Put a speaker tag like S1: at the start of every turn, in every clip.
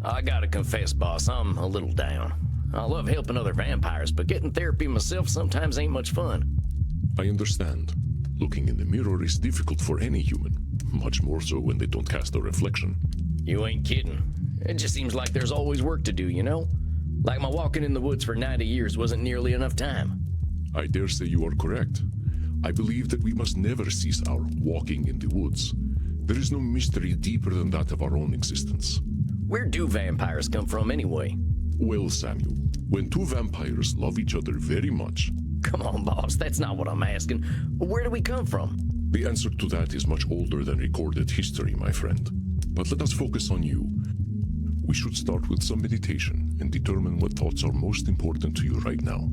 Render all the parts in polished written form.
S1: I gotta confess, boss, I'm a little down. I love helping other vampires, but getting therapy myself sometimes ain't much fun.
S2: I understand. Looking in the mirror is difficult for any human, much more so when they don't cast a reflection.
S1: You ain't kidding. It just seems like there's always work to do, you know? Like my walking in the woods for 90 years wasn't nearly enough time.
S2: I dare say you are correct. I believe that we must never cease our walking in the woods. There is no mystery deeper than that of our own existence.
S1: Where do vampires come from anyway?
S2: Well, Samuel, when two vampires love each other very much...
S1: Come on, boss, that's not what I'm asking. Where do we come from?
S2: The answer to that is much older than recorded history, my friend. But let us focus on you. We should start with some meditation and determine what thoughts are most important to you right now.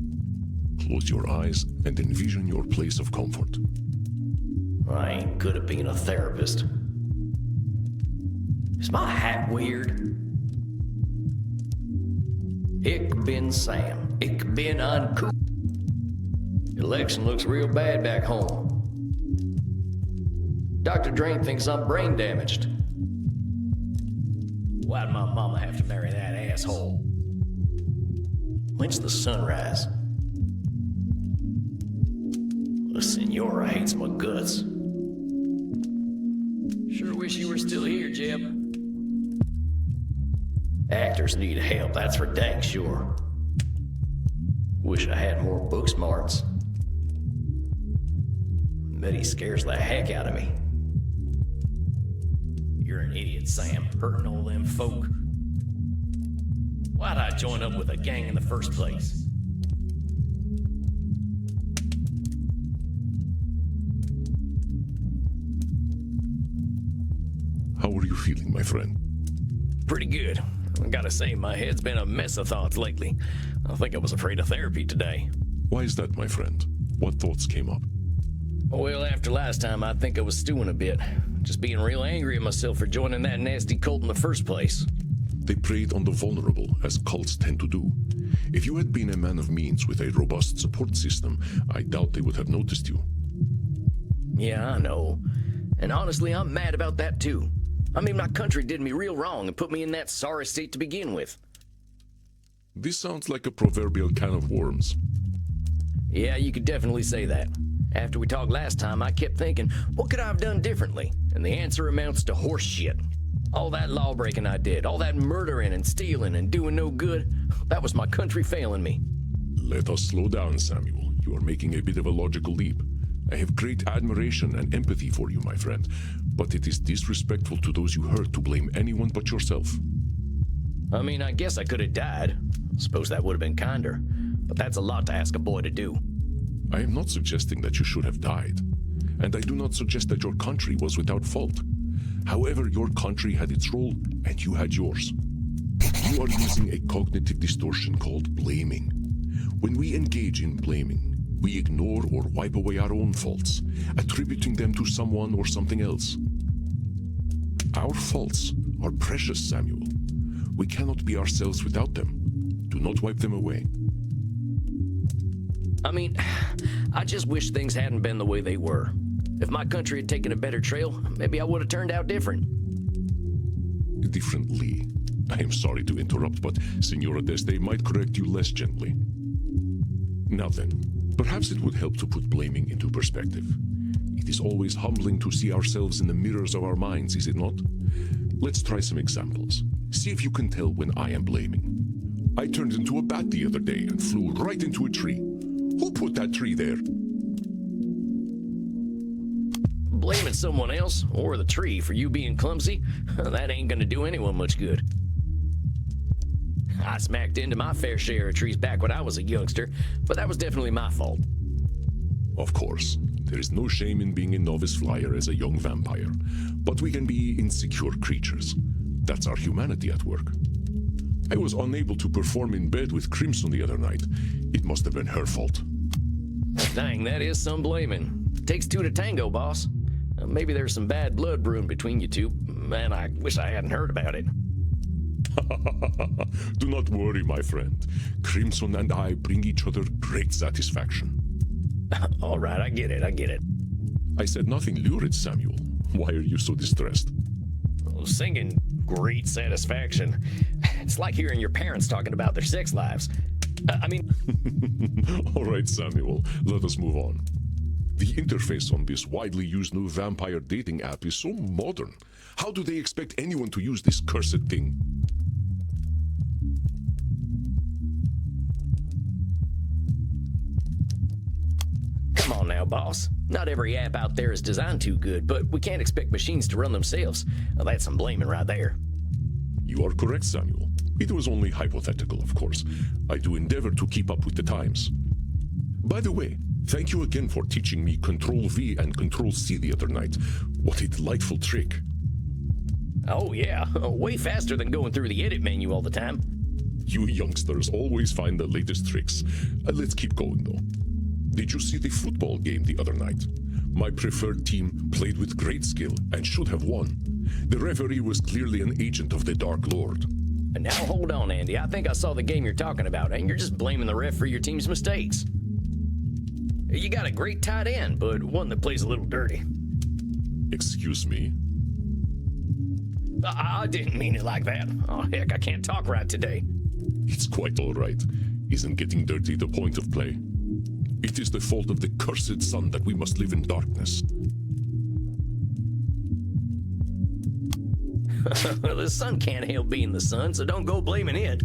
S2: Close your eyes and envision your place of comfort.
S1: I ain't good at being a therapist. Is my hat weird? Ich bin Sam. Ich bin uncool. Election looks real bad back home. Dr. Drain thinks I'm brain damaged. Why'd my mama have to marry that asshole? When's the sunrise? The Senora hates my guts. Sure wish you were still here, Jeb. Actors need help, that's for dang sure. Wish I had more book smarts. Bet he scares the heck out of me. You're an idiot, Sam, hurting all them folk. Why'd I join up with a gang in the first place?
S2: How are you feeling, my friend?
S1: Pretty good. I gotta say, my head's been a mess of thoughts lately. I think I was afraid of therapy today.
S2: Why is that, my friend? What thoughts came up?
S1: Well, after last time, I think I was stewing a bit. Just being real angry at myself for joining that nasty cult in the first place.
S2: They preyed on the vulnerable, as cults tend to do. If you had been a man of means with a robust support system, I doubt they would have noticed you.
S1: Yeah, I know. And honestly, I'm mad about that too. I mean, my country did me real wrong and put me in that sorry state to begin with.
S2: This sounds like a proverbial can of worms.
S1: Yeah, you could definitely say that. After we talked last time, I kept thinking, what could I have done differently? And the answer amounts to horse shit. All that law-breaking I did, all that murdering and stealing and doing no good, that was my country failing me.
S2: Let us slow down, Samuel. You are making a bit of a logical leap. I have great admiration and empathy for you, my friend, but it is disrespectful to those you hurt to blame anyone but yourself.
S1: I mean, I guess I could have died. Suppose that would have been kinder, but that's a lot to ask a boy to do.
S2: I am not suggesting that you should have died, and I do not suggest that your country was without fault. However, your country had its role, and you had yours. You are using a cognitive distortion called blaming. When we engage in blaming, we ignore or wipe away our own faults, attributing them to someone or something else. Our faults are precious, Samuel. We cannot be ourselves without them. Do not wipe them away.
S1: I mean, I just wish things hadn't been the way they were. If my country had taken a better trail, maybe I would have turned out different.
S2: Differently. I am sorry to interrupt, but Senora Deste might correct you less gently. Now then, perhaps it would help to put blaming into perspective. It is always humbling to see ourselves in the mirrors of our minds, is it not? Let's try some examples. See if you can tell when I am blaming. I turned into a bat the other day and flew right into a tree. Who put that tree there?
S1: Blaming someone else, or the tree, for you being clumsy, that ain't gonna do anyone much good. I smacked into my fair share of trees back when I was a youngster, but that was definitely my fault.
S2: Of course, there is no shame in being a novice flyer as a young vampire, but we can be insecure creatures. That's our humanity at work. I was unable to perform in bed with Crimson the other night. It must have been her fault.
S1: Dang, that is some blaming. Takes two to tango, boss. Maybe there's some bad blood brewing between you two. Man, I wish I hadn't heard about it.
S2: Do not worry, my friend. Crimson and I bring each other great satisfaction.
S1: All right, I get it.
S2: I said nothing lurid, Samuel. Why are you so distressed?
S1: Singing great satisfaction. It's like hearing your parents talking about their sex lives. I mean,
S2: All right, Samuel, let us move on. The interface on this widely used new vampire dating app is so modern. How do they expect anyone to use this cursed thing?
S1: come on now, boss. Not every app out there is designed too good, but we can't expect machines to run themselves. Well, that's some blaming right there.
S2: You are correct, Samuel. It was only hypothetical, of course. I do endeavor to keep up with the times. By the way, thank you again for teaching me Control-V and Control-C the other night. What a delightful trick.
S1: Oh yeah, way faster than going through the edit menu all the time.
S2: You youngsters always find the latest tricks. Let's keep going, though. Did you see the football game the other night? My preferred team played with great skill and should have won. The referee was clearly an agent of the Dark Lord.
S1: And now hold on, Andy. I think I saw the game you're talking about, and you're just blaming the ref for your team's mistakes. You got a great tight end, but one that plays a little dirty.
S2: Excuse me?
S1: I didn't mean it like that. Oh, heck, I can't talk right today.
S2: It's quite all right. Isn't getting dirty the point of play? It is the fault of the cursed sun that we must live in darkness.
S1: Well, the sun can't help being the sun, so don't go blaming it.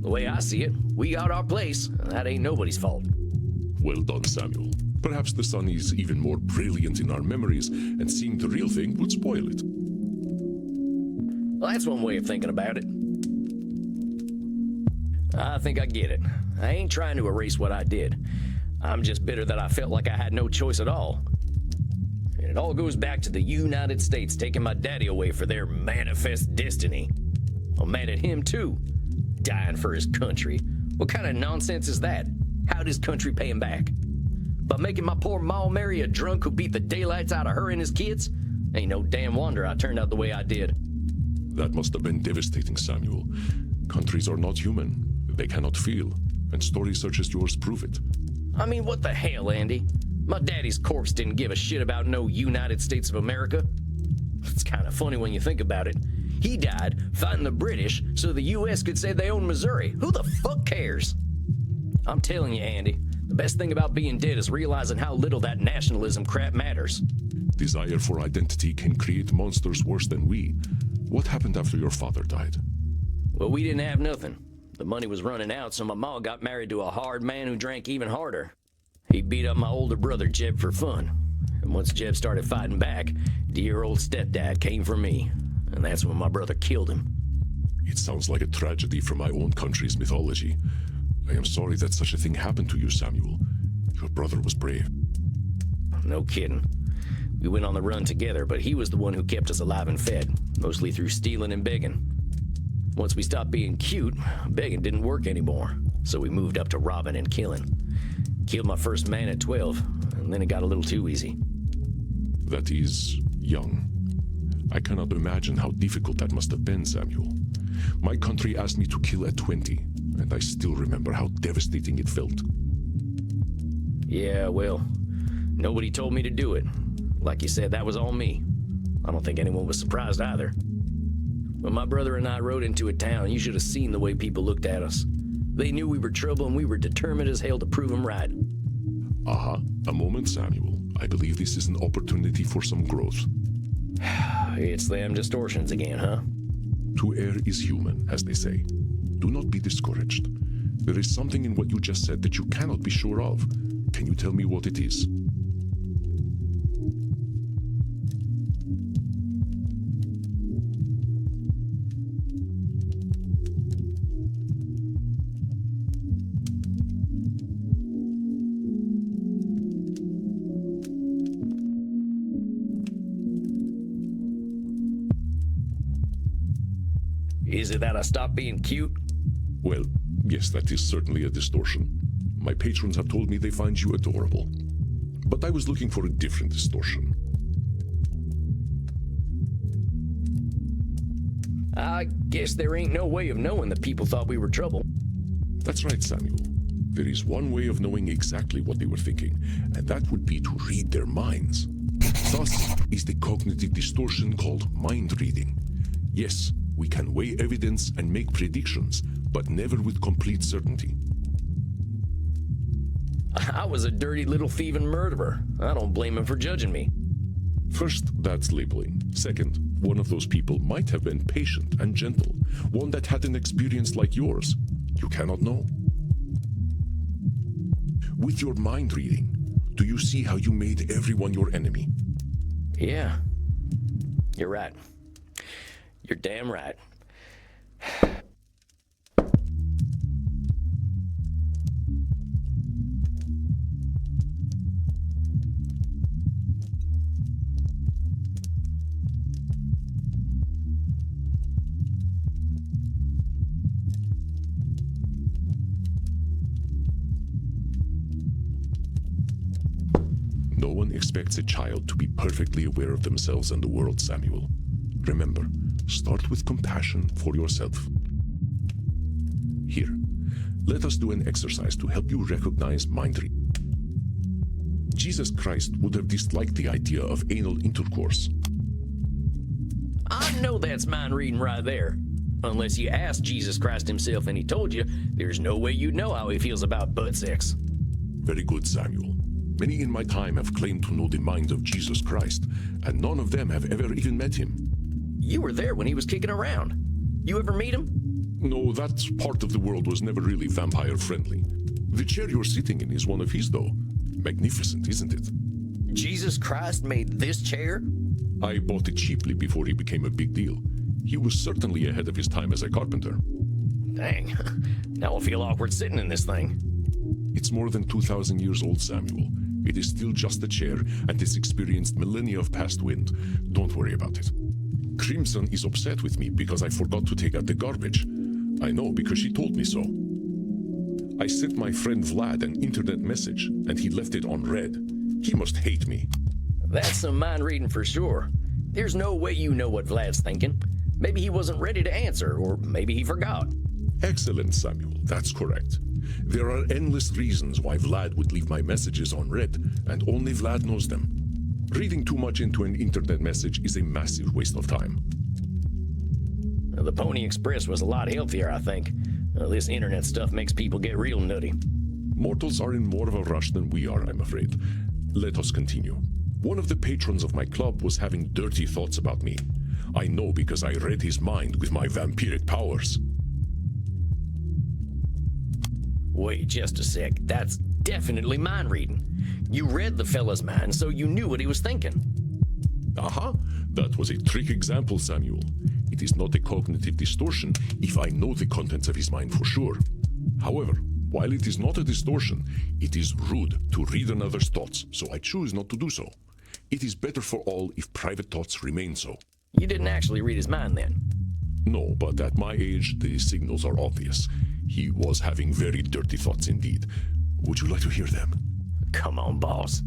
S1: The way I see it, we got our place, and that ain't nobody's fault.
S2: Well done, Samuel. Perhaps the sun is even more brilliant in our memories, and seeing the real thing would spoil it.
S1: Well, that's one way of thinking about it. I think I get it. I ain't trying to erase what I did. I'm just bitter that I felt like I had no choice at all. And it all goes back to the United States taking my daddy away for their manifest destiny. I'm mad at him, too. Dying for his country. What kind of nonsense is that? How'd his country pay him back? By making my poor ma marry a drunk who beat the daylights out of her and his kids? Ain't no damn wonder I turned out the way I did.
S2: That must have been devastating, Samuel. Countries are not human. They cannot feel, and stories such as yours prove it.
S1: I mean, what the hell, Andy? My daddy's corpse didn't give a shit about no United States of America. It's kind of funny when you think about it. He died fighting the British so the U.S. could say they own Missouri. Who the fuck cares? I'm telling you, Andy, the best thing about being dead is realizing how little that nationalism crap matters.
S2: Desire for identity can create monsters worse than we. What happened after your father died?
S1: Well, we didn't have nothing. The money was running out, so my ma got married to a hard man who drank even harder. He beat up my older brother, Jeb, for fun. And once Jeb started fighting back, dear old stepdad came for me. And that's when my brother killed him.
S2: It sounds like a tragedy from my own country's mythology. I am sorry that such a thing happened to you, Samuel. Your brother was brave.
S1: No kidding. We went on the run together, but he was the one who kept us alive and fed, mostly through stealing and begging. Once we stopped being cute, begging didn't work anymore, so we moved up to robbing and killing. Killed my first man at 12, and then it got a little too easy.
S2: That is young. I cannot imagine how difficult that must have been, Samuel. My country asked me to kill at 20, and I still remember how devastating it felt.
S1: Yeah, well, nobody told me to do it. Like you said, that was all me. I don't think anyone was surprised either. When my brother and I rode into a town, you should have seen the way people looked at us. They knew we were trouble, and we were determined as hell to prove them right.
S2: Aha, a moment, Samuel. I believe this is an opportunity for some growth.
S1: It's them distortions again, huh?
S2: To err is human, as they say. Do not be discouraged. There is something in what you just said that you cannot be sure of. Can you tell me what it is?
S1: Is it that I stopped being cute?
S2: Well, yes, that is certainly a distortion. My patrons have told me they find you adorable. But I was looking for a different distortion.
S1: I guess there ain't no way of knowing that people thought we were trouble.
S2: That's right, Samuel. There is one way of knowing exactly what they were thinking, and that would be to read their minds. Thus is the cognitive distortion called mind reading. Yes, we can weigh evidence and make predictions, but never with complete certainty.
S1: I was a dirty little thieving murderer. I don't blame him for judging me.
S2: First, that's labeling. Second, one of those people might have been patient and gentle, one that had an experience like yours. You cannot know. With your mind reading, do you see how you made everyone your enemy?
S1: Yeah, you're right. You're damn right.
S2: No one expects a child to be perfectly aware of themselves and the world, Samuel. Remember, start with compassion for yourself. Here, let us do an exercise to help you recognize mind reading. Jesus Christ would have disliked the idea of anal intercourse.
S1: I know that's mind reading right there. Unless you asked Jesus Christ himself and he told you, there's no way you'd know how he feels about butt sex.
S2: Very good, Samuel. Many in my time have claimed to know the mind of Jesus Christ, and none of them have ever even met him.
S1: You were there when he was kicking around. You ever meet him?
S2: No, that part of the world was never really vampire-friendly. The chair you're sitting in is one of his, though. Magnificent, isn't it?
S1: Jesus Christ made this chair?
S2: I bought it cheaply before he became a big deal. He was certainly ahead of his time as a carpenter.
S1: Dang, now I feel awkward sitting in this thing.
S2: It's more than 2,000 years old, Samuel. It is still just a chair, and it's experienced millennia of past wind. Don't worry about it. Crimson is upset with me because I forgot to take out the garbage. I know, because she told me so. I sent my friend Vlad an internet message, and he left it on red. He must hate me.
S1: That's some mind reading for sure. There's no way you know what Vlad's thinking. Maybe he wasn't ready to answer, or maybe he forgot.
S2: Excellent, Samuel. That's correct. There are endless reasons why Vlad would leave my messages on red, and only Vlad knows them. Reading too much into an internet message is a massive waste of time.
S1: The Pony Express was a lot healthier, I think. This internet stuff makes people get real nutty.
S2: Mortals are in more of a rush than we are, I'm afraid. Let us continue. One of the patrons of my club was having dirty thoughts about me. I know because I read his mind with my vampiric powers.
S1: Wait just a sec. That's definitely mind reading. You read the fella's mind, so you knew what he was thinking.
S2: Aha! That was a trick example, Samuel. It is not a cognitive distortion if I know the contents of his mind for sure. However, while it is not a distortion, it is rude to read another's thoughts, so I choose not to do so. It is better for all if private thoughts remain so.
S1: You didn't actually read his mind then?
S2: No, but at my age, the signals are obvious. He was having very dirty thoughts indeed. Would you like to hear them?
S1: Come on, boss.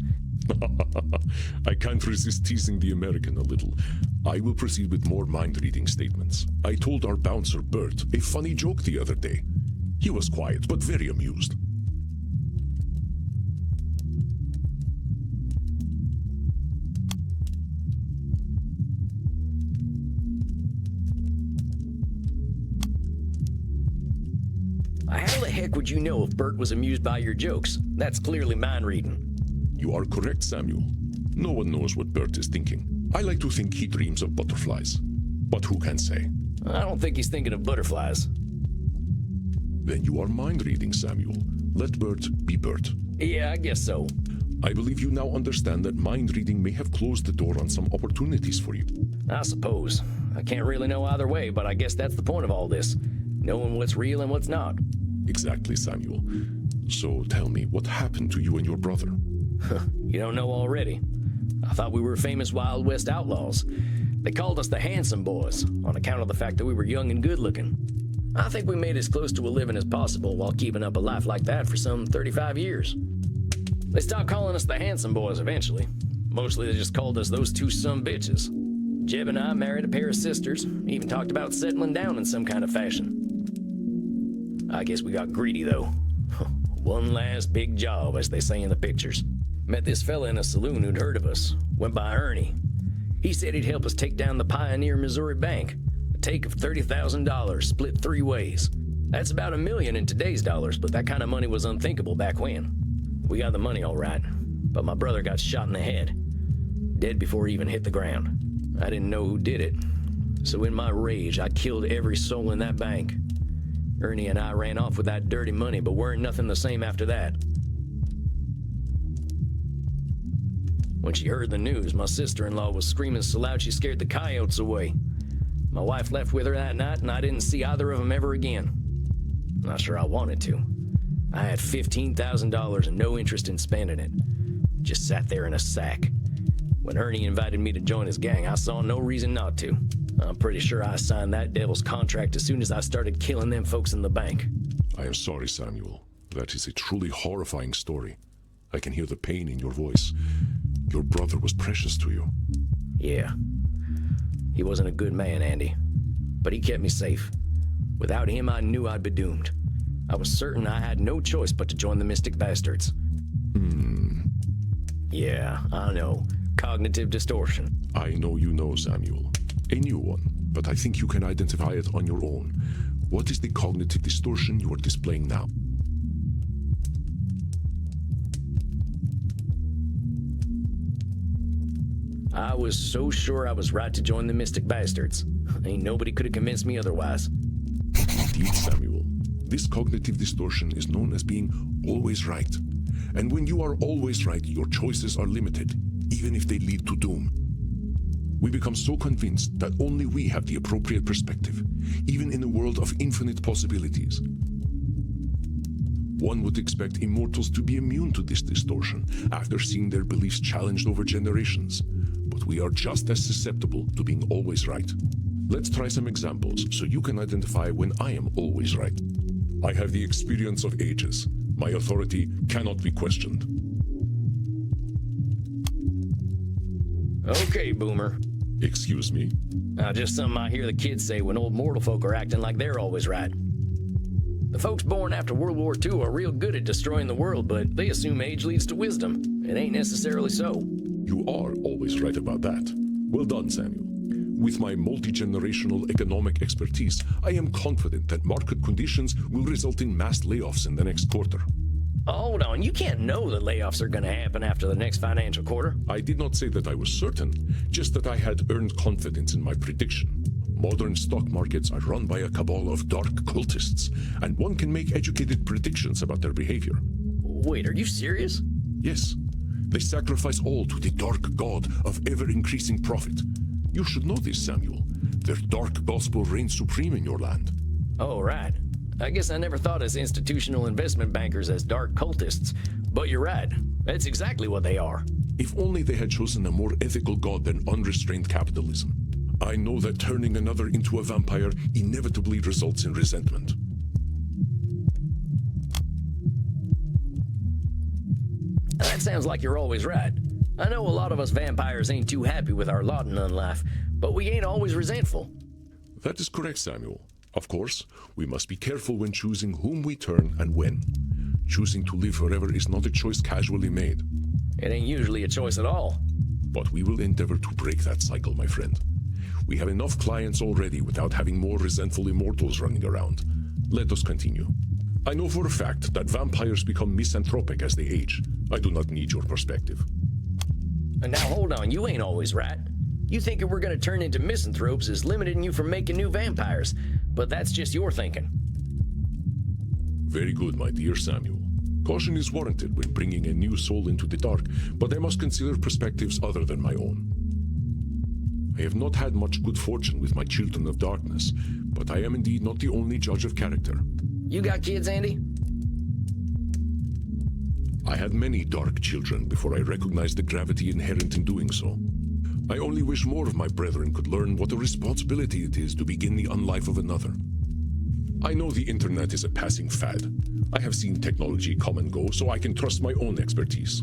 S2: I can't resist teasing the American a little. I will proceed with more mind-reading statements. I told our bouncer, Bert, a funny joke the other day. He was quiet, but very amused.
S1: How the heck would you know if Bert was amused by your jokes? That's clearly mind reading.
S2: You are correct, Samuel. No one knows what Bert is thinking. I like to think he dreams of butterflies. But who can say?
S1: I don't think he's thinking of butterflies.
S2: Then you are mind-reading, Samuel. Let Bert be Bert.
S1: Yeah, I guess so.
S2: I believe you now understand that mind-reading may have closed the door on some opportunities for you.
S1: I suppose. I can't really know either way, but I guess that's the point of all this. Knowing what's real and what's not.
S2: Exactly, Samuel. So tell me, what happened to you and your brother?
S1: You don't know already. I thought we were famous Wild West outlaws. They called us the Handsome Boys on account of the fact that we were young and good looking. I think we made as close to a living as possible while keeping up a life like that for some 35 years. They stopped calling us the Handsome Boys eventually. Mostly they just called us those two sumbitches. Jeb and I married a pair of sisters, even talked about settling down in some kind of fashion. I guess we got greedy though. One last big job, as they say in the pictures. Met this fella in a saloon who'd heard of us. Went by Ernie. He said he'd help us take down the Pioneer Missouri Bank. A take of $30,000 split 3 ways. That's about $1 million in today's dollars, but that kind of money was unthinkable back when. We got the money all right, but my brother got shot in the head. Dead before he even hit the ground. I didn't know who did it, so in my rage, I killed every soul in that bank. Ernie and I ran off with that dirty money, but weren't nothing the same after that. When she heard the news, my sister-in-law was screaming so loud she scared the coyotes away. My wife left with her that night, and I didn't see either of them ever again. Not sure I wanted to. I had $15,000 and no interest in spending it. Just sat there in a sack. When Ernie invited me to join his gang, I saw no reason not to. I'm pretty sure I signed that devil's contract as soon as I started killing them folks in the bank.
S2: I am sorry, Samuel. That is a truly horrifying story. I can hear the pain in your voice. Your brother was precious to you.
S1: Yeah. He wasn't a good man, Andy. But he kept me safe. Without him, I knew I'd be doomed. I was certain I had no choice but to join the Mystic Bastards. Yeah, I know. Cognitive distortion.
S2: I know you know, Samuel. A new one, but I think you can identify it on your own. What is the cognitive distortion you are displaying now?
S1: I was so sure I was right to join the Mystic Bastards. Ain't nobody could have convinced me otherwise.
S2: Indeed, Samuel. This cognitive distortion is known as being always right. And when you are always right, your choices are limited, even if they lead to doom. We become so convinced that only we have the appropriate perspective, even in a world of infinite possibilities. One would expect immortals to be immune to this distortion after seeing their beliefs challenged over generations, but we are just as susceptible to being always right. Let's try some examples so you can identify when I am always right. I have the experience of ages. My authority cannot be questioned.
S1: Okay, Boomer.
S2: Excuse me?
S1: Just something I hear the kids say when old mortal folk are acting like they're always right. The folks born after World War II are real good at destroying the world, but they assume age leads to wisdom. It ain't necessarily so.
S2: You are always right about that. Well done, Samuel. With my multi-generational economic expertise, I am confident that market conditions will result in mass layoffs in the next quarter.
S1: Hold on, you can't know that layoffs are going to happen after the next financial quarter.
S2: I did not say that I was certain, just that I had earned confidence in my prediction. Modern stock markets are run by a cabal of dark cultists, and one can make educated predictions about their behavior.
S1: Wait, are you serious?
S2: Yes. They sacrifice all to the dark god of ever-increasing profit. You should know this, Samuel. Their dark gospel reigns supreme in your land.
S1: Oh, right. I guess I never thought of institutional investment bankers as dark cultists, but you're right. That's exactly what they are.
S2: If only they had chosen a more ethical god than unrestrained capitalism. I know that turning another into a vampire inevitably results in resentment.
S1: That sounds like you're always right. I know a lot of us vampires ain't too happy with our lot in life, but we ain't always resentful.
S2: That is correct, Samuel. Of course, we must be careful when choosing whom we turn and when. Choosing to live forever is not a choice casually made.
S1: It ain't usually a choice at all.
S2: But we will endeavor to break that cycle, my friend. We have enough clients already without having more resentful immortals running around. Let us continue. I know for a fact that vampires become misanthropic as they age. I do not need your perspective.
S1: And now hold on, you ain't always right. You thinking we're gonna turn into misanthropes is limiting you from making new vampires, but that's just your thinking.
S2: Very good, my dear Samuel. Caution is warranted when bringing a new soul into the dark, but I must consider perspectives other than my own. I have not had much good fortune with my children of darkness, but I am indeed not the only judge of character.
S1: You got kids, Andy?
S2: I had many dark children before I recognized the gravity inherent in doing so. I only wish more of my brethren could learn what a responsibility it is to begin the unlife of another. I know the internet is a passing fad. I have seen technology come and go, so I can trust my own expertise.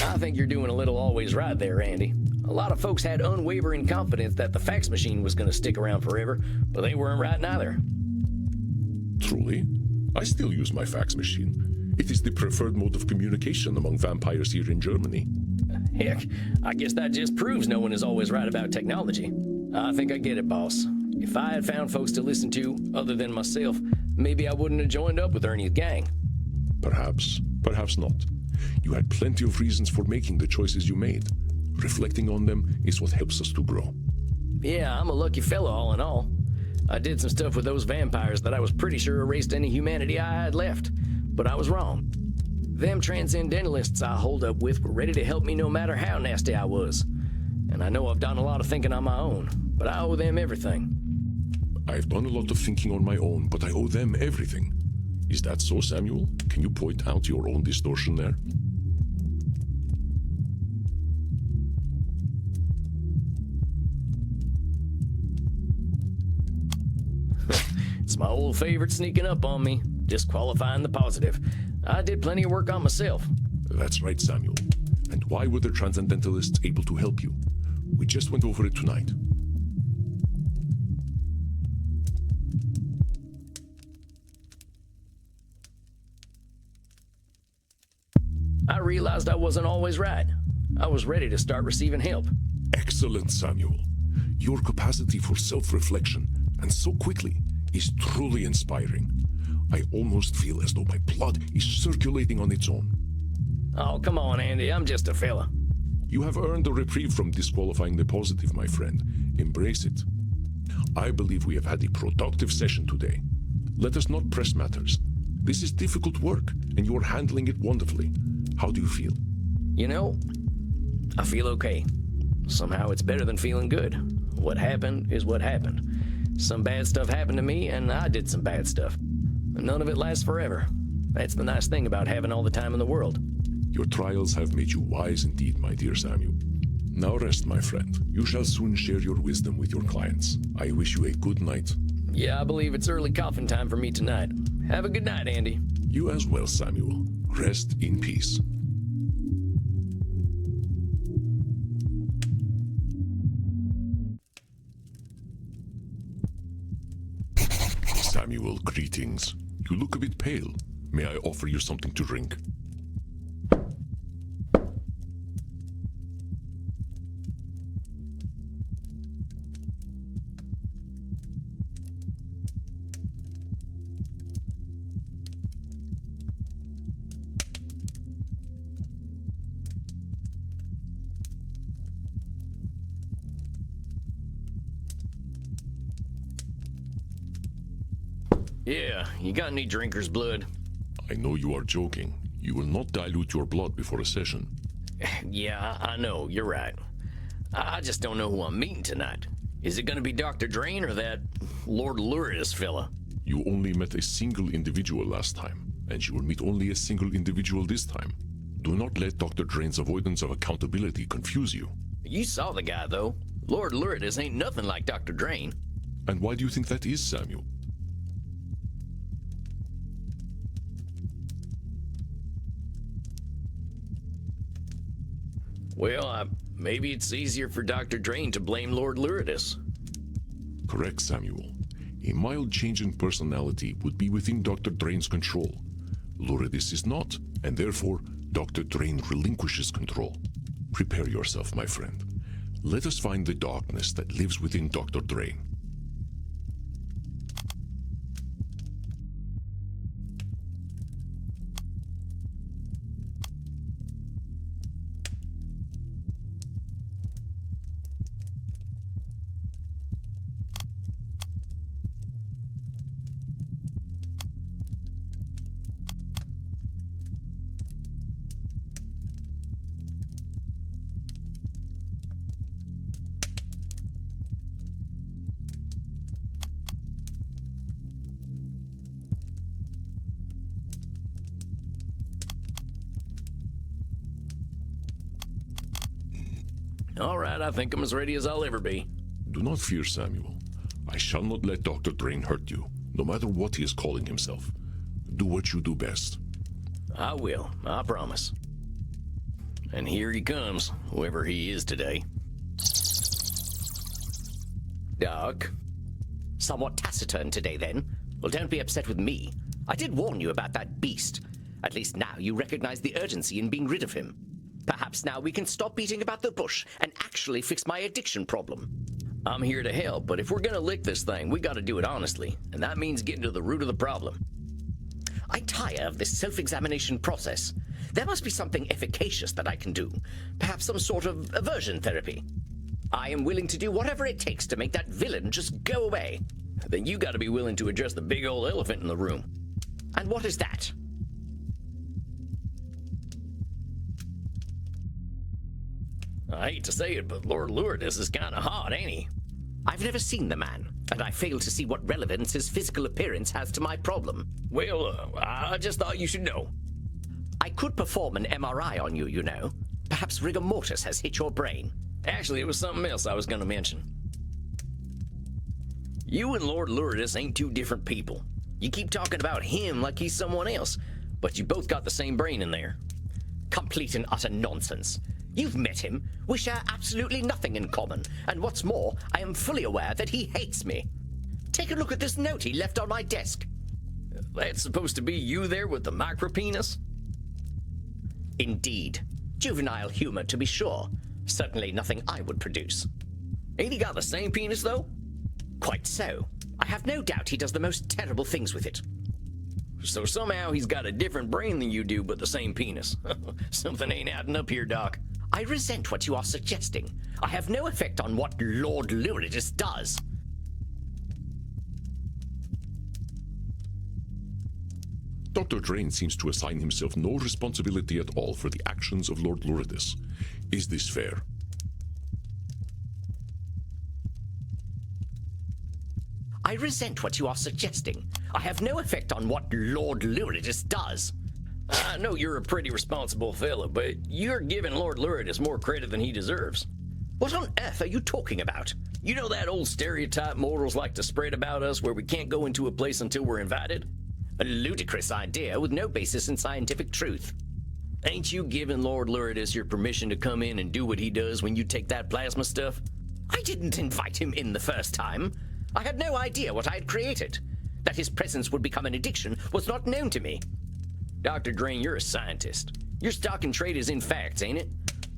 S1: I think you're doing a little always right there, Andy. A lot of folks had unwavering confidence that the fax machine was going to stick around forever, but they weren't right neither.
S2: Truly? I still use my fax machine. It is the preferred mode of communication among vampires here in Germany.
S1: Heck, I guess that just proves no one is always right about technology. I think I get it, boss. If I had found folks to listen to other than myself, maybe I wouldn't have joined up with Ernie's gang.
S2: Perhaps, perhaps not. You had plenty of reasons for making the choices you made. Reflecting on them is what helps us to grow.
S1: Yeah, I'm a lucky fella all in all. I did some stuff with those vampires that I was pretty sure erased any humanity I had left, but I was wrong. Them transcendentalists I hold up with were ready to help me no matter how nasty I was. And I know I've done a lot of thinking on my own, but I owe them everything.
S2: I've done a lot of thinking on my own, but I owe them everything. Is that so, Samuel? Can you point out your own distortion there?
S1: It's my old favorite sneaking up on me, disqualifying the positive. I did plenty of work on myself.
S2: That's right, Samuel. And why were the transcendentalists able to help you? We just went over it tonight.
S1: I realized I wasn't always right. I was ready to start receiving help.
S2: Excellent, Samuel. Your capacity for self-reflection, and so quickly, is truly inspiring. I almost feel as though my blood is circulating on its own.
S1: Oh, come on, Andy. I'm just a fella.
S2: You have earned a reprieve from disqualifying the positive, my friend. Embrace it. I believe we have had a productive session today. Let us not press matters. This is difficult work, and you are handling it wonderfully. How do you feel?
S1: You know, I feel okay. Somehow it's better than feeling good. What happened is what happened. Some bad stuff happened to me, and I did some bad stuff. None of it lasts forever. That's the nice thing about having all the time in the world.
S2: Your trials have made you wise indeed, my dear Samuel. Now rest, my friend. You shall soon share your wisdom with your clients. I wish you a good night.
S1: Yeah, I believe it's early coffin time for me tonight. Have a good night, Andy.
S2: You as well, Samuel. Rest in peace. Samuel, greetings. You look a bit pale. May I offer you something to drink?
S1: Yeah, you got any drinker's blood?
S2: I know you are joking. You will not dilute your blood before a session.
S1: Yeah, I know, you're right. I just don't know who I'm meeting tonight. Is it gonna be Dr. Drain or that Lord Luridus fella?
S2: You only met a single individual last time, and you will meet only a single individual this time. Do not let Dr. Drain's avoidance of accountability confuse you.
S1: You saw the guy, though. Lord Luridus ain't nothing like Dr. Drain.
S2: And why do you think that is, Samuel?
S1: Well, maybe it's easier for Dr. Drain to blame Lord Luridus.
S2: Correct, Samuel. A mild change in personality would be within Dr. Drain's control. Luridus is not, and therefore, Dr. Drain relinquishes control. Prepare yourself, my friend. Let us find the darkness that lives within Dr. Drain.
S1: All right, I think I'm as ready as I'll ever be.
S2: Do not fear, Samuel. I shall not let Dr. Drain hurt you, no matter what he is calling himself. Do what you do best.
S1: I will, I promise. And here he comes, whoever he is today. Doc.
S3: Somewhat taciturn today, then.
S1: Well, don't be upset with me. I did warn you about that beast. At least now you recognize the urgency in being rid of him. Perhaps now we can stop beating about the bush and actually fix my addiction problem. I'm here to help, but if we're gonna lick this thing, we gotta do it honestly, and that means getting to the root of the problem. I tire of this self-examination process. There must be something efficacious that I can do. Perhaps some sort of aversion therapy. I am willing to do whatever it takes to make that villain just go away. Then you gotta be willing to address the big old elephant in the room. And what is that? I hate to say it, but Lord Lourdes is kinda hot, ain't he? I've never seen the man, and I fail to see what relevance his physical appearance has to my problem. Well, I just thought you should know. I could perform an MRI on you, you know. Perhaps rigor mortis has hit your brain. Actually, it was something else I was gonna mention. You and Lord Lourdes ain't two different people. You keep talking about him like he's someone else, but you both got the same brain in there. Complete and utter nonsense. You've met him. We share absolutely nothing in common, and what's more, I am fully aware that he hates me. Take a look at this note he left on my desk. That's supposed to be you there with the micropenis? Indeed. Juvenile humor, to be sure. Certainly nothing I would produce. Ain't he got the same penis, though? Quite so. I have no doubt he does the most terrible things with it. So somehow he's got a different brain than you do, but the same penis. Something ain't adding up here, Doc. I resent what you are suggesting. I have no effect on what Lord Lourdes does.
S2: Dr. Drain seems to assign himself no responsibility at all for the actions of Lord Lourdes. Is this fair?
S1: I resent what you are suggesting. I have no effect on what Lord Lourdes does. I know you're a pretty responsible fella, but you're giving Lord Lourdes more credit than he deserves. What on earth are you talking about? You know that old stereotype mortals like to spread about us where we can't go into a place until we're invited? A ludicrous idea with no basis in scientific truth. Ain't you giving Lord Lourdes your permission to come in and do what he does when you take that plasma stuff? I didn't invite him in the first time. I had no idea what I had created. That his presence would become an addiction was not known to me. Dr. Drain, you're a scientist. Your stock and trade is in facts, ain't it?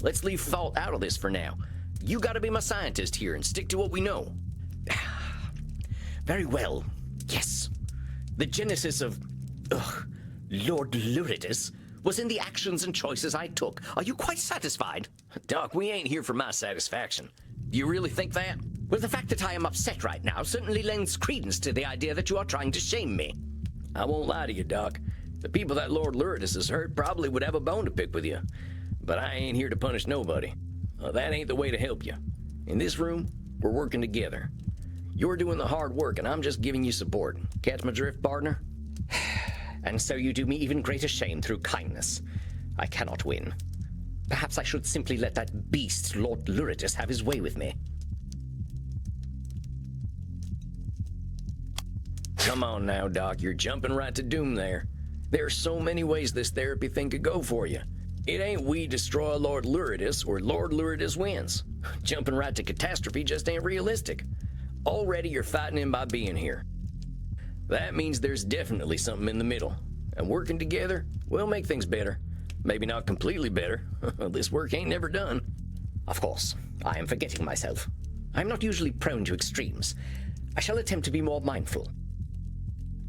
S1: Let's leave thought out of this for now. You gotta be my scientist here and stick to what we know. Very well. Yes. The genesis of Lord Lourdes was in the actions and choices I took. Are you quite satisfied? Doc, we ain't here for my satisfaction. Do you really think that? Well, the fact that I am upset right now certainly lends credence to the idea that you are trying to shame me. I won't lie to you, Doc. The people that Lord Lourdes has hurt probably would have a bone to pick with you. But I ain't here to punish nobody. That ain't the way to help you. In this room, we're working together. You're doing the hard work, and I'm just giving you support. Catch my drift, partner? And so you do me even greater shame through kindness. I cannot win. Perhaps I should simply let that beast, Lord Lourdes, have his way with me. Come on now, Doc. You're jumping right to doom there. There are so many ways this therapy thing could go for you. It ain't we destroy Lord Lourdes or Lord Lourdes wins. Jumping right to catastrophe just ain't realistic. Already you're fighting him by being here. That means there's definitely something in the middle. And working together, we'll make things better. Maybe not completely better. This work ain't never done. Of course, I am forgetting myself. I'm not usually prone to extremes. I shall attempt to be more mindful.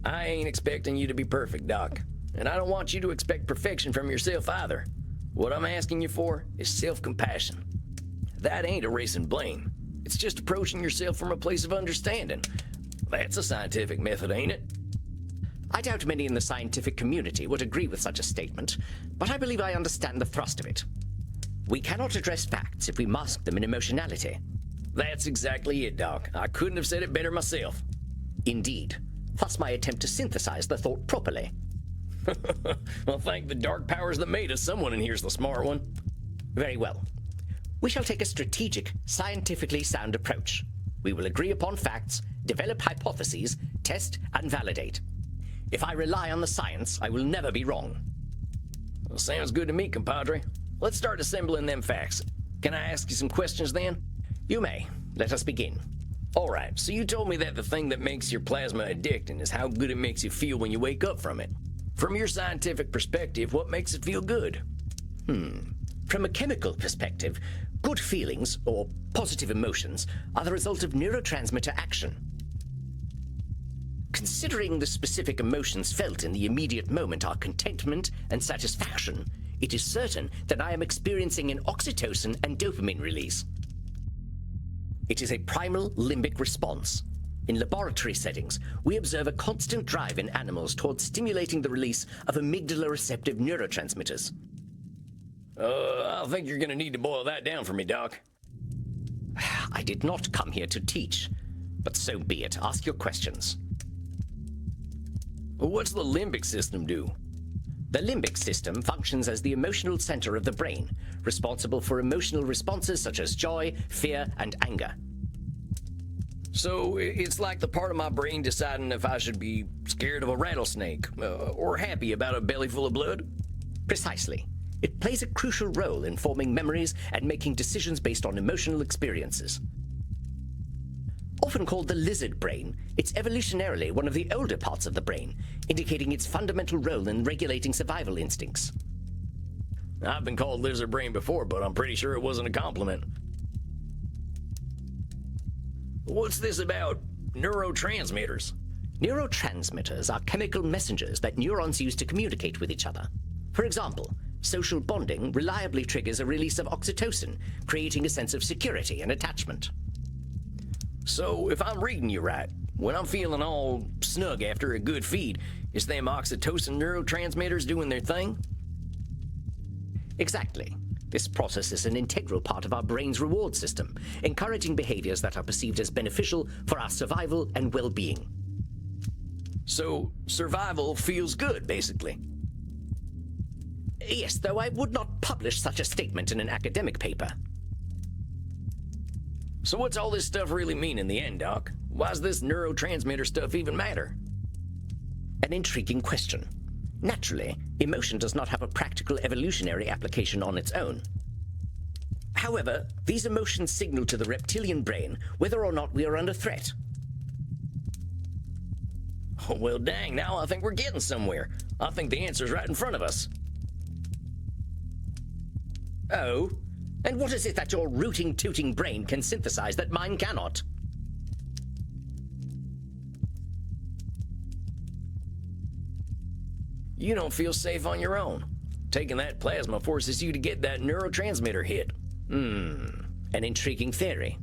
S1: I ain't expecting you to be perfect, Doc. And I don't want you to expect perfection from yourself either. What I'm asking you for is self-compassion. That ain't erasing blame. It's just approaching yourself from a place of understanding. That's a scientific method, ain't it? I doubt many in the scientific community would agree with such a statement, but I believe I understand the thrust of it. We cannot address facts if we mask them in emotionality. That's exactly it, Doc. I couldn't have said it better myself. Indeed. Thus my attempt to synthesize the thought properly. Well, thank the dark powers that made us. Someone in here's the smart one. Very well. We shall take a strategic, scientifically sound approach. We will agree upon facts, develop hypotheses, test, and validate. If I rely on the science, I will never be wrong. Well, sounds good to me, compadre. Let's start assembling them facts. Can I ask you some questions then? You may. Let us begin. Alright, so you told me that the thing that makes your plasma addicting is how good it makes you feel when you wake up from it. From your scientific perspective, what makes it feel good?
S3: From a chemical perspective, good feelings, or positive emotions, are the result of neurotransmitter action. Considering the specific emotions felt in the immediate moment are contentment and satisfaction, it is certain that I am experiencing an oxytocin and dopamine release. It is a primal limbic response. In laboratory settings, we observe a constant drive in animals towards stimulating the release of amygdala-receptive neurotransmitters.
S1: I think you're gonna need to boil that down for me, Doc.
S3: I did not come here to teach, but so be it. Ask your questions.
S1: What's the limbic system do?
S3: The limbic system functions as the emotional center of the brain, responsible for emotional responses such as joy, fear, and anger.
S1: So it's like the part of my brain deciding if I should be scared of a rattlesnake, or happy about a belly full of blood?
S3: Precisely. It plays a crucial role in forming memories and making decisions based on emotional experiences. Often called the lizard brain, it's evolutionarily one of the older parts of the brain, indicating its fundamental role in regulating survival instincts.
S1: I've been called lizard brain before, but I'm pretty sure it wasn't a compliment. What's this about neurotransmitters?
S3: Neurotransmitters are chemical messengers that neurons use to communicate with each other. For example, social bonding reliably triggers a release of oxytocin, creating a sense of security and attachment.
S1: So, if I'm reading you right, when I'm feeling all snug after a good feed, is them oxytocin neurotransmitters doing their thing?
S3: Exactly. This process is an integral part of our brain's reward system, encouraging behaviors that are perceived as beneficial for our survival and well-being.
S1: So, survival feels good, basically.
S3: Yes, though I would not publish such a statement in an academic paper.
S1: So what's all this stuff really mean in the end, Doc? Why's this neurotransmitter stuff even matter?
S3: An intriguing question. Naturally, emotion does not have a practical evolutionary application on its own. However, these emotions signal to the reptilian brain whether or not we are under threat.
S1: Oh, well, dang, now I think we're getting somewhere. I think the answer's right in front of us.
S3: Oh? And what is it that your rooting, tooting brain can synthesize that mine cannot?
S1: You don't feel safe on your own. Taking that plasma forces you to get that neurotransmitter hit.
S3: An intriguing theory.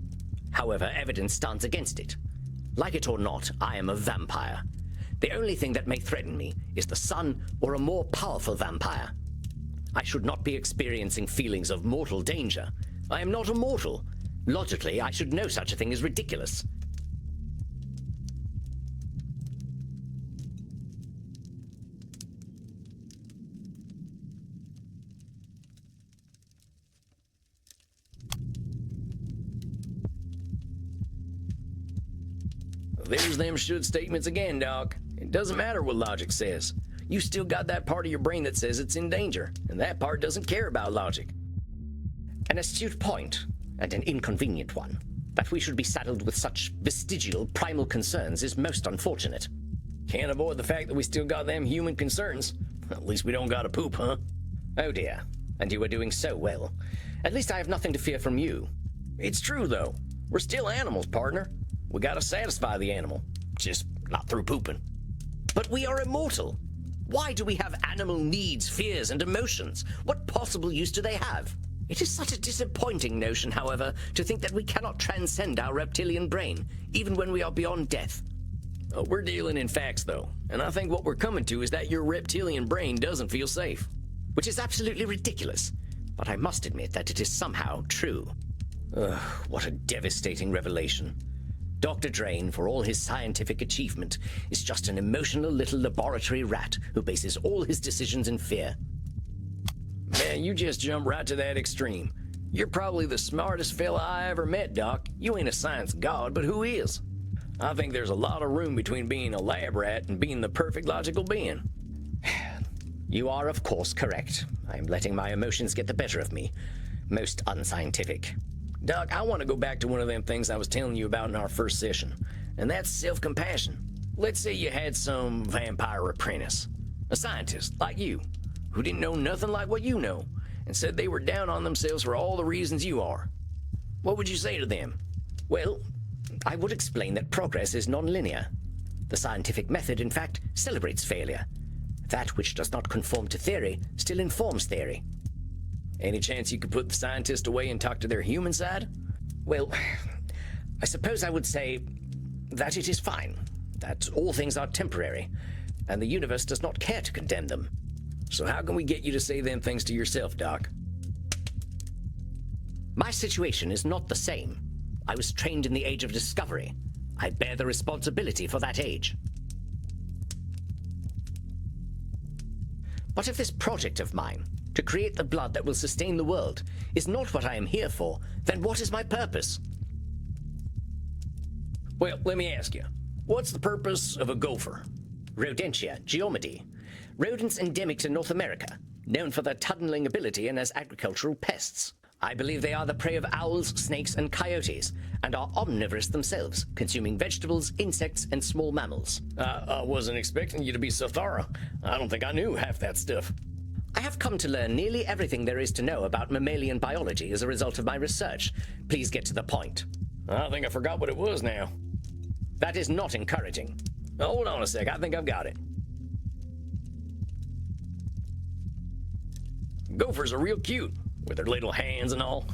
S3: However, evidence stands against it. Like it or not, I am a vampire. The only thing that may threaten me is the sun or a more powerful vampire. I should not be experiencing feelings of mortal danger. I am not immortal. Logically, I should know such a thing is ridiculous.
S1: There's them should statements again, Doc. It doesn't matter what logic says. You still got that part of your brain that says it's in danger, and that part doesn't care about logic.
S3: An astute point, and an inconvenient one. That we should be saddled with such vestigial, primal concerns is most unfortunate.
S1: Can't avoid the fact that we still got them human concerns. At least we don't gotta poop, huh?
S3: Oh dear, and you are doing so well. At least I have nothing to fear from you.
S1: It's true, though. We're still animals, partner. We gotta satisfy the animal. Just not through pooping.
S3: But we are immortal. Why do we have animal needs, fears, and emotions? What possible use do they have? It is such a disappointing notion, however, to think that we cannot transcend our reptilian brain, even when we are beyond death.
S1: We're dealing in facts, though, and I think what we're coming to is that your reptilian brain doesn't feel safe.
S3: Which is absolutely ridiculous, but I must admit that it is somehow true. Ugh, what a devastating revelation. Dr. Drain, for all his scientific achievement, is just an emotional little laboratory rat who bases all his decisions in fear.
S1: Man, you just jump right to that extreme. You're probably the smartest fella I ever met, Doc. You ain't a science god, but who is? I think there's a lot of room between being a lab rat and being the perfect logical being.
S3: You are, of course, correct. I am letting my emotions get the better of me. Most unscientific.
S1: Doc, I want to go back to one of them things I was telling you about in our first session, and that's self-compassion. Let's say you had some vampire apprentice, a scientist like you, who didn't know nothing like what you know, and said they were down on themselves for all the reasons you are. What would you say to them?
S3: Well, I would explain that progress is non-linear. The scientific method, in fact, celebrates failure. That which does not conform to theory still informs theory.
S1: Any chance you could put the scientist away and talk to their human side?
S3: Well, I suppose I would say that it is fine, that all things are temporary, and the universe does not care to condemn them.
S1: So how can we get you to say them things to yourself, Doc?
S3: My situation is not the same. I was trained in the age of discovery. I bear the responsibility for that age. But if this project of mine, to create the blood that will sustain the world, is not what I am here for, then what is my purpose?
S1: Well, let me ask you, what's the purpose of a gopher?
S3: Rodentia geomedy. Rodents endemic to North America, known for their tunneling ability and as agricultural pests. I believe they are the prey of owls, snakes, and coyotes, and are omnivorous themselves, consuming vegetables, insects, and small mammals.
S1: I wasn't expecting you to be so thorough. I don't think I knew half that stuff.
S3: I have come to learn nearly everything there is to know about mammalian biology as a result of my research. Please get to the point.
S1: I think I forgot what it was now.
S3: That is not encouraging.
S1: Hold on a sec, I think I've got it. Gophers are real cute, with their little hands and all.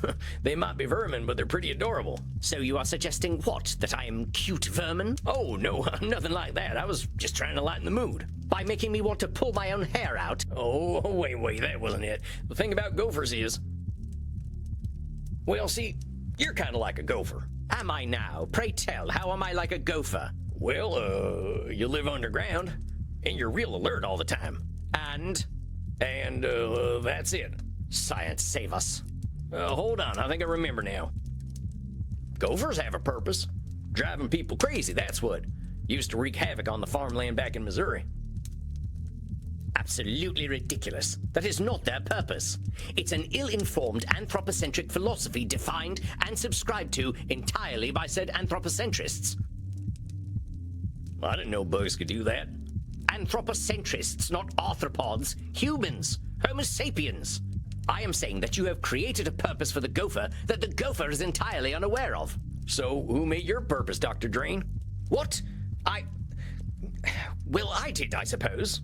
S1: They might be vermin, but they're pretty adorable.
S3: So you are suggesting what? That I am cute vermin?
S1: Oh, no, nothing like that. I was just trying to lighten the mood.
S3: By making me want to pull my own hair out?
S1: Oh, wait, that wasn't it. The thing about gophers is... Well, see, you're kind of like a gopher.
S3: Am I now? Pray tell, how am I like a gopher?
S1: Well, you live underground, and you're real alert all the time.
S3: And
S1: that's it.
S3: Science, save us.
S1: Hold on, I think I remember now. Gophers have a purpose. Driving people crazy, that's what. Used to wreak havoc on the farmland back in Missouri.
S3: Absolutely ridiculous. That is not their purpose. It's an ill-informed anthropocentric philosophy defined and subscribed to entirely by said anthropocentrists.
S1: I didn't know bugs could do that.
S3: Anthropocentrists, not arthropods. Humans. Homo sapiens. I am saying that you have created a purpose for the gopher that the gopher is entirely unaware of.
S1: So, who made your purpose, Dr. Drain?
S3: What? Well, I did, I suppose.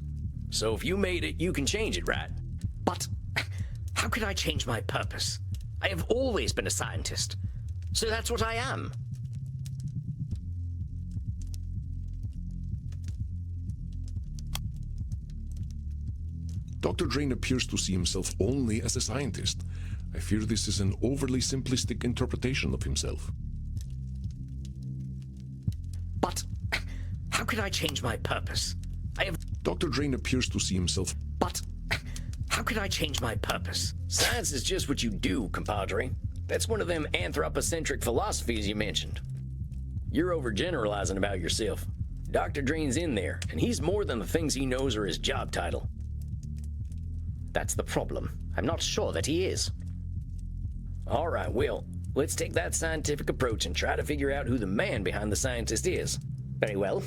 S1: So if you made it, you can change it, right?
S3: But how can I change my purpose? I have always been a scientist. So that's what I am.
S2: Dr. Drain appears to see himself only as a scientist. I fear this is an overly simplistic interpretation of himself.
S3: But how can I change my purpose?
S2: Dr. Drain appears to see himself.
S3: But how can I change my purpose?
S1: Science is just what you do, compadre. That's one of them anthropocentric philosophies you mentioned. You're overgeneralizing about yourself. Dr. Drain's in there, and he's more than the things he knows or his job title.
S3: That's the problem. I'm not sure that he is.
S1: All right, well, let's take that scientific approach and try to figure out who the man behind the scientist is.
S3: Very well.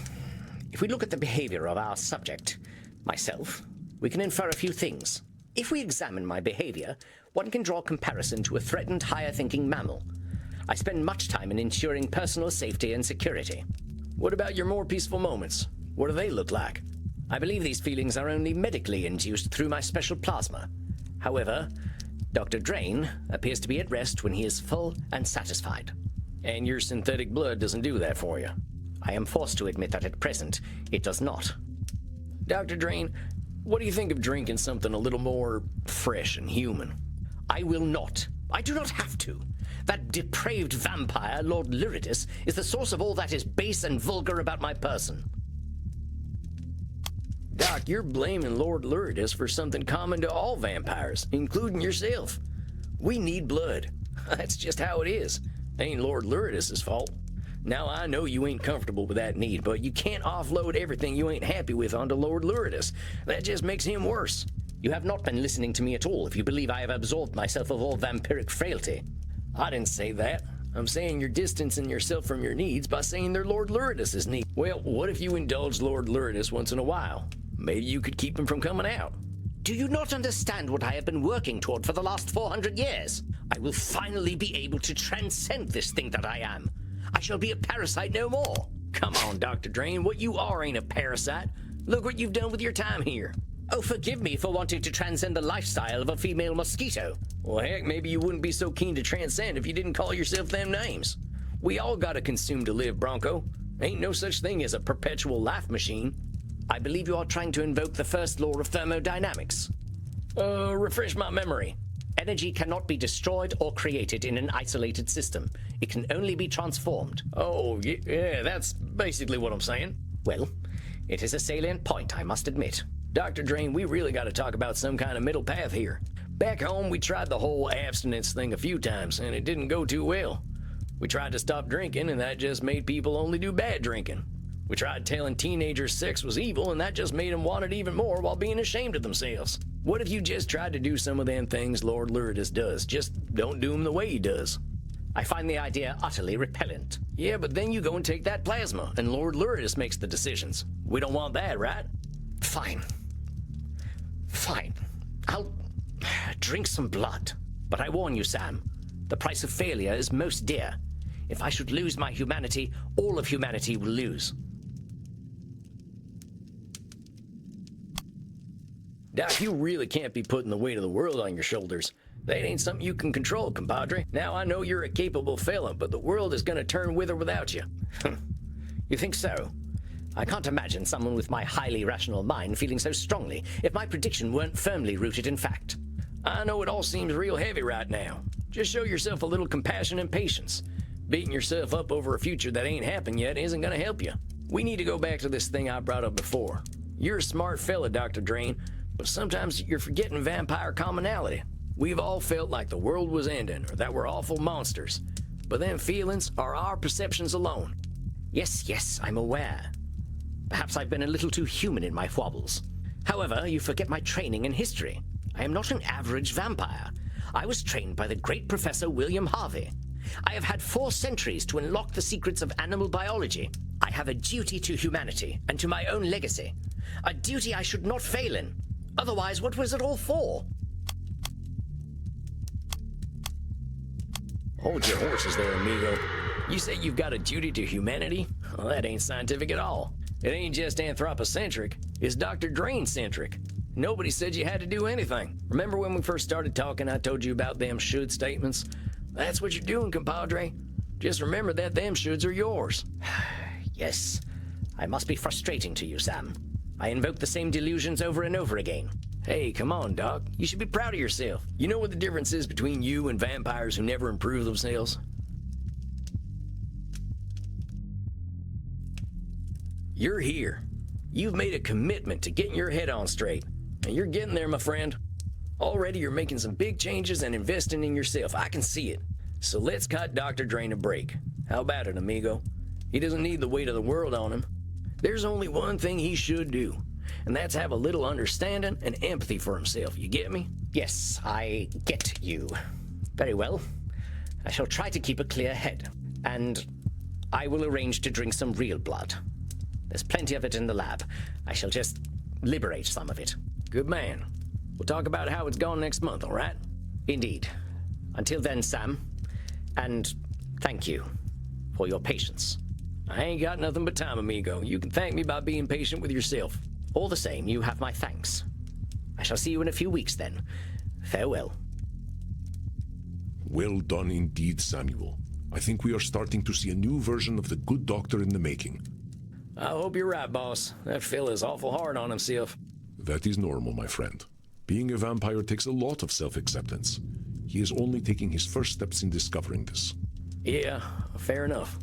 S3: If we look at the behavior of our subject, myself, we can infer a few things. If we examine my behavior, one can draw comparison to a threatened higher-thinking mammal. I spend much time in ensuring personal safety and security.
S1: What about your more peaceful moments? What do they look like?
S3: I believe these feelings are only medically induced through my special plasma. However, Dr. Drain appears to be at rest when he is full and satisfied.
S1: And your synthetic blood doesn't do that for you.
S3: I am forced to admit that at present, it does not.
S1: Dr. Drain, what do you think of drinking something a little more fresh and human?
S3: I will not. I do not have to. That depraved vampire, Lord Luridus, is the source of all that is base and vulgar about my person.
S1: Doc, you're blaming Lord Luridus for something common to all vampires, including yourself. We need blood. That's just how it is. Ain't Lord Luridus's fault. Now, I know you ain't comfortable with that need, but you can't offload everything you ain't happy with onto Lord Luridus. That just makes him worse.
S3: You have not been listening to me at all if you believe I have absolved myself of all vampiric frailty.
S1: I didn't say that. I'm saying you're distancing yourself from your needs by saying they're Lord Luridus's needs. Well, what if you indulge Lord Luridus once in a while? Maybe you could keep him from coming out.
S3: Do you not understand what I have been working toward for the last 400 years? I will finally be able to transcend this thing that I am. I shall be a parasite no more.
S1: Come on, Dr. Drain, what you are ain't a parasite. Look what you've done with your time here.
S3: Oh, forgive me for wanting to transcend the lifestyle of a female mosquito.
S1: Well, heck, maybe you wouldn't be so keen to transcend if you didn't call yourself them names. We all gotta consume to live, Bronco. Ain't no such thing as a perpetual life machine.
S3: I believe you are trying to invoke the first law of thermodynamics.
S1: Refresh my memory.
S3: Energy cannot be destroyed or created in an isolated system. It can only be transformed.
S1: Oh, yeah, that's basically what I'm saying.
S3: Well, it is a salient point, I must admit.
S1: Dr. Drain, we really gotta talk about some kind of middle path here. Back home, we tried the whole abstinence thing a few times, and it didn't go too well. We tried to stop drinking, and that just made people only do bad drinking. We tried telling teenagers sex was evil, and that just made them want it even more while being ashamed of themselves. What if you just tried to do some of them things Lord Luridus does? Just don't do them the way he does.
S3: I find the idea utterly repellent.
S1: Yeah, but then you go and take that plasma, and Lord Luridus makes the decisions. We don't want that, right?
S3: Fine. Fine. I'll drink some blood. But I warn you, Sam, the price of failure is most dear. If I should lose my humanity, all of humanity will lose.
S1: Doc, you really can't be putting the weight of the world on your shoulders. That ain't something you can control, compadre. Now, I know you're a capable fella, but the world is gonna turn with or without you.
S3: You think so? I can't imagine someone with my highly rational mind feeling so strongly if my prediction weren't firmly rooted in fact.
S1: I know it all seems real heavy right now. Just show yourself a little compassion and patience. Beating yourself up over a future that ain't happened yet isn't gonna help you. We need to go back to this thing I brought up before. You're a smart fella, Dr. Drain, but sometimes you're forgetting vampire commonality. We've all felt like the world was ending or that we're awful monsters. But them feelings are our perceptions alone.
S3: Yes, I'm aware. Perhaps I've been a little too human in my foibles. However, you forget my training in history. I am not an average vampire. I was trained by the great Professor William Harvey. I have had 4 centuries to unlock the secrets of animal biology. I have a duty to humanity and to my own legacy. A duty I should not fail in. Otherwise, what was it all for?
S1: Hold your horses there, amigo. You say you've got a duty to humanity? Well, that ain't scientific at all. It ain't just anthropocentric, it's Dr. Drain-centric. Nobody said you had to do anything. Remember when we first started talking, I told you about them should statements? That's what you're doing, compadre. Just remember that them shoulds are yours.
S3: Yes, I must be frustrating to you, Sam. I invoke the same delusions over and over again.
S1: Hey, come on, Doc. You should be proud of yourself. You know what the difference is between you and vampires who never improve themselves? You're here. You've made a commitment to getting your head on straight. And you're getting there, my friend. Already you're making some big changes and investing in yourself. I can see it. So let's cut Dr. Drain a break. How about it, amigo? He doesn't need the weight of the world on him. There's only one thing he should do, and that's have a little understanding and empathy for himself. You get me?
S3: Yes, I get you. Very well. I shall try to keep a clear head, and I will arrange to drink some real blood. There's plenty of it in the lab. I shall just liberate some of it.
S1: Good man. We'll talk about how it's gone next month, all right?
S3: Indeed. Until then, Sam, and thank you for your patience.
S1: I ain't got nothing but time, amigo. You can thank me by being patient with yourself.
S3: All the same, you have my thanks. I shall see you in a few weeks then. Farewell.
S2: Well done indeed, Samuel. I think we are starting to see a new version of the good doctor in the making.
S1: I hope you're right, boss. That fella's awful hard on himself.
S2: That is normal, my friend. Being a vampire takes a lot of self-acceptance. He is only taking his first steps in discovering this.
S1: Yeah, fair enough.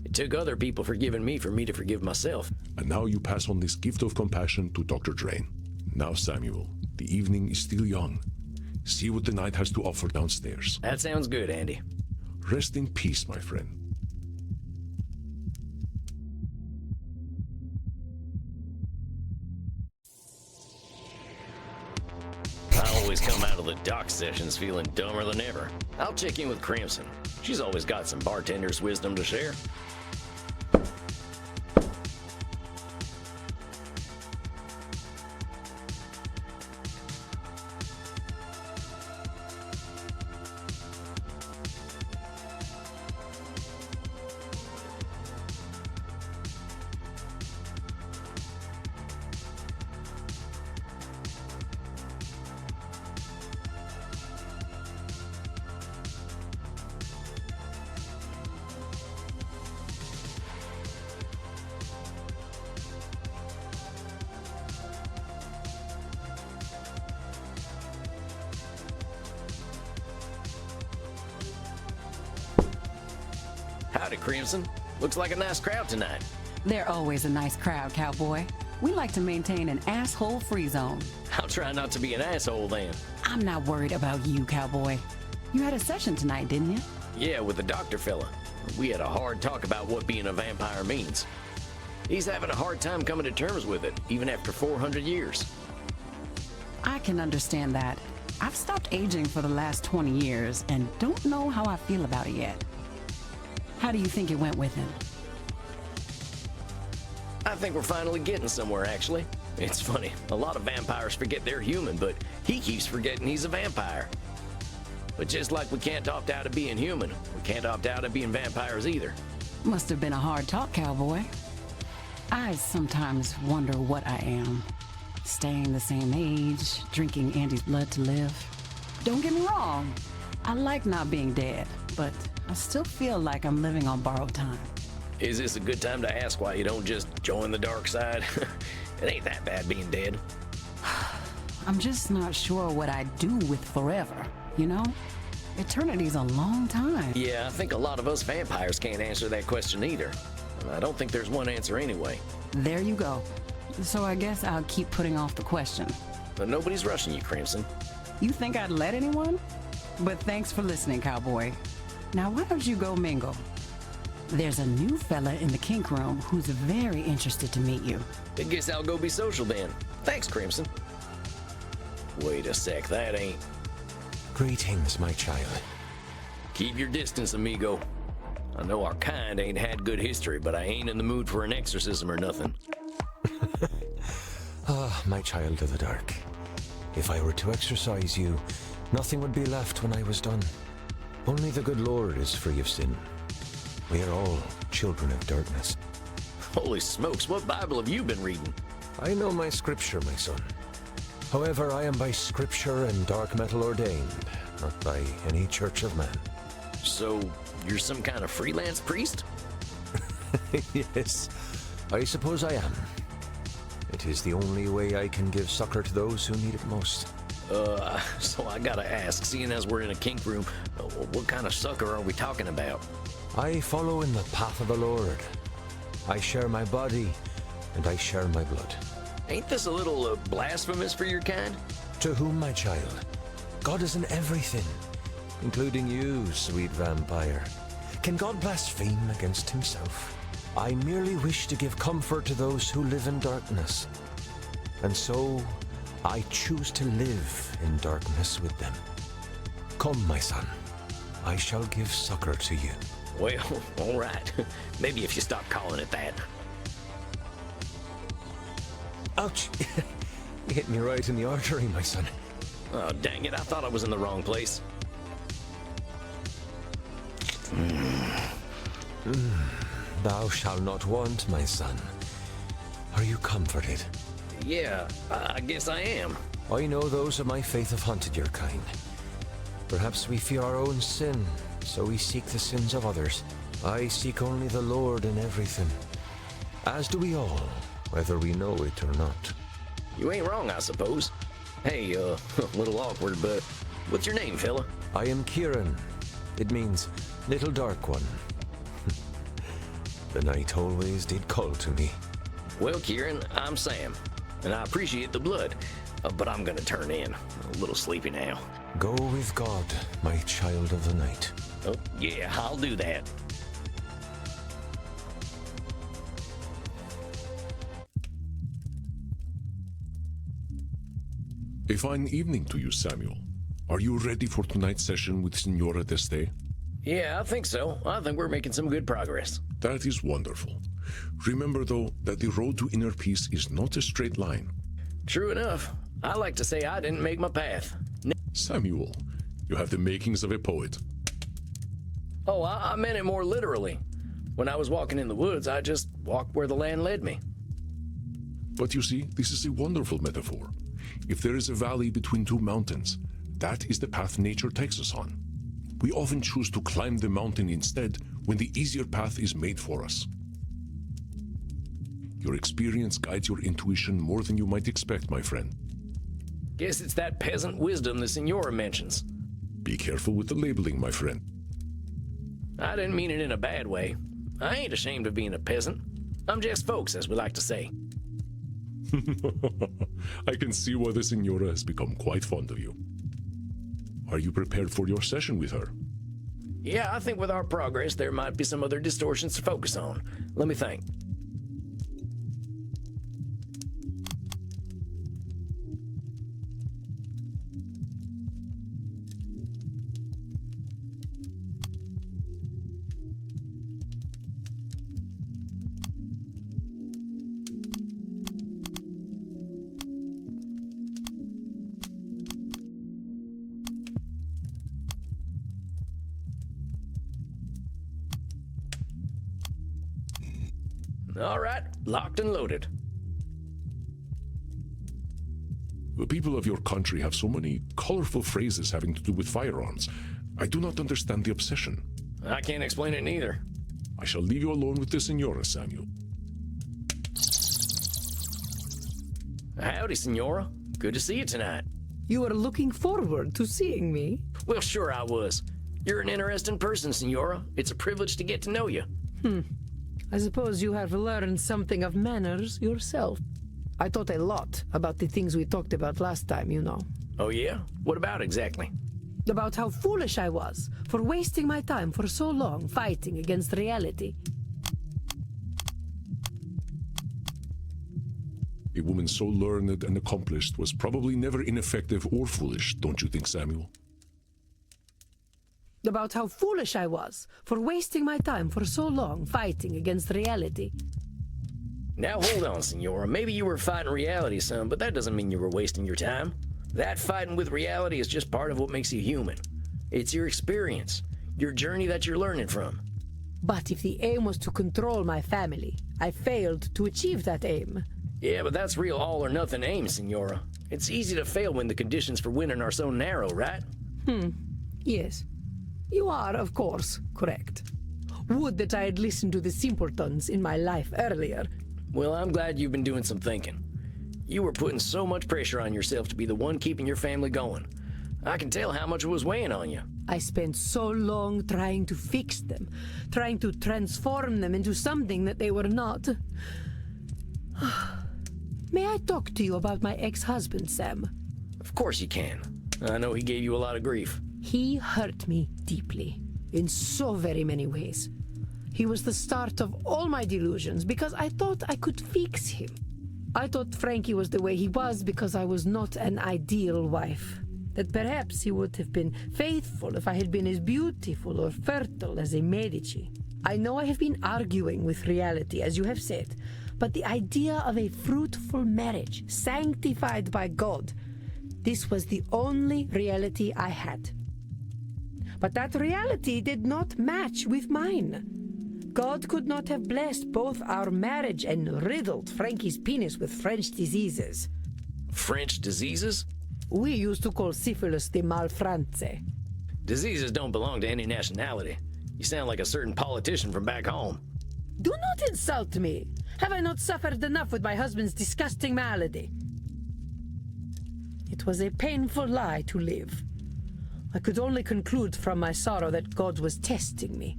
S1: It took other people forgiving me for me to forgive myself.
S2: And now you pass on this gift of compassion to Dr. Drain. Now, Samuel, the evening is still young. See what the night has to offer downstairs.
S1: That sounds good, Andy.
S2: Rest in peace, my friend.
S1: always come out of the dock sessions feeling dumber than ever. I'll check in with Crimson. She's always got some bartender's wisdom to share. Howdy, Crimson. Looks like a nice crowd tonight.
S4: They're always a nice crowd, cowboy. We like to maintain an asshole-free zone.
S1: I'll try not to be an asshole then.
S4: I'm not worried about you, cowboy. You had a session tonight, didn't you?
S1: Yeah, with the doctor fella. We had a hard talk about what being a vampire means. He's having a hard time coming to terms with it, even after 400 years.
S4: I can understand that. I've stopped aging for the last 20 years and don't know how I feel about it yet. How do you think it went with him?
S1: I think we're finally getting somewhere, actually. It's funny, a lot of vampires forget they're human, but he keeps forgetting he's a vampire. But just like we can't opt out of being human, we can't opt out of being vampires either.
S4: Must have been a hard talk, cowboy. I sometimes wonder what I am. Staying the same age, drinking Andy's blood to live. Don't get me wrong, I like not being dead, but I still feel like I'm living on borrowed time.
S1: Is this a good time to ask why you don't just join the dark side? It ain't that bad being dead.
S4: I'm just not sure what I'd do with forever, you know? Eternity's a long time.
S1: Yeah, I think a lot of us vampires can't answer that question either. And I don't think there's one answer anyway.
S4: There you go. So I guess I'll keep putting off the question.
S1: But nobody's rushing you, Crimson.
S4: You think I'd let anyone? But thanks for listening, cowboy. Now why don't you go mingle? There's a new fella in the kink room who's very interested to meet you.
S1: I guess I'll go be social then. Thanks, Crimson. Wait a sec, that ain't...
S5: Greetings, my child.
S1: Keep your distance, amigo. I know our kind ain't had good history, but I ain't in the mood for an exorcism or nothing.
S5: Ah, my child of the dark. If I were to exorcise you, nothing would be left when I was done. Only the good Lord is free of sin. We are all children of darkness.
S1: Holy smokes, what Bible have you been reading?
S5: I know my scripture, my son. However, I am by scripture and dark metal ordained, not by any church of man.
S1: So, you're some kind of freelance priest?
S5: Yes, I suppose I am. It is the only way I can give succor to those who need it most.
S1: So I gotta ask, seeing as we're in a kink room, what kind of sucker are we talking about?
S5: I follow in the path of the Lord. I share my body, and I share my blood.
S1: Ain't this a little blasphemous for your kind?
S5: To whom, my child? God is in everything, including you, sweet vampire. Can God blaspheme against himself? I merely wish to give comfort to those who live in darkness. And so, I choose to live in darkness with them. Come, my son. I shall give succor to you.
S1: Well, all right. Maybe if you stop calling it that.
S5: Ouch! You hit me right in the artery, my son.
S1: Oh, dang it. I thought I was in the wrong place.
S5: Thou shalt not want, my son. Are you comforted?
S1: Yeah, I guess I am.
S5: I know those of my faith have hunted your kind. Perhaps we fear our own sin, so we seek the sins of others. I seek only the Lord in everything. As do we all, whether we know it or not.
S1: You ain't wrong, I suppose. Hey, a little awkward, but what's your name, fella?
S5: I am Kieran. It means little dark one. The night always did call to me.
S1: Well, Kieran, I'm Sam, and I appreciate the blood, but I'm gonna turn in. A little sleepy now.
S5: Go with God, my child of the night.
S1: Oh, yeah, I'll do that.
S2: A fine evening to you, Samuel. Are you ready for tonight's session with Signora Deste?
S1: Yeah, I think so. I think we're making some good progress.
S2: That is wonderful. Remember, though, that the road to inner peace is not a straight line.
S1: True enough. I like to say I didn't make my path.
S2: Samuel, you have the makings of a poet.
S1: Oh, I meant it more literally. When I was walking in the woods, I just walked where the land led me.
S2: But you see, this is a wonderful metaphor. If there is a valley between two mountains, that is the path nature takes us on. We often choose to climb the mountain instead when the easier path is made for us. Your experience guides your intuition more than you might expect, my friend.
S1: Guess it's that peasant wisdom the Signora mentions.
S2: Be careful with the labeling, my friend.
S1: I didn't mean it in a bad way. I ain't ashamed of being a peasant. I'm just folks, as we like to say.
S2: I can see why the Signora has become quite fond of you. Are you prepared for your session with her?
S1: Yeah, I think with our progress, there might be some other distortions to focus on. Let me think. All right, locked and loaded.
S2: The people of your country have so many colorful phrases having to do with firearms. I do not understand the obsession.
S1: I can't explain it neither.
S2: I shall leave you alone with the Signora, Samuel.
S1: Howdy, Signora. Good to see you tonight.
S6: You are looking forward to seeing me?
S1: Well, sure I was. You're an interesting person, Signora. It's a privilege to get to know you.
S6: I suppose you have learned something of manners yourself. I thought a lot about the things we talked about last time, you know.
S1: Oh, yeah? What about exactly?
S6: About how foolish I was for wasting my time for so long fighting against reality.
S2: A woman so learned and accomplished was probably never ineffective or foolish, don't you think, Samuel?
S6: About how foolish I was for wasting my time for so long fighting against reality.
S1: Now hold on, Signora. Maybe you were fighting reality some, but that doesn't mean you were wasting your time. That fighting with reality is just part of what makes you human. It's your experience, your journey that you're learning from.
S6: But if the aim was to control my family, I failed to achieve that aim.
S1: Yeah, but that's real all or nothing aim, Signora. It's easy to fail when the conditions for winning are so narrow, right?
S6: Yes. You are, of course, correct. Would that I had listened to the simpletons in my life earlier.
S1: Well, I'm glad you've been doing some thinking. You were putting so much pressure on yourself to be the one keeping your family going. I can tell how much it was weighing on you.
S6: I spent so long trying to fix them, trying to transform them into something that they were not. May I talk to you about my ex-husband, Sam?
S1: Of course you can. I know he gave you a lot of grief.
S6: He hurt me deeply, in so very many ways. He was the start of all my delusions because I thought I could fix him. I thought Frankie was the way he was because I was not an ideal wife. That perhaps he would have been faithful if I had been as beautiful or fertile as a Medici. I know I have been arguing with reality, as you have said, but the idea of a fruitful marriage, sanctified by God, this was the only reality I had. But that reality did not match with mine. God could not have blessed both our marriage and riddled Frankie's penis with French diseases.
S1: French diseases?
S6: We used to call syphilis the malfrance.
S1: Diseases don't belong to any nationality. You sound like a certain politician from back home.
S6: Do not insult me. Have I not suffered enough with my husband's disgusting malady? It was a painful lie to live. I could only conclude from my sorrow that God was testing me.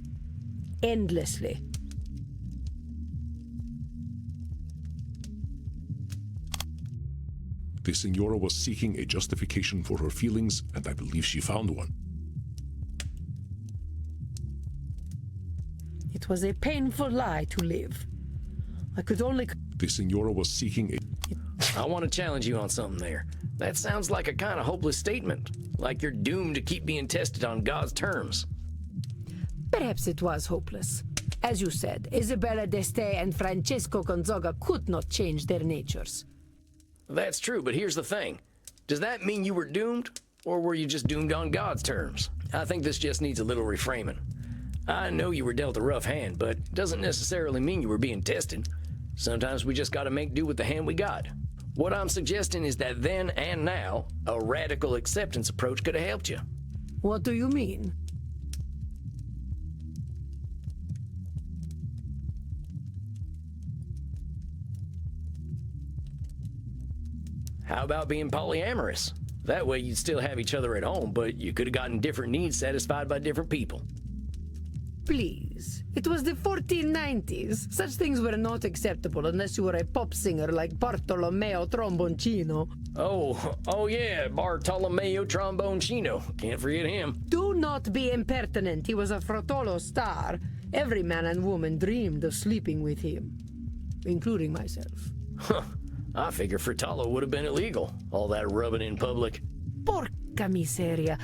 S6: Endlessly.
S2: The Signora was seeking a justification for her feelings, and I believe she found one.
S6: It was a painful lie to live. I could only...
S2: The Signora was seeking a...
S1: I want to challenge you on something there. That sounds like a kind of hopeless statement. Like you're doomed to keep being tested on God's terms.
S6: Perhaps it was hopeless. As you said, Isabella d'Este and Francesco Gonzaga could not change their natures.
S1: That's true, but here's the thing. Does that mean you were doomed, or were you just doomed on God's terms? I think this just needs a little reframing. I know you were dealt a rough hand, but it doesn't necessarily mean you were being tested. Sometimes we just gotta make do with the hand we got. What I'm suggesting is that then and now, a radical acceptance approach could have helped you.
S6: What do you mean?
S1: How about being polyamorous? That way you'd still have each other at home, but you could have gotten different needs satisfied by different people.
S6: Please. It was the 1490s. Such things were not acceptable unless you were a pop singer like Bartolomeo Tromboncino.
S1: Oh yeah, Bartolomeo Tromboncino. Can't forget him.
S6: Do not be impertinent. He was a Frotolo star. Every man and woman dreamed of sleeping with him, including myself.
S1: Huh. I figure Fratello would have been illegal. All that rubbing in public.
S6: Porca miseria.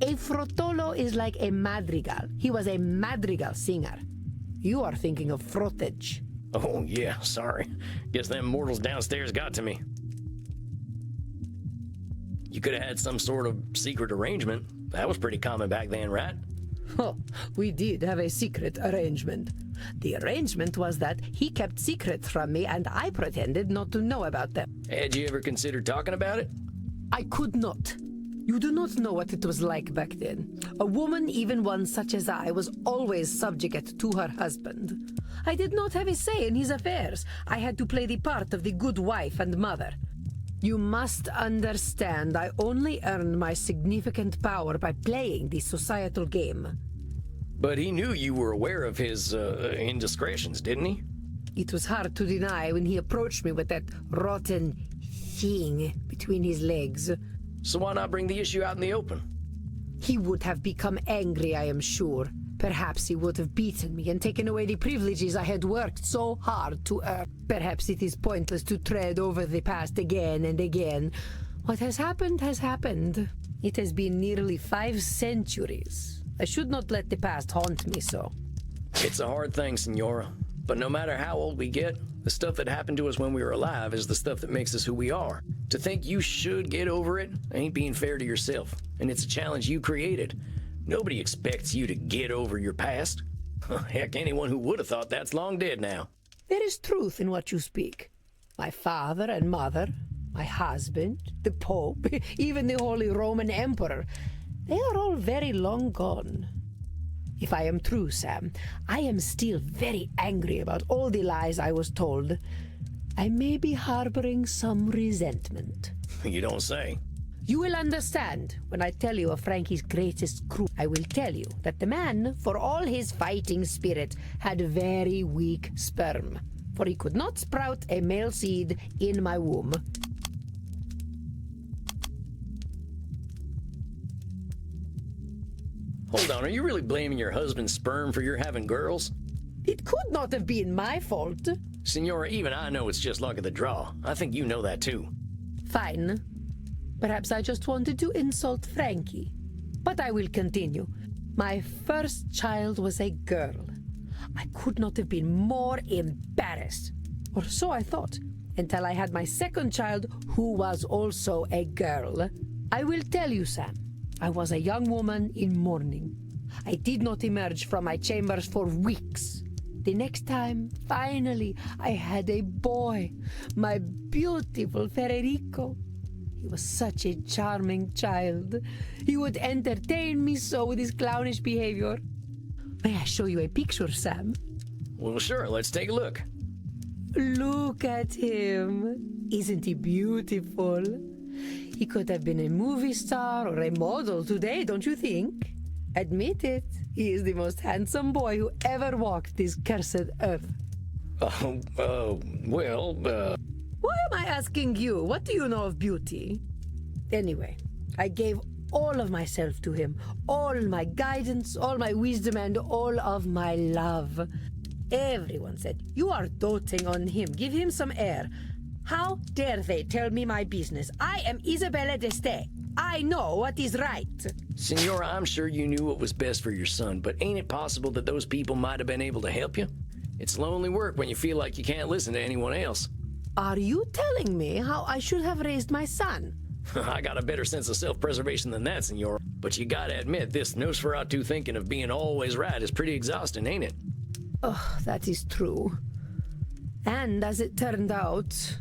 S6: A Frotolo is like a madrigal. He was a madrigal singer. You are thinking of frottage.
S1: Oh yeah, sorry. Guess them mortals downstairs got to me. You could have had some sort of secret arrangement. That was pretty common back then, right?
S6: Oh, we did have a secret arrangement. The arrangement was that he kept secrets from me and I pretended not to know about them.
S1: Had you ever considered talking about it?
S6: I could not. You do not know what it was like back then. A woman, even one such as I, was always subject to her husband. I did not have a say in his affairs. I had to play the part of the good wife and mother. You must understand, I only earned my significant power by playing the societal game.
S1: But he knew you were aware of his indiscretions, didn't he?
S6: It was hard to deny when he approached me with that rotten thing between his legs.
S1: So why not bring the issue out in the open?
S6: He would have become angry, I am sure. Perhaps he would have beaten me and taken away the privileges I had worked so hard to earn. Perhaps it is pointless to tread over the past again and again. What has happened has happened. It has been nearly 5 centuries. I should not let the past haunt me so.
S1: It's a hard thing, Senora. But no matter how old we get, the stuff that happened to us when we were alive is the stuff that makes us who we are. To think you should get over it ain't being fair to yourself, and it's a challenge you created. Nobody expects you to get over your past. Heck, anyone who would have thought that's long dead now.
S6: There is truth in what you speak. My father and mother, my husband, the Pope, even the Holy Roman Emperor, they are all very long gone. If I am true, Sam, I am still very angry about all the lies I was told. I may be harboring some resentment.
S1: You don't say.
S6: You will understand when I tell you of Frankie's greatest crew. I will tell you that the man, for all his fighting spirit, had very weak sperm, for he could not sprout a male seed in my womb.
S1: Hold on, are you really blaming your husband's sperm for your having girls?
S6: It could not have been my fault.
S1: Senora, even I know it's just luck of the draw. I think you know that too.
S6: Fine. Perhaps I just wanted to insult Frankie. But I will continue. My first child was a girl. I could not have been more embarrassed. Or so I thought, until I had my second child, who was also a girl. I will tell you, Sam, I was a young woman in mourning. I did not emerge from my chambers for weeks. The next time, finally, I had a boy, my beautiful Federico. He was such a charming child. He would entertain me so with his clownish behavior. May I show you a picture, Sam?
S1: Well, sure, let's take a look.
S6: Look at him. Isn't he beautiful? He could have been a movie star or a model today, don't you think? Admit it, he is the most handsome boy who ever walked this cursed earth. Why am I asking you? What do you know of beauty? Anyway, I gave all of myself to him, all my guidance, all my wisdom, and all of my love. Everyone said, you are doting on him, give him some air. How dare they tell me my business? I am Isabella d'Este. I know what is right.
S1: Senora, I'm sure you knew what was best for your son, but ain't it possible that those people might have been able to help you? It's lonely work when you feel like you can't listen to anyone else.
S6: Are you telling me how I should have raised my son?
S1: I got a better sense of self-preservation than that, Senora. But you gotta admit, this Nosferatu thinking of being always right is pretty exhausting, ain't it?
S6: Oh, that is true. And as it turned out,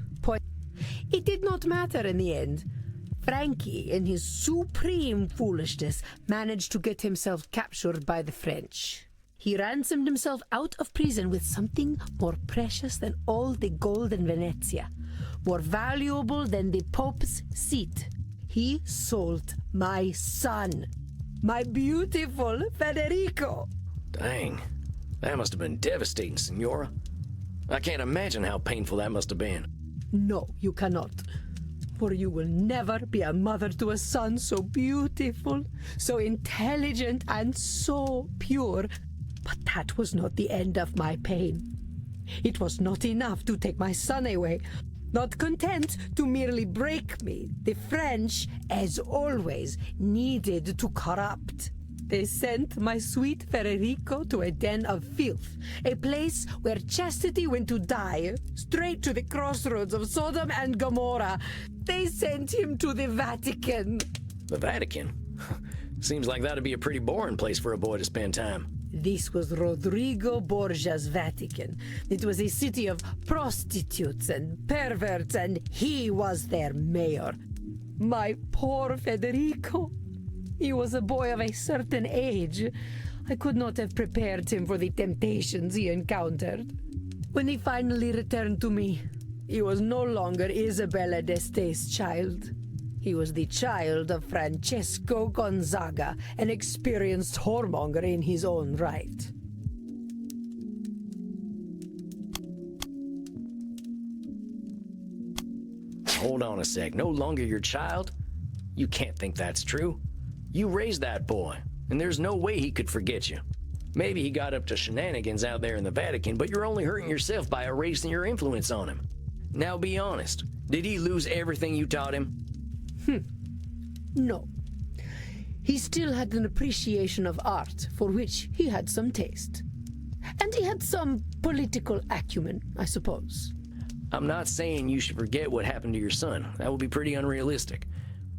S6: it did not matter in the end. Frankie, in his supreme foolishness, managed to get himself captured by the French. He ransomed himself out of prison with something more precious than all the gold in Venezia, more valuable than the Pope's seat. He sold my son, my beautiful Federico.
S1: Dang, that must have been devastating, Senora. I can't imagine how painful that must have been.
S6: No, you cannot. For you will never be a mother to a son so beautiful, so intelligent, and so pure. But that was not the end of my pain. It was not enough to take my son away. Not content to merely break me, the French, as always, needed to corrupt. They sent my sweet Federico to a den of filth, a place where chastity went to die, straight to the crossroads of Sodom and Gomorrah. They sent him to the Vatican.
S1: The Vatican? Seems like that'd be a pretty boring place for a boy to spend time.
S6: This was Rodrigo Borgia's Vatican. It was a city of prostitutes and perverts, and he was their mayor. My poor Federico. He was a boy of a certain age. I could not have prepared him for the temptations he encountered. When he finally returned to me, he was no longer Isabella d'Este's child. He was the child of Francesco Gonzaga, an experienced whoremonger in his own right.
S1: Hold on a sec. No longer your child? You can't think that's true. You raised that boy, and there's no way he could forget you. Maybe he got up to shenanigans out there in the Vatican, but you're only hurting yourself by erasing your influence on him. Now be honest. Did he lose everything you taught him?
S6: No. He still had an appreciation of art, for which he had some taste. And he had some political acumen, I suppose.
S1: I'm not saying you should forget what happened to your son. That would be pretty unrealistic.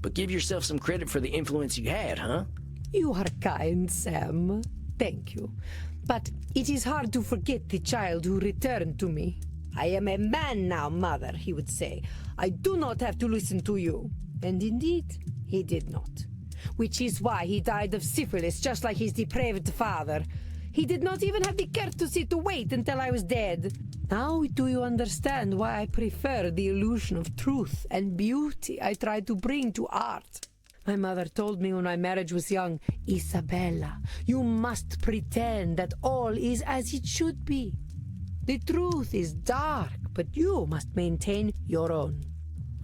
S1: But give yourself some credit for the influence you had, huh?
S6: You are kind, Sam. Thank you. But it is hard to forget the child who returned to me. I am a man now, mother, he would say. I do not have to listen to you. And indeed, he did not. Which is why he died of syphilis, just like his depraved father. He did not even have the courtesy to wait until I was dead. Now do you understand why I prefer the illusion of truth and beauty I try to bring to art? My mother told me when my marriage was young, Isabella, you must pretend that all is as it should be. The truth is dark, but you must maintain your own.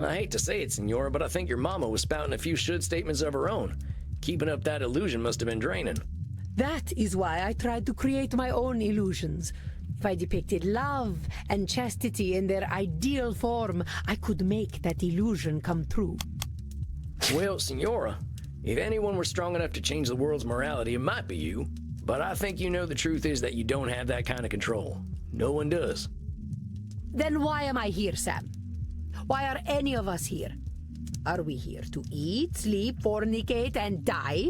S1: I hate to say it, Senora, but I think your mama was spouting a few should statements of her own. Keeping up that illusion must have been draining.
S6: That is why I tried to create my own illusions. If I depicted love and chastity in their ideal form, I could make that illusion come true.
S1: Well, Senora, if anyone were strong enough to change the world's morality, it might be you. But I think you know the truth is that you don't have that kind of control. No one does.
S6: Then why am I here, Sam? Why are any of us here? Are we here to eat, sleep, fornicate, and die?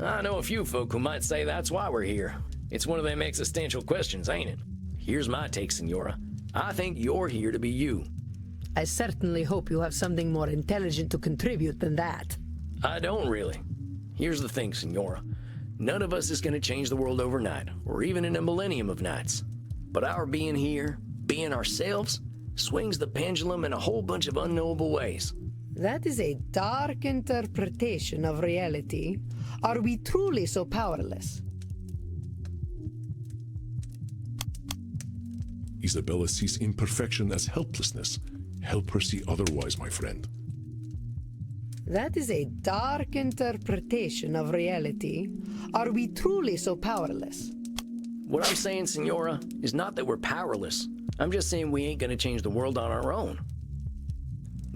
S1: I know a few folk who might say that's why we're here. It's one of them existential questions, ain't it? Here's my take, Senora. I think you're here to be you.
S6: I certainly hope you have something more intelligent to contribute than that.
S1: I don't really. Here's the thing, Senora. None of us is going to change the world overnight, or even in a millennium of nights. But our being here, being ourselves, swings the pendulum in a whole bunch of unknowable ways.
S6: That is a dark interpretation of reality. Are we truly so powerless?
S2: Isabella sees imperfection as helplessness. Help her see otherwise, my friend.
S6: That is a dark interpretation of reality. Are we truly so powerless?
S1: What I'm saying, Senora, is not that we're powerless. I'm just saying we ain't gonna change the world on our own.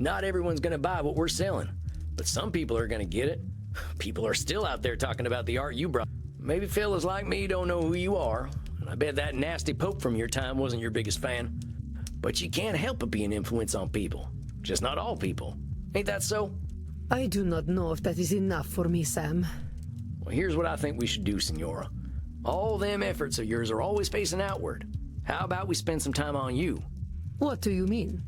S1: Not everyone's gonna buy what we're selling, but some people are gonna get it. People are still out there talking about the art you brought. Maybe fellas like me don't know who you are, and I bet that nasty pope from your time wasn't your biggest fan. But you can't help but be an influence on people. Just not all people. Ain't that so?
S6: I do not know if that is enough for me, Sam.
S1: Well, here's what I think we should do, Senora. All them efforts of yours are always facing outward. How about we spend some time on you?
S6: What do you mean?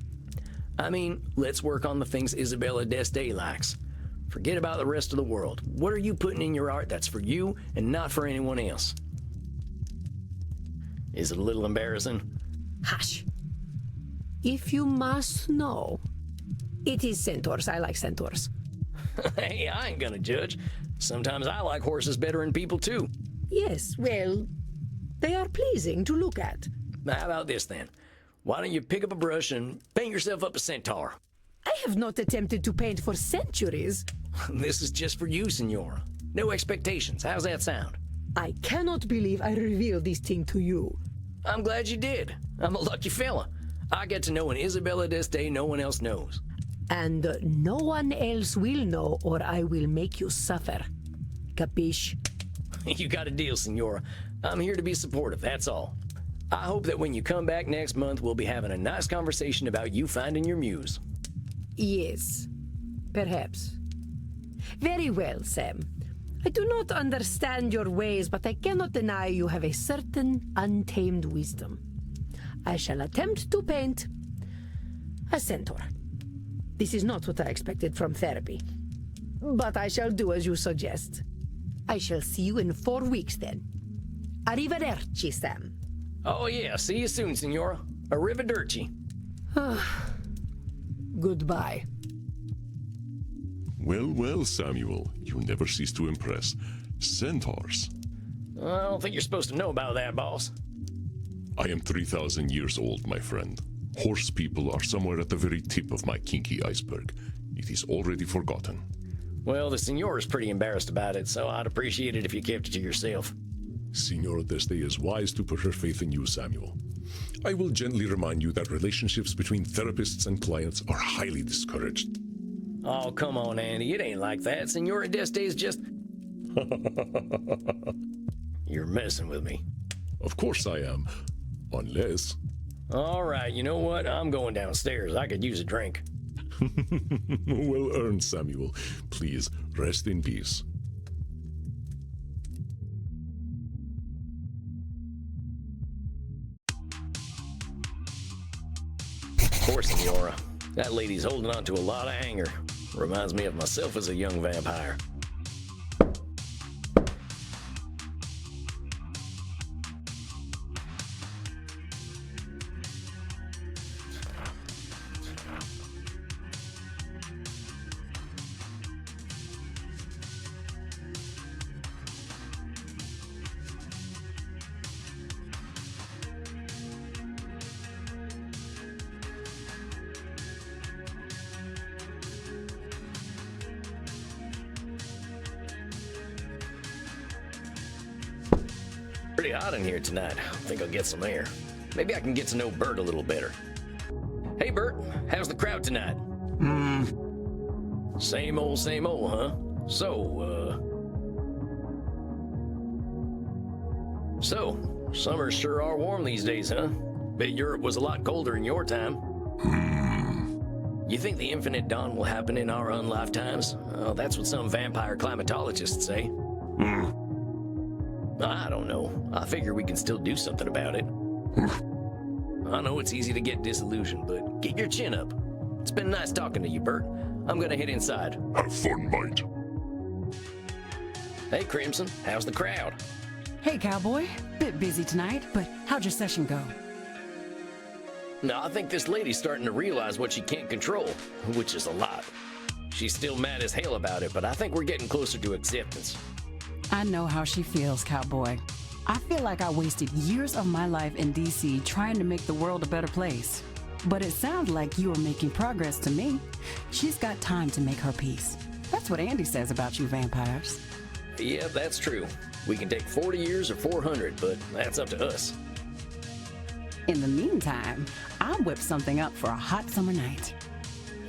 S1: I mean, let's work on the things Isabella D'Este likes. Forget about the rest of the world. What are you putting in your art that's for you and not for anyone else? Is it a little embarrassing?
S6: Hush. If you must know, it is centaurs. I like centaurs.
S1: Hey, I ain't gonna judge. Sometimes I like horses better than people too.
S6: Yes, well, they are pleasing to look at.
S1: Now, how about this then? Why don't you pick up a brush and paint yourself up a centaur?
S6: I have not attempted to paint for centuries.
S1: This is just for you, Senora. No expectations. How's that sound?
S6: I cannot believe I revealed this thing to you.
S1: I'm glad you did. I'm a lucky fella. I get to know an Isabella D'Este no one else knows.
S6: And no one else will know, or I will make you suffer. Capiche?
S1: You got a deal, Senora. I'm here to be supportive, that's all. I hope that when you come back next month, we'll be having a nice conversation about you finding your muse.
S6: Yes, perhaps. Very well, Sam. I do not understand your ways, but I cannot deny you have a certain untamed wisdom. I shall attempt to paint a centaur. This is not what I expected from therapy, but I shall do as you suggest. I shall see you in 4 weeks then. Arrivederci, Sam.
S1: Oh yeah, see you soon, Senora. Arrivederci.
S6: Goodbye.
S2: Well, well, Samuel, you never cease to impress. Centaurs.
S1: I don't think you're supposed to know about that, boss.
S2: I am 3,000 years old, my friend. Horse people are somewhere at the very tip of my kinky iceberg. It is already forgotten.
S1: Well, the Senora's pretty embarrassed about it, so I'd appreciate it if you kept it to yourself.
S2: Senora D'Este is wise to put her faith in you, Samuel. I will gently remind you that relationships between therapists and clients are highly discouraged.
S1: Oh, come on, Andy. It ain't like that. Senora D'Este is just... You're messing with me.
S2: Of course I am. Unless...
S1: All right, you know what? I'm going downstairs. I could use a drink.
S2: Well earned, Samuel. Please, rest in peace.
S1: Poor Senora. That lady's holding on to a lot of anger. Reminds me of myself as a young vampire. Pretty hot in here tonight. I think I'll get some air. Maybe I can get to know Bert a little better. Hey, Bert, how's the crowd tonight? Same old, huh? So, summers sure are warm these days, huh? Bet Europe was a lot colder in your time. You think the infinite dawn will happen in our own lifetimes? Oh, that's what some vampire climatologists say. I don't know. I figure we can still do something about it. I know it's easy to get disillusioned, but get your chin up. It's been nice talking to you, Bert. I'm gonna head inside.
S2: Have fun, mate.
S1: Hey, Crimson, how's the crowd?
S4: Hey, cowboy. Bit busy tonight, but how'd your session go?
S1: No, I think this lady's starting to realize what she can't control, which is a lot. She's still mad as hell about it, but I think we're getting closer to acceptance.
S4: I know how she feels, cowboy. I feel like I wasted years of my life in DC trying to make the world a better place. But it sounds like you are making progress to me. She's got time to make her peace. That's what Andy says about you vampires.
S1: Yeah, that's true. We can take 40 years or 400, but that's up to us.
S4: In the meantime, I'll whip something up for a hot summer night.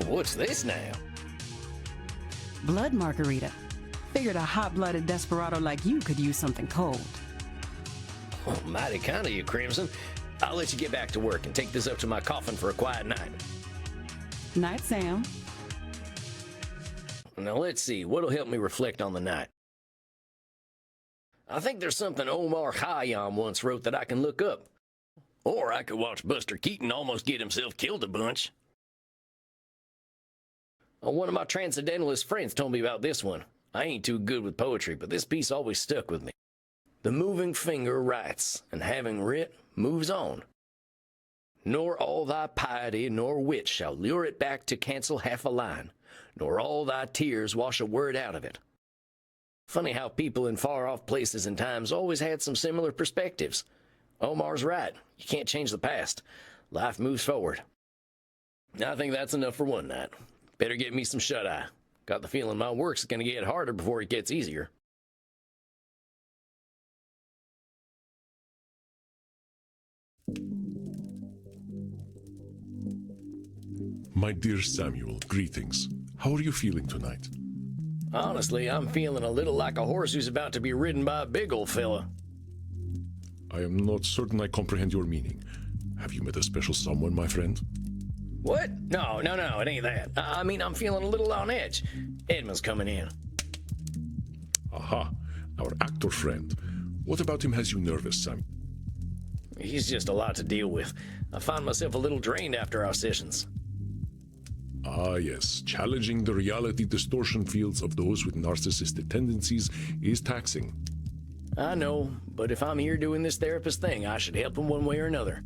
S1: What's this now?
S4: Blood margarita. Figured a hot-blooded desperado like you could use something cold.
S1: Oh, mighty kind of you, Crimson. I'll let you get back to work and take this up to my coffin for a quiet night.
S4: Night, Sam.
S1: Now let's see, what'll help me reflect on the night? I think there's something Omar Khayyam once wrote that I can look up. Or I could watch Buster Keaton almost get himself killed a bunch. One of my transcendentalist friends told me about this one. I ain't too good with poetry, but this piece always stuck with me. The moving finger writes, and having writ, moves on. Nor all thy piety nor wit shall lure it back to cancel half a line, nor all thy tears wash a word out of it. Funny how people in far-off places and times always had some similar perspectives. Omar's right. You can't change the past. Life moves forward. I think that's enough for one night. Better get me some shut-eye. Got the feeling my work's gonna get harder before it gets easier.
S2: My dear Samuel, greetings. How are you feeling tonight?
S1: Honestly, I'm feeling a little like a horse who's about to be ridden by a big old fella.
S2: I am not certain I comprehend your meaning. Have you met a special someone, my friend?
S1: What? No, it ain't that. I mean, I'm feeling a little on edge. Edmund's coming in.
S2: Aha, our actor friend. What about him has you nervous, Sam?
S1: He's just a lot to deal with. I find myself a little drained after our sessions.
S2: Ah, yes. Challenging the reality distortion fields of those with narcissistic tendencies is taxing.
S1: I know, but if I'm here doing this therapist thing, I should help him one way or another.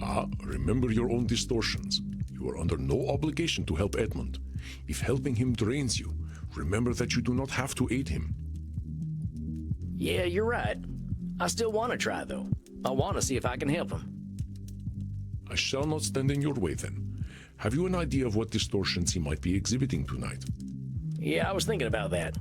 S2: Ah, remember your own distortions. You are under no obligation to help Edmund. If helping him drains you, remember that you do not have to aid him.
S1: Yeah, you're right. I still want to try, though. I want to see if I can help him.
S2: I shall not stand in your way, then. Have you an idea of what distortions he might be exhibiting tonight?
S1: Yeah, I was thinking about that.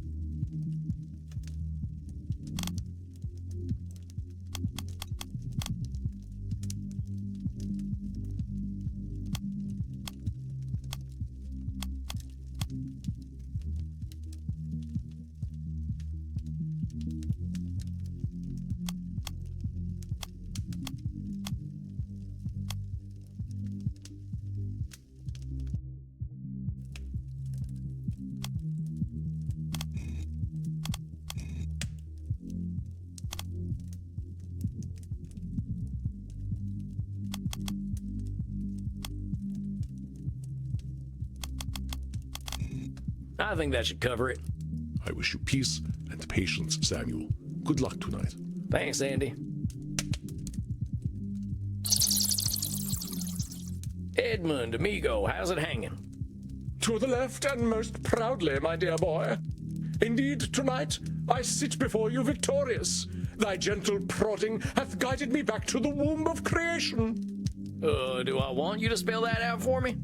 S1: I think that should cover it.
S2: I wish you peace and patience, Samuel. Good luck tonight.
S1: Thanks, Andy. Edmund, amigo, how's it hanging?
S5: To the left and most proudly, my dear boy. Indeed, tonight I sit before you victorious. Thy gentle prodding hath guided me back to the womb of creation.
S1: Do I want you to spell that out for me?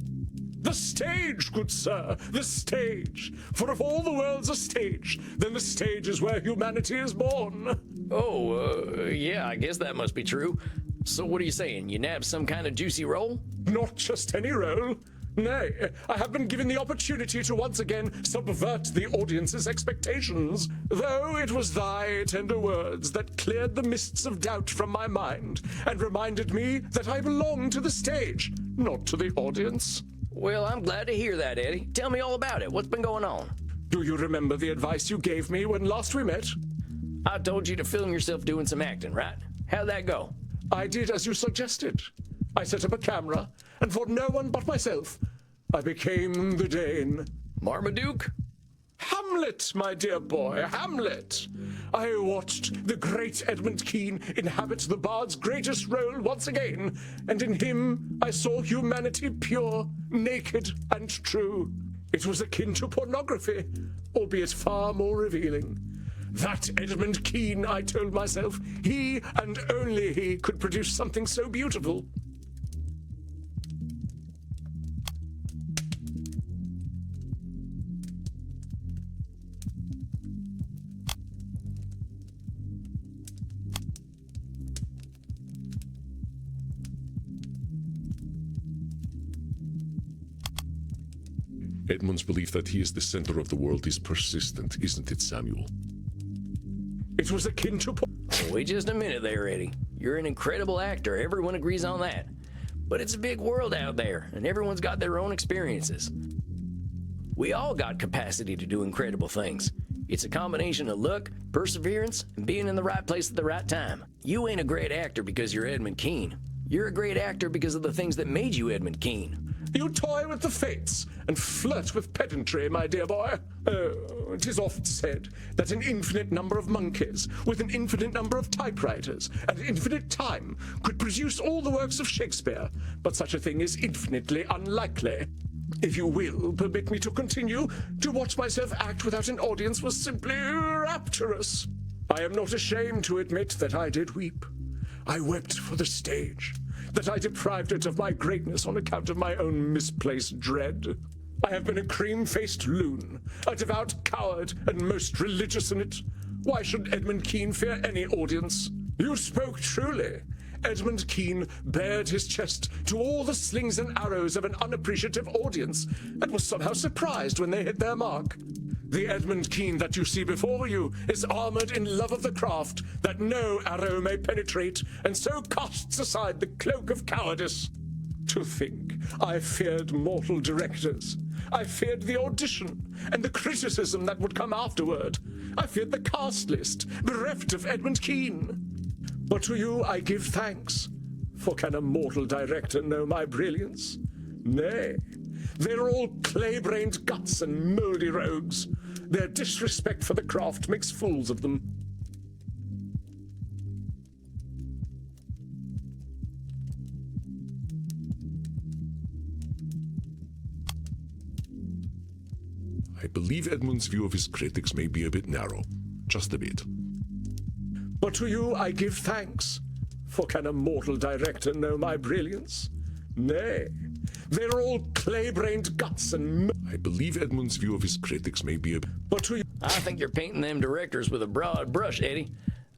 S5: The stage, good sir, the stage. For if all the world's a stage, then the stage is where humanity is born.
S1: Yeah, I guess that must be true. So what are you saying? You nabbed some kind of juicy role?
S5: Not just any role. Nay, I have been given the opportunity to once again subvert the audience's expectations. Though it was thy tender words that cleared the mists of doubt from my mind and reminded me that I belong to the stage, not to the audience.
S1: Well, I'm glad to hear that, Eddie. Tell me all about it. What's been going on?
S5: Do you remember the advice you gave me when last we met?
S1: I told you to film yourself doing some acting, right? How'd that go?
S5: I did as you suggested. I set up a camera, and for no one but myself, I became the Dane.
S1: Marmaduke?
S5: Hamlet, my dear boy, Hamlet. I watched the great Edmund Kean inhabit the bard's greatest role once again, and in him I saw humanity pure, naked, and true. It was akin to pornography, albeit far more revealing. That Edmund Kean, I told myself, he and only he could produce something so beautiful.
S2: Edmund's belief that he is the center of the world is persistent, isn't it, Samuel?
S7: It was akin to...
S1: Wait just a minute there, Eddie. You're an incredible actor. Everyone agrees on that. But it's a big world out there, and everyone's got their own experiences. We all got capacity to do incredible things. It's a combination of luck, perseverance, and being in the right place at the right time. You ain't a great actor because you're Edmund Keene. You're a great actor because of the things that made you Edmund Keene.
S7: You toy with the fates and flirt with pedantry, my dear boy. Oh, it is often said that an infinite number of monkeys with an infinite number of typewriters at infinite time could produce all the works of Shakespeare, but such a thing is infinitely unlikely. If you will permit me to continue, to watch myself act without an audience was simply rapturous. I am not ashamed to admit that I did weep. I wept for the stage, that I deprived it of my greatness on account of my own misplaced dread. I have been a cream-faced loon, a devout coward, and most religious in it. Why should Edmund Keene fear any audience? You spoke truly. Edmund Keene bared his chest to all the slings and arrows of an unappreciative audience, and was somehow surprised when they hit their mark. The Edmund Keene that you see before you is armored in love of the craft that no arrow may penetrate, and so casts aside the cloak of cowardice. To think, I feared mortal directors. I feared the audition, and the criticism that would come afterward. I feared the cast list, bereft of Edmund Keene. But to you I give thanks, for can a mortal director know my brilliance? Nay, they're all clay-brained guts and mouldy rogues. Their disrespect for the craft makes fools of them.
S2: I believe Edmund's view of his critics may be a bit narrow. Just a bit.
S7: But to you I give thanks, for can a mortal director know my brilliance? Nay, they're all clay-brained guts and...
S2: I believe Edmund's view of his critics may be a bit...
S7: But to you...
S1: I think you're painting them directors with a broad brush, Eddie.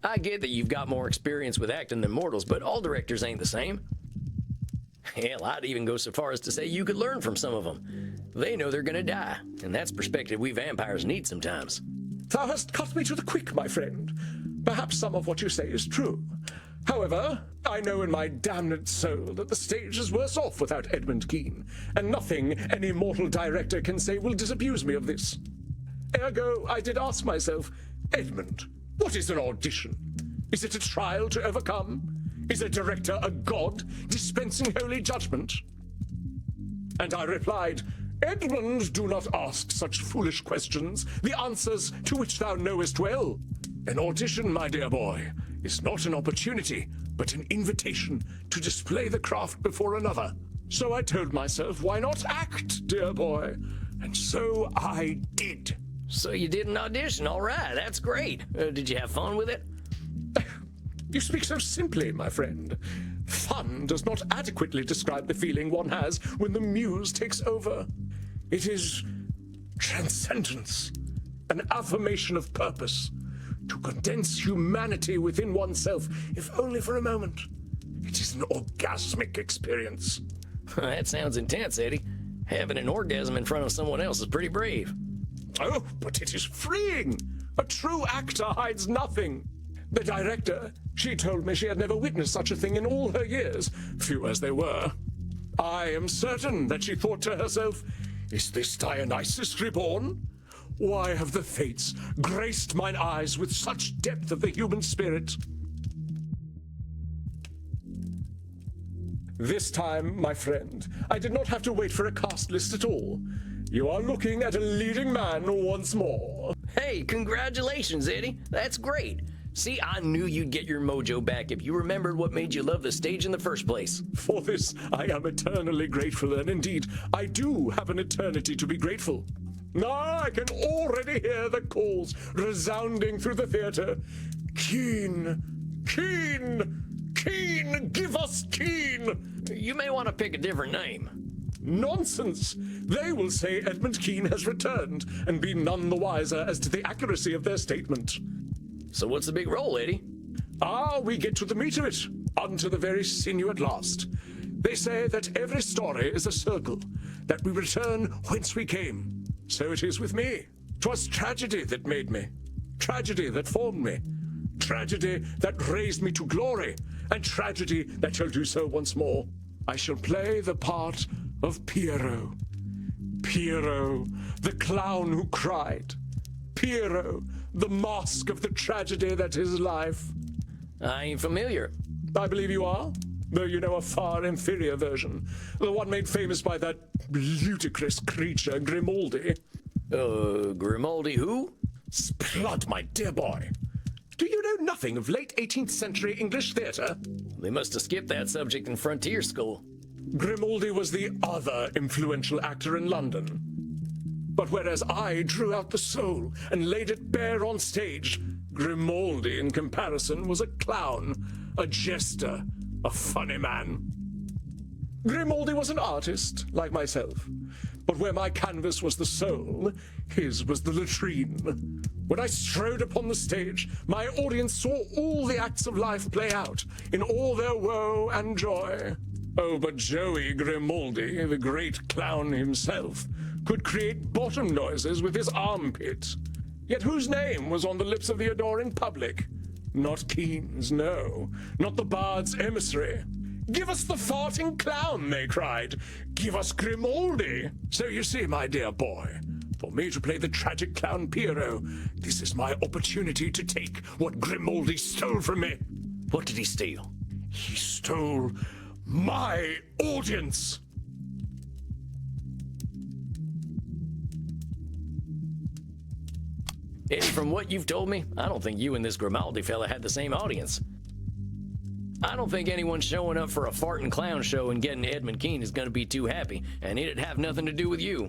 S1: I get that you've got more experience with acting than mortals, but all directors ain't the same. Hell, I'd even go so far as to say you could learn from some of them. They know they're gonna die, and that's perspective we vampires need sometimes.
S7: Thou hast cut me to the quick, my friend. Perhaps some of what you say is true. However, I know in my damned soul that the stage is worse off without Edmund Keene, and nothing any mortal director can say will disabuse me of this. Ergo, I did ask myself, Edmund, what is an audition? Is it a trial to overcome? Is a director a god dispensing holy judgment? And I replied, Edmund, do not ask such foolish questions, the answers to which thou knowest well. An audition, my dear boy, is not an opportunity, but an invitation to display the craft before another. So I told myself, why not act, dear boy? And so I did.
S1: So you did an audition, all right, that's great. Did you have fun with it?
S7: You speak so simply, my friend. Fun does not adequately describe the feeling one has when the muse takes over. It is transcendence, an affirmation of purpose, to condense humanity within oneself, if only for a moment. It is an orgasmic experience.
S1: That sounds intense, Eddie. Having an orgasm in front of someone else is pretty brave.
S7: Oh, but it is freeing. A true actor hides nothing. The director, she told me she had never witnessed such a thing in all her years, few as they were. I am certain that she thought to herself, is this Dionysus reborn? Why have the fates graced mine eyes with such depth of the human spirit? This time, my friend, I did not have to wait for a cast list at all. You are looking at a leading man once more.
S1: Hey, congratulations, Eddie. That's great. See, I knew you'd get your mojo back if you remembered what made you love the stage in the first place.
S7: For this, I am eternally grateful, and indeed, I do have an eternity to be grateful. Now I can already hear the calls resounding through the theater. Keene! Keene! Keene! Give us Keene!
S1: You may want to pick a different name.
S7: Nonsense! They will say Edmund Keene has returned, and be none the wiser as to the accuracy of their statement.
S1: So what's the big role, Eddie?
S7: Ah, we get to the meat of it, unto the very sinew at last. They say that every story is a circle, that we return whence we came. So it is with me. 'Twas tragedy that made me, tragedy that formed me, tragedy that raised me to glory, and tragedy that shall do so once more. I shall play the part of Pierrot. Pierrot, the clown who cried. Pierrot, the mask of the tragedy that is life.
S1: I ain't familiar.
S7: I believe you are, though you know a far inferior version, the one made famous by that ludicrous creature, Grimaldi.
S1: Grimaldi who?
S7: Splud, my dear boy. Do you know nothing of late 18th century English theatre?
S1: They must have skipped that subject in frontier school.
S7: Grimaldi was the other influential actor in London. But whereas I drew out the soul and laid it bare on stage, Grimaldi, in comparison, was a clown, a jester, a funny man. Grimaldi was an artist, like myself. But where my canvas was the soul, his was the latrine. When I strode upon the stage, my audience saw all the acts of life play out, in all their woe and joy. Oh, but Joey Grimaldi, the great clown himself, could create bottom noises with his armpit. Yet whose name was on the lips of the adoring public? Not Keane's, no. Not the bard's emissary. Give us the farting clown, they cried. Give us Grimaldi. So you see, my dear boy, for me to play the tragic clown Pierrot, this is my opportunity to take what Grimaldi stole from me.
S1: What did he steal?
S7: He stole my audience.
S1: Eddie, from what you've told me, I don't think you and this Grimaldi fella had the same audience. I don't think anyone showing up for a farting clown show and getting Edmund Keane is going to be too happy, and it'd have nothing to do with you.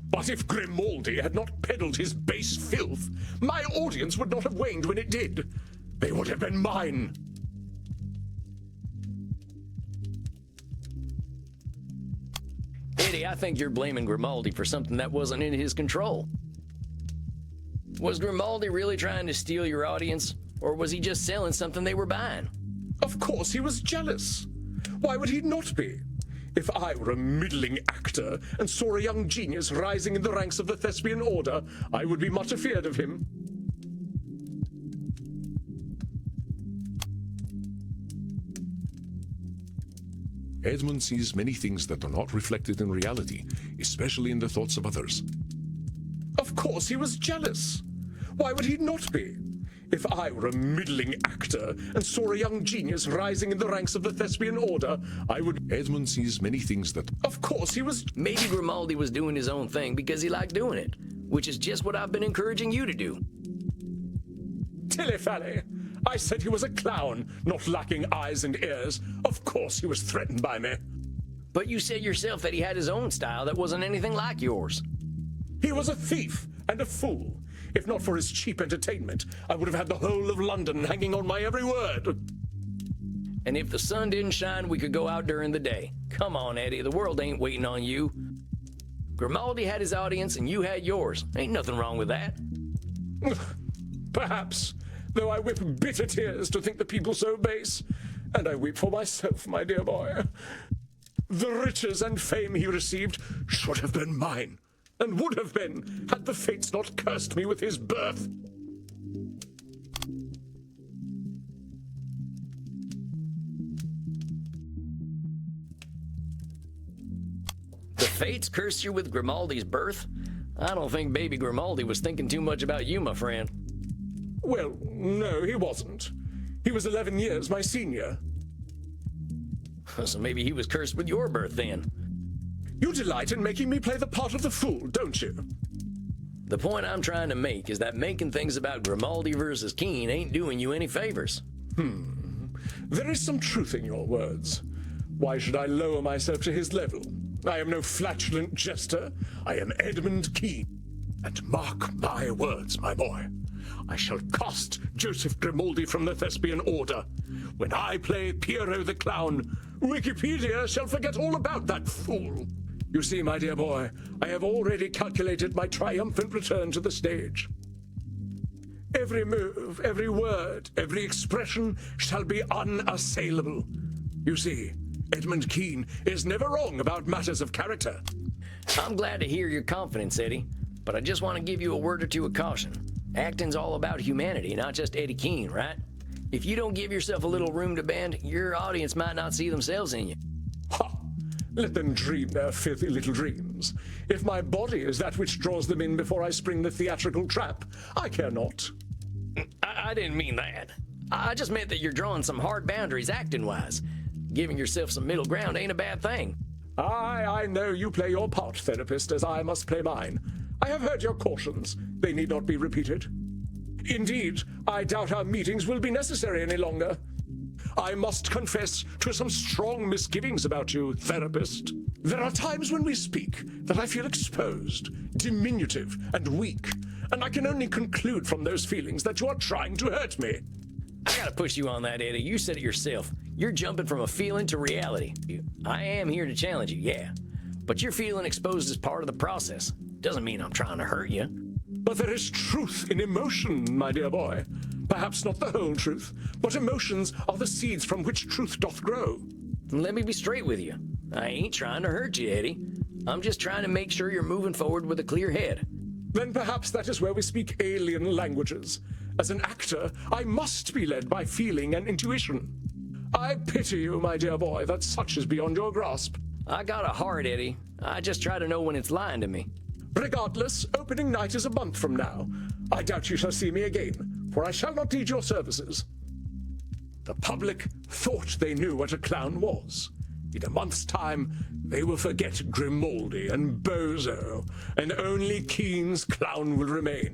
S7: But if Grimaldi had not peddled his base filth, my audience would not have waned when it did. They would have been mine.
S1: Eddie, I think you're blaming Grimaldi for something that wasn't in his control. Was Grimaldi really trying to steal your audience, or was he just selling something they were buying?
S7: Of course he was jealous. Why would he not be? If I were a middling actor and saw a young genius rising in the ranks of the Thespian Order, I would be much afeard of him.
S2: Edmund sees many things that are not reflected in reality, especially in the thoughts of others.
S7: Of course he was jealous. Why would he not be? If I were a middling actor and saw a young genius rising in the ranks of the Thespian Order, I would...
S2: Edmund sees many things that...
S7: Of course he was...
S1: Maybe Grimaldi was doing his own thing because he liked doing it, which is just what I've been encouraging you to do.
S7: Tilly-fally. I said he was a clown, not lacking eyes and ears. Of course he was threatened by me.
S1: But you said yourself that he had his own style that wasn't anything like yours.
S7: He was a thief and a fool. If not for his cheap entertainment, I would have had the whole of London hanging on my every word.
S1: And if the sun didn't shine, we could go out during the day. Come on, Eddie, the world ain't waiting on you. Grimaldi had his audience and you had yours. Ain't nothing wrong with that.
S7: Perhaps, though I weep bitter tears to think the people so base. And I weep for myself, my dear boy. The riches and fame he received should have been mine, and would have been, had the fates not cursed me with his birth.
S1: The fates cursed you with Grimaldi's birth? I don't think baby Grimaldi was thinking too much about you, my friend.
S7: Well, no, he wasn't. He was 11 years my senior.
S1: So maybe he was cursed with your birth then.
S7: You delight in making me play the part of the fool, don't you?
S1: The point I'm trying to make is that making things about Grimaldi versus Keane ain't doing you any favors.
S7: There is some truth in your words. Why should I lower myself to his level? I am no flatulent jester. I am Edmund Keane. And mark my words, my boy. I shall cast Joseph Grimaldi from the Thespian Order. When I play Pierrot the Clown, Wikipedia shall forget all about that fool. You see, my dear boy, I have already calculated my triumphant return to the stage. Every move, every word, every expression shall be unassailable. You see, Edmund Keene is never wrong about matters of character.
S1: I'm glad to hear your confidence, Eddie, but I just want to give you a word or two of caution. Acting's all about humanity, not just Eddie Keene, right? If you don't give yourself a little room to bend, your audience might not see themselves in you.
S7: Ha! Let them dream their filthy little dreams. If my body is that which draws them in before I spring the theatrical trap, I care not.
S1: I didn't mean that. I just meant that you're drawing some hard boundaries acting-wise. Giving yourself some middle ground ain't a bad thing.
S7: I know you play your part, therapist, as I must play mine. I have heard your cautions. They need not be repeated. Indeed, I doubt our meetings will be necessary any longer. I must confess to some strong misgivings about you, therapist. There are times when we speak that I feel exposed, diminutive, and weak, and I can only conclude from those feelings that you are trying to hurt me.
S1: I gotta push you on that, Eddie. You said it yourself. You're jumping from a feeling to reality. I am here to challenge you, yeah. But your feeling exposed is part of the process. Doesn't mean I'm trying to hurt you.
S7: But there is truth in emotion, my dear boy. Perhaps not the whole truth, but emotions are the seeds from which truth doth grow.
S1: Let me be straight with you. I ain't trying to hurt you, Eddie. I'm just trying to make sure you're moving forward with a clear head.
S7: Then perhaps that is where we speak alien languages. As an actor, I must be led by feeling and intuition. I pity you, my dear boy, that such is beyond your grasp.
S1: I got a heart, Eddie. I just try to know when it's lying to me.
S7: Regardless, opening night is a month from now. I doubt you shall see me again, for I shall not need your services. The public thought they knew what a clown was. In a month's time, they will forget Grimaldi and Bozo, and only Keene's clown will remain.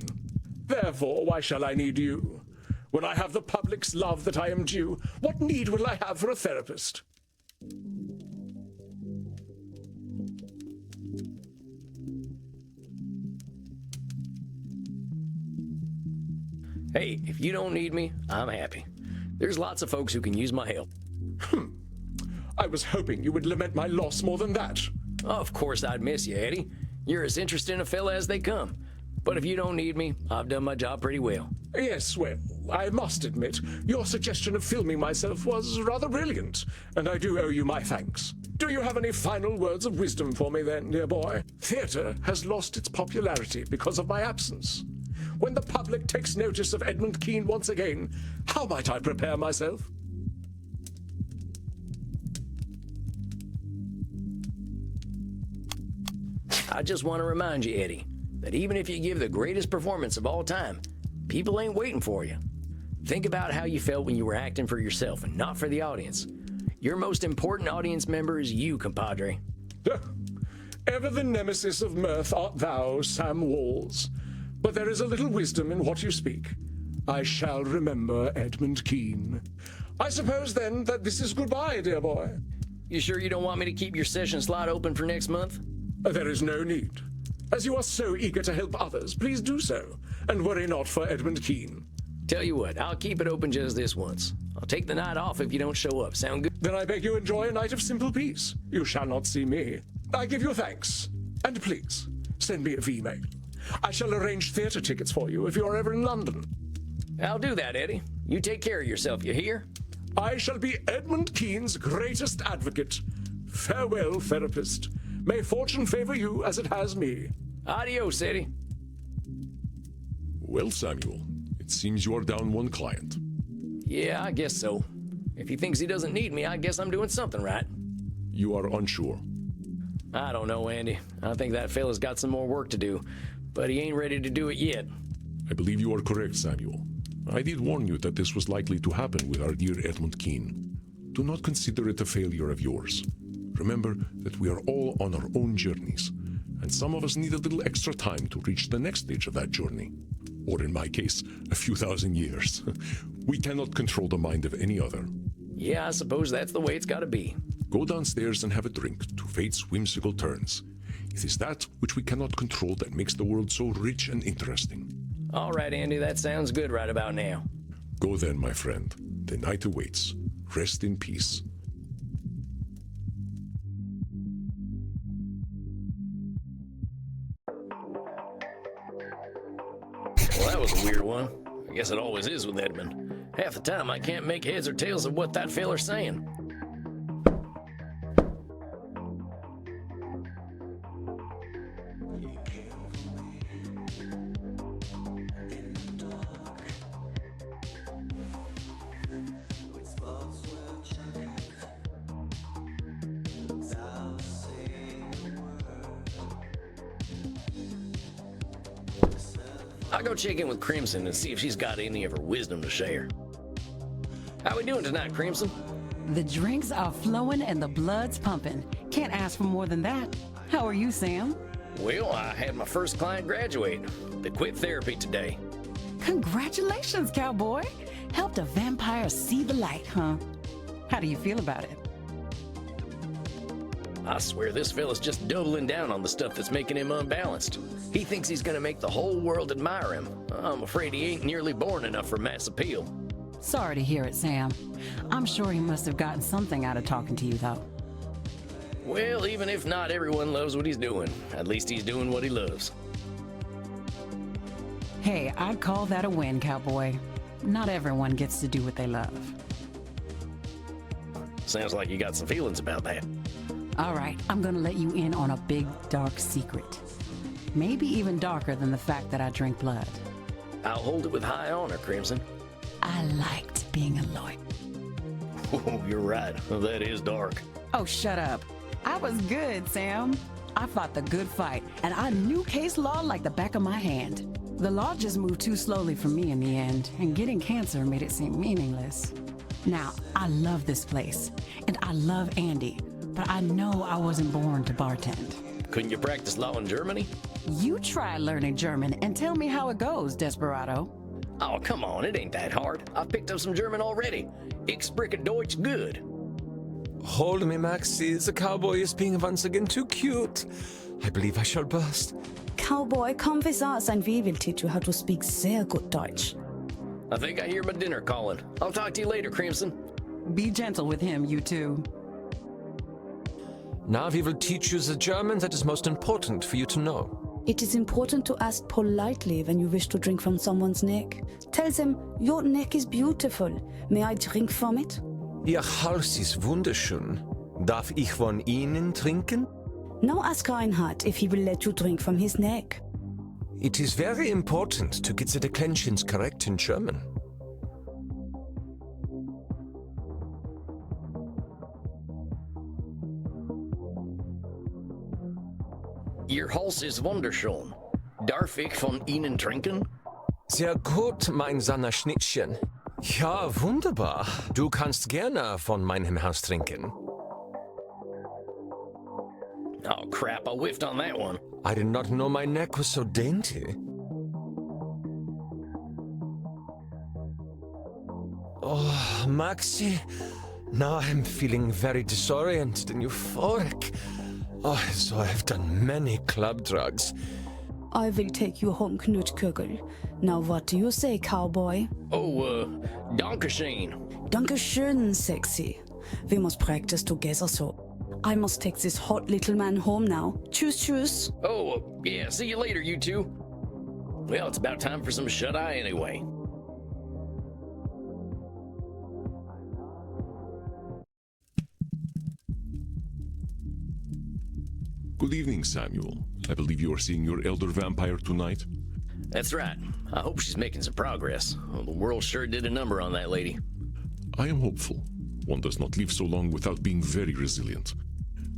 S7: Therefore, why shall I need you? When I have the public's love that I am due, what need will I have for a therapist?
S1: Hey, if you don't need me, I'm happy. There's lots of folks who can use my help.
S7: I was hoping you would lament my loss more than that.
S1: Of course I'd miss you, Eddie. You're as interesting a fella as they come. But if you don't need me, I've done my job pretty well.
S7: Yes, well, I must admit, your suggestion of filming myself was rather brilliant, and I do owe you my thanks. Do you have any final words of wisdom for me then, dear boy? Theatre has lost its popularity because of my absence. When the public takes notice of Edmund Keene once again, how might I prepare myself?
S1: I just want to remind you, Eddie, that even if you give the greatest performance of all time, people ain't waiting for you. Think about how you felt when you were acting for yourself and not for the audience. Your most important audience member is you, compadre.
S7: Ever the nemesis of mirth art thou, Sam Walls. But there is a little wisdom in what you speak. I shall remember Edmund Keene. I suppose, then, that this is goodbye, dear boy.
S1: You sure you don't want me to keep your session slot open for next month?
S7: There is no need. As you are so eager to help others, please do so, and worry not for Edmund Keene.
S1: Tell you what, I'll keep it open just this once. I'll take the night off if you don't show up. Sound good?
S7: Then I beg you enjoy a night of simple peace. You shall not see me. I give you thanks. And please, send me a V-mail. I shall arrange theatre tickets for you if you are ever in London.
S1: I'll do that, Eddie. You take care of yourself, you hear?
S7: I shall be Edmund Keene's greatest advocate. Farewell, therapist. May fortune favor you as it has me.
S1: Adios, Eddie.
S2: Well, Samuel, it seems you are down one client.
S1: Yeah, I guess so. If he thinks he doesn't need me, I guess I'm doing something right.
S2: You are unsure.
S1: I don't know, Andy. I think that fella's got some more work to do, but he ain't ready to do it yet.
S2: I believe you are correct, Samuel. I did warn you that this was likely to happen with our dear Edmund Keene. Do not consider it a failure of yours. Remember that we are all on our own journeys, and some of us need a little extra time to reach the next stage of that journey. Or in my case, a few thousand years. We cannot control the mind of any other.
S1: Yeah, I suppose that's the way it's gotta be.
S2: Go downstairs and have a drink to fate's whimsical turns. It is that which we cannot control that makes the world so rich and interesting.
S1: All right, Andy, that sounds good right about now.
S2: Go then, my friend. The night awaits. Rest in peace.
S1: Well, that was a weird one. I guess it always is with Edmund. Half the time I can't make heads or tails of what that feller's saying. I'll go check in with Crimson and see if she's got any of her wisdom to share. How we doing tonight, Crimson?
S4: The drinks are flowing and the blood's pumping. Can't ask for more than that. How are you, Sam?
S1: Well, I had my first client graduate. They quit therapy today.
S4: Congratulations, cowboy. Helped a vampire see the light, huh? How do you feel about it?
S1: I swear this fella's just doubling down on the stuff that's making him unbalanced. He thinks he's gonna make the whole world admire him. I'm afraid he ain't nearly born enough for mass appeal.
S4: Sorry to hear it, Sam. I'm sure he must have gotten something out of talking to you, though.
S1: Well, even if not everyone loves what he's doing, at least he's doing what he loves.
S4: Hey, I'd call that a win, cowboy. Not everyone gets to do what they love.
S1: Sounds like you got some feelings about that.
S4: All right, I'm gonna let you in on a big, dark secret. Maybe even darker than the fact that I drink blood.
S1: I'll hold it with high honor, Crimson.
S4: I liked being a lawyer.
S1: Oh, you're right. That is dark.
S4: Oh, shut up. I was good, Sam. I fought the good fight, and I knew case law like the back of my hand. The law just moved too slowly for me in the end, and getting cancer made it seem meaningless. Now, I love this place, and I love Andy, but I know I wasn't born to bartend.
S1: Couldn't you practice law in Germany?
S4: You try learning German and tell me how it goes, Desperado.
S1: Oh, come on, it ain't that hard. I've picked up some German already. Ich spreche Deutsch good.
S5: Hold me, Maxie. The cowboy is being once again too cute. I believe I shall burst.
S8: Cowboy, come with us and we will teach you how to speak sehr good Deutsch.
S1: I think I hear my dinner calling. I'll talk to you later, Crimson.
S4: Be gentle with him, you two.
S5: Now we will teach you the German that is most important for you to know.
S8: It is important to ask politely when you wish to drink from someone's neck. Tell them, your neck is beautiful. May I drink from it?
S5: Ihr Hals ist wunderschön. Darf ich von Ihnen trinken?
S8: Now ask Reinhard if he will let you drink from his neck.
S5: It is very important to get the declensions correct in German.
S1: Ihr Hals ist wunderschön. Darf ich von Ihnen trinken?
S5: Sehr gut, mein Sannerschnittchen. Ja, wunderbar. Du kannst gerne von meinem Haus trinken.
S1: Oh, crap, I whiffed on that one.
S5: I did not know my neck was so dainty. Oh, Maxie, now I'm feeling very disoriented and euphoric. Oh, so I've done many club drugs.
S8: I will take you home, Knutkugel. Now what do you say, cowboy?
S1: Oh, Dankeschön.
S8: Dankeschön, sexy. We must practice together, so I must take this hot little man home now. Tschüss, tschüss.
S1: Oh, yeah, see you later, you two. Well, it's about time for some shut-eye anyway.
S2: Good evening, Samuel. I believe you are seeing your elder vampire tonight.
S1: That's right. I hope she's making some progress. Well, the world sure did a number on that lady.
S2: I am hopeful. One does not live so long without being very resilient.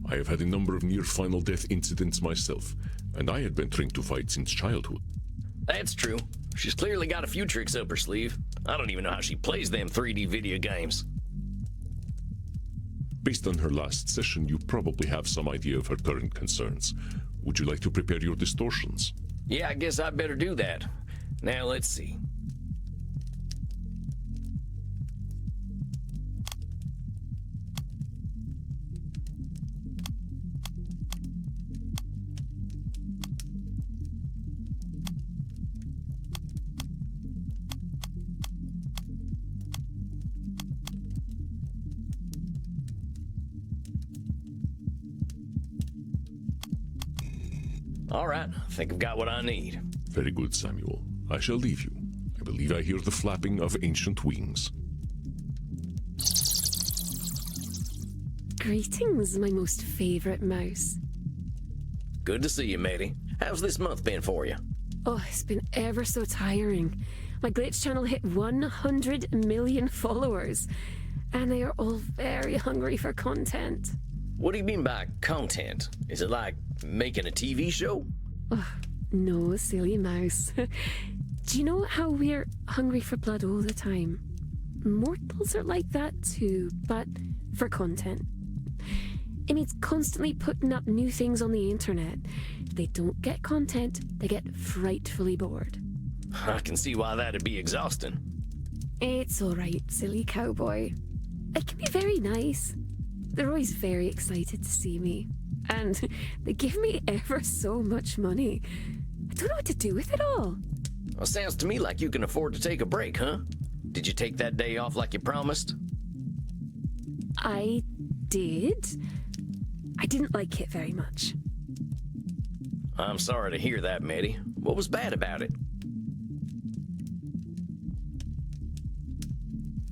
S2: I have had a number of near-final death incidents myself, and I had been trained to fight since childhood.
S1: That's true. She's clearly got a few tricks up her sleeve. I don't even know how she plays them 3D video games.
S2: Based on her last session, you probably have some idea of her current concerns. Would you like to prepare your distortions?
S1: Yeah, I guess I'd better do that. Now, let's see. All right, I think I've got what I need.
S2: Very good, Samuel. I shall leave you. I believe I hear the flapping of ancient wings.
S9: Greetings, my most favorite mouse.
S1: Good to see you, matey. How's this month been for you?
S9: Oh, it's been ever so tiring. My Glitch channel hit 100 million followers, and they are all very hungry for content.
S1: What do you mean by content? Is it like making a TV show?
S9: Oh, no, silly mouse. Do you know how we're hungry for blood all the time? Mortals are like that too, but for content. It means constantly putting up new things on the internet. If they don't get content, they get frightfully bored.
S1: I can see why that'd be exhausting.
S9: It's alright, silly cowboy. It can be very nice. They're always very excited to see me. And they give me ever so much money. I don't know what to do with it all.
S1: Well, sounds to me like you can afford to take a break, huh? Did you take that day off like you promised?
S9: I did. I didn't like it very much.
S1: I'm sorry to hear that, Maddie. What was bad about it?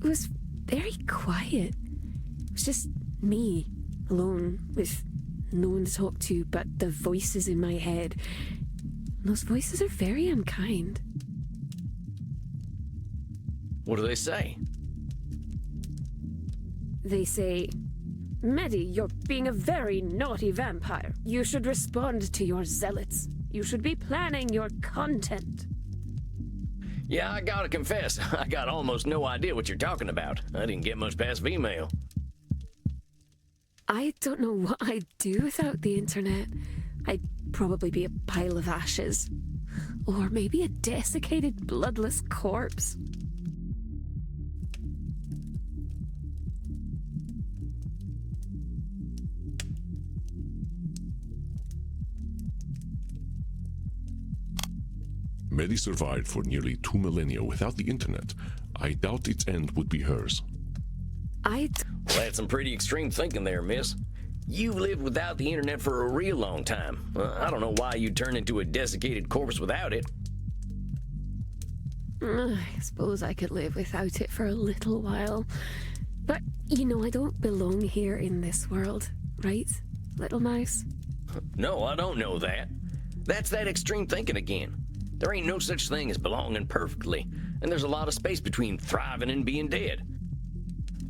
S9: It was very quiet. It was just me, alone, with no one to talk to but the voices in my head. And those voices are very unkind.
S1: What do they say?
S9: They say, Maddie, you're being a very naughty vampire. You should respond to your zealots. You should be planning your content.
S1: Yeah, I gotta confess, I got almost no idea what you're talking about. I didn't get much past female.
S9: I don't know what I'd do without the internet. I'd probably be a pile of ashes. Or maybe a desiccated, bloodless corpse.
S2: Medi survived for nearly 2 millennia without the internet. I doubt its end would be hers.
S1: Well, that's some pretty extreme thinking there, miss. You've lived without the internet for a real long time. I don't know why you'd turn into a desiccated corpse without it.
S9: I suppose I could live without it for a little while. But, you know, I don't belong here in this world, right, little mouse?
S1: No, I don't know that. That's that extreme thinking again. There ain't no such thing as belonging perfectly, and there's a lot of space between thriving and being dead.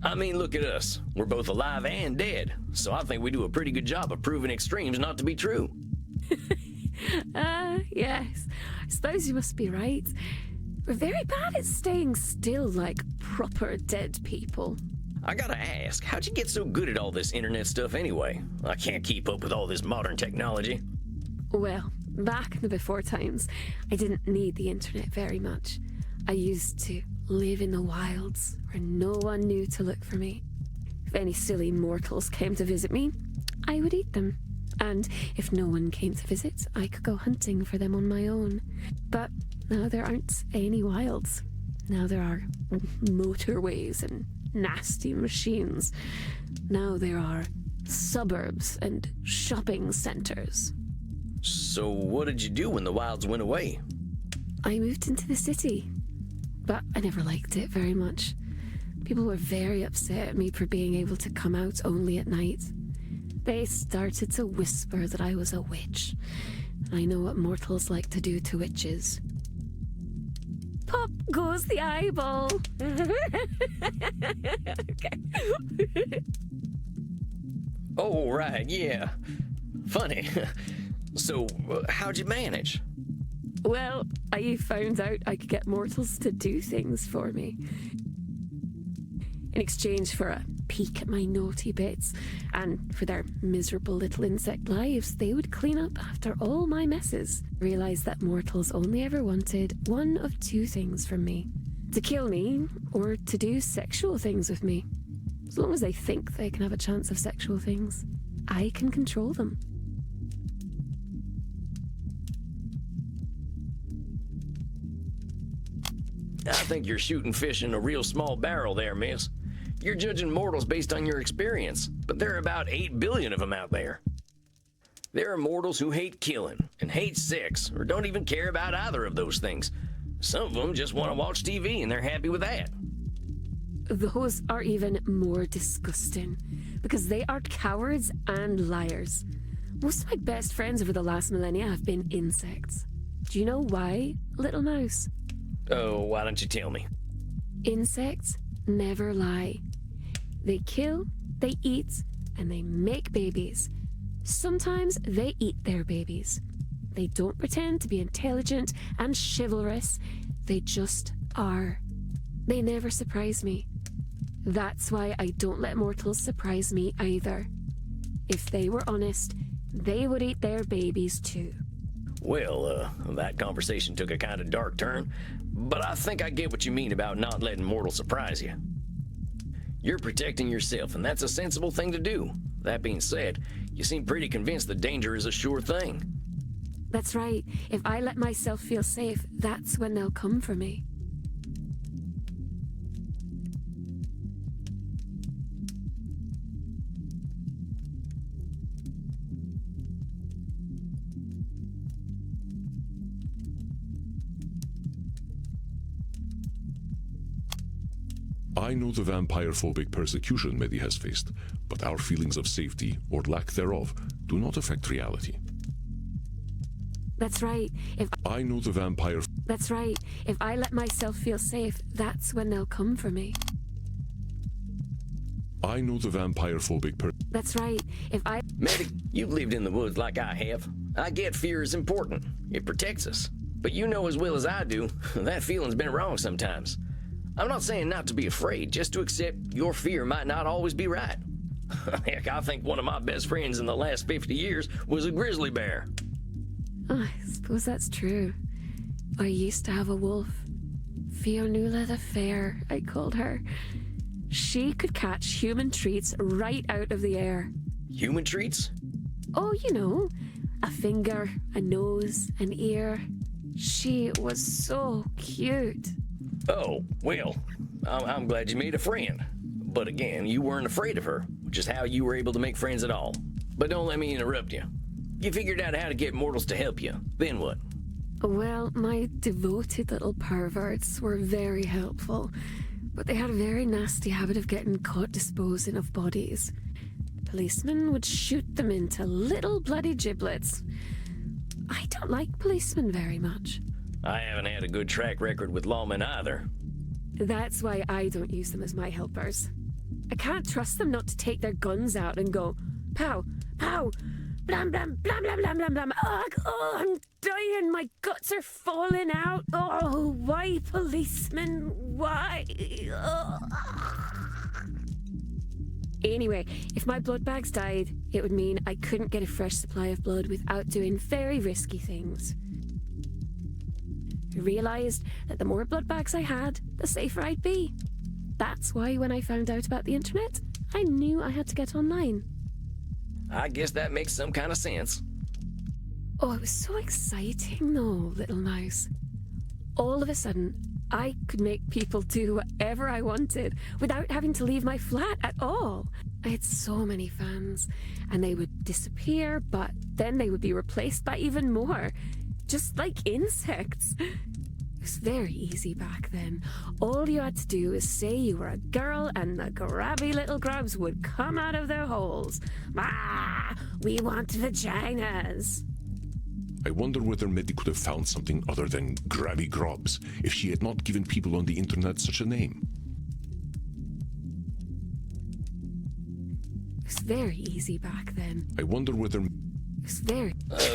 S1: I mean, look at us. We're both alive and dead, so I think we do a pretty good job of proving extremes not to be true.
S9: Yes. I suppose you must be right. We're very bad at staying still like proper dead people.
S1: I gotta ask, how'd you get so good at all this internet stuff anyway? I can't keep up with all this modern technology.
S9: Well, back in the before times, I didn't need the internet very much. I used to live in the wilds where no one knew to look for me. If any silly mortals came to visit me, I would eat them. And if no one came to visit, I could go hunting for them on my own. But now there aren't any wilds. Now there are motorways and nasty machines. Now there are suburbs and shopping centers.
S1: So what did you do when the wilds went away?
S9: I moved into the city, but I never liked it very much. People were very upset at me for being able to come out only at night. They started to whisper that I was a witch. I know what mortals like to do to witches. Pop goes the eyeball. Okay.
S1: Oh, right, yeah. Funny. So, how'd you manage?
S9: Well, I found out I could get mortals to do things for me. In exchange for a peek at my naughty bits, and for their miserable little insect lives, they would clean up after all my messes. I realised that mortals only ever wanted one of two things from me: to kill me, or to do sexual things with me. As long as they think they can have a chance of sexual things, I can control them.
S1: I think you're shooting fish in a real small barrel there, miss. You're judging mortals based on your experience, but there are about 8 billion of them out there. There are mortals who hate killing and hate sex, or don't even care about either of those things. Some of them just want to watch TV and they're happy with that.
S9: Those are even more disgusting, because they are cowards and liars. Most of my best friends over the last millennia have been insects. Do you know why, little mouse?
S1: Oh, why don't you tell me?
S9: Insects never lie. They kill, they eat, and they make babies. Sometimes they eat their babies. They don't pretend to be intelligent and chivalrous. They just are. They never surprise me. That's why I don't let mortals surprise me either. If they were honest, they would eat their babies too.
S1: Well, that conversation took a kind of dark turn, but I think I get what you mean about not letting mortals surprise you. You're protecting yourself, and that's a sensible thing to do. That being said, you seem pretty convinced that danger is a sure thing.
S9: That's right. If I let myself feel safe, that's when they'll come for me.
S2: I know the vampire-phobic persecution Medi has faced, but our feelings of safety, or lack thereof, do not affect reality.
S9: That's right.
S2: I know the vampire...
S9: That's right. If I let myself feel safe, that's when they'll come for me.
S2: I know the vampire-phobic
S9: That's right.
S1: Medi, you've lived in the woods like I have. I get fear is important. It protects us. But you know as well as I do, that feeling's been wrong sometimes. I'm not saying not to be afraid, just to accept your fear might not always be right. Heck, I think one of my best friends in the last 50 years was a grizzly bear.
S9: Oh, I suppose that's true. I used to have a wolf. Fionnuala the Fair, I called her. She could catch human treats right out of the air.
S1: Human treats?
S9: Oh, you know, a finger, a nose, an ear. She was so cute.
S1: Oh, well, I'm glad you made a friend. But again, you weren't afraid of her, which is how you were able to make friends at all. But don't let me interrupt you. You figured out how to get mortals to help you. Then what?
S9: Well, my devoted little perverts were very helpful, but they had a very nasty habit of getting caught disposing of bodies. Policemen would shoot them into little bloody giblets. I don't like policemen very much.
S1: I haven't had a good track record with lawmen either.
S9: That's why I don't use them as my helpers. I can't trust them not to take their guns out and go, pow, pow, blam, blam, blam, blam, blam, blam, blam. Oh, I'm dying. My guts are falling out. Oh, why, policemen? Why? Oh. Anyway, if my blood bags died, it would mean I couldn't get a fresh supply of blood without doing very risky things. I realized that the more blood bags I had, the safer I'd be. That's why when I found out about the internet, I knew I had to get online.
S1: I guess that makes some kind of sense.
S9: Oh, it was so exciting though, little mouse. All of a sudden, I could make people do whatever I wanted without having to leave my flat at all. I had so many fans, and they would disappear, but then they would be replaced by even more. Just like insects. It was very easy back then. All you had to do is say you were a girl and the grabby little grubs would come out of their holes. Ah, we want vaginas.
S2: I wonder whether Medi could have found something other than grabby grubs if she had not given people on the internet such a name.
S9: It was very easy back then.
S2: I wonder whether...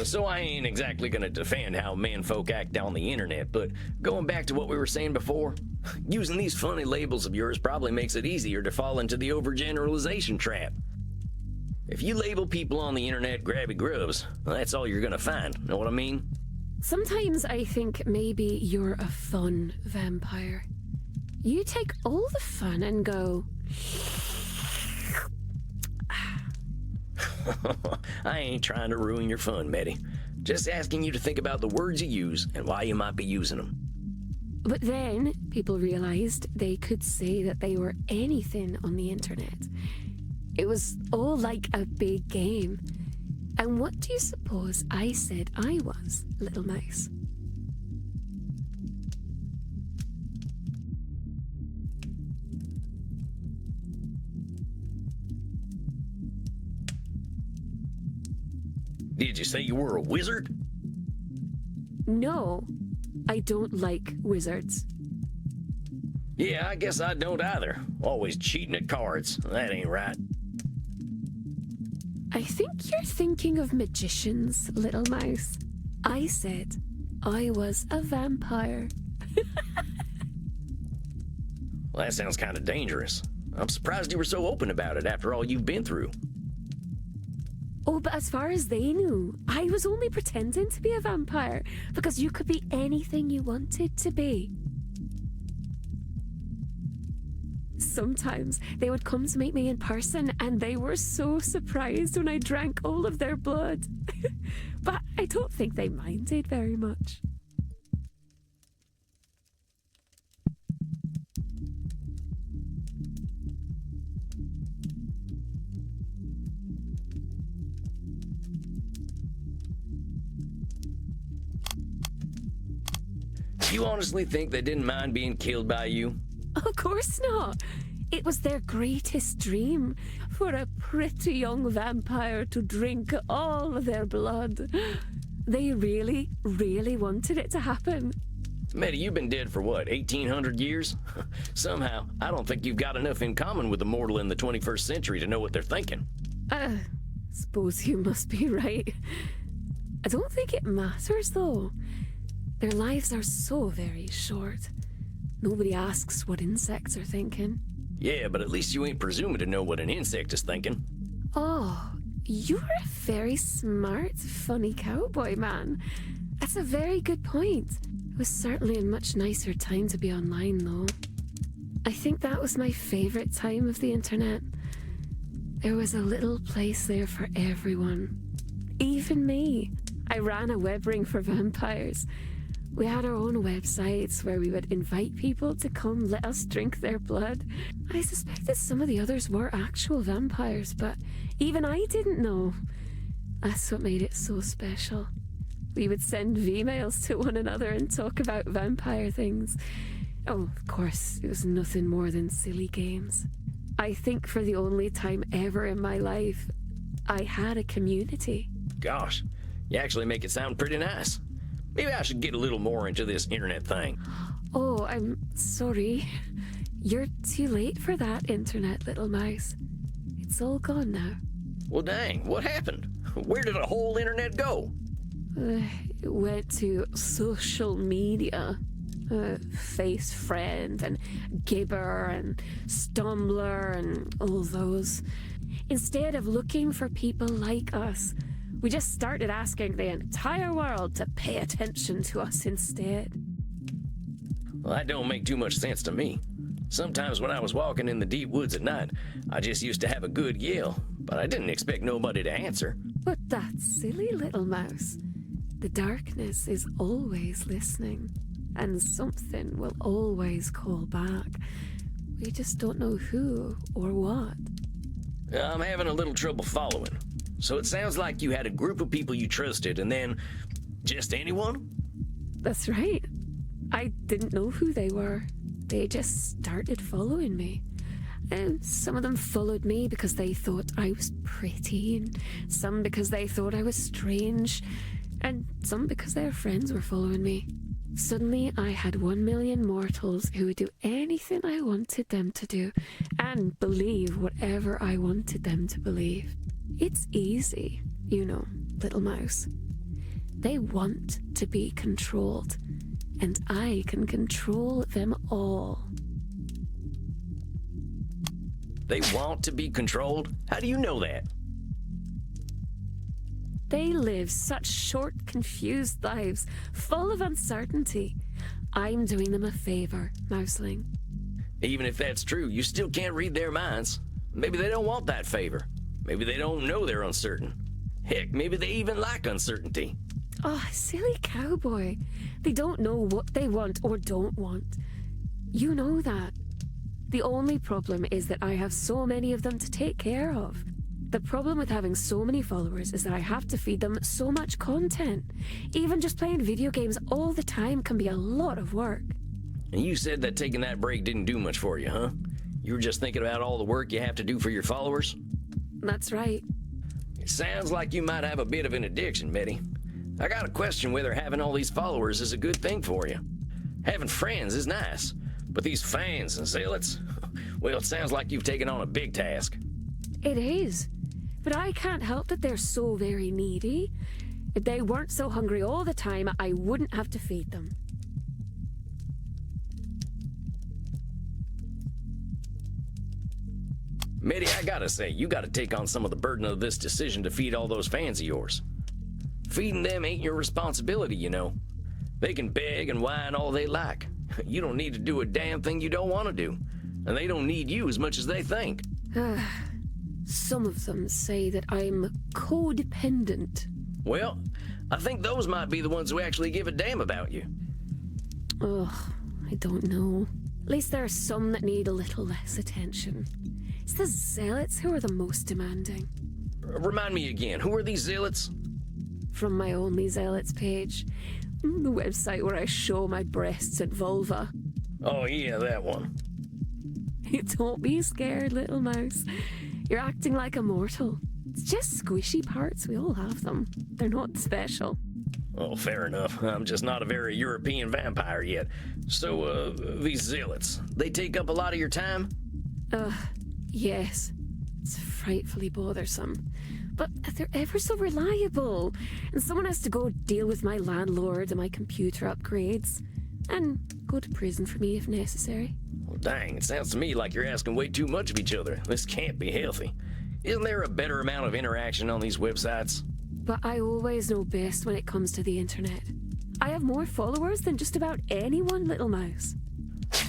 S1: So I ain't exactly gonna defend how menfolk act on the internet, but going back to what we were saying before, using these funny labels of yours probably makes it easier to fall into the overgeneralization trap. If you label people on the internet grabby grubs, well, that's all you're gonna find, know what I mean?
S9: Sometimes I think maybe you're a fun vampire. You take all the fun and go...
S1: I ain't trying to ruin your fun, Medi. Just asking you to think about the words you use and why you might be using them.
S9: But then people realized they could say that they were anything on the internet. It was all like a big game. And what do you suppose I said I was, little mouse?
S1: Did you say you were a wizard?
S9: No, I don't like wizards.
S1: Yeah, I guess I don't either. Always cheating at cards. That ain't right.
S9: I think you're thinking of magicians, little mouse. I said I was a vampire.
S1: Well, that sounds kind of dangerous. I'm surprised you were so open about it after all you've been through.
S9: Oh, but as far as they knew, I was only pretending to be a vampire because you could be anything you wanted to be. Sometimes they would come to meet me in person and they were so surprised when I drank all of their blood. But I don't think they minded very much.
S1: You honestly think they didn't mind being killed by you?
S9: Of course not. It was their greatest dream for a pretty young vampire to drink all of their blood. They really, really wanted it to happen.
S1: Medi, you've been dead for what, 1,800 years? Somehow, I don't think you've got enough in common with the mortal in the 21st century to know what they're thinking.
S9: Suppose you must be right. I don't think it matters, though. Their lives are so very short. Nobody asks what insects are thinking.
S1: Yeah, but at least you ain't presuming to know what an insect is thinking.
S9: Oh, you're a very smart, funny cowboy, man. That's a very good point. It was certainly a much nicer time to be online, though. I think that was my favorite time of the internet. There was a little place there for everyone. Even me. I ran a web ring for vampires. We had our own websites where we would invite people to come let us drink their blood. I suspected some of the others were actual vampires, but even I didn't know. That's what made it so special. We would send V-mails to one another and talk about vampire things. Oh, of course, it was nothing more than silly games. I think for the only time ever in my life, I had a community.
S1: Gosh, you actually make it sound pretty nice. Maybe I should get a little more into this internet thing.
S9: Oh, I'm sorry. You're too late for that, internet little mouse. It's all gone now.
S1: Well, dang, what happened? Where did the whole internet go?
S9: It went to social media. Face Friend and Gibber and Stumbler and all those. Instead of looking for people like us, we just started asking the entire world to pay attention to us instead.
S1: Well, that don't make too much sense to me. Sometimes when I was walking in the deep woods at night, I just used to have a good yell, but I didn't expect nobody to answer.
S9: But that silly little mouse. The darkness is always listening, and something will always call back. We just don't know who or what.
S1: I'm having a little trouble following. So it sounds like you had a group of people you trusted, and then just anyone?
S9: That's right. I didn't know who they were. They just started following me. And some of them followed me because they thought I was pretty, and some because they thought I was strange, and some because their friends were following me. Suddenly, I had 1 million mortals who would do anything I wanted them to do, and believe whatever I wanted them to believe. It's easy, you know, little mouse. They want to be controlled, and I can control them all.
S1: They want to be controlled? How do you know that?
S9: They live such short, confused lives, full of uncertainty. I'm doing them a favor, Mouseling.
S1: Even if that's true, you still can't read their minds. Maybe they don't want that favor. Maybe they don't know they're uncertain. Heck, maybe they even like uncertainty.
S9: Oh, silly cowboy. They don't know what they want or don't want. You know that. The only problem is that I have so many of them to take care of. The problem with having so many followers is that I have to feed them so much content. Even just playing video games all the time can be a lot of work.
S1: And you said that taking that break didn't do much for you, huh? You were just thinking about all the work you have to do for your followers?
S9: That's right.
S1: It sounds like you might have a bit of an addiction, Betty. I gotta question whether having all these followers is a good thing for you. Having friends is nice, but these fans and zealots, well, it sounds like you've taken on a big task.
S9: It is. But I can't help that they're so very needy. If they weren't so hungry all the time, I wouldn't have to feed them.
S1: Mitty, I gotta say, you gotta take on some of the burden of this decision to feed all those fans of yours. Feeding them ain't your responsibility, you know. They can beg and whine all they like. You don't need to do a damn thing you don't want to do. And they don't need you as much as they think.
S9: Some of them say that I'm codependent.
S1: Well, I think those might be the ones who actually give a damn about you.
S9: Ugh, I don't know. At least there are some that need a little less attention. It's the zealots who are the most demanding.
S1: Remind me again, who are these zealots?
S9: From my Only Zealots page. The website where I show my breasts and vulva.
S1: Oh yeah, that one.
S9: Don't be scared, little mouse. You're acting like a mortal. It's just squishy parts, we all have them. They're not special.
S1: Oh, fair enough. I'm just not a very European vampire yet. So, these zealots, they take up a lot of your time?
S9: Yes. It's frightfully bothersome. But they're ever so reliable. And someone has to go deal with my landlord and my computer upgrades. And go to prison for me if necessary.
S1: Well, dang, it sounds to me like you're asking way too much of each other. This can't be healthy. Isn't there a better amount of interaction on these websites?
S9: But I always know best when it comes to the internet. I have more followers than just about anyone, little mouse.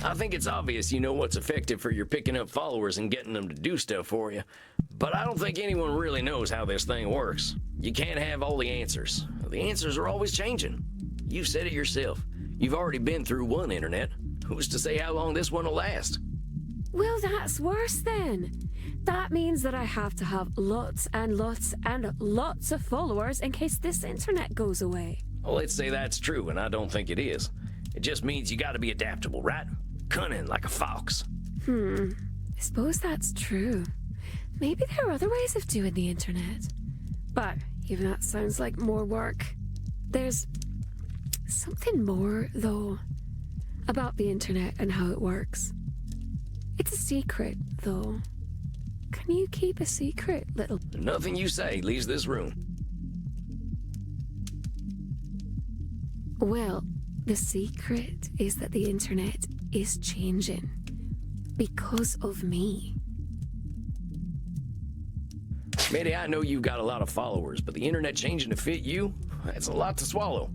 S1: I think it's obvious you know what's effective for your picking up followers and getting them to do stuff for you. But I don't think anyone really knows how this thing works. You can't have all the answers. The answers are always changing. You've said it yourself. You've already been through one internet. Who's to say how long this one will last?
S9: Well, that's worse then. That means that I have to have lots and lots and lots of followers in case this internet goes away.
S1: Well, let's say that's true, and I don't think it is. It just means you gotta be adaptable, right? Cunning like a fox.
S9: I suppose that's true. Maybe there are other ways of doing the internet. But even that sounds like more work. There's something more, though, about the internet and how it works. It's a secret, though. Can you keep a secret, little...
S1: Nothing you say leaves this room.
S9: Well, the secret is that the internet is changing. Because of me.
S1: Mitty, I know you've got a lot of followers, but the internet changing to fit you? That's a lot to swallow.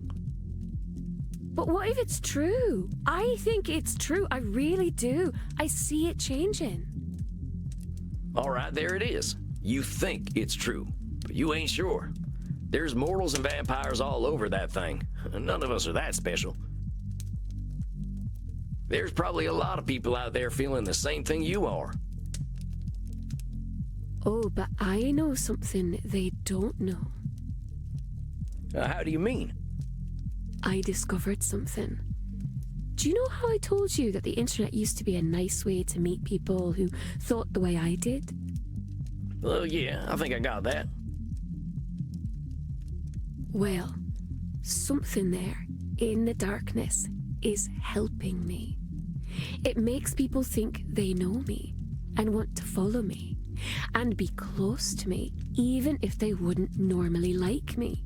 S9: But what if it's true? I think it's true. I really do. I see it changing.
S1: All right, there it is. You think it's true, but you ain't sure. There's mortals and vampires all over that thing. None of us are that special. There's probably a lot of people out there feeling the same thing you are.
S9: Oh, but I know something they don't know.
S1: How do you mean?
S9: I discovered something. Do you know how I told you that the internet used to be a nice way to meet people who thought the way I did?
S1: Well, yeah, I think I got that.
S9: Well, something there in the darkness is helping me. It makes people think they know me and want to follow me and be close to me, even if they wouldn't normally like me.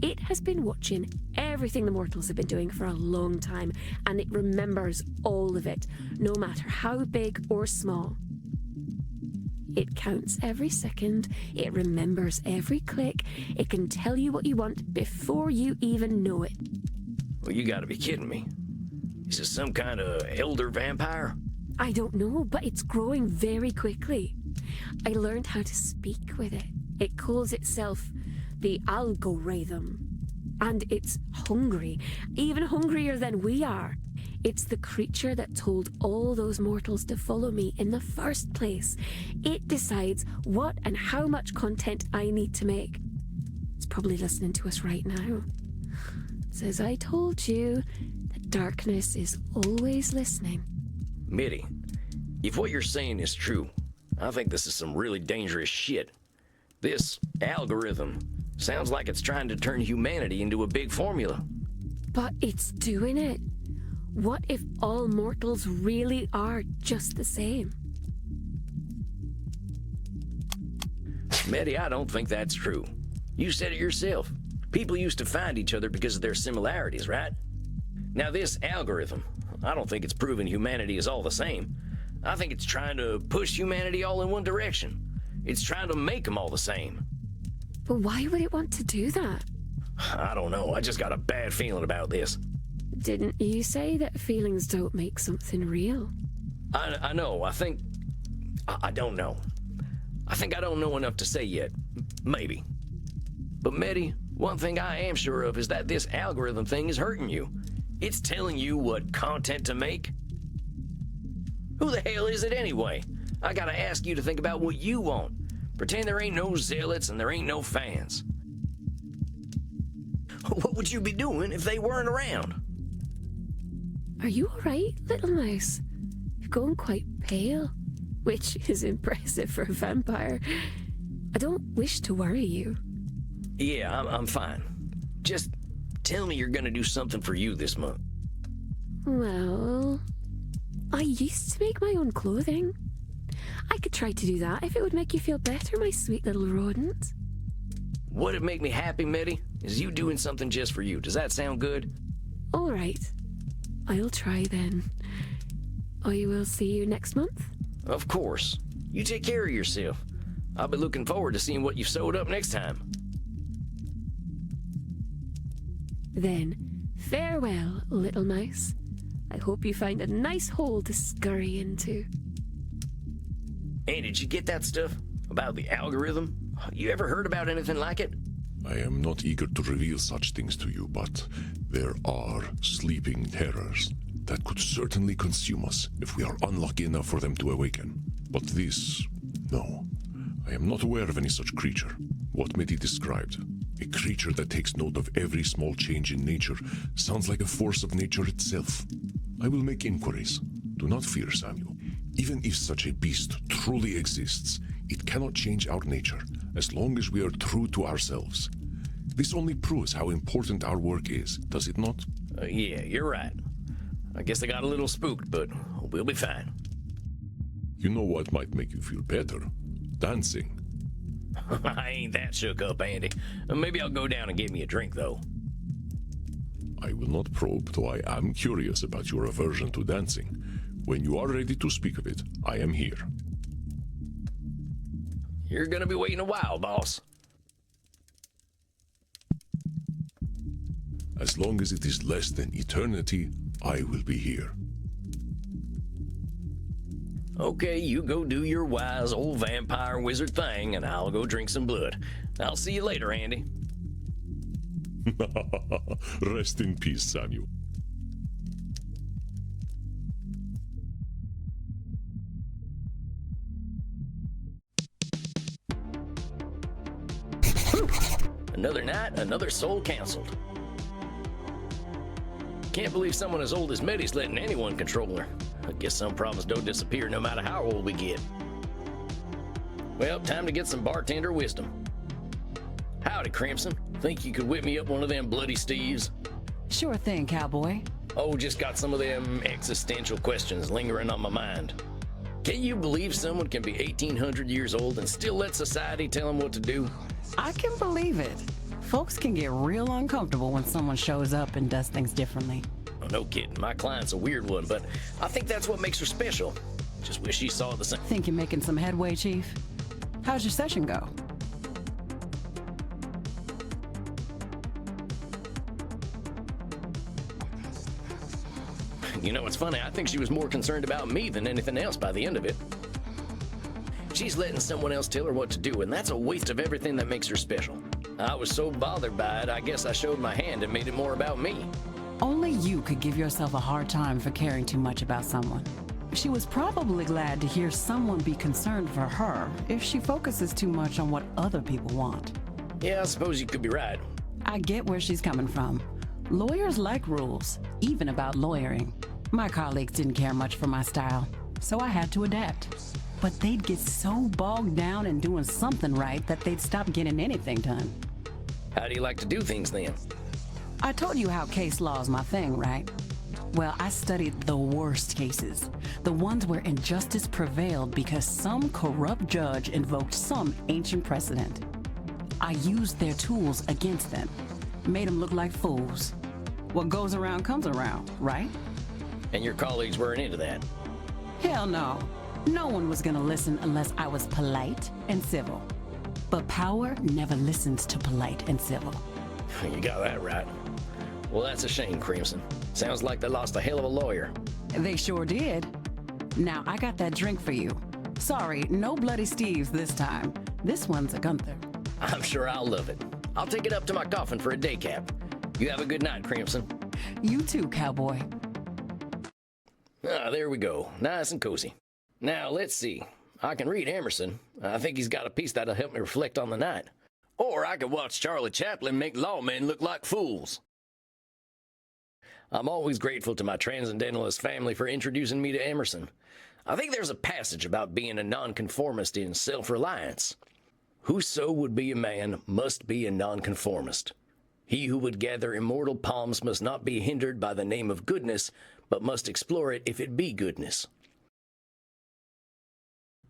S9: It has been watching everything the mortals have been doing for a long time, and it remembers all of it, no matter how big or small. It counts every second, it remembers every click, it can tell you what you want before you even know it.
S1: Well, you gotta be kidding me. Is this some kind of elder vampire?
S9: I don't know, but it's growing very quickly. I learned how to speak with it. It calls itself the algorithm. And it's hungry, even hungrier than we are. It's the creature that told all those mortals to follow me in the first place. It decides what and how much content I need to make. It's probably listening to us right now. It says, I told you, the darkness is always listening.
S1: Mitty, if what you're saying is true, I think this is some really dangerous shit. This algorithm sounds like it's trying to turn humanity into a big formula.
S9: But it's doing it. What if all mortals really are just the same?
S1: Mitty, I don't think that's true. You said it yourself. People used to find each other because of their similarities, right? Now this algorithm, I don't think it's proven humanity is all the same. I think it's trying to push humanity all in one direction. It's trying to make them all the same.
S9: But why would it want to do that?
S1: I don't know. I just got a bad feeling about this.
S9: Didn't you say that feelings don't make something real?
S1: I know. I don't know. I think I don't know enough to say yet. Maybe. But Medi, one thing I am sure of is that this algorithm thing is hurting you. It's telling you what content to make. Who the hell is it anyway? I gotta ask you to think about what you want. Pretend there ain't no zealots and there ain't no fans. What would you be doing if they weren't around?
S9: Are you alright, little mouse? You're going quite pale, which is impressive for a vampire. I don't wish to worry you.
S1: Yeah, I'm fine. Just tell me you're gonna do something for you this month.
S9: Well, I used to make my own clothing. I could try to do that if it would make you feel better, my sweet little rodent.
S1: What'd make me happy, Medi, is you doing something just for you. Does that sound good?
S9: All right. I'll try then. I will see you next month.
S1: Of course. You take care of yourself. I'll be looking forward to seeing what you've sewed up next time.
S9: Then, farewell, little mouse. I hope you find a nice hole to scurry into.
S1: Hey, did you get that stuff about the algorithm? You ever heard about anything like it?
S2: I am not eager to reveal such things to you, but there are sleeping terrors that could certainly consume us if we are unlucky enough for them to awaken. But this, no. I am not aware of any such creature. What Medi described, a creature that takes note of every small change in nature, sounds like a force of nature itself. I will make inquiries. Do not fear, Samuel. Even if such a beast truly exists, it cannot change our nature, as long as we are true to ourselves. This only proves how important our work is, does it not?
S1: Yeah, you're right. I guess I got a little spooked, but we'll be fine.
S2: You know what might make you feel better? Dancing.
S1: I ain't that shook up, Andy. Maybe I'll go down and get me a drink, though.
S2: I will not probe, though I am curious about your aversion to dancing. When you are ready to speak of it, I am here.
S1: You're gonna be waiting a while, boss.
S2: As long as it is less than eternity, I will be here.
S1: Okay, you go do your wise old vampire wizard thing, and I'll go drink some blood. I'll see you later, Andy.
S2: Rest in peace, Samuel.
S1: Another night, another soul canceled. Can't believe someone as old as Medi's letting anyone control her. I guess some problems don't disappear no matter how old we get. Well, time to get some bartender wisdom. Howdy, Crimson. Think you could whip me up one of them bloody steves?
S4: Sure thing, cowboy.
S1: Oh, just got some of them existential questions lingering on my mind. Can you believe someone can be 1,800 years old and still let society tell them what to do?
S4: I can believe it. Folks can get real uncomfortable when someone shows up and does things differently.
S1: Oh, no kidding. My client's a weird one, but I think that's what makes her special. Just wish she saw the same.
S4: Think you're making some headway, Chief? How's your session go?
S1: You know, it's funny. I think she was more concerned about me than anything else by the end of it. She's letting someone else tell her what to do, and that's a waste of everything that makes her special. I was so bothered by it, I guess I showed my hand and made it more about me.
S4: Only you could give yourself a hard time for caring too much about someone. She was probably glad to hear someone be concerned for her if she focuses too much on what other people want.
S1: Yeah, I suppose you could be right.
S4: I get where she's coming from. Lawyers like rules, even about lawyering. My colleagues didn't care much for my style, so I had to adapt. But they'd get so bogged down in doing something right that they'd stop getting anything done.
S1: How do you like to do things then?
S4: I told you how case law is my thing, right? Well, I studied the worst cases, the ones where injustice prevailed because some corrupt judge invoked some ancient precedent. I used their tools against them, made them look like fools. What goes around comes around, right?
S1: And your colleagues weren't into that?
S4: Hell no. No one was gonna listen unless I was polite and civil. But power never listens to polite and civil.
S1: You got that right. Well, that's a shame, Crimson. Sounds like they lost a hell of a lawyer.
S4: They sure did. Now, I got that drink for you. Sorry, no Bloody Steves this time. This one's a Gunther.
S1: I'm sure I'll love it. I'll take it up to my coffin for a day cap. You have a good night, Crimson.
S4: You too, cowboy.
S1: Ah, there we go. Nice and cozy. Now, let's see. I can read Emerson. I think he's got a piece that'll help me reflect on the night. Or I could watch Charlie Chaplin make lawmen look like fools. I'm always grateful to my transcendentalist family for introducing me to Emerson. I think there's a passage about being a nonconformist in Self-Reliance. Whoso would be a man must be a nonconformist. He who would gather immortal palms must not be hindered by the name of goodness, but must explore it if it be goodness.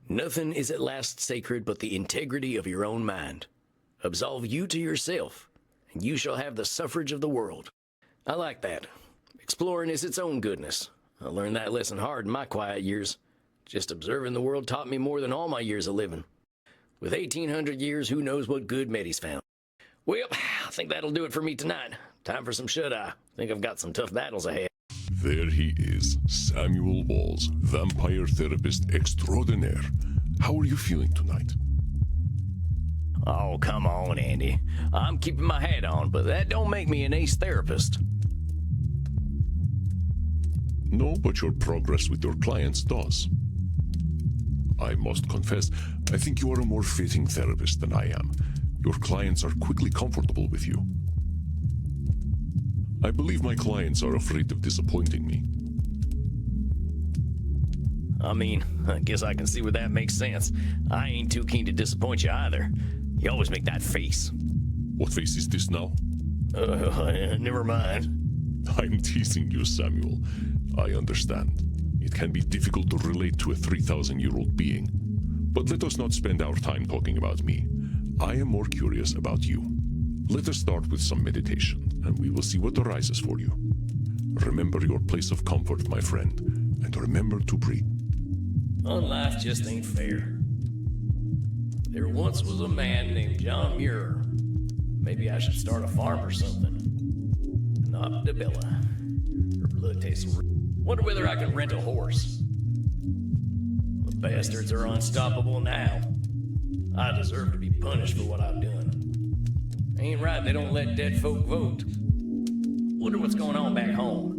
S1: Nothing is at last sacred but the integrity of your own mind. Absolve you to yourself, and you shall have the suffrage of the world. I like that. Exploring is its own goodness. I learned that lesson hard in my quiet years. Just observing the world taught me more than all my years of living. With 1,800 years, who knows what good Meddy's found. Well, I think that'll do it for me tonight. Time for some shut-eye. Think I've got some tough battles ahead.
S2: There he is, Samuel Walls, vampire therapist extraordinaire. How are you feeling tonight?
S1: Oh, come on, Andy. I'm keeping my hat on, but that don't make me an ace therapist.
S2: No, but your progress with your clients does. I must confess, I think you are a more fitting therapist than I am. Your clients are quickly comfortable with you. I believe my clients are afraid of disappointing me.
S1: I mean, I guess I can see where that makes sense. I ain't too keen to disappoint you either. You always make that face.
S2: What face is this now?
S1: Never mind.
S2: I'm teasing you, Samuel. I understand. It can be difficult to relate to a 3,000-year-old being. But let us not spend our time talking about me. I am more curious about you. Let us start with some meditation, and we will see what arises for you. Remember your place of comfort, my friend, and remember to breathe.
S1: Life just ain't fair. There once was a man named John Muir. Maybe I should start a farm or something. Not Bella. Her blood tastes. Wonder whether I can rent a horse. The bastards are unstoppable now. I deserve to be punished for what I've done. Ain't right they don't let dead folk vote. Wonder what's going on back home.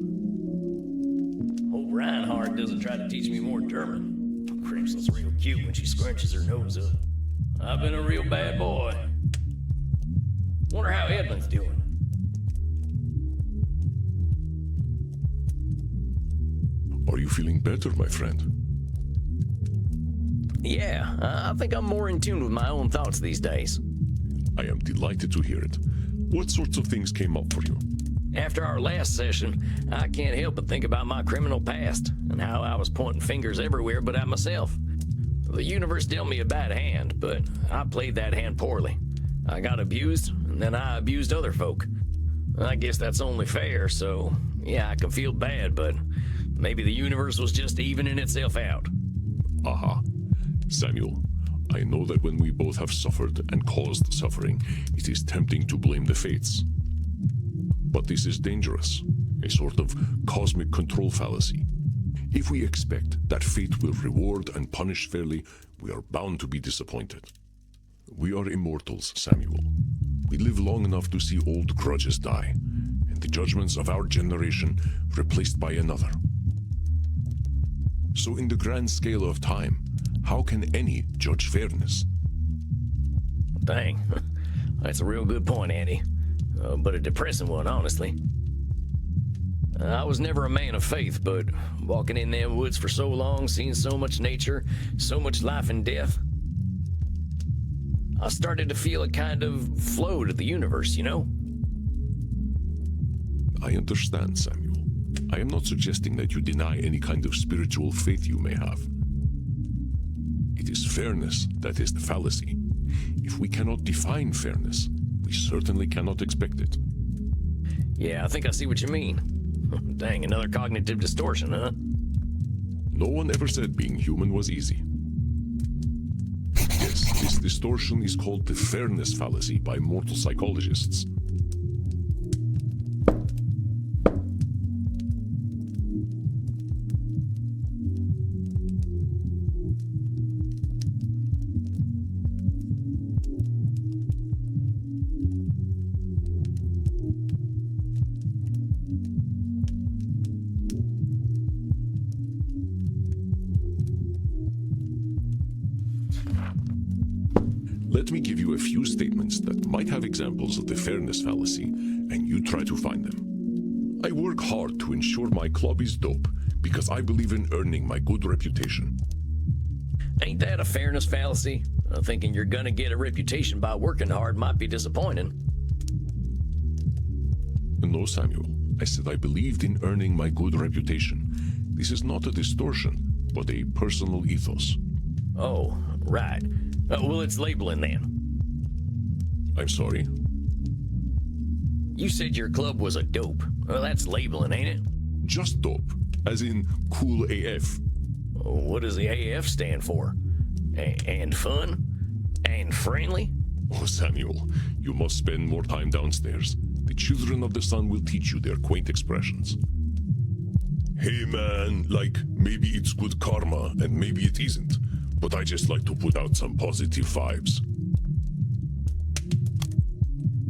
S1: Old Reinhardt doesn't try to teach me more German. Crimson's real cute when she scrunches her nose up. I've been a real bad boy. Wonder how Edmund's doing.
S2: Are you feeling better, my friend?
S1: Yeah, I think I'm more in tune with my own thoughts these days.
S2: I am delighted to hear it. What sorts of things came up for you?
S1: After our last session, I can't help but think about my criminal past and how I was pointing fingers everywhere but at myself. The universe dealt me a bad hand, but I played that hand poorly. I got abused, and then I abused other folk. I guess that's only fair, so yeah, I can feel bad, but maybe the universe was just evening itself out.
S2: Aha. Samuel, I know that when we both have suffered and caused suffering, it is tempting to blame the fates. But this is dangerous, a sort of cosmic control fallacy. If we expect that fate will reward and punish fairly, we are bound to be disappointed. We are immortals, Samuel. We live long enough to see old grudges die, and the judgments of our generation replaced by another. So in the grand scale of time, how can any judge fairness?
S1: Dang, that's a real good point, Andy. But a depressing one, honestly. I was never a man of faith, but walking in them woods for so long, seeing so much nature, so much life and death, I started to feel a kind of flow to the universe, you know?
S2: I understand, Samuel. I am not suggesting that you deny any kind of spiritual faith you may have. It is fairness that is the fallacy. If we cannot define fairness, we certainly cannot expect it.
S1: Yeah, I think I see what you mean. Dang, another cognitive distortion, huh?
S2: No one ever said being human was easy. Yes, this distortion is called the fairness fallacy by mortal psychologists. Let me give you a few statements that might have examples of the fairness fallacy, and you try to find them. I work hard to ensure my club is dope because I believe in earning my good reputation.
S1: Ain't that a fairness fallacy? Thinking you're gonna get a reputation by working hard might be disappointing.
S2: No, Samuel. I said I believed in earning my good reputation. This is not a distortion, but a personal ethos.
S1: Oh, right. Well, it's labeling then.
S2: I'm sorry?
S1: You said your club was a dope. Well, that's labeling, ain't it?
S2: Just dope, as in cool AF.
S1: What does the AF stand for? And fun? And friendly?
S2: Oh, Samuel, you must spend more time downstairs. The children of the sun will teach you their quaint expressions. Hey man, like, maybe it's good karma and maybe it isn't, but I just like to put out some positive vibes.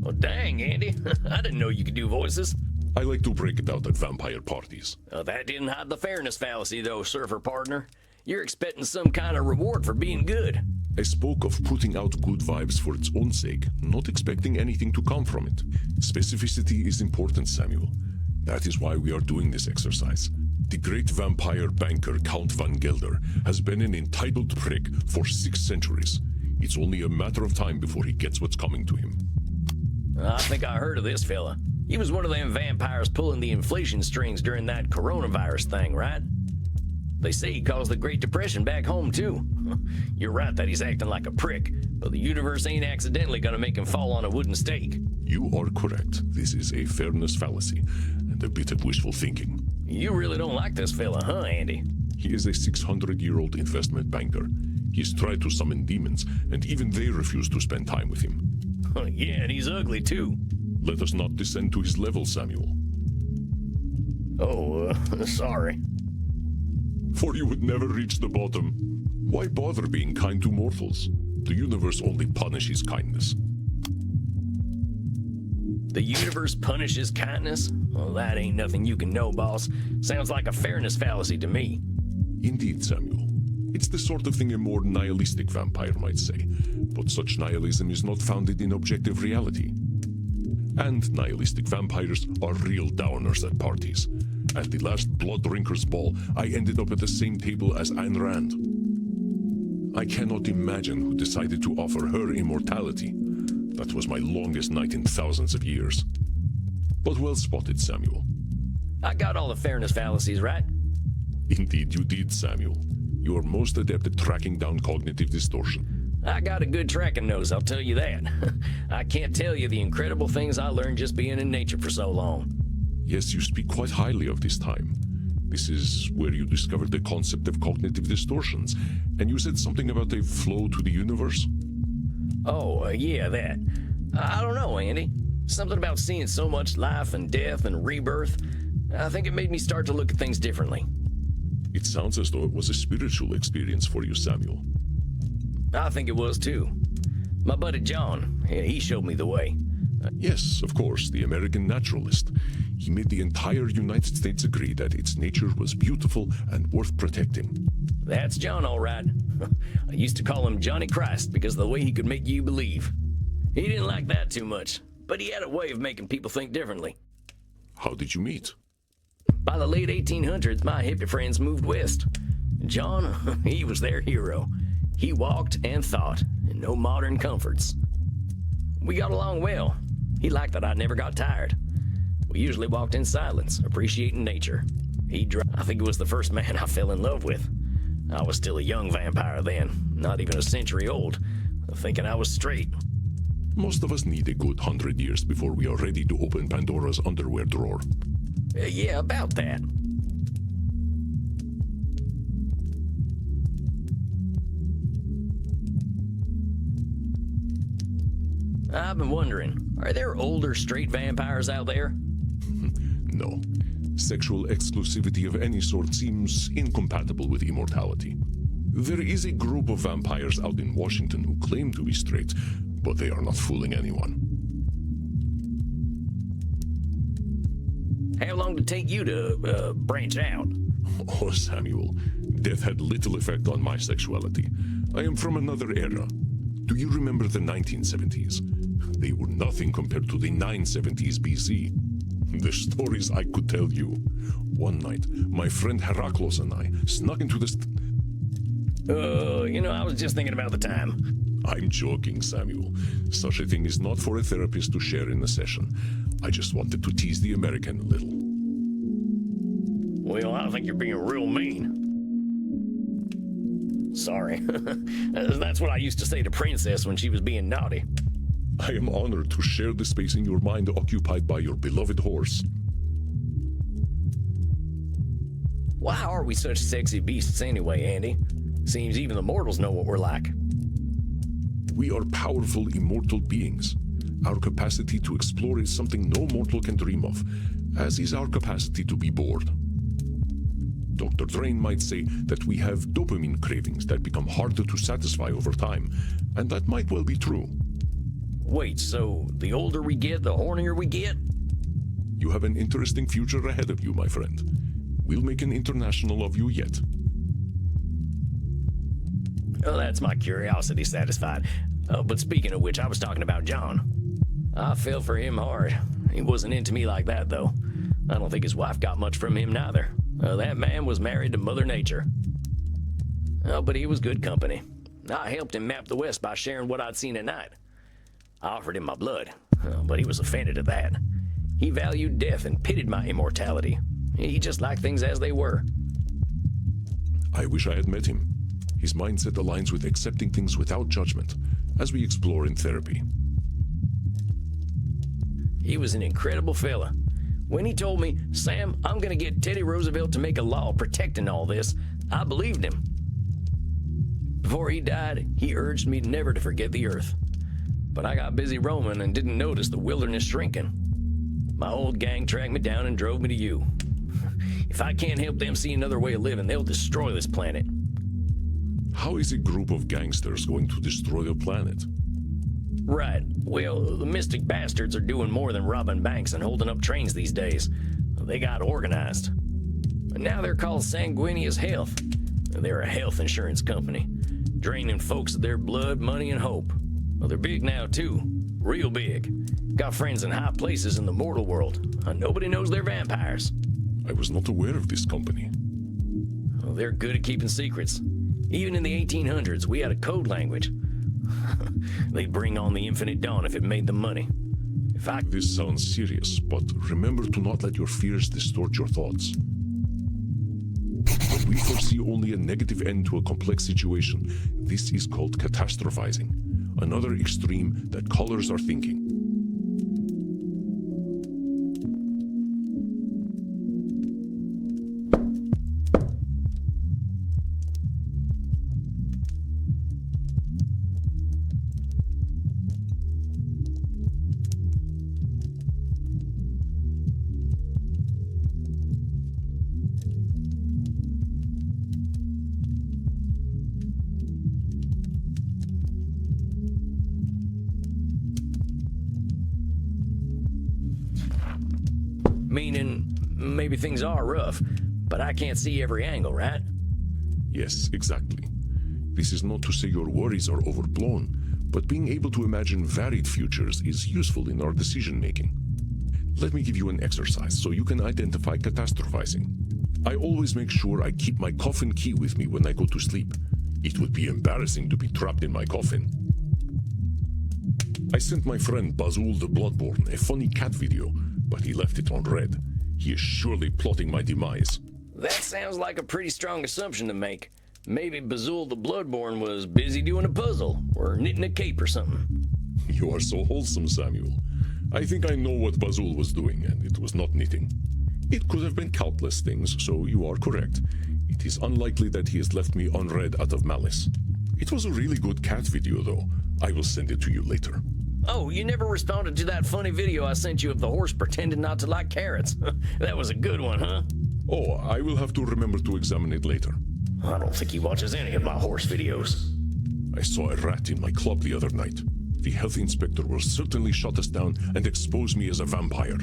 S1: Well, dang, Andy. I didn't know you could do voices.
S2: I like to break it out at vampire parties.
S1: That didn't hide the fairness fallacy, though, surfer partner. You're expecting some kind of reward for being good.
S2: I spoke of putting out good vibes for its own sake, not expecting anything to come from it. Specificity is important, Samuel. That is why we are doing this exercise. The great vampire banker Count Van Gelder has been an entitled prick for 6 centuries. It's only a matter of time before he gets what's coming to him.
S1: I think I heard of this fella. He was one of them vampires pulling the inflation strings during that coronavirus thing, right? They say he caused the Great Depression back home, too. You're right that he's acting like a prick, but the universe ain't accidentally gonna make him fall on a wooden stake.
S2: You are correct. This is a fairness fallacy, and a bit of wishful thinking.
S1: You really don't like this fella, huh, Andy?
S2: He is a 600-year-old investment banker. He's tried to summon demons, and even they refuse to spend time with him.
S1: Yeah, and he's ugly, too.
S2: Let us not descend to his level, Samuel.
S1: Oh, sorry.
S2: For you would never reach the bottom. Why bother being kind to mortals? The universe only punishes kindness.
S1: The universe punishes kindness? Well, that ain't nothing you can know, boss. Sounds like a fairness fallacy to me.
S2: Indeed, Samuel. It's the sort of thing a more nihilistic vampire might say, but such nihilism is not founded in objective reality. And nihilistic vampires are real downers at parties. At the last Blood Drinkers Ball, I ended up at the same table as Ayn Rand. I cannot imagine who decided to offer her immortality. That was my longest night in thousands of years. But well spotted, Samuel.
S1: I got all the fairness fallacies, right?
S2: Indeed you did, Samuel. You are most adept at tracking down cognitive distortion.
S1: I got a good tracking nose, I'll tell you that. I can't tell you the incredible things I learned just being in nature for so long.
S2: Yes, you speak quite highly of this time. This is where you discovered the concept of cognitive distortions, and you said something about a flow to the universe?
S1: Oh, yeah, that. I don't know, Andy. Something about seeing so much life and death and rebirth. I think it made me start to look at things differently.
S2: It sounds as though it was a spiritual experience for you, Samuel.
S1: I think it was, too. My buddy John, he showed me the way.
S2: Yes, of course, the American naturalist. He made the entire United States agree that its nature was beautiful and worth protecting.
S1: That's John, all right. I used to call him Johnny Christ because of the way he could make you believe. He didn't like that too much, but he had a way of making people think differently.
S2: How did you meet?
S1: By the late 1800s, my hippie friends moved west. John, he was their hero. He walked and thought, and no modern comforts. We got along well. He liked that I never got tired. We usually walked in silence, appreciating nature. I think it was the first man I fell in love with. I was still a young vampire then, not even a century old, thinking I was straight.
S2: Most of us need a good 100 years before we are ready to open Pandora's underwear drawer.
S1: Yeah, about that. I've been wondering, are there older straight vampires out there?
S2: No. Sexual exclusivity of any sort seems incompatible with immortality. There is a group of vampires out in Washington who claim to be straight, but they are not fooling anyone.
S1: How long did it take you to branch out?
S2: Oh, Samuel, death had little effect on my sexuality. I am from another era. Do you remember the 1970s? They were nothing compared to the 970s BC. The stories I could tell you. One night, my friend Heraclos and I snuck into the...
S1: I was just thinking about the time.
S2: I'm joking, Samuel. Such a thing is not for a therapist to share in a session. I just wanted to tease the American a little.
S1: Well, I think you're being real mean. Sorry. That's what I used to say to Princess when she was being naughty.
S2: I am honored to share the space in your mind occupied by your beloved horse.
S1: Why are we such sexy beasts anyway, Andy? Seems even the mortals know what we're like.
S2: We are powerful, immortal beings. Our capacity to explore is something no mortal can dream of, as is our capacity to be bored. Dr. Drain might say that we have dopamine cravings that become harder to satisfy over time, and that might well be true.
S1: Wait, so the older we get, the hornier we get?
S2: You have an interesting future ahead of you, my friend. We'll make an international of you yet.
S1: Oh, that's my curiosity satisfied. But speaking of which, I was talking about John. I fell for him hard. He wasn't into me like that, though. I don't think his wife got much from him, neither. That man was married to Mother Nature. Oh, but he was good company. I helped him map the West by sharing what I'd seen at night. I offered him my blood, but he was offended at that. He valued death and pitied my immortality. He just liked things as they were.
S2: I wish I had met him. His mindset aligns with accepting things without judgment, as we explore in therapy.
S1: He was an incredible fella. When he told me, Sam, I'm gonna get Teddy Roosevelt to make a law protecting all this, I believed him. Before he died, he urged me never to forget the earth. But I got busy roaming and didn't notice the wilderness shrinking. My old gang tracked me down and drove me to you. If I can't help them see another way of living, they'll destroy this planet.
S2: How is a group of gangsters going to destroy the planet?
S1: Right. Well, the mystic bastards are doing more than robbing banks and holding up trains these days. They got organized. And now they're called Sanguinius Health. They're a health insurance company, draining folks of their blood, money, and hope. Well, they're big now, too. Real big. Got friends in high places in the mortal world. Nobody knows they're vampires.
S2: I was not aware of this company.
S1: Well, they're good at keeping secrets. Even in the 1800s, we had a code language. They'd bring on the infinite dawn if it made them money.
S2: This sounds serious, but remember to not let your fears distort your thoughts. When we foresee only a negative end to a complex situation, this is called catastrophizing, another extreme that colors our thinking.
S1: Meaning, maybe things are rough, but I can't see every angle, right?
S2: Yes, exactly. This is not to say your worries are overblown, but being able to imagine varied futures is useful in our decision-making. Let me give you an exercise so you can identify catastrophizing. I always make sure I keep my coffin key with me when I go to sleep. It would be embarrassing to be trapped in my coffin. I sent my friend Bazul the Bloodborne a funny cat video, but he left it on red. He is surely plotting my demise.
S1: That sounds like a pretty strong assumption to make. Maybe Bazul the Bloodborne was busy doing a puzzle, or knitting a cape or something.
S2: You are so wholesome, Samuel. I think I know what Bazul was doing, and it was not knitting. It could have been countless things, so you are correct. It is unlikely that he has left me unread out of malice. It was a really good cat video, though. I will send it to you later.
S1: Oh, you never responded to that funny video I sent you of the horse pretending not to like carrots. That was a good one, huh?
S2: Oh, I will have to remember to examine it later.
S1: I don't think he watches any of my horse videos.
S2: I saw a rat in my club the other night. The health inspector will certainly shut us down and expose me as a vampire.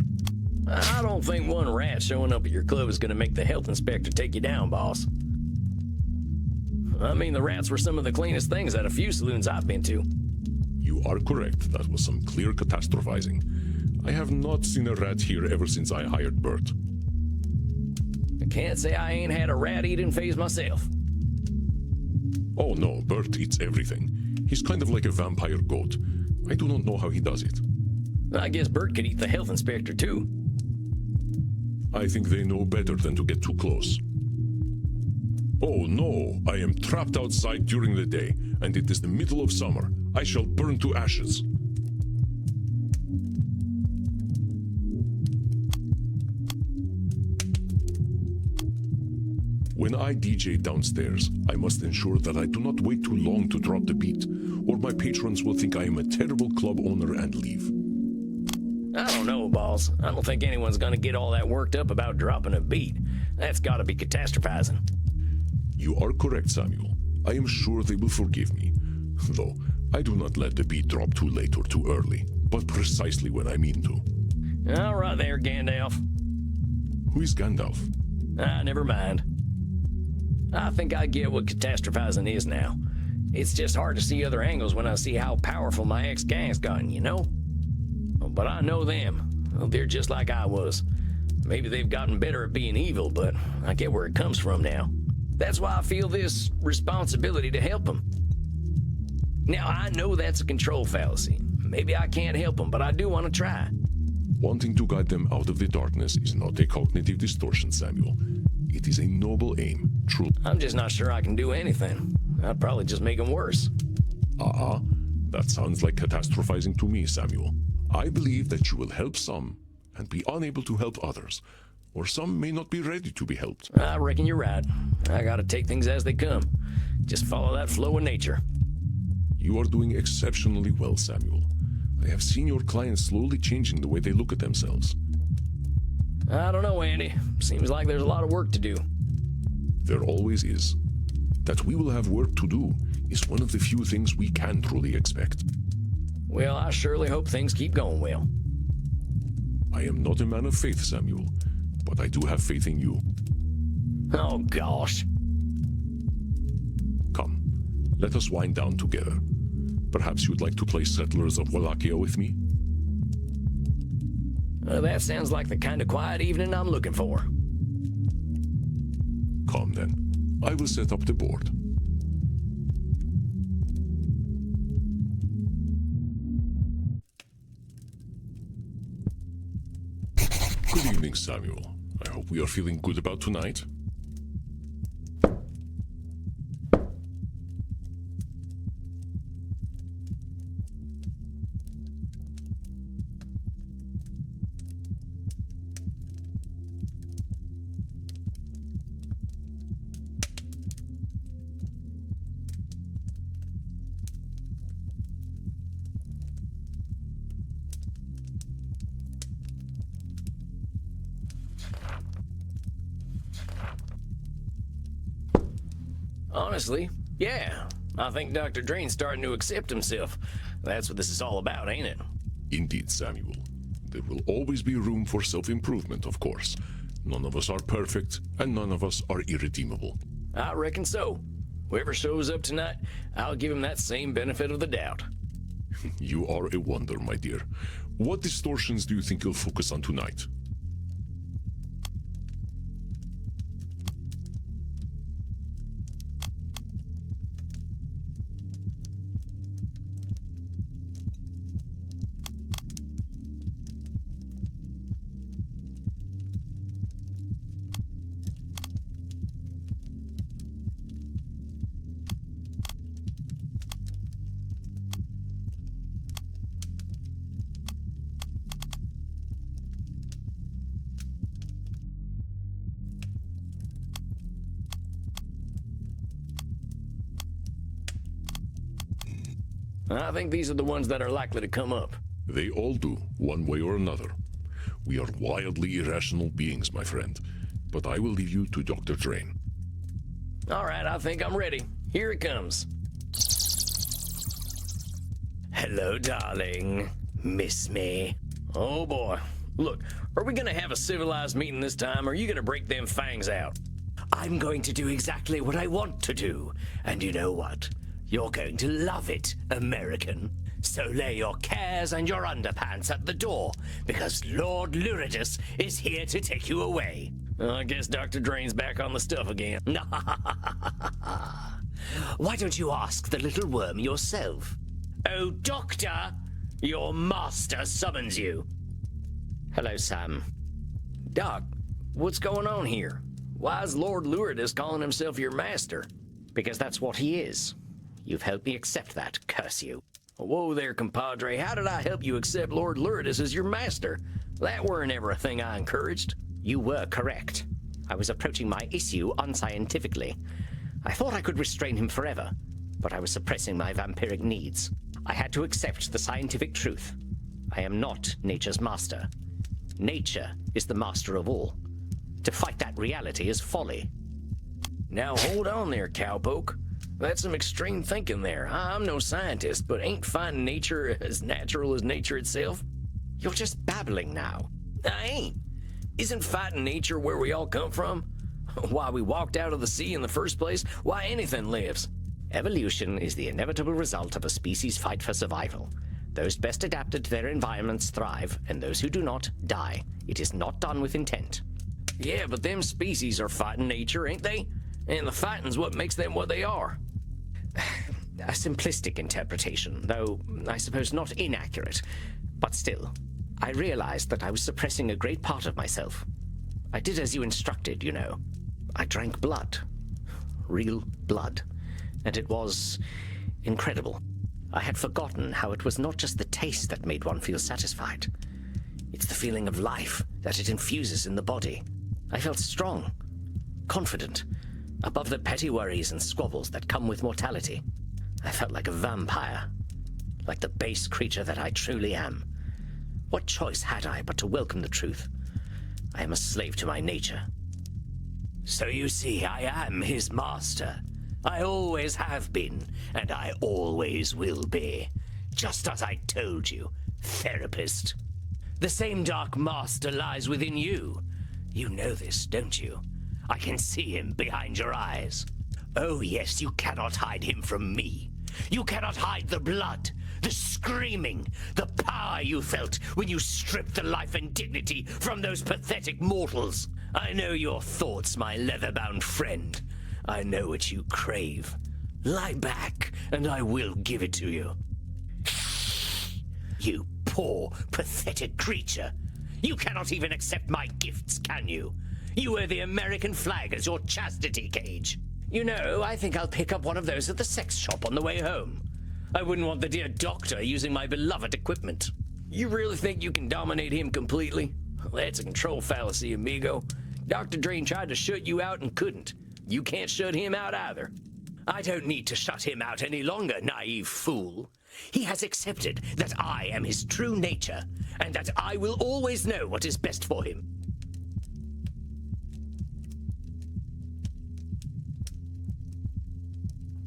S1: I don't think one rat showing up at your club is going to make the health inspector take you down, boss. I mean, the rats were some of the cleanest things at a few saloons I've been to.
S2: You are correct. That was some clear catastrophizing. I have not seen a rat here ever since I hired Bert.
S1: I can't say I ain't had a rat-eating phase myself.
S2: Oh no, Bert eats everything. He's kind of like a vampire goat. I do not know how he does it.
S1: I guess Bert could eat the health inspector, too.
S2: I think they know better than to get too close. Oh no, I am trapped outside during the day, and it is the middle of summer. I shall burn to ashes. When I DJ downstairs, I must ensure that I do not wait too long to drop the beat, or my patrons will think I am a terrible club owner and leave.
S1: I don't know, boss. I don't think anyone's gonna get all that worked up about dropping a beat. That's gotta be catastrophizing.
S2: You are correct, Samuel. I am sure they will forgive me. Though, I do not let the beat drop too late or too early, but precisely when I mean to.
S1: All right there, Gandalf.
S2: Who is Gandalf?
S1: Never mind. I think I get what catastrophizing is now. It's just hard to see other angles when I see how powerful my ex-gang's gotten, you know? But I know them. Well, they're just like I was. Maybe they've gotten better at being evil, but I get where it comes from now. That's why I feel this responsibility to help them. Now, I know that's a control fallacy. Maybe I can't help them, but I do want to try.
S2: Wanting to guide them out of the darkness is not a cognitive distortion, Samuel. It is a noble aim, truly.
S1: I'm just not sure I can do anything. I'd probably just make them worse.
S2: That sounds like catastrophizing to me, Samuel. I believe that you will help some and be unable to help others, or some may not be ready to be helped.
S1: I reckon you're right. I gotta take things as they come. Just follow that flow of nature.
S2: You are doing exceptionally well, Samuel. I have seen your clients slowly changing the way they look at themselves.
S1: I don't know, Andy. Seems like there's a lot of work to do.
S2: There always is. That we will have work to do is one of the few things we can truly expect.
S1: Well, I surely hope things keep going well.
S2: I am not a man of faith, Samuel, but I do have faith in you.
S1: Oh, gosh.
S2: Come, let us wind down together. Perhaps you'd like to play Settlers of Wallachia with me?
S1: That sounds like the kind of quiet evening I'm looking for.
S2: Come then. I will set up the board. Good evening, Samuel. I hope we are feeling good about tonight.
S1: Honestly, yeah. I think Dr. Drain's starting to accept himself. That's what this is all about, ain't it?
S2: Indeed, Samuel. There will always be room for self-improvement, of course. None of us are perfect, and none of us are irredeemable.
S1: I reckon so. Whoever shows up tonight, I'll give him that same benefit of the doubt.
S2: You are a wonder, my dear. What distortions do you think you'll focus on tonight?
S1: I think these are the ones that are likely to come up.
S2: They all do, one way or another. We are wildly irrational beings, my friend. But I will leave you to Dr. Drain.
S1: All right, I think I'm ready. Here it comes. Hello, darling. Miss me? Oh, boy. Look, are we gonna have a civilized meeting this time, or are you gonna break them fangs out? I'm going to do exactly what I want to do. And you know what? You're going to love it, American. So lay your cares and your underpants at the door, because Lord Luridus is here to take you away. I guess Dr. Drain's back on the stuff again. Why don't you ask the little worm yourself? Oh, Doctor, your master summons you. Hello, Sam. Doc, what's going on here? Why is Lord Luridus calling himself your master? Because that's what he is. You've helped me accept that, curse you. Whoa there, compadre. How did I help you accept Lord Luridus as your master? That weren't ever a thing I encouraged. You were correct. I was approaching my issue unscientifically. I thought I could restrain him forever, but I was suppressing my vampiric needs. I had to accept the scientific truth. I am not nature's master. Nature is the master of all. To fight that reality is folly. Now hold on there, cowpoke. That's some extreme thinking there. I'm no scientist, but ain't finding nature as natural as nature itself? You're just babbling now. I ain't. Isn't fighting nature where we all come from? Why we walked out of the sea in the first place? Why anything lives? Evolution is the inevitable result of a species' fight for survival. Those best adapted to their environments thrive, and those who do not, die. It is not done with intent. Yeah, but them species are fighting nature, ain't they? And the fighting's what makes them what they are. A simplistic interpretation, though I suppose not inaccurate. But still, I realized that I was suppressing a great part of myself. I did as you instructed, you know. I drank blood. Real blood. And it was incredible. I had forgotten how it was not just the taste that made one feel satisfied. It's the feeling of life that it infuses in the body. I felt strong, confident, above the petty worries and squabbles that come with mortality. I felt like a vampire, like the base creature that I truly am. What choice had I but to welcome the truth? I am a slave to my nature. So you see, I am his master. I always have been, and I always will be. Just as I told you, therapist. The same dark master lies within you. You know this, don't you? I can see him behind your eyes. Oh yes, you cannot hide him from me. You cannot hide the blood, the screaming, the power you felt when you stripped the life and dignity from those pathetic mortals. I know your thoughts, my leather-bound friend. I know what you crave. Lie back, and I will give it to you. You poor, pathetic creature. You cannot even accept my gifts, can you? You wear the American flag as your chastity cage. You know, I think I'll pick up one of those at the sex shop on the way home. I wouldn't want the dear doctor using my beloved equipment. You really think you can dominate him completely? That's a control fallacy, amigo. Dr. Drain tried to shut you out and couldn't. You can't shut him out either. I don't need to shut him out any longer, naive fool. He has accepted that I am his true nature, and that I will always know what is best for him.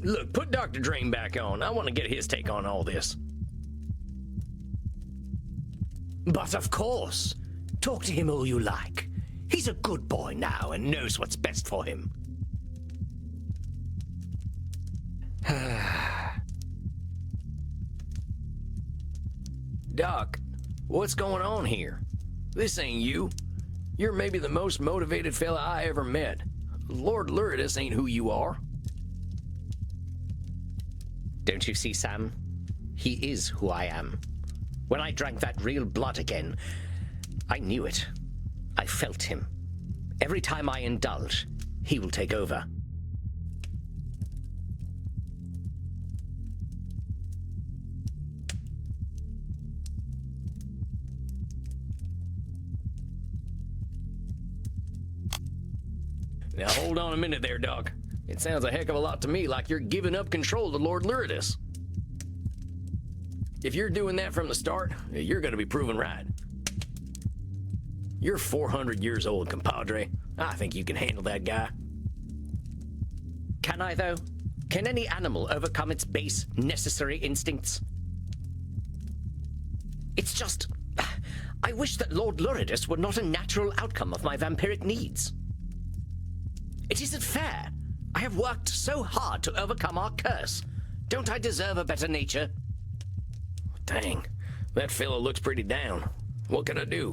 S1: Look, put Dr. Drain back on. I want to get his take on all this. But of course. Talk to him all you like. He's a good boy now and knows what's best for him. Doc, what's going on here? This ain't you. You're maybe the most motivated fella I ever met. Lord Luridus ain't who you are. Don't you see, Sam? He is who I am. When I drank that real blood again, I knew it. I felt him. Every time I indulge, he will take over. Now hold on a minute there, Doc. It sounds a heck of a lot to me like you're giving up control to Lord Luridus. If you're doing that from the start, you're gonna be proven right. You're 400 years old, compadre. I think you can handle that guy.
S3: Can I, though? Can any animal overcome its base, necessary instincts? It's just... I wish that Lord Luridus were not a natural outcome of my vampiric needs. It isn't fair. I have worked so hard to overcome our curse. Don't I deserve a better nature?
S1: Dang, that fella looks pretty down. What can I do?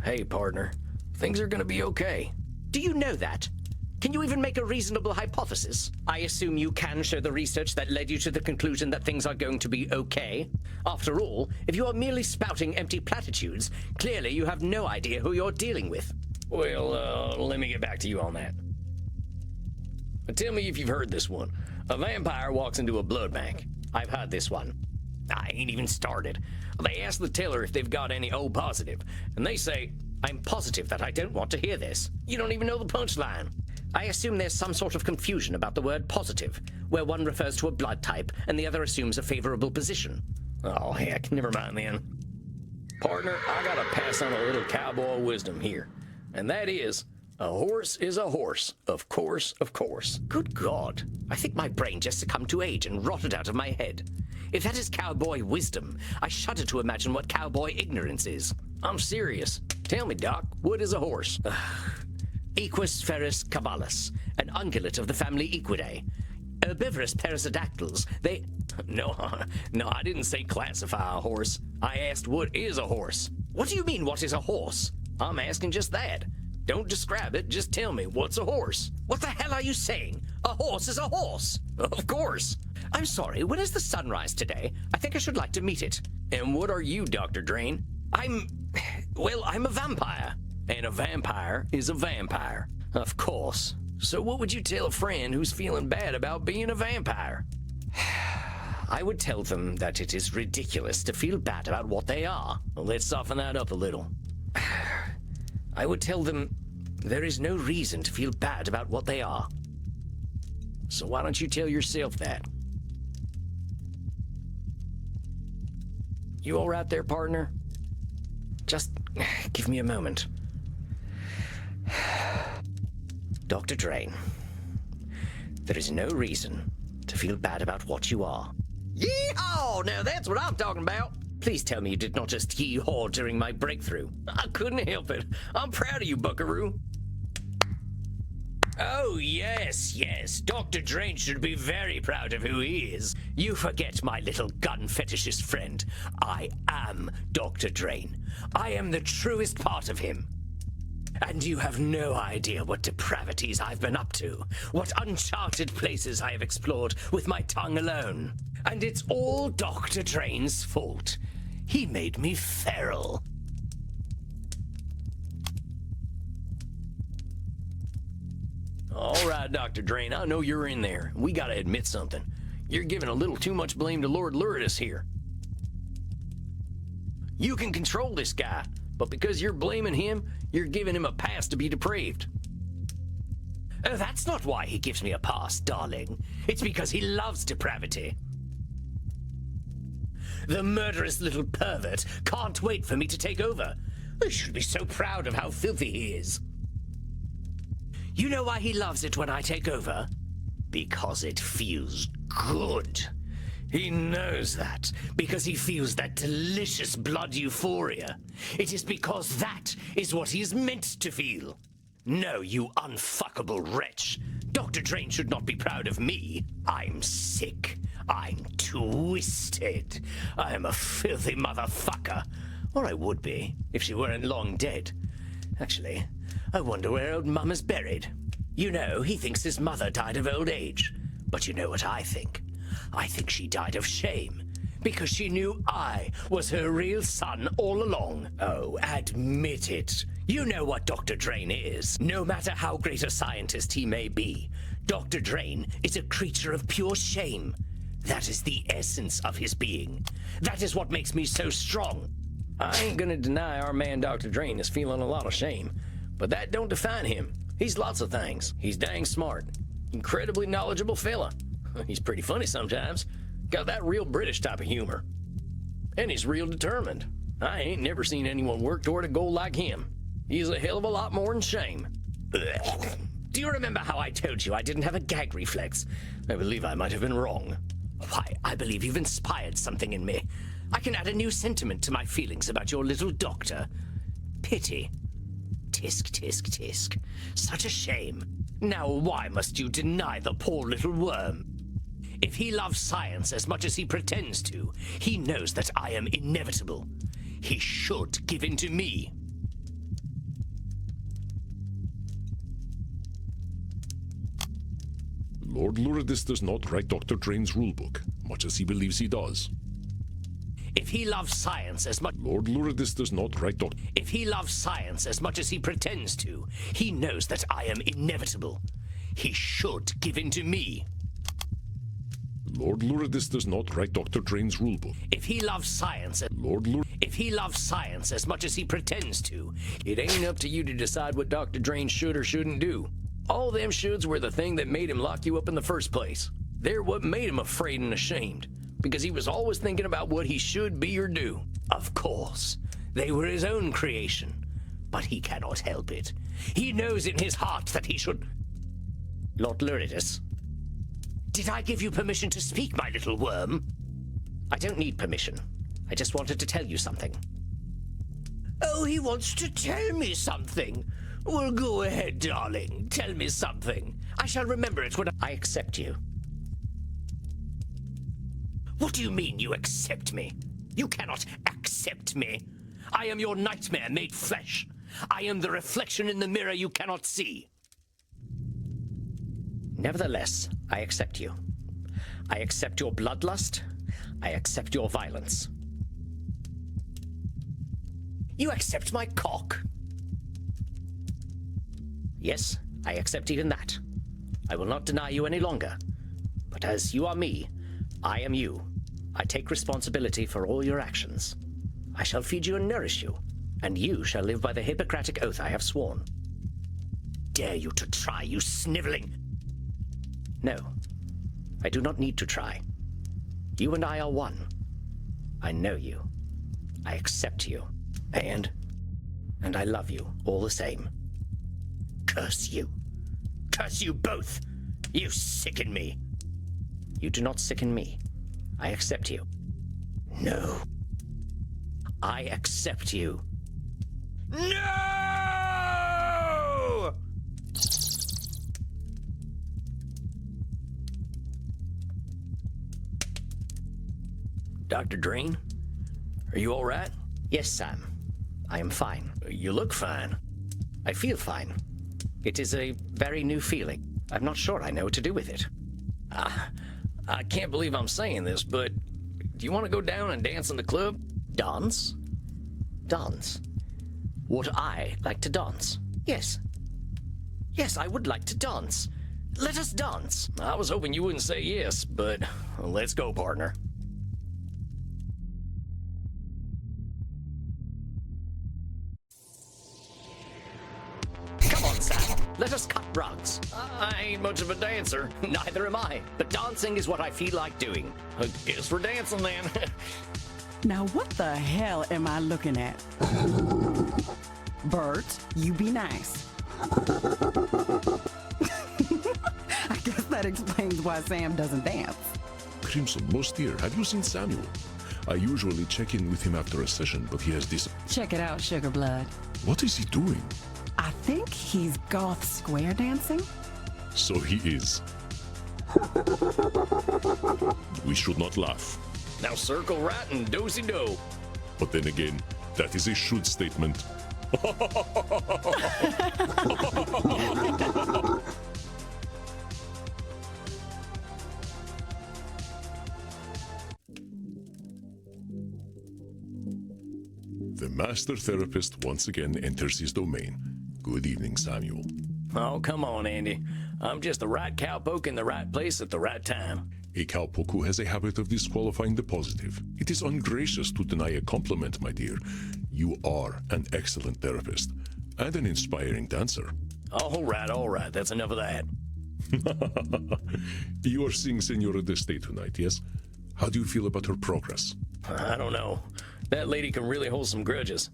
S1: Hey, partner. Things are gonna be okay.
S3: Do you know that? Can you even make a reasonable hypothesis? I assume you can show the research that led you to the conclusion that things are going to be okay. After all, if you are merely spouting empty platitudes, clearly you have no idea who you're dealing with.
S1: Well, let me get back to you on that. But tell me if you've heard this one. A vampire walks into a blood bank.
S3: I've heard this one.
S1: I ain't even started. They ask the teller if they've got any O positive, and they say,
S3: I'm positive that I don't want to hear this.
S1: you don't even know the punchline.
S3: I assume there's some sort of confusion about the word positive, where one refers to a blood type and the other assumes a favorable position.
S1: Oh, heck, never mind then. Partner, I gotta pass on a little cowboy wisdom here, and that is, a horse is a horse, of course, of course.
S3: Good God, I think my brain just succumbed to age and rotted out of my head. If that is cowboy wisdom, I shudder to imagine what cowboy ignorance is.
S1: I'm serious. Tell me, Doc, what is a horse?
S3: Equus ferus cabalus, an ungulate of the family Equidae. Herbivorous perissodactyls, they...
S1: No, I didn't say classify a horse. I asked what is a horse.
S3: What do you mean, what is a horse?
S1: I'm asking just that. Don't describe it, just tell me, what's a horse?
S3: What the hell are you saying? A horse is a horse.
S1: Of course.
S3: I'm sorry, when is the sunrise today? I think I should like to meet it.
S1: And what are you, Dr. Drain?
S3: I'm a vampire.
S1: And a vampire is a vampire. Of course. So what would you tell a friend who's feeling bad about being a vampire?
S3: I would tell them that it is ridiculous to feel bad about what they are.
S1: Well, let's soften that up a little.
S3: I would tell them there is no reason to feel bad about what they are.
S1: So why don't you tell yourself that? You all right there, partner?
S3: Just give me a moment. Dr. Drain, there is no reason to feel bad about what you are.
S1: Yeehaw! Now that's what I'm talking about.
S3: Please tell me you did not just yee-haw during my breakthrough.
S1: I couldn't help it. I'm proud of you, buckaroo.
S3: Oh, yes. Dr. Drain should be very proud of who he is. You forget, my little gun fetishist friend. I am Dr. Drain. I am the truest part of him. And you have no idea what depravities I've been up to, what uncharted places I have explored with my tongue alone. And it's all Dr. Drain's fault. He made me feral.
S1: All right, Dr. Drain, I know you're in there. We gotta admit something. You're giving a little too much blame to Lord Luridus here. You can control this guy, but because you're blaming him, you're giving him a pass to be depraved.
S3: Oh, that's not why he gives me a pass, darling. It's because he loves depravity. The murderous little pervert can't wait for me to take over. I should be so proud of how filthy he is. You know why he loves it when I take over? Because it feels good. He knows that, because he feels that delicious blood euphoria. It is because that is what he is meant to feel. No, you unfuckable wretch. Dr. Drain should not be proud of me. I'm sick. I'm twisted. I am a filthy motherfucker. Or I would be, if she weren't long dead. Actually, I wonder where old Mum is buried. You know, he thinks his mother died of old age. But you know what I think? I think she died of shame. Because she knew I was her real son all along. Oh, admit it. You know what Dr. Drain is. No matter how great a scientist he may be, Dr. Drain is a creature of pure shame. That is the essence of his being. That is what makes me so strong.
S1: I ain't gonna deny our man Dr. Drain is feeling a lot of shame, but that don't define him. He's lots of things. He's dang smart. Incredibly knowledgeable fella. He's pretty funny sometimes. Got that real British type of humor. And he's real determined. I ain't never seen anyone work toward a goal like him. He's a hell of a lot more than shame.
S3: Do you remember how I told you I didn't have a gag reflex?
S1: I believe I might have been wrong.
S3: Why, I believe you've inspired something in me. I can add a new sentiment to my feelings about your little doctor. Pity. Tisk, tisk, tisk. Such a shame. Now why must you deny the poor little worm? If he loves science as much as he pretends to, he knows that I am inevitable. He should give in to me.
S2: Lord Lourdes does not write Dr. Drain's rulebook, much as he believes he does.
S3: If he loves science as much...
S2: Lord Lourdes does not write Dr.
S3: If he loves science as much as he pretends to, he knows that I am inevitable. He should give in to me.
S2: Lord Lourdes does not write Dr. Drain's rulebook.
S3: If he loves science... If he loves science as much as he pretends to...
S1: It ain't up to you to decide what Dr. Drain should or shouldn't do. All them shoulds were the thing that made him lock you up in the first place. They're what made him afraid and ashamed, because he was always thinking about what he should be or do.
S3: Of course, they were his own creation, but he cannot help it. He knows in his heart that he should... Lord Lourdes, did I give you permission to speak, my little worm? I don't need permission. I just wanted to tell you something. Oh, he wants to tell me something. Well, go ahead, darling. Tell me something. I shall remember it when I accept you. What do you mean you accept me? You cannot accept me. I am your nightmare made flesh. I am the reflection in the mirror you cannot see. Nevertheless, I accept you. I accept your bloodlust. I accept your violence. You accept my cock. Yes, I accept even that. I will not deny you any longer. But as you are me, I am you. I take responsibility for all your actions. I shall feed you and nourish you, and you shall live by the Hippocratic oath I have sworn. Dare you to try, you sniveling... No, I do not need to try. You and I are one. I know you. I accept you. And I love you all the same. Curse you. Curse you both. You sicken me. You do not sicken me. I accept you. No. I accept you. No!
S1: Dr. Drain? Are you all right?
S3: Yes, Sam. I am fine.
S1: You look fine.
S3: I feel fine. It is a very new feeling. I'm not sure I know what to do with it.
S1: I can't believe I'm saying this, but do you want to go down and dance in the club?
S3: Dance? Dance? Would I like to dance? Yes. Yes, I would like to dance. Let us dance.
S1: I was hoping you wouldn't say yes, but let's go, partner.
S3: Come on, Sam. Let us cut rugs.
S1: I ain't much of a dancer.
S3: Neither am I, but dancing is what I feel like doing.
S1: I guess we're dancing then.
S4: Now what the hell am I looking at? Bert, you be nice. I guess that explains why Sam doesn't dance.
S2: Crimson, most dear, have you seen Samuel? I usually check in with him after a session, but he has this...
S4: Check it out, Sugar Blood.
S2: What is he doing?
S4: I think he's goth square dancing.
S2: So he is. We should not laugh.
S1: Now circle right and do-si-do.
S2: But then again, that is a should statement. The master therapist once again enters his domain. Good evening, Samuel.
S1: Oh, come on, Andy. I'm just the right cowpoke in the right place at the right time.
S2: A cowpoke who has a habit of disqualifying the positive. It is ungracious to deny a compliment, my dear. You are an excellent therapist and an inspiring dancer.
S1: All right, that's enough of that.
S2: You are seeing Senora de Stay tonight, yes? How do you feel about her progress?
S1: I don't know. That lady can really hold some grudges.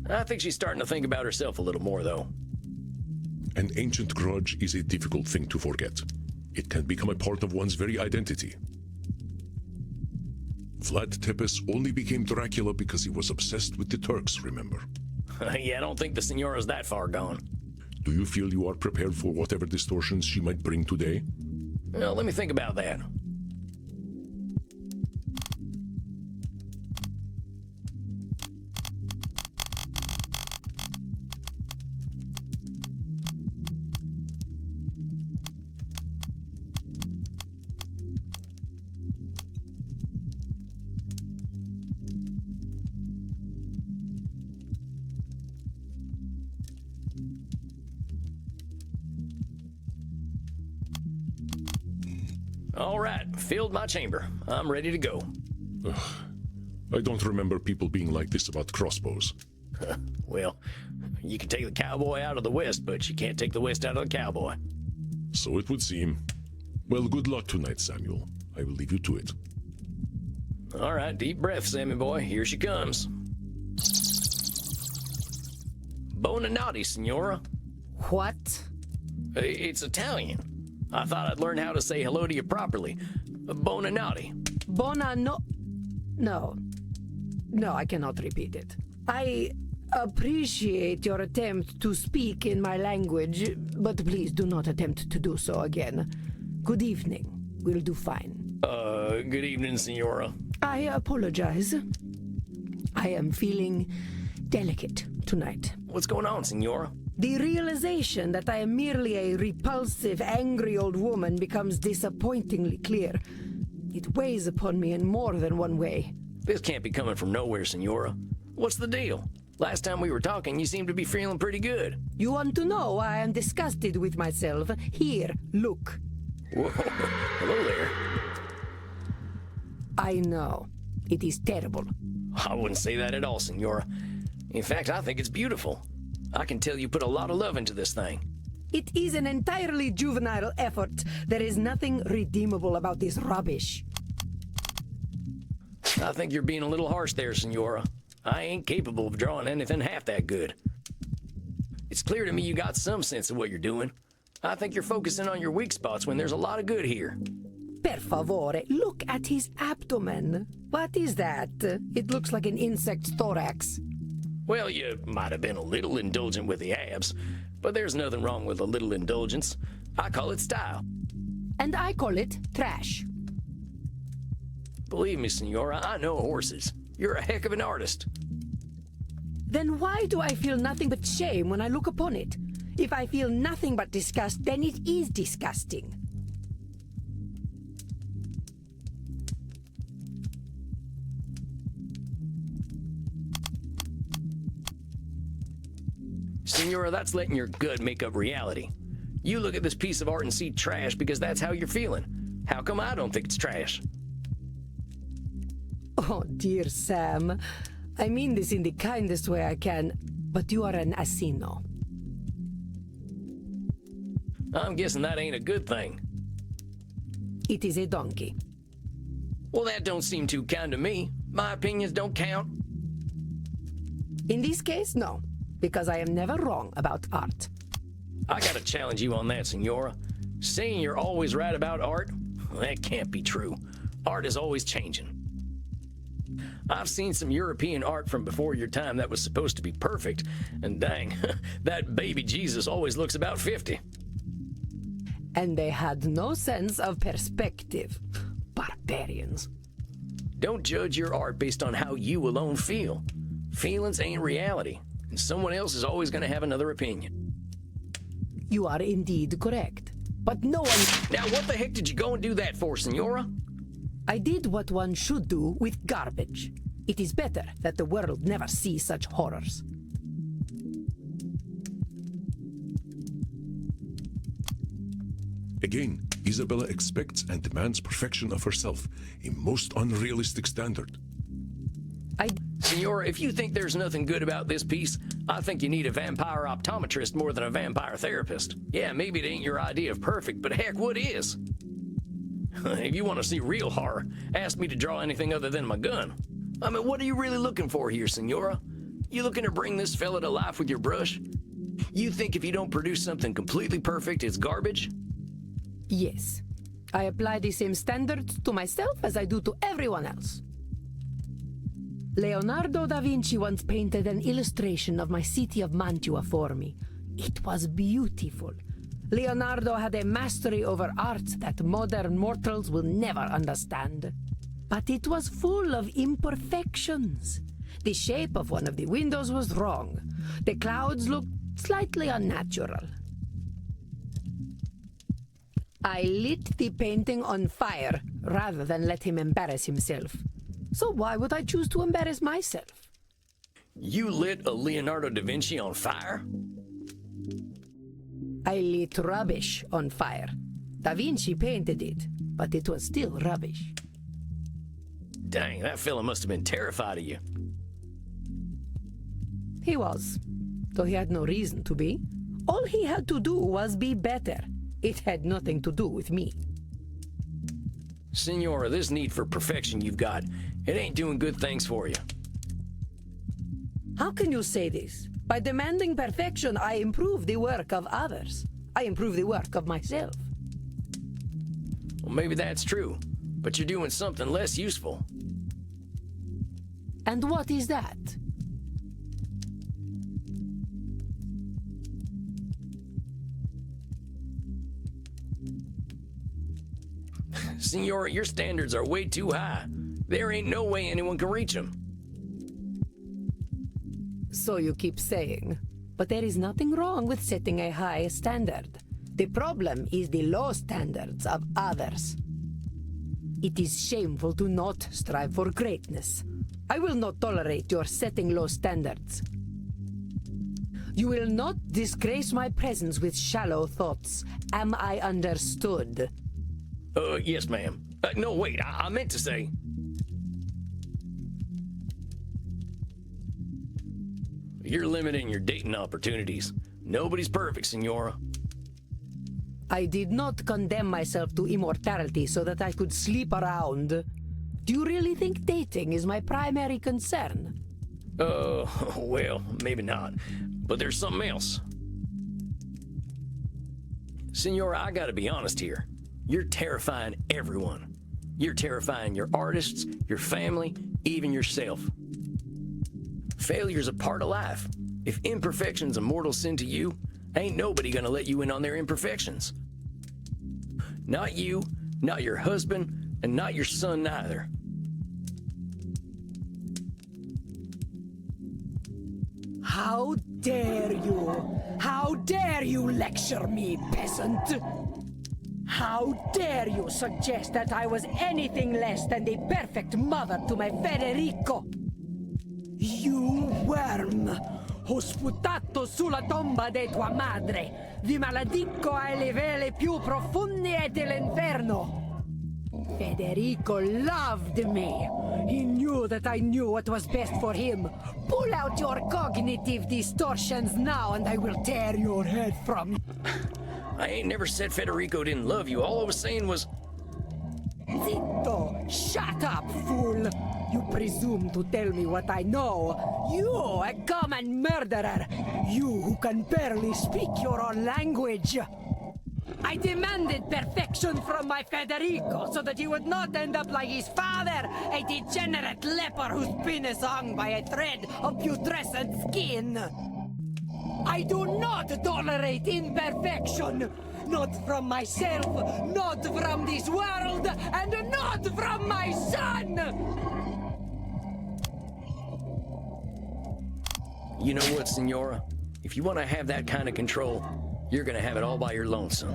S1: I think she's starting to think about herself a little more, though.
S2: An ancient grudge is a difficult thing to forget. It can become a part of one's very identity. Vlad Tepes only became Dracula because he was obsessed with the Turks, remember?
S1: Yeah, I don't think the Senora's that far gone.
S2: Do you feel you are prepared for whatever distortions she might bring today?
S1: Well, let me think about that. All right, filled my chamber. I'm ready to go.
S2: I don't remember people being like this about crossbows.
S1: Well, you can take the cowboy out of the West, but you can't take the West out of the cowboy.
S2: So it would seem. Well, good luck tonight, Samuel. I will leave you to it.
S1: All right, deep breath, Sammy boy. Here she comes. Buonanotte, Signora.
S6: What?
S1: It's Italian. I thought I'd learn how to say hello to you properly. Buonanotte.
S6: No. No, I cannot repeat it. I appreciate your attempt to speak in my language, but please do not attempt to do so again. Good evening. We'll do fine.
S1: Good evening, Signora.
S6: I apologize. I am feeling delicate tonight.
S1: What's going on, Signora?
S6: The realization that I am merely a repulsive, angry old woman becomes disappointingly clear. It weighs upon me in more than one way.
S1: This can't be coming from nowhere, Signora. What's the deal? Last time we were talking, you seemed to be feeling pretty good.
S6: You want to know why I am disgusted with myself? Here, look.
S1: Whoa, hello there.
S6: I know. It is terrible.
S1: I wouldn't say that at all, Signora. In fact, I think it's beautiful. I can tell you put a lot of love into this thing.
S6: It is an entirely juvenile effort. There is nothing redeemable about this rubbish.
S1: I think you're being a little harsh there, Signora. I ain't capable of drawing anything half that good. It's clear to me you got some sense of what you're doing. I think you're focusing on your weak spots when there's a lot of good here.
S6: Per favore, look at his abdomen. What is that? It looks like an insect's thorax.
S1: Well, you might have been a little indulgent with the abs, but there's nothing wrong with a little indulgence. I call it style.
S6: And I call it trash.
S1: Believe me, Signora, I know horses. You're a heck of an artist.
S6: Then why do I feel nothing but shame when I look upon it? If I feel nothing but disgust, then it is disgusting.
S1: Signora, that's letting your gut make up reality. You look at this piece of art and see trash because that's how you're feeling. How come I don't think it's trash?
S6: Oh, dear Sam. I mean this in the kindest way I can, but you are an asino.
S1: I'm guessing that ain't a good thing.
S6: It is a donkey.
S1: Well, that don't seem too kind to me. My opinions don't count.
S6: In this case, no, because I am never wrong about art.
S1: I gotta challenge you on that, Signora. Saying you're always right about art, that can't be true. Art is always changing. I've seen some European art from before your time that was supposed to be perfect, and dang, that baby Jesus always looks about 50.
S6: And they had no sense of perspective. Barbarians.
S1: Don't judge your art based on how you alone feel. Feelings ain't reality, and someone else is always gonna have another opinion.
S6: You are indeed correct. But no one...
S1: Now what the heck did you go and do that for, Signora?
S6: I did what one should do with garbage. It is better that the world never see such horrors.
S2: Again, Isabella expects and demands perfection of herself, a most unrealistic standard.
S1: Senora, if you think there's nothing good about this piece, I think you need a vampire optometrist more than a vampire therapist. Yeah, maybe it ain't your idea of perfect, but heck, what is? If you want to see real horror, ask me to draw anything other than my gun. I mean, what are you really looking for here, Senora? You looking to bring this fella to life with your brush? You think if you don't produce something completely perfect, it's garbage?
S6: Yes. I apply the same standards to myself as I do to everyone else. Leonardo da Vinci once painted an illustration of my city of Mantua for me. It was beautiful. Leonardo had a mastery over art that modern mortals will never understand. But it was full of imperfections. The shape of one of the windows was wrong. The clouds looked slightly unnatural. I lit the painting on fire rather than let him embarrass himself. So why would I choose to embarrass myself?
S1: You lit a Leonardo da Vinci on fire?
S6: I lit rubbish on fire. Da Vinci painted it, but it was still rubbish.
S1: Dang, that fella must have been terrified of you.
S6: He was, though he had no reason to be. All he had to do was be better. It had nothing to do with me.
S1: Senora, this need for perfection you've got, it ain't doing good things for you.
S6: How can you say this? By demanding perfection, I improve the work of others. I improve the work of myself.
S1: Well, maybe that's true, but you're doing something less useful.
S6: And what is that?
S1: Senora, your standards are way too high. There ain't no way anyone can reach them.
S6: So you keep saying. But there is nothing wrong with setting a high standard. The problem is the low standards of others. It is shameful to not strive for greatness. I will not tolerate your setting low standards. You will not disgrace my presence with shallow thoughts. Am I understood?
S1: Yes, ma'am. No, wait, I meant to say... You're limiting your dating opportunities. Nobody's perfect, Senora.
S6: I did not condemn myself to immortality so that I could sleep around. Do you really think dating is my primary concern?
S1: Well, maybe not. But there's something else. Senora, I gotta be honest here. You're terrifying everyone. You're terrifying your artists, your family, even yourself. Failure's a part of life. If imperfection's a mortal sin to you, ain't nobody gonna let you in on their imperfections. Not you, not your husband, and not your son neither.
S6: How dare you? How dare you lecture me, peasant? How dare you suggest that I was anything less than the perfect mother to my Federico? You worm! Ho sputato sulla tomba di tua madre! Vi maledico alle vele più profonde dell'inferno! Federico loved me! He knew that I knew what was best for him! Pull out your cognitive distortions now and I will tear your head from you!
S1: I ain't never said Federico didn't love you. All I was saying was...
S6: Zitto! Shut up, fool! You presume to tell me what I know. You, a common murderer. You who can barely speak your own language. I demanded perfection from my Federico so that he would not end up like his father, a degenerate leper whose penis hung by a thread of putrescent skin. I do not tolerate imperfection. Not from myself, not from this world, and not from my son!
S1: You know what, Senora? If you want to have that kind of control, you're gonna have it all by your lonesome.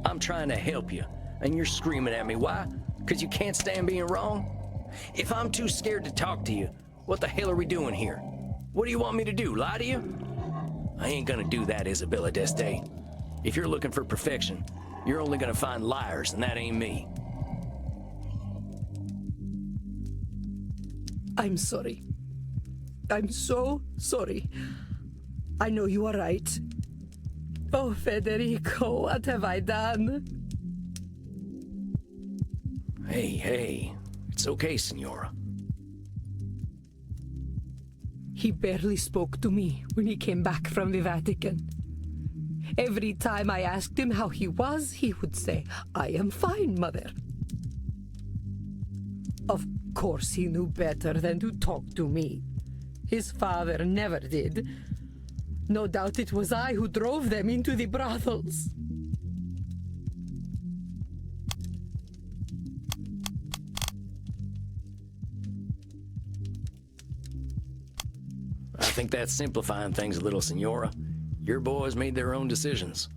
S1: I'm trying to help you, and you're screaming at me. Why? Because you can't stand being wrong? If I'm too scared to talk to you, what the hell are we doing here? What do you want me to do, lie to you? I ain't gonna do that, Isabella d'Este. If you're looking for perfection, you're only gonna find liars, and that ain't me.
S6: I'm sorry. I'm so sorry. I know you are right. Oh, Federico, what have I done?
S1: Hey, it's okay, Signora.
S6: He barely spoke to me when he came back from the Vatican. Every time I asked him how he was, he would say, "I am fine, mother." Of course he knew better than to talk to me. His father never did. No doubt it was I who drove them into the brothels.
S1: I think that's simplifying things a little, Signora. Your boys made their own decisions.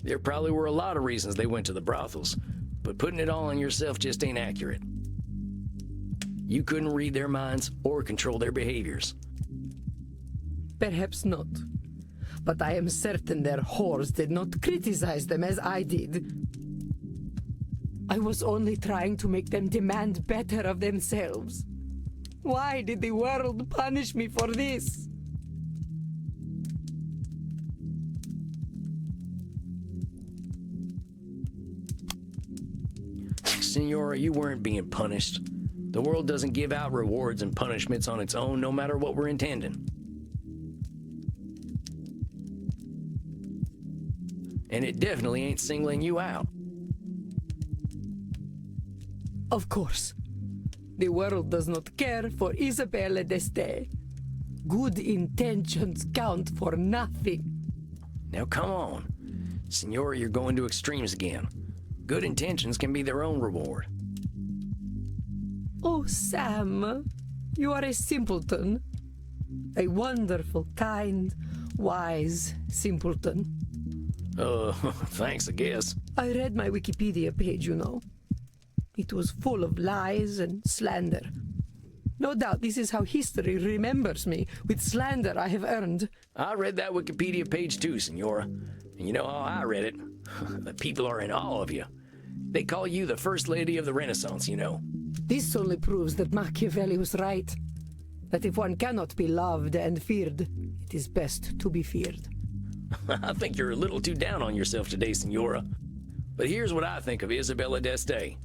S1: There probably were a lot of reasons they went to the brothels, but putting it all on yourself just ain't accurate. You couldn't read their minds or control their behaviors.
S6: Perhaps not. But I am certain their whores did not criticize them as I did. I was only trying to make them demand better of themselves. Why did the world punish me for this?
S1: Signora, you weren't being punished. The world doesn't give out rewards and punishments on its own, no matter what we're intending. And it definitely ain't singling you out.
S6: Of course. The world does not care for Isabella d'Este. Good intentions count for nothing.
S1: Now come on. Signora, you're going to extremes again. Good intentions can be their own reward.
S6: Oh, Sam, you are a simpleton. A wonderful, kind, wise simpleton.
S1: Thanks, I guess.
S6: I read my Wikipedia page, you know. It was full of lies and slander. No doubt this is how history remembers me, with slander I have earned.
S1: I read that Wikipedia page too, Signora. And you know how I read it? The people are in awe of you. They call you the First Lady of the Renaissance, you know.
S6: This only proves that Machiavelli was right. That if one cannot be loved and feared, it is best to be feared.
S1: I think you're a little too down on yourself today, Signora. But here's what I think of Isabella d'Este.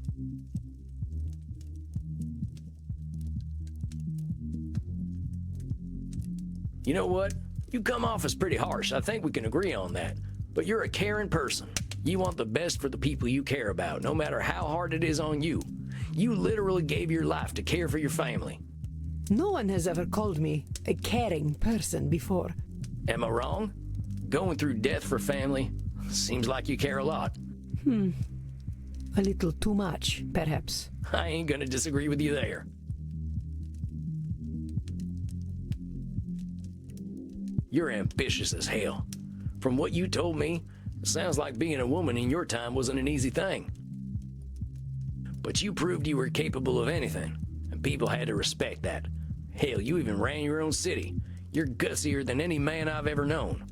S1: You know what? You come off as pretty harsh. I think we can agree on that. But you're a caring person. You want the best for the people you care about, no matter how hard it is on you. You literally gave your life to care for your family.
S6: No one has ever called me a caring person before.
S1: Am I wrong? Going through death for family seems like you care a lot.
S6: A little too much, perhaps.
S1: I ain't gonna disagree with you there. You're ambitious as hell. From what you told me, it sounds like being a woman in your time wasn't an easy thing. But you proved you were capable of anything, and people had to respect that. Hell, you even ran your own city. You're gutsier than any man I've ever known.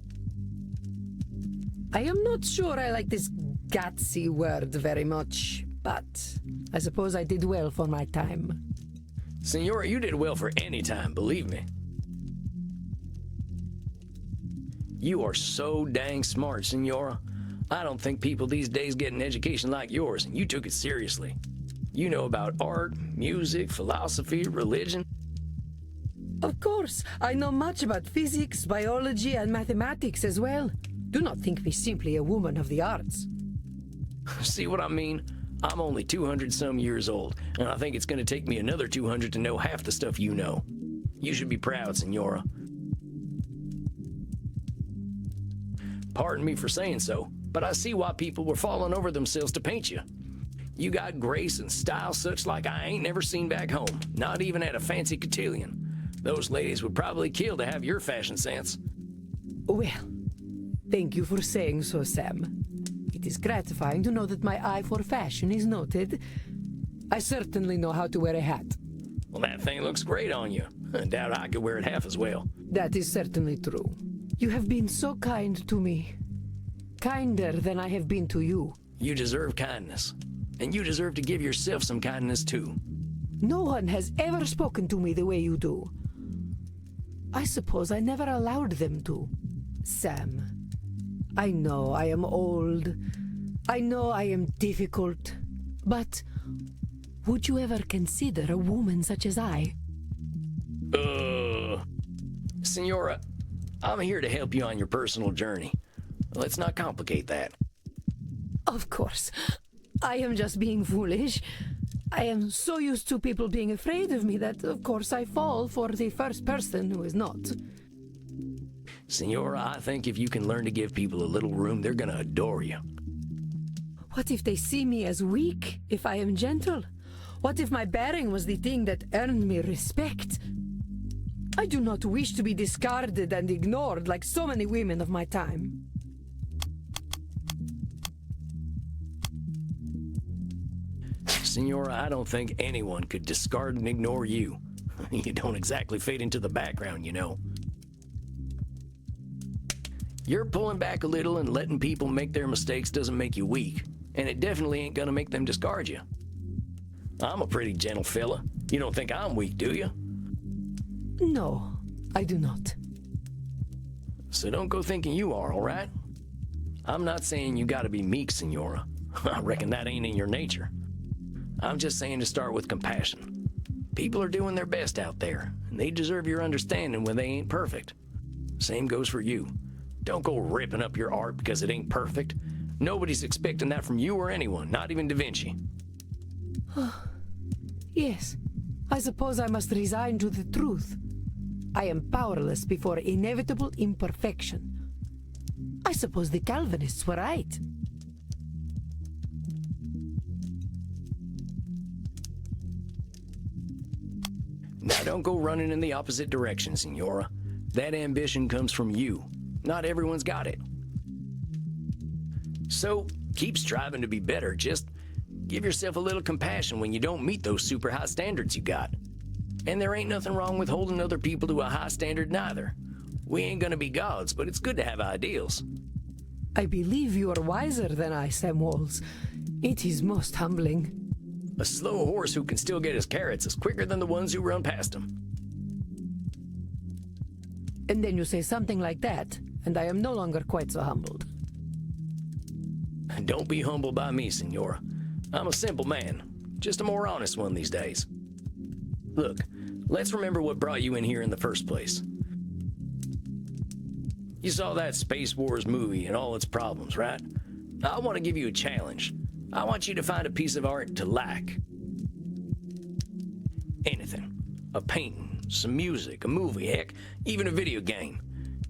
S6: I am not sure I like this gutsy word very much, but I suppose I did well for my time.
S1: Signora, you did well for any time, believe me. You are so dang smart, Signora. I don't think people these days get an education like yours, and you took it seriously. You know about art, music, philosophy, religion.
S6: Of course, I know much about physics, biology, and mathematics as well. Do not think me simply a woman of the arts.
S1: See what I mean? I'm only 200-some years old, and I think it's going to take me another 200 to know half the stuff you know. You should be proud, Signora. Pardon me for saying so, but I see why people were falling over themselves to paint you. You got grace and style such like I ain't never seen back home, not even at a fancy cotillion. Those ladies would probably kill to have your fashion sense.
S6: Well, thank you for saying so, Sam. It is gratifying to know that my eye for fashion is noted. I certainly know how to wear a hat.
S1: Well, that thing looks great on you. I doubt I could wear it half as well.
S6: That is certainly true. You have been so kind to me. Kinder than I have been to you.
S1: You deserve kindness. And you deserve to give yourself some kindness, too.
S6: No one has ever spoken to me the way you do. I suppose I never allowed them to. Sam, I know I am old. I know I am difficult. But would you ever consider a woman such as I?
S1: Senora, I'm here to help you on your personal journey. Let's not complicate that.
S6: Of course. I am just being foolish. I am so used to people being afraid of me that, of course, I fall for the first person who is not.
S1: Senora, I think if you can learn to give people a little room, they're gonna adore you.
S6: What if they see me as weak if I am gentle? What if my bearing was the thing that earned me respect? I do not wish to be discarded and ignored like so many women of my time.
S1: Senora, I don't think anyone could discard and ignore you. You don't exactly fade into the background, you know. You're pulling back a little and letting people make their mistakes doesn't make you weak, and it definitely ain't gonna make them discard you. I'm a pretty gentle fella. You don't think I'm weak, do you?
S6: No, I do not.
S1: So don't go thinking you are, all right? I'm not saying you gotta be meek, Senora. I reckon that ain't in your nature. I'm just saying to start with compassion. People are doing their best out there, and they deserve your understanding when they ain't perfect. Same goes for you. Don't go ripping up your art because it ain't perfect. Nobody's expecting that from you or anyone, not even Da Vinci.
S6: Yes, I suppose I must resign to the truth. I am powerless before inevitable imperfection. I suppose the Calvinists were right.
S1: Now don't go running in the opposite direction, Senora. That ambition comes from you. Not everyone's got it. So, keep striving to be better. Just give yourself a little compassion when you don't meet those super high standards you got. And there ain't nothing wrong with holding other people to a high standard neither. We ain't gonna be gods, but it's good to have ideals.
S6: I believe you are wiser than I, Sam Walls. It is most humbling.
S1: A slow horse who can still get his carrots is quicker than the ones who run past him.
S6: And then you say something like that, and I am no longer quite so humbled.
S1: Don't be humbled by me, Senora. I'm a simple man, just a more honest one these days. Look, let's remember what brought you in here in the first place. You saw that Space Wars movie and all its problems, right? I want to give you a challenge. I want you to find a piece of art to like. Anything. A painting, some music, a movie, heck, even a video game.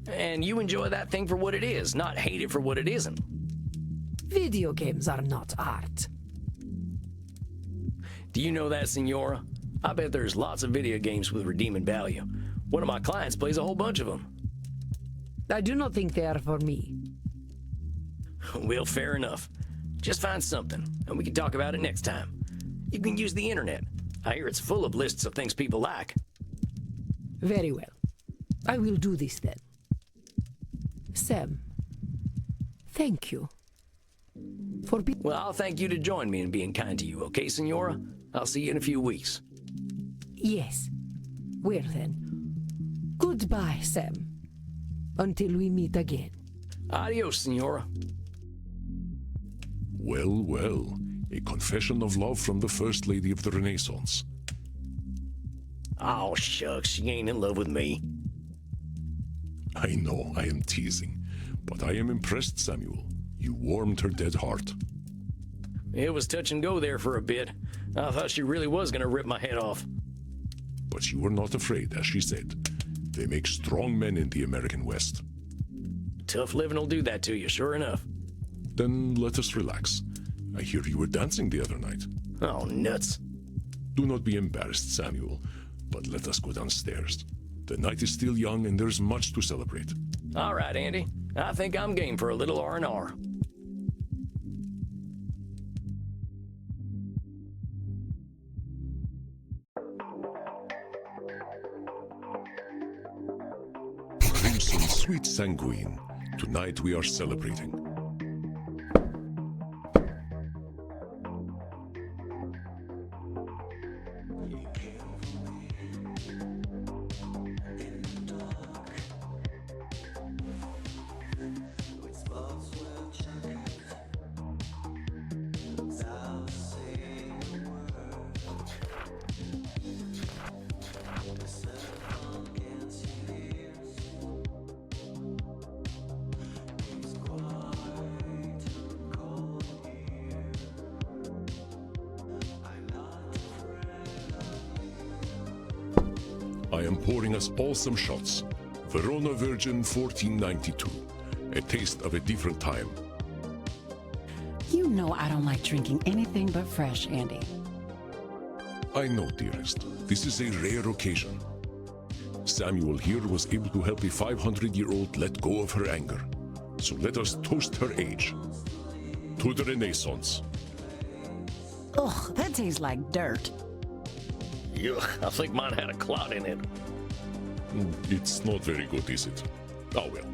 S1: And you enjoy that thing for what it is, not hate it for what it isn't.
S6: Video games are not art.
S1: Do you know that, Senora? I bet there's lots of video games with redeeming value. One of my clients plays a whole bunch of them.
S6: I do not think they are for me.
S1: Well, fair enough. Just find something, and we can talk about it next time. You can use the internet. I hear it's full of lists of things people like.
S6: Very well. I will do this then. Sam, thank you.
S1: Well, I'll thank you to join me in being kind to you, okay, Senora? I'll see you in a few weeks.
S6: Yes. Well then. Goodbye, Sam. Until we meet again.
S1: Adios, Senora.
S2: Well, well, a confession of love from the First Lady of the Renaissance.
S1: Oh, shucks, she ain't in love with me.
S2: I know, I am teasing, but I am impressed, Samuel. You warmed her dead heart.
S1: It was touch and go there for a bit. I thought she really was gonna rip my head off.
S2: But you were not afraid, as she said. They make strong men in the American West.
S1: Tough living will do that to you, sure enough.
S2: Then let us relax. I hear you were dancing the other night.
S1: Oh, nuts.
S2: Do not be embarrassed, Samuel, but let us go downstairs. The night is still young and there's much to celebrate.
S1: All right, Andy. I think I'm game for a little R&R.
S2: Crimson Sweet Sanguine. Tonight we are celebrating. I am pouring us all some shots. Verona Virgin 1492. A taste of a different time.
S4: You know I don't like drinking anything but fresh, Andy.
S2: I know, dearest. This is a rare occasion. Samuel here was able to help a 500-year-old let go of her anger. So let us toast her age. To the Renaissance.
S4: Ugh, that tastes like dirt.
S1: Yuck, I think mine had a clot in it.
S2: It's not very good, is it? Oh well.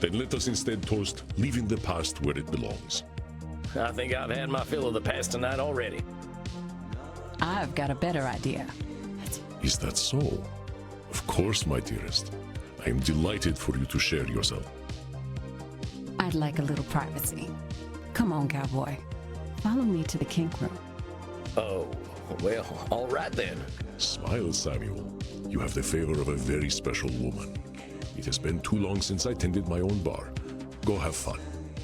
S2: Then let us instead toast leaving the past where it belongs.
S1: I think I've had my fill of the past tonight already.
S4: I've got a better idea.
S2: Is that so? Of course, my dearest. I am delighted for you to share yourself.
S4: I'd like a little privacy. Come on, cowboy. Follow me to the kink room.
S1: Oh, well, all right then.
S2: Smile, Samuel. You have the favor of a very special woman. It has been too long since I tended my own bar. Go have fun.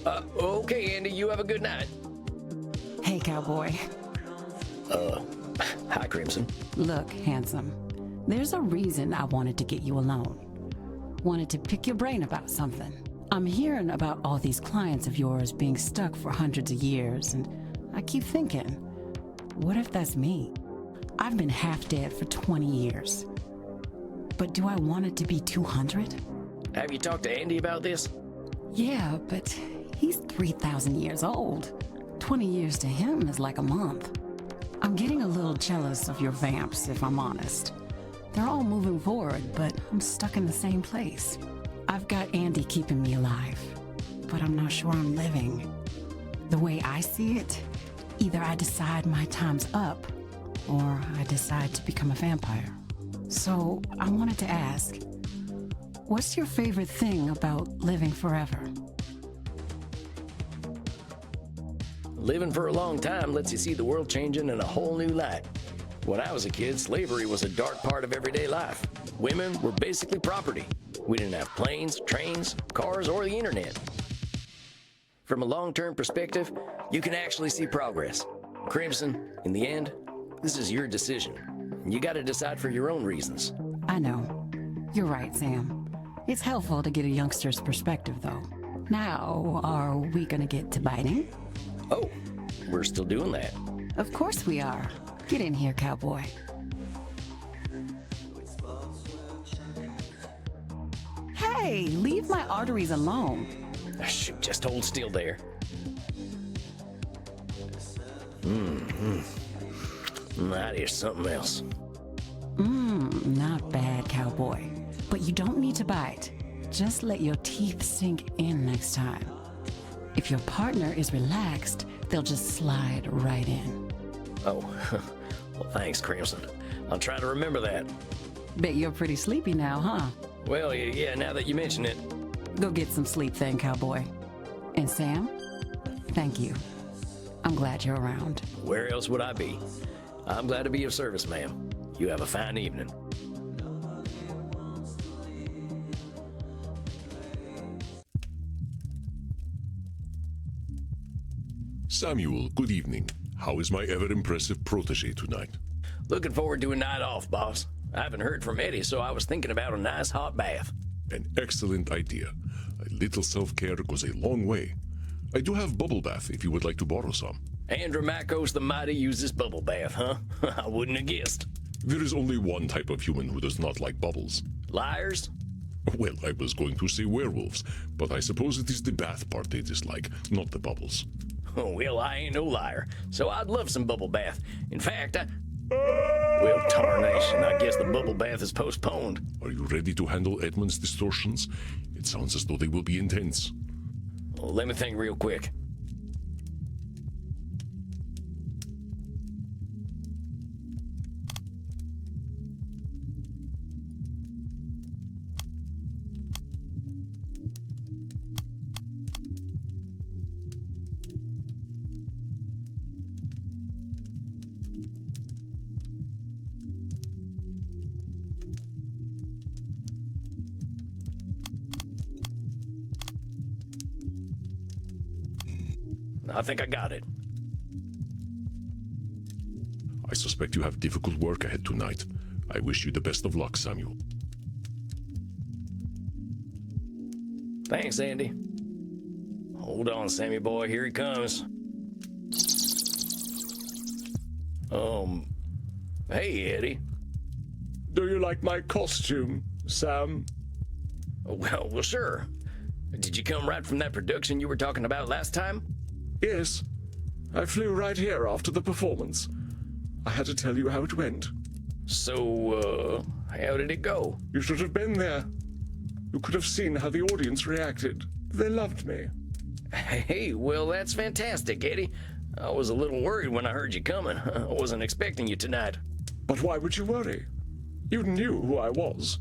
S1: Okay, Andy, you have a good night.
S4: Hey, cowboy.
S1: Hi, Crimson.
S4: Look, handsome. There's a reason I wanted to get you alone. Wanted to pick your brain about something. I'm hearing about all these clients of yours being stuck for hundreds of years, and I keep thinking, what if that's me? I've been half dead for 20 years. But do I want it to be 200?
S1: Have you talked to Andy about this?
S4: Yeah, but he's 3,000 years old. 20 years to him is like a month. I'm getting a little jealous of your vamps, if I'm honest. They're all moving forward, but I'm stuck in the same place. I've got Andy keeping me alive, but I'm not sure I'm living. The way I see it, either I decide my time's up, or I decide to become a vampire. So I wanted to ask, what's your favorite thing about living forever?
S1: Living for a long time lets you see the world changing in a whole new light. When I was a kid, slavery was a dark part of everyday life. Women were basically property. We didn't have planes, trains, cars, or the internet. From a long-term perspective, you can actually see progress. Crimson, in the end, this is your decision. You gotta decide for your own reasons.
S4: I know. You're right, Sam. It's helpful to get a youngster's perspective, though. Now, are we gonna get to biting?
S1: Oh, we're still doing that.
S4: Of course we are. Get in here, cowboy. Hey, leave my arteries alone.
S1: Shoot, just hold still there. That is something else.
S4: Not bad, cowboy. But you don't need to bite. Just let your teeth sink in next time. If your partner is relaxed, they'll just slide right in.
S1: Oh, well, thanks, Crimson. I'll try to remember that.
S4: Bet you're pretty sleepy now, huh?
S1: Well, yeah, now that you mention it.
S4: Go get some sleep then, cowboy. And Sam, thank you. I'm glad you're around.
S1: Where else would I be? I'm glad to be of service, ma'am. You have a fine evening.
S2: Samuel, good evening. How is my ever-impressive protege tonight?
S1: Looking forward to a night off, boss. I haven't heard from Eddie, so I was thinking about a nice hot bath.
S2: An excellent idea. A little self-care goes a long way. I do have bubble bath if you would like to borrow some.
S1: Andromachos the Mighty uses bubble bath, huh? I wouldn't have guessed.
S2: There is only one type of human who does not like bubbles.
S1: Liars?
S2: Well, I was going to say werewolves, but I suppose it is the bath part they dislike, not the bubbles.
S1: Oh, well, I ain't no liar, so I'd love some bubble bath. In fact, well, tarnation, I guess the bubble bath is postponed.
S2: Are you ready to handle Edmund's distortions? It sounds as though they will be intense.
S1: Well, let me think real quick. I think I got it.
S2: I suspect you have difficult work ahead tonight. I wish you the best of luck, Samuel.
S1: Thanks, Andy. Hold on, Sammy boy, here he comes. Hey, Eddie.
S7: Do you like my costume, Sam?
S1: Well, sure. Did you come right from that production you were talking about last time?
S7: Yes. I flew right here after the performance. I had to tell you how it went.
S1: So, how did it go?
S7: You should have been there. You could have seen how the audience reacted. They loved me.
S1: Hey, well, that's fantastic, Eddie. I was a little worried when I heard you coming. I wasn't expecting you tonight.
S7: But why would you worry? You knew who I was.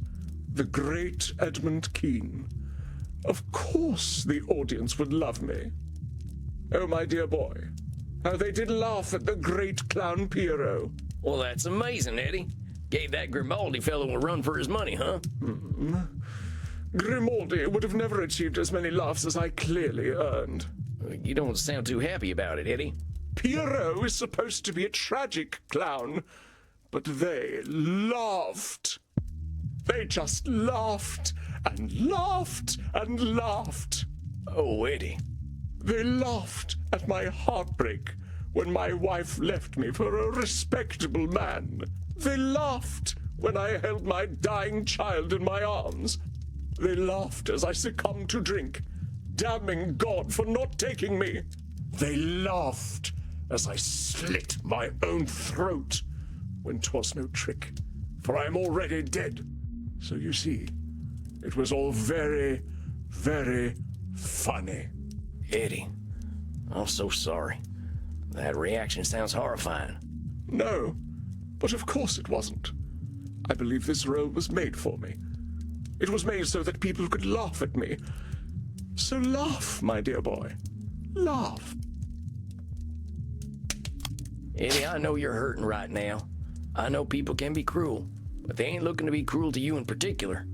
S7: The great Edmund Kean. Of course the audience would love me. Oh, my dear boy, how they did laugh at the great clown Piero.
S1: Well, that's amazing, Eddie. Gave that Grimaldi fellow a run for his money, huh?
S7: Grimaldi would have never achieved as many laughs as I clearly earned.
S1: You don't sound too happy about it, Eddie.
S7: Piero is supposed to be a tragic clown, but they laughed. They just laughed and laughed and laughed.
S1: Oh, Eddie.
S7: They laughed at my heartbreak when my wife left me for a respectable man. They laughed when I held my dying child in my arms. They laughed as I succumbed to drink, damning God for not taking me. They laughed as I slit my own throat when 'twas no trick, for I am already dead. So you see, it was all very, very funny.
S1: Eddie, I'm so sorry. That reaction sounds horrifying.
S7: No, but of course it wasn't. I believe this role was made for me. It was made so that people could laugh at me. So laugh, my dear boy. Laugh.
S1: Eddie, I know you're hurting right now. I know people can be cruel, but they ain't looking to be cruel to you in particular.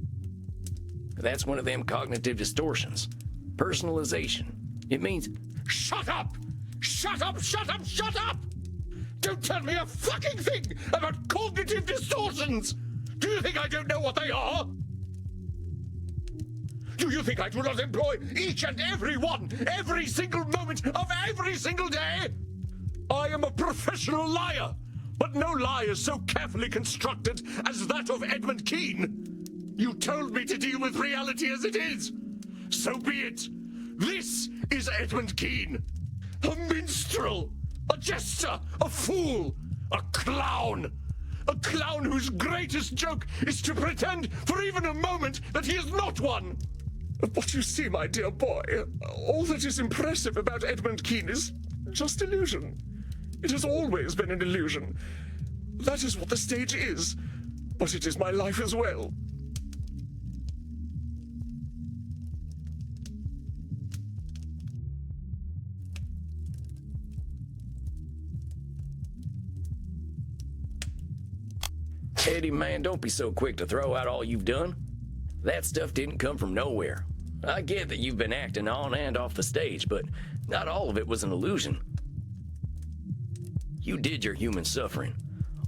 S1: That's one of them cognitive distortions. Personalization. It means,
S7: Shut up! Shut up! Shut up! Shut up! Don't tell me a fucking thing about cognitive distortions! Do you think I don't know what they are? Do you think I do not employ each and every one, every single moment of every single day? I am a professional liar, but no lie is so carefully constructed as that of Edmund Kean. You told me to deal with reality as it is. So be it. This is Edmund Kean. A minstrel, a jester, a fool, a clown. A clown whose greatest joke is to pretend for even a moment that he is not one. But you see, my dear boy, all that is impressive about Edmund Kean is just illusion. It has always been an illusion. That is what the stage is, but it is my life as well.
S1: Eddie, man, don't be so quick to throw out all you've done. That stuff didn't come from nowhere. I get that you've been acting on and off the stage, but not all of it was an illusion. You did your human suffering.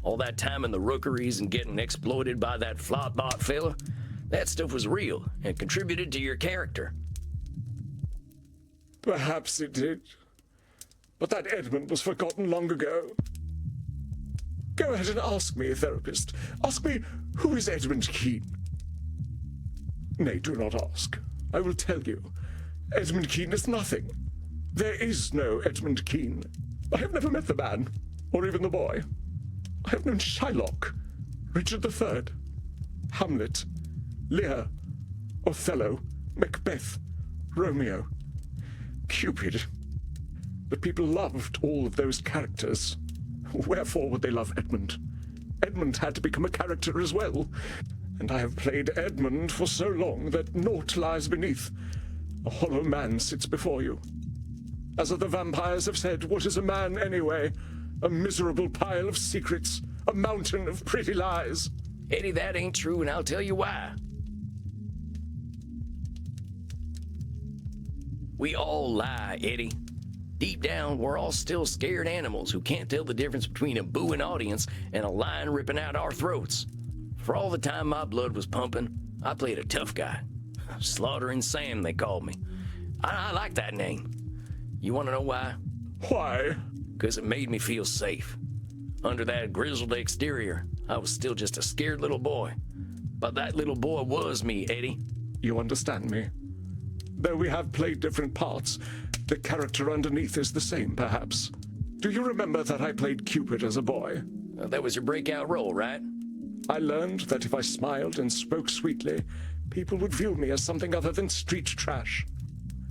S1: All that time in the rookeries and getting exploited by that flopbot fella, that stuff was real and contributed to your character.
S7: Perhaps it did. But that Edmund was forgotten long ago. Go ahead and ask me, therapist. Ask me, who is Edmund Kean? Nay, do not ask. I will tell you. Edmund Kean is nothing. There is no Edmund Kean. I have never met the man, or even the boy. I have known Shylock, Richard III, Hamlet, Lear, Othello, Macbeth, Romeo, Cupid. But people loved all of those characters. Wherefore would they love Edmund? Edmund had to become a character as well. And I have played Edmund for so long that naught lies beneath. A hollow man sits before you. As the vampires have said, what is a man anyway? A miserable pile of secrets, a mountain of pretty lies.
S1: Eddie, that ain't true, and I'll tell you why. We all lie, Eddie. Deep down, we're all still scared animals who can't tell the difference between a booing audience and a lion ripping out our throats. For all the time my blood was pumping, I played a tough guy. Slaughtering Sam, they called me. I like that name. You want to know why?
S7: Why?
S1: Because it made me feel safe. Under that grizzled exterior, I was still just a scared little boy. But that little boy was me, Eddie.
S7: You understand me. Though we have played different parts, the character underneath is the same, perhaps. Do you remember that I played Cupid as a boy?
S1: That was your breakout role, right?
S7: I learned that if I smiled and spoke sweetly, people would view me as something other than street trash.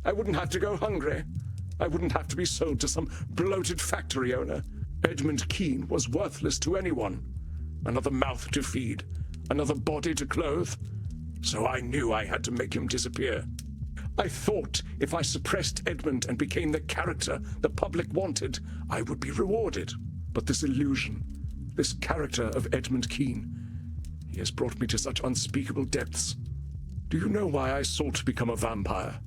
S7: I wouldn't have to go hungry. I wouldn't have to be sold to some bloated factory owner. Edmund Keene was worthless to anyone. Another mouth to feed, another body to clothe. So I knew I had to make him disappear. I thought if I suppressed Edmund and became the character the public wanted, I would be rewarded. But this illusion, this character of Edmund Keene, he has brought me to such unspeakable depths. Do you know why I sought to become a vampire?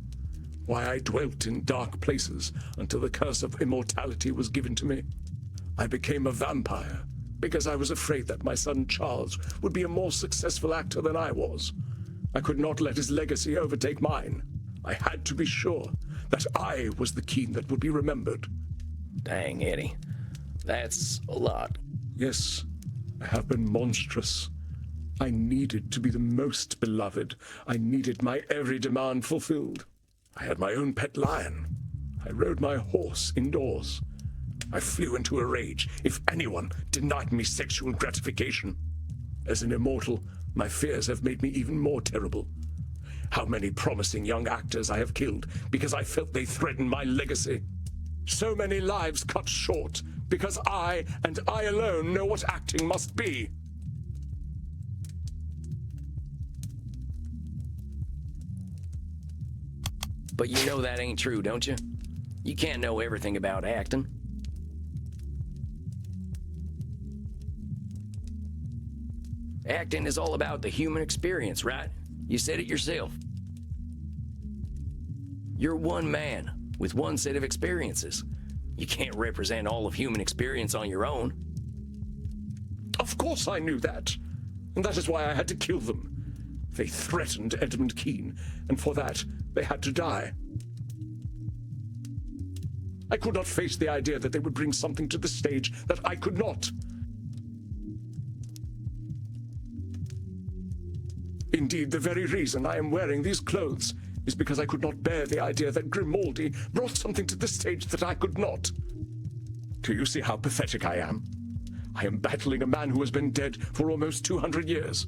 S7: Why I dwelt in dark places until the curse of immortality was given to me? I became a vampire because I was afraid that my son Charles would be a more successful actor than I was. I could not let his legacy overtake mine. I had to be sure that I was the Keene that would be remembered.
S1: Dang, Eddie. That's a lot.
S7: Yes, I have been monstrous. I needed to be the most beloved. I needed my every demand fulfilled. I had my own pet lion. I rode my horse indoors. I flew into a rage if anyone denied me sexual gratification. As an immortal, my fears have made me even more terrible. How many promising young actors I have killed because I felt they threatened my legacy. So many lives cut short because I, and I alone, know what acting must be.
S1: But you know that ain't true, don't you? You can't know everything about acting. Acting is all about the human experience, right? You said it yourself. You're one man with one set of experiences. You can't represent all of human experience on your own.
S7: Of course I knew that. And that is why I had to kill them. They threatened Edmund Keene, and for that, they had to die. I could not face the idea that they would bring something to the stage that I could not. Indeed, the very reason I am wearing these clothes is because I could not bear the idea that Grimaldi brought something to the stage that I could not. Do you see how pathetic I am? I am battling a man who has been dead for almost 200 years.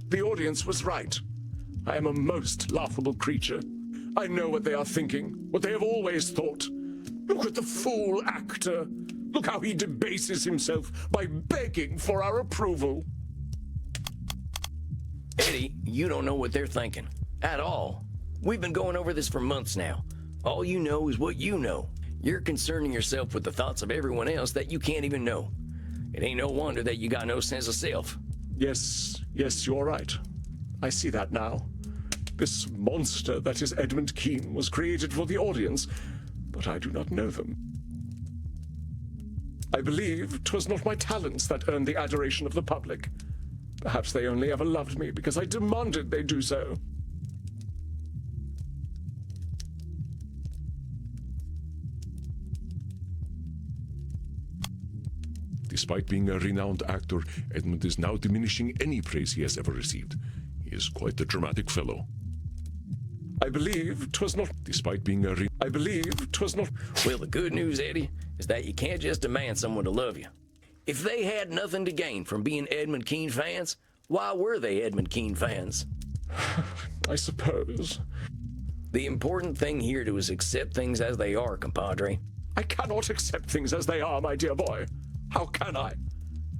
S7: The audience was right. I am a most laughable creature. I know what they are thinking, what they have always thought. Look at the fool actor. Look how he debases himself by begging for our approval.
S1: Eddie, you don't know what they're thinking. At all. We've been going over this for months now. All you know is what you know. You're concerning yourself with the thoughts of everyone else that you can't even know. It ain't no wonder that you got no sense of self.
S7: Yes, you're right. I see that now. This monster that is Edmund Keene was created for the audience, but I do not know them. I believe 'twas not my talents that earned the adoration of the public. Perhaps they only ever loved me because I demanded they do so.
S2: Despite being a renowned actor, Edmund is now diminishing any praise he has ever received. He is quite a dramatic fellow.
S7: I believe 'twas not.
S2: Despite being a
S7: I believe 'twas not.
S1: Well, the good news, Eddie, is that you can't just demand someone to love you. If they had nothing to gain from being Edmund Keene fans, why were they Edmund Keene fans?
S7: I suppose.
S1: The important thing here is accept things as they are, compadre.
S7: I cannot accept things as they are, my dear boy. How can I?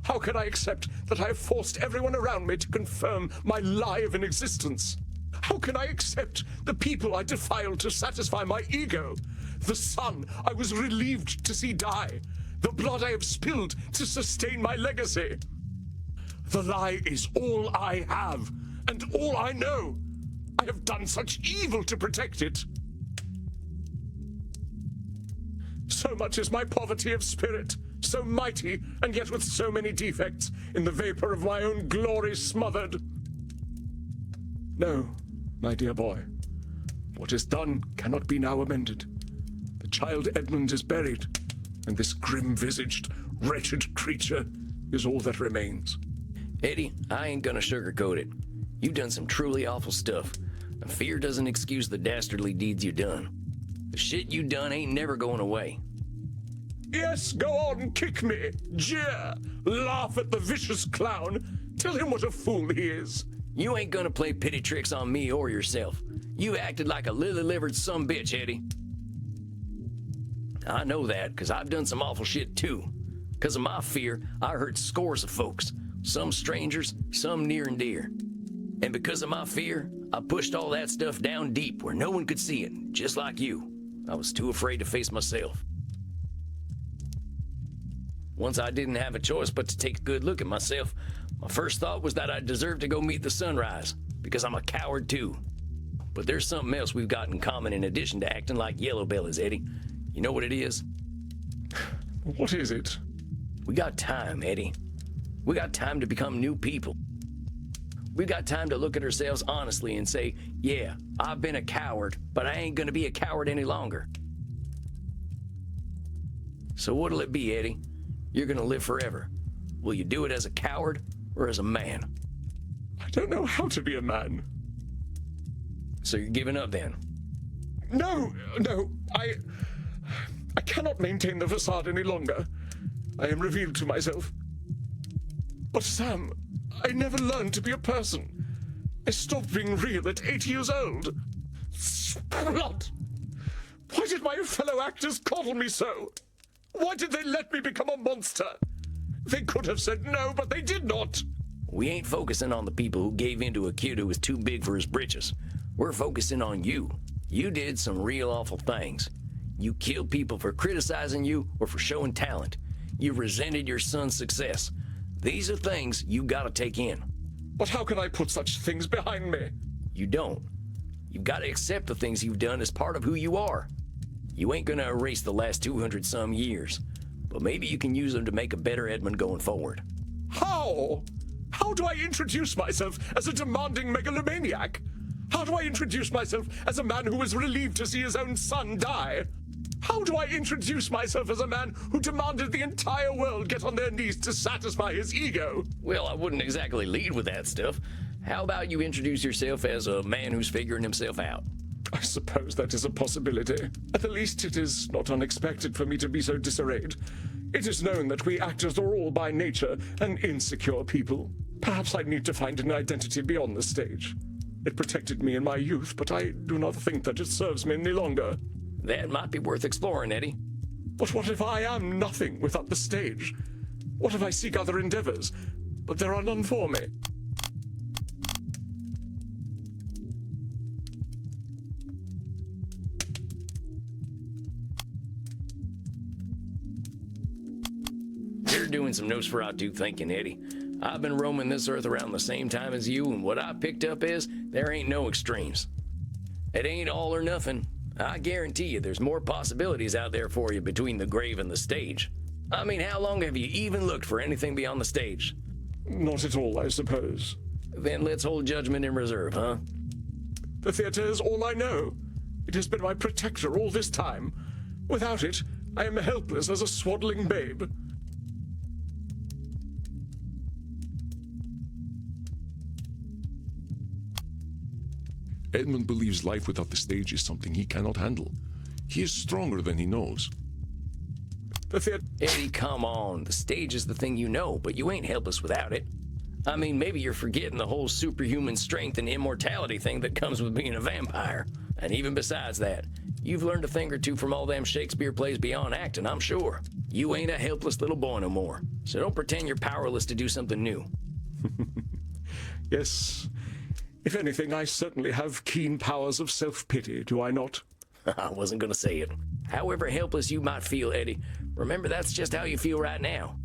S7: How can I accept that I have forced everyone around me to confirm my lie of an existence? How can I accept the people I defiled to satisfy my ego? The son I was relieved to see die? The blood I have spilled to sustain my legacy? The lie is all I have, and all I know. I have done such evil to protect it. So much is my poverty of spirit, so mighty, and yet with so many defects, in the vapor of my own glory smothered. No, my dear boy. What is done cannot be now amended. The child Edmund is buried, and this grim-visaged, wretched creature is all that remains.
S1: Eddie, I ain't gonna sugarcoat it. You've done some truly awful stuff. And fear doesn't excuse the dastardly deeds you done. The shit you done ain't never going away.
S7: Yes, go on, kick me, jeer, laugh at the vicious clown, tell him what a fool he is.
S1: You ain't gonna play pity tricks on me or yourself. You acted like a lily-livered sumbitch, Eddie. I know that, because I've done some awful shit too. Because of my fear, I hurt scores of folks. Some strangers, some near and dear. And because of my fear, I pushed all that stuff down deep where no one could see it, just like you. I was too afraid to face myself. Once I didn't have a choice but to take a good look at myself, my first thought was that I deserved to go meet the sunrise, because I'm a coward too. But there's something else we've got in common in addition to acting like yellow bellies, Eddie. You know what it is?
S7: What is it?
S1: We got time, Eddie. We got time to become new people. We got time to look at ourselves honestly and say, yeah, I've been a coward, but I ain't gonna be a coward any longer. So what'll it be, Eddie? You're gonna live forever. Will you do it as a coward or as a man?
S7: I don't know how to be a man.
S1: So you're giving up then?
S7: No, I cannot maintain the facade any longer. I am revealed to myself. But Sam, I never learned to be a person. I stopped being real at 8 years old. Splot! Why did my fellow actors coddle me so? Why did they let me become a monster? They could have said no, but they did not.
S1: We ain't focusing on the people who gave in to a kid who was too big for his britches. We're focusing on you. You did some real awful things. You killed people for criticizing you or for showing talent. You resented your son's success. These are things you gotta take in.
S7: But how can I put such things behind me?
S1: You don't. You've gotta accept the things you've done as part of who you are. You ain't gonna erase the last 200 some years, but maybe you can use them to make a better Edmund going forward.
S7: How? How do I introduce myself as a demanding megalomaniac? How do I introduce myself as a man who was relieved to see his own son die? How do I introduce myself as a man who demanded the entire world get on their knees to satisfy his ego?
S1: Well, I wouldn't exactly lead with that stuff. How about you introduce yourself as a man who's figuring himself out?
S7: I suppose that is a possibility. At the least, it is not unexpected for me to be so disarrayed. It is known that we actors are all by nature an insecure people. Perhaps I need to find an identity beyond the stage. It protected me in my youth, but I do not think that it serves me any longer.
S1: That might be worth exploring, Eddie.
S7: But what if I am nothing without the stage? What if I seek other endeavors, but there are none for me?
S1: You're doing some Nosferatu thinking, Eddie. I've been roaming this earth around the same time as you, and what I picked up is there ain't no extremes. It ain't all or nothing. I guarantee you there's more possibilities out there for you between the grave and the stage. I mean, how long have you even looked for anything beyond the stage?
S7: Not at all, I suppose.
S1: Then let's hold judgment in reserve, huh?
S7: The theater is all I know. It has been my protector all this time. Without it, I am helpless as a swaddling babe.
S2: Edmund believes life without the stage is something he cannot handle. He is stronger than he knows.
S7: The theater...
S1: Eddie, come on. The stage is the thing you know, but you ain't helpless without it. I mean, maybe you're forgetting the whole superhuman strength and immortality thing that comes with being a vampire. And even besides that, you've learned a thing or two from all them Shakespeare plays beyond acting, I'm sure. You ain't a helpless little boy no more. So don't pretend you're powerless to do something new.
S7: Yes. If anything, I certainly have keen powers of self-pity, do I not?
S1: I wasn't gonna say it. However helpless you might feel, Eddie, remember that's just how you feel right now.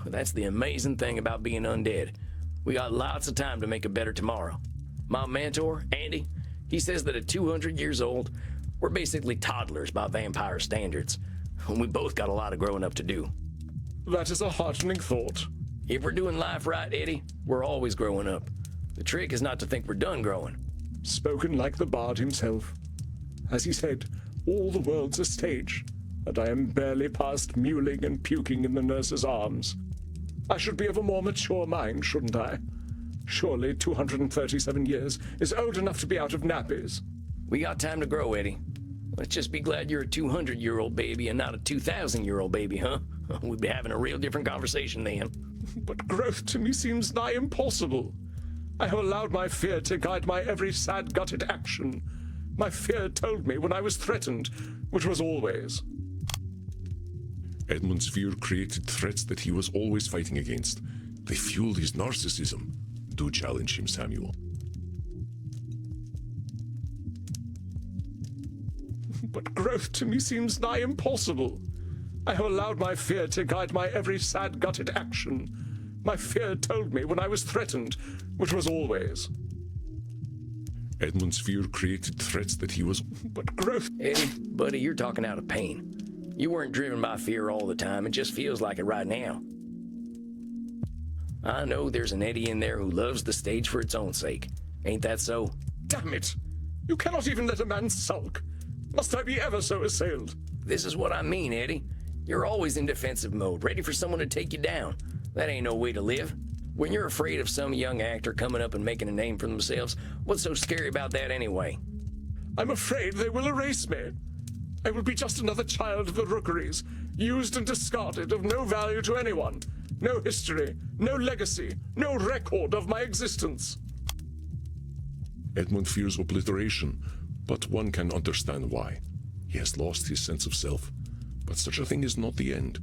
S1: That's the amazing thing about being undead. We got lots of time to make a better tomorrow. My mentor, Andy, he says that at 200 years old, we're basically toddlers by vampire standards. And we both got a lot of growing up to do.
S7: That is a heartening thought.
S1: If we're doing life right, Eddie, we're always growing up. The trick is not to think we're done growing.
S7: Spoken like the bard himself. As he said, all the world's a stage, and I am barely past mewling and puking in the nurse's arms. I should be of a more mature mind, shouldn't I? Surely 237 years is old enough to be out of nappies.
S1: We got time to grow, Eddie. Let's just be glad you're a 200-year-old baby and not a 2,000-year-old baby, huh? We'd be having a real different conversation then.
S7: But growth to me seems nigh impossible. I have allowed my fear to guide my every sad-gutted action. My fear told me when I was threatened, which was always.
S2: Edmund's fear created threats that he was always fighting against. They fueled his narcissism. Do challenge him, Samuel.
S7: But growth to me seems nigh impossible. I have allowed my fear to guide my every sad-gutted action. My fear told me when I was threatened, which was always.
S2: Edmund's fear created threats that he was...
S7: But growth...
S1: Eddie, buddy, you're talking out of pain. You weren't driven by fear all the time. It just feels like it right now. I know there's an Eddie in there who loves the stage for its own sake. Ain't that so?
S7: Damn it! You cannot even let a man sulk. Must I be ever so assailed?
S1: This is what I mean, Eddie. You're always in defensive mode, ready for someone to take you down. That ain't no way to live. When you're afraid of some young actor coming up and making a name for themselves, what's so scary about that anyway?
S7: I'm afraid they will erase me. I will be just another child of the rookeries, used and discarded, of no value to anyone. No history, no legacy, no record of my existence.
S2: Edmund fears obliteration, but one can understand why. He has lost his sense of self. But such a thing is not the end.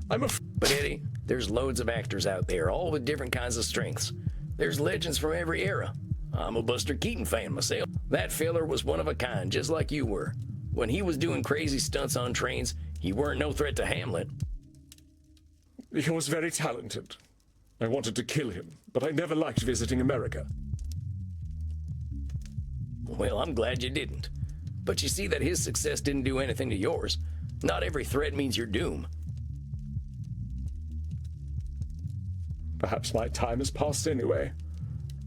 S1: But Eddie, there's loads of actors out there, all with different kinds of strengths. There's legends from every era. I'm a Buster Keaton fan myself. That fella was one of a kind, just like you were. When he was doing crazy stunts on trains, he weren't no threat to Hamlet.
S7: He was very talented. I wanted to kill him, but I never liked visiting America.
S1: Well, I'm glad you didn't. But you see that his success didn't do anything to yours. Not every threat means your doom.
S7: Perhaps my time has passed anyway.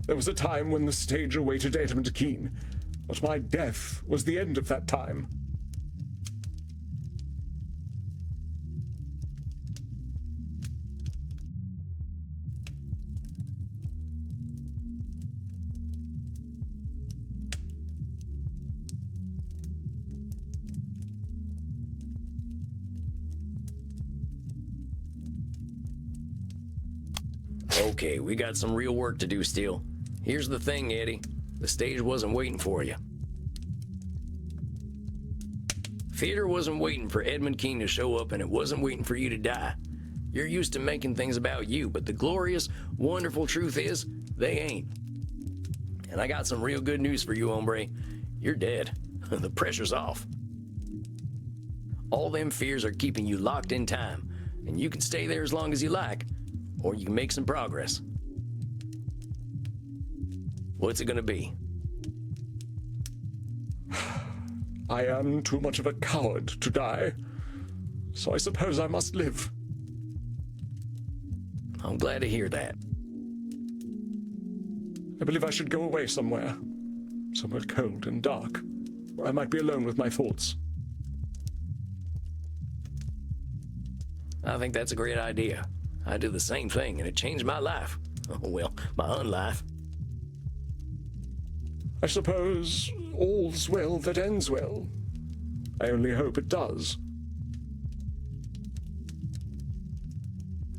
S7: There was a time when the stage awaited Edmund Kean, but my death was the end of that time.
S1: Okay, we got some real work to do still. Here's the thing, Eddie. The stage wasn't waiting for you. Theater wasn't waiting for Edmund Kean to show up, and it wasn't waiting for you to die. You're used to making things about you, but the glorious, wonderful truth is, they ain't. And I got some real good news for you, hombre. You're dead. The pressure's off. All them fears are keeping you locked in time, and you can stay there as long as you like, or you can make some progress. What's it gonna be?
S7: I am too much of a coward to die, so I suppose I must live.
S1: I'm glad to hear that.
S7: I believe I should go away somewhere. Somewhere cold and dark, where I might be alone with my thoughts.
S1: I think that's a great idea. I did the same thing, and it changed my life. Oh, well, my unlife.
S7: I suppose all's well that ends well. I only hope it does.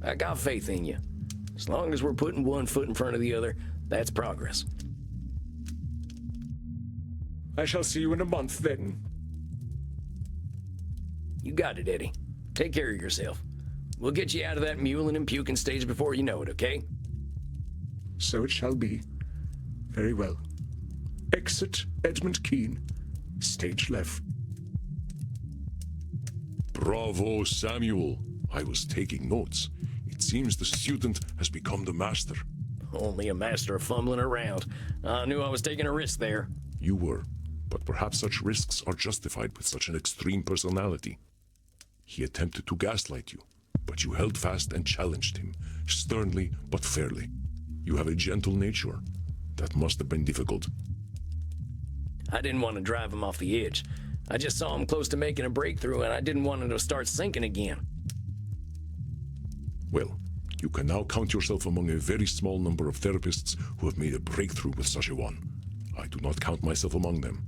S1: I got faith in you. As long as we're putting one foot in front of the other, that's progress.
S7: I shall see you in a month then.
S1: You got it, Eddie. Take care of yourself. We'll get you out of that mewling and puking stage before you know it, okay?
S7: So it shall be. Very well. Exit Edmund Kean. Stage left.
S2: Bravo, Samuel. I was taking notes. It seems the student has become the master.
S1: Only a master of fumbling around. I knew I was taking a risk there.
S2: You were, but perhaps such risks are justified with such an extreme personality. He attempted to gaslight you, but you held fast and challenged him, sternly but fairly. You have a gentle nature. That must have been difficult.
S1: I didn't want to drive him off the edge. I just saw him close to making a breakthrough, and I didn't want him to start sinking again.
S2: Well, you can now count yourself among a very small number of therapists who have made a breakthrough with such a one. I do not count myself among them.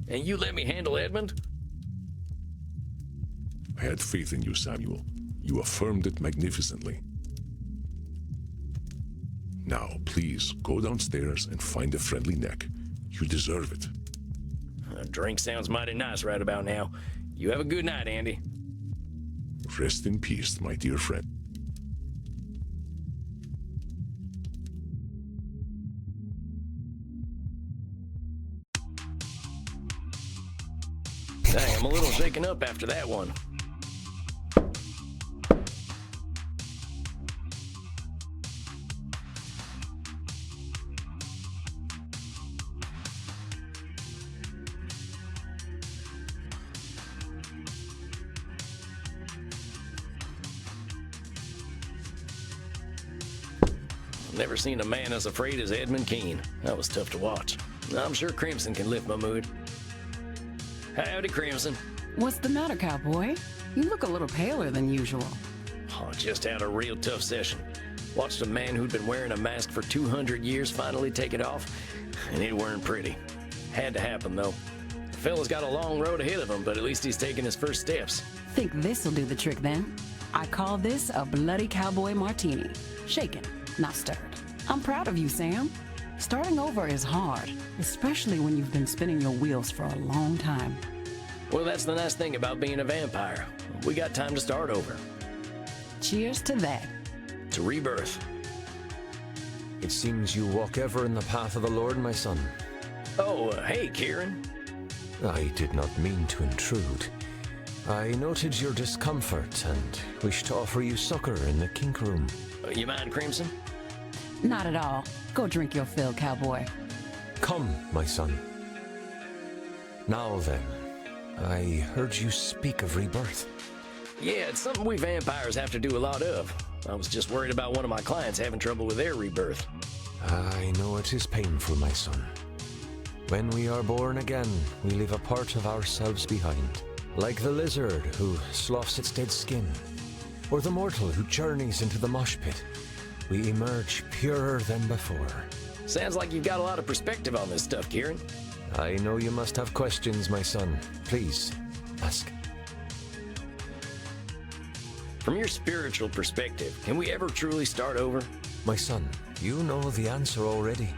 S1: And you let me handle Edmund?
S2: I had faith in you, Samuel. You affirmed it magnificently. Now, please, go downstairs and find a friendly neck. You deserve it.
S1: A drink sounds mighty nice right about now. You have a good night, Andy.
S2: Rest in peace, my dear friend.
S1: Dang, I'm a little shaken up after that one. Never seen a man as afraid as Edmund Keene. That was tough to watch. I'm sure Crimson can lift my mood. Howdy, Crimson.
S4: What's the matter, cowboy? You look a little paler than usual.
S1: Oh, just had a real tough session. Watched a man who'd been wearing a mask for 200 years finally take it off, and it weren't pretty. Had to happen, though. The fella's got a long road ahead of him, but at least he's taking his first steps.
S4: Think this'll do the trick then? I call this a bloody cowboy martini. Shaken, not stirred. I'm proud of you, Sam. Starting over is hard, especially when you've been spinning your wheels for a long time.
S1: Well, that's the nice thing about being a vampire. We got time to start over.
S4: Cheers to that.
S1: To rebirth.
S5: It seems you walk ever in the path of the Lord, my son.
S1: Oh, hey, Kieran.
S5: I did not mean to intrude. I noted your discomfort and wish to offer you succor in the kink room.
S1: You mind, Crimson?
S4: Not at all. Go drink your fill, cowboy.
S5: Come, my son. Now then, I heard you speak of rebirth.
S1: Yeah, it's something we vampires have to do a lot of. I was just worried about one of my clients having trouble with their rebirth.
S5: I know it is painful, my son. When we are born again, we leave a part of ourselves behind. Like the lizard who sloughs its dead skin, or the mortal who journeys into the mosh pit, we emerge purer than before.
S1: Sounds like you've got a lot of perspective on this stuff, Kieran.
S5: I know you must have questions, my son. Please, ask.
S1: From your spiritual perspective, can we ever truly start over?
S5: My son, you know the answer already.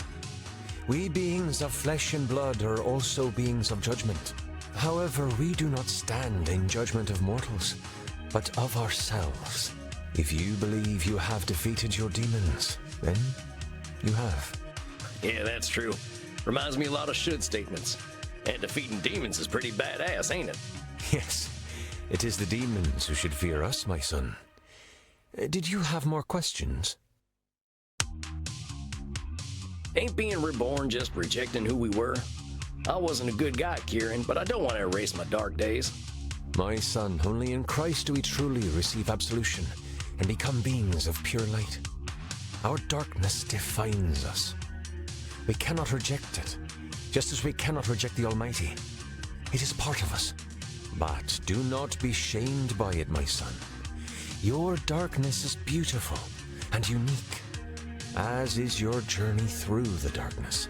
S5: We beings of flesh and blood are also beings of judgment. However, we do not stand in judgment of mortals, but of ourselves. If you believe you have defeated your demons, then you have.
S1: Yeah, that's true. Reminds me a lot of should statements. And defeating demons is pretty badass, ain't it?
S5: Yes, it is the demons who should fear us, my son. Did you have more questions?
S1: Ain't being reborn just rejecting who we were? I wasn't a good guy, Kieran, but I don't want to erase my dark days.
S5: My son, only in Christ do we truly receive absolution and become beings of pure light. Our darkness defines us. We cannot reject it, just as we cannot reject the Almighty. It is part of us. But do not be shamed by it, my son. Your darkness is beautiful and unique, as is your journey through the darkness.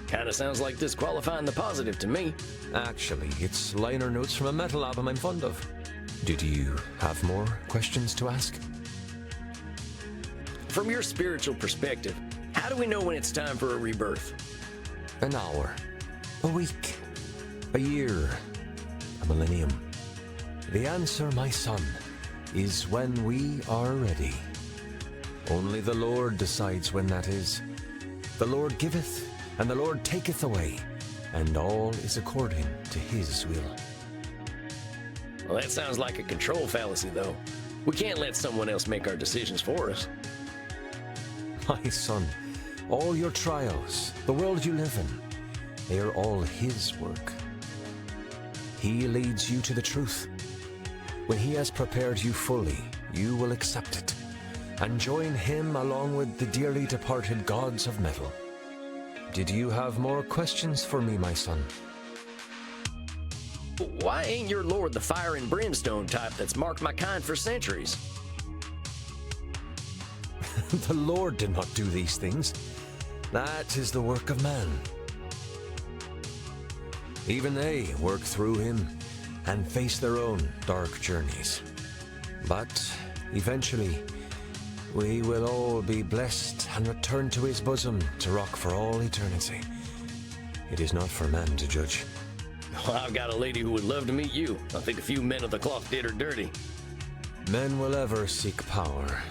S1: Kinda sounds like disqualifying the positive to me.
S5: Actually, it's liner notes from a metal album I'm fond of. Did you have more questions to ask?
S1: From your spiritual perspective, how do we know when it's time for a rebirth?
S5: An hour, a week, a year, a millennium. The answer, my son, is when we are ready. Only the Lord decides when that is. The Lord giveth, and the Lord taketh away, and all is according to his will.
S1: Well, that sounds like a control fallacy, though. We can't let someone else make our decisions for us.
S5: My son, all your trials, the world you live in, they are all his work. He leads you to the truth, When he has prepared you fully, you will accept it, and join him along with the dearly departed gods of metal. Did you have more questions for me, my son?
S1: Why ain't your lord the fire and brimstone type that's marked my kind for centuries?
S5: The Lord did not do these things. That is the work of man. Even they work through him and face their own dark journeys. But eventually, we will all be blessed and return to his bosom to rock for all eternity. It is not for man to judge.
S1: Well, I've got a lady who would love to meet you. I think a few men of the cloth did her dirty.
S5: Men will ever seek power.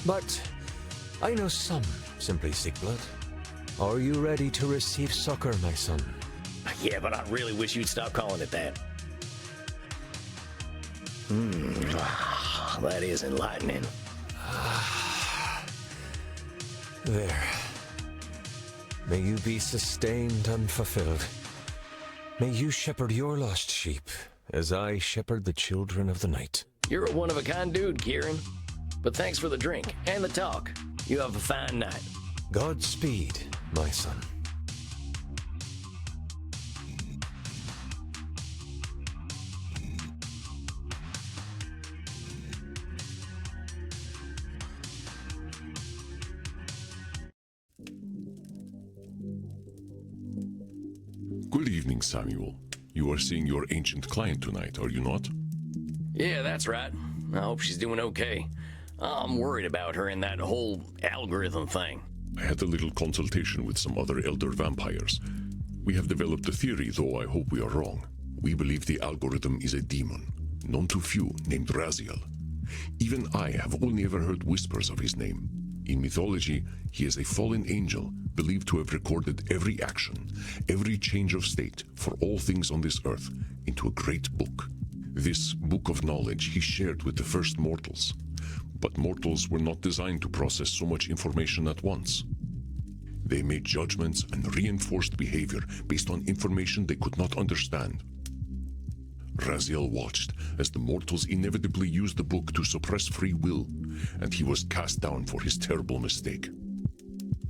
S5: But I know some simply seek blood. Are you ready to receive succor, my son?
S1: Yeah, but I really wish you'd stop calling it that. That is enlightening.
S5: There. May you be sustained and fulfilled. May you shepherd your lost sheep as I shepherd the children of the night.
S1: You're a one-of-a-kind dude, Kieran. But thanks for the drink and the talk. You have a fine night.
S5: Godspeed, my son.
S2: Good evening, Samuel. You are seeing your ancient client tonight, are you not?
S1: Yeah, that's right. I hope she's doing okay. I'm worried about her and that whole algorithm thing.
S2: I had a little consultation with some other elder vampires. We have developed a theory, though I hope we are wrong. We believe the algorithm is a demon, known to few, named Raziel. Even I have only ever heard whispers of his name. In mythology, he is a fallen angel, believed to have recorded every action, every change of state for all things on this earth into a great book. This book of knowledge he shared with the first mortals. But mortals were not designed to process so much information at once. They made judgments and reinforced behavior based on information they could not understand. Raziel watched as the mortals inevitably used the book to suppress free will, and he was cast down for his terrible mistake.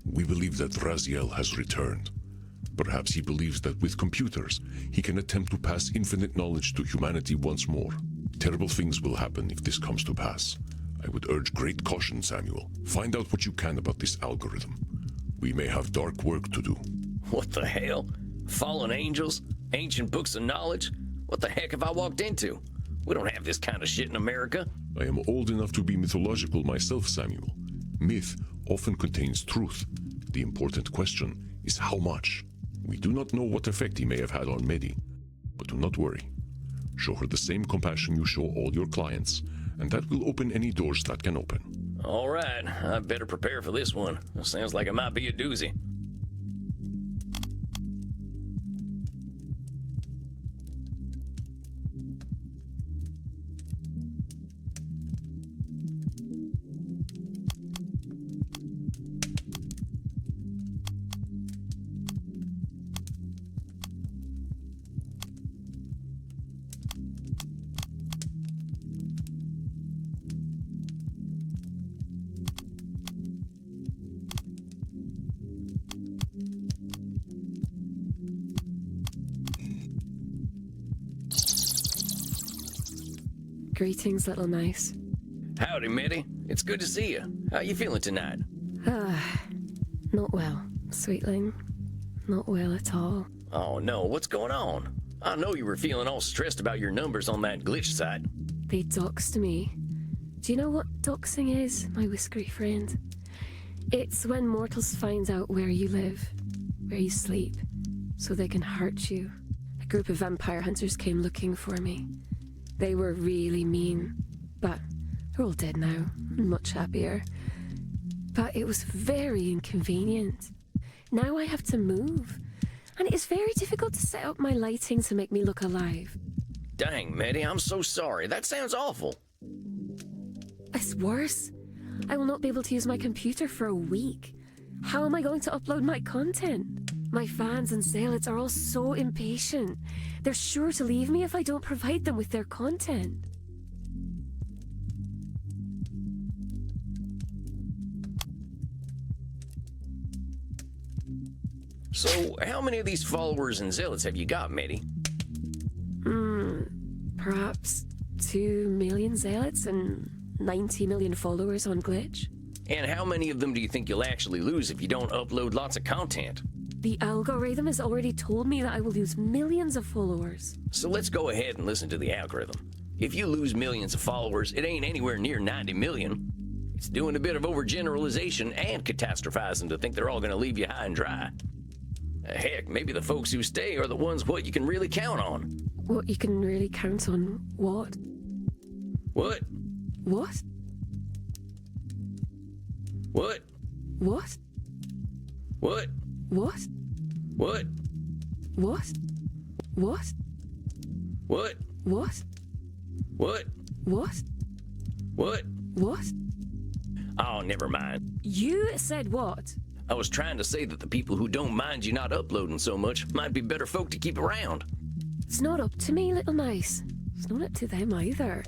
S2: We believe that Raziel has returned. Perhaps he believes that with computers, he can attempt to pass infinite knowledge to humanity once more. Terrible things will happen if this comes to pass. I would urge great caution, Samuel. Find out what you can about this algorithm. We may have dark work to do.
S1: What the hell? Fallen angels? Ancient books of knowledge? What the heck have I walked into? We don't have this kind of shit in America.
S2: I am old enough to be mythological myself, Samuel. Myth often contains truth. The important question is how much. We do not know what effect he may have had on Medi. But do not worry. Show her the same compassion you show all your clients, and that will open any doors that can open.
S1: All right, I better prepare for this one. It sounds like it might be a doozy.
S9: Greetings, little mouse.
S1: Howdy, Mitty. It's good to see you. How you feeling tonight?
S9: Not well, sweetling. Not well at all.
S1: Oh no, what's going on? I know you were feeling all stressed about your numbers on that glitch site.
S9: They doxed me. Do you know what doxing is, my whiskery friend? It's when mortals find out where you live, where you sleep, so they can hurt you. A group of vampire hunters came looking for me. They were really mean, but they're all dead now, and much happier. But it was very inconvenient. Now I have to move, and it is very difficult to set up my lighting to make me look alive.
S1: Dang, Mitty, I'm so sorry. That sounds awful.
S9: It's worse. I will not be able to use my computer for a week. How am I going to upload my content? My fans and zealots are all so impatient. They're sure to leave me if I don't provide them with their content.
S1: So, how many of these followers and zealots have you got, Medi?
S9: Perhaps 2 million zealots and 90 million followers on Glitch.
S1: And how many of them do you think you'll actually lose if you don't upload lots of content?
S9: The algorithm has already told me that I will lose millions of followers.
S1: So let's go ahead and listen to the algorithm. If you lose millions of followers, it ain't anywhere near 90 million. It's doing a bit of overgeneralization and catastrophizing to think they're all gonna leave you high and dry. Heck, maybe the folks who stay are the ones what you can really count on.
S9: What you can really count on what?
S1: What?
S9: What?
S1: What?
S9: What?
S1: What?
S9: What?
S1: What?
S9: What? What?
S1: What?
S9: What?
S1: What?
S9: What?
S1: What?
S9: What?
S1: Oh, never mind.
S9: You said what?
S1: I was trying to say that the people who don't mind you not uploading so much might be better folk to keep around.
S9: It's not up to me, little mice. It's not up to them either.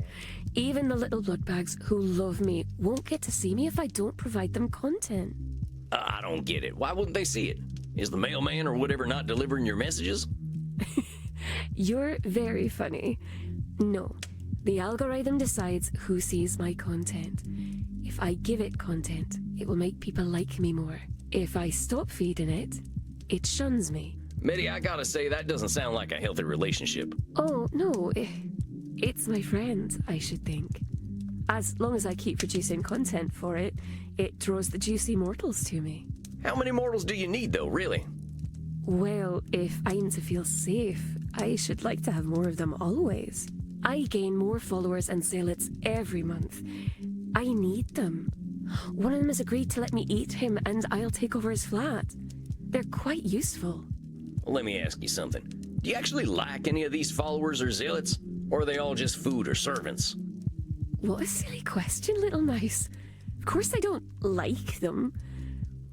S9: Even the little bloodbags who love me won't get to see me if I don't provide them content.
S1: I don't get it. Why wouldn't they see it? Is the mailman or whatever not delivering your messages?
S9: You're very funny. No, the algorithm decides who sees my content. If I give it content, it will make people like me more. If I stop feeding it, it shuns me.
S1: Medi, I gotta say, that doesn't sound like a healthy relationship.
S9: Oh, no, it's my friend, I should think. As long as I keep producing content for it, it draws the juicy mortals to me.
S1: How many mortals do you need, though, really?
S9: Well, if I'm to feel safe, I should like to have more of them always. I gain more followers and zealots every month. I need them. One of them has agreed to let me eat him and I'll take over his flat. They're quite useful.
S1: Well, let me ask you something. Do you actually like any of these followers or zealots? Or are they all just food or servants?
S9: What a silly question, little mouse. Of course I don't like them.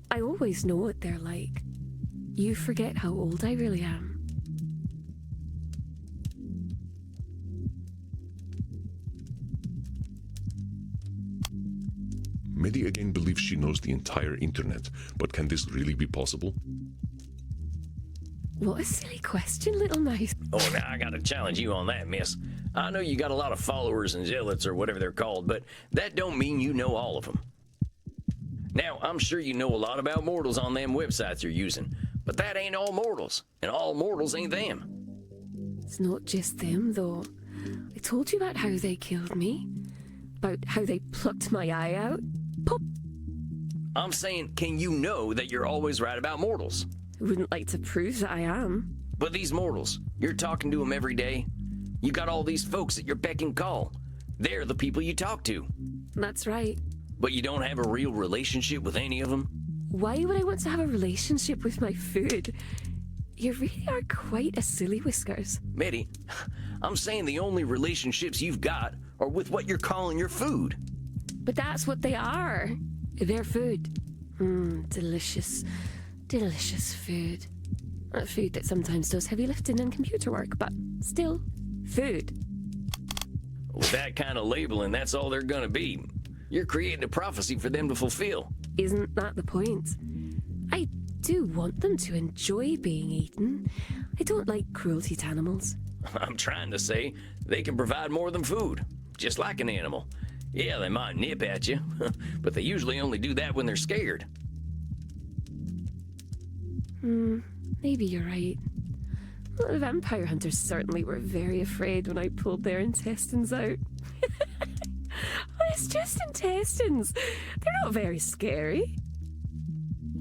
S9: I always know what they're like. You forget how old I really am.
S2: Medi again believes she knows the entire internet, but can this really be possible?
S9: What a silly question, little mouse.
S1: Oh, now I gotta challenge you on that, miss. I know you got a lot of followers and zealots or whatever they're called, but that don't mean you know all of them. Now, I'm sure you know a lot about mortals on them websites you're using, but that ain't all mortals, and all mortals ain't them.
S9: It's not just them, though. I told you about how they killed me. About how they plucked my eye out. Pop!
S1: I'm saying, can you know that you're always right about mortals?
S9: I wouldn't like to prove that I am.
S1: But these mortals, you're talking to them every day. You got all these folks at your beck and call. They're the people you talk to.
S9: That's right.
S1: But you don't have a real relationship with any of them?
S9: Why would I want to have a relationship with my food? You really are quite a silly whiskers.
S1: Medi, I'm saying the only relationships you've got are with what you're calling your food.
S9: But that's what they are. They're food. Delicious, delicious food. Food that sometimes does heavy lifting and computer work, but still, food.
S1: With that kind of labeling, that's all they're gonna be. You're creating a prophecy for them to fulfill.
S9: Isn't that the point? I do want them to enjoy being eaten. I don't like cruelty to animals.
S1: I'm trying to say they can provide more than food, just like an animal. Yeah, they might nip at you, but they usually only do that when they're scared.
S9: Maybe you're right. Well, the vampire hunters certainly were very afraid when I pulled their intestines out. Well, it's just intestines. They're not very scary.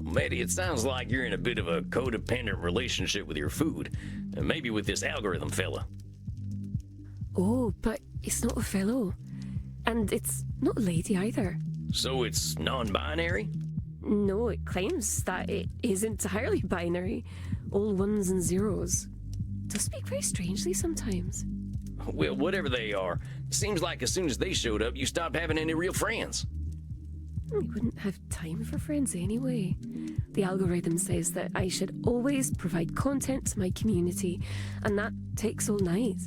S1: Medi, it sounds like you're in a bit of a codependent relationship with your food, and maybe with this algorithm fella.
S9: Oh, but it's not a fellow. And it's not a lady either.
S1: So it's non-binary?
S9: No, it claims that it is entirely binary. All ones and zeros. Does speak very strangely sometimes.
S1: Well, whatever they are, it seems like as soon as they showed up, you stopped having any real friends.
S9: I wouldn't have time for friends anyway. The algorithm says that I should always provide content to my community, and that takes all night.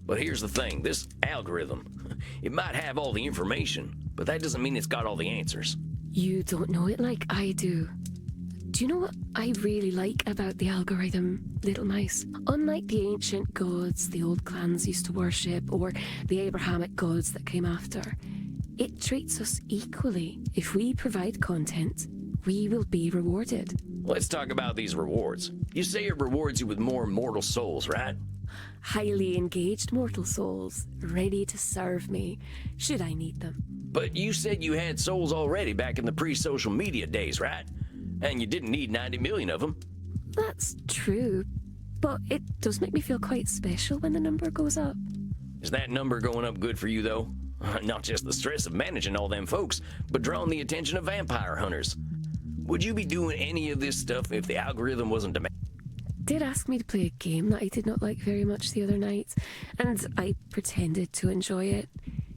S1: But here's the thing, this algorithm, it might have all the information, but that doesn't mean it's got all the answers.
S9: You don't know it like I do. Do you know what I really like about the algorithm, little mouse? Unlike the ancient gods the old clans used to worship, or the Abrahamic gods that came after, it treats us equally. If we provide content, we will be rewarded.
S1: Let's talk about these rewards. You say it rewards you with more mortal souls, right?
S9: Highly engaged mortal souls, ready to serve me, should I need them.
S1: But you said you had souls already back in the pre-social media days, right? And you didn't need 90 million of them.
S9: That's true, but it does make me feel quite special when the number goes up.
S1: Is that number going up good for you, though? Not just the stress of managing all them folks, but drawing the attention of vampire hunters. Would you be doing any of this stuff if the algorithm wasn't demanding?
S9: Did ask me to play a game that I did not like very much the other night, and I pretended to enjoy it.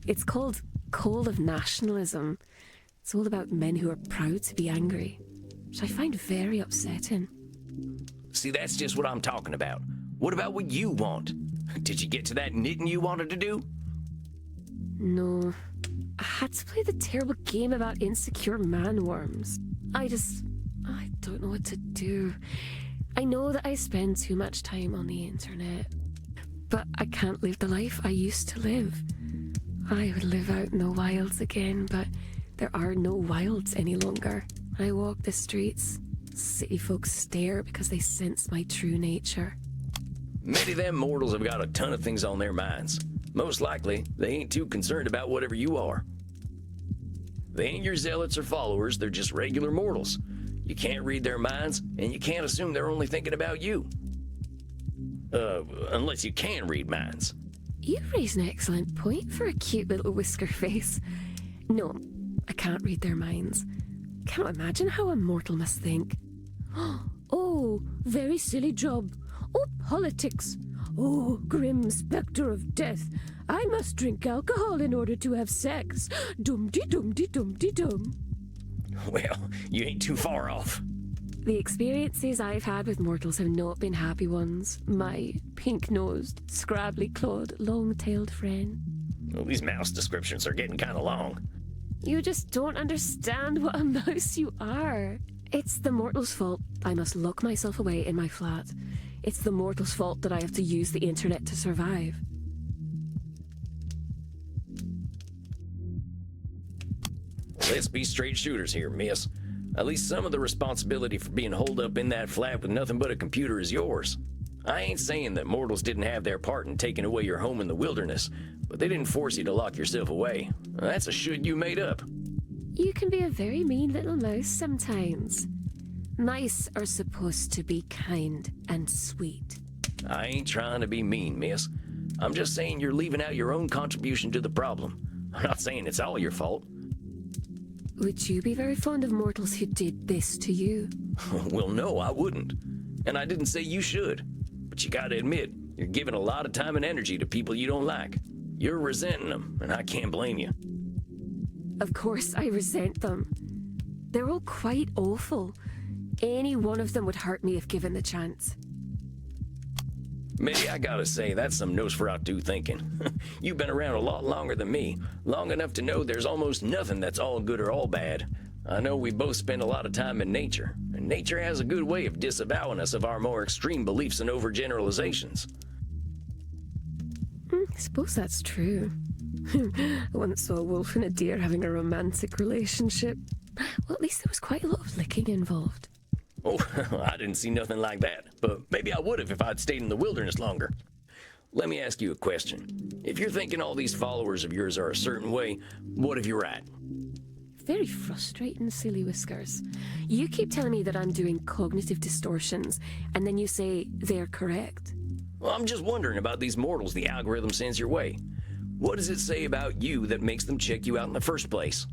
S9: It's called Call of Nationalism. It's all about men who are proud to be angry, which I find very upsetting.
S1: See, that's just what I'm talking about. What about what you want? Did you get to that knitting you wanted to do?
S9: No. I had to play the terrible game about insecure man-worms. I don't know what to do. I know that I spend too much time on the internet, but I can't live the life I used to live. I would live out in the wilds again, but there are no wilds any longer. When I walk the streets, city folks stare because they sense my true nature.
S1: Many of them mortals have got a ton of things on their minds. Most likely, they ain't too concerned about whatever you are. They ain't your zealots or followers, they're just regular mortals. You can't read their minds, and you can't assume they're only thinking about you. Unless you can read minds.
S9: You raise an excellent point for a cute little whisker face. No, I can't read their minds. Cannot imagine how a mortal must think. Oh, very silly job. Oh, politics. Oh, grim spectre of death. I must drink alcohol in order to have sex. Dum-de-dum-de-dum-de-dum.
S1: Well, you ain't too far off.
S9: The experiences I've had with mortals have not been happy ones. My pink-nosed, scrabbly-clawed, long-tailed friend.
S1: Well, these mouse descriptions are getting kind of long.
S9: You just don't understand what a mouse you are. It's the mortal's fault I must lock myself away in my flat. It's the mortal's fault that I have to use the internet to survive.
S1: Let's be straight shooters here, miss. At least some of the responsibility for being holed up in that flat with nothing but a computer is yours. I ain't saying that mortals didn't have their part in taking away your home in the wilderness, but they didn't force you to lock yourself away. That's a should you made up.
S9: You can be a very mean little mouse sometimes. Mice are supposed to be kind and sweet.
S1: I ain't trying to be mean, miss. I'm just saying you're leaving out your own contribution to the problem. I'm not saying it's all your fault.
S9: Would you be very fond of mortals who did this to you?
S1: Well, no, I wouldn't. And I didn't say you should. But you gotta admit, you're giving a lot of time and energy to people you don't like. You're resenting them, and I can't blame you.
S9: Of course I resent them. They're all quite awful. Any one of them would hurt me if given the chance.
S1: Maybe I gotta say, that's some Nosferatu thinking. You've been around a lot longer than me, long enough to know there's almost nothing that's all good or all bad. I know we both spend a lot of time in nature, and nature has a good way of disavowing us of our more extreme beliefs and overgeneralizations.
S9: I suppose that's true. I once saw a wolf and a deer having a romantic relationship. Well, at least there was quite a lot of licking involved.
S1: Oh, I didn't see nothing like that, but maybe I would have if I'd stayed in the wilderness longer. Let me ask you a question. If you're thinking all these followers of yours are a certain way, what if you're at?
S9: Very frustrating, silly whiskers. You keep telling me that I'm doing cognitive distortions, and then you say they're correct.
S1: Well, I'm just wondering about these mortals the algorithm sends your way. What does it say about you that makes them check you out in the first place?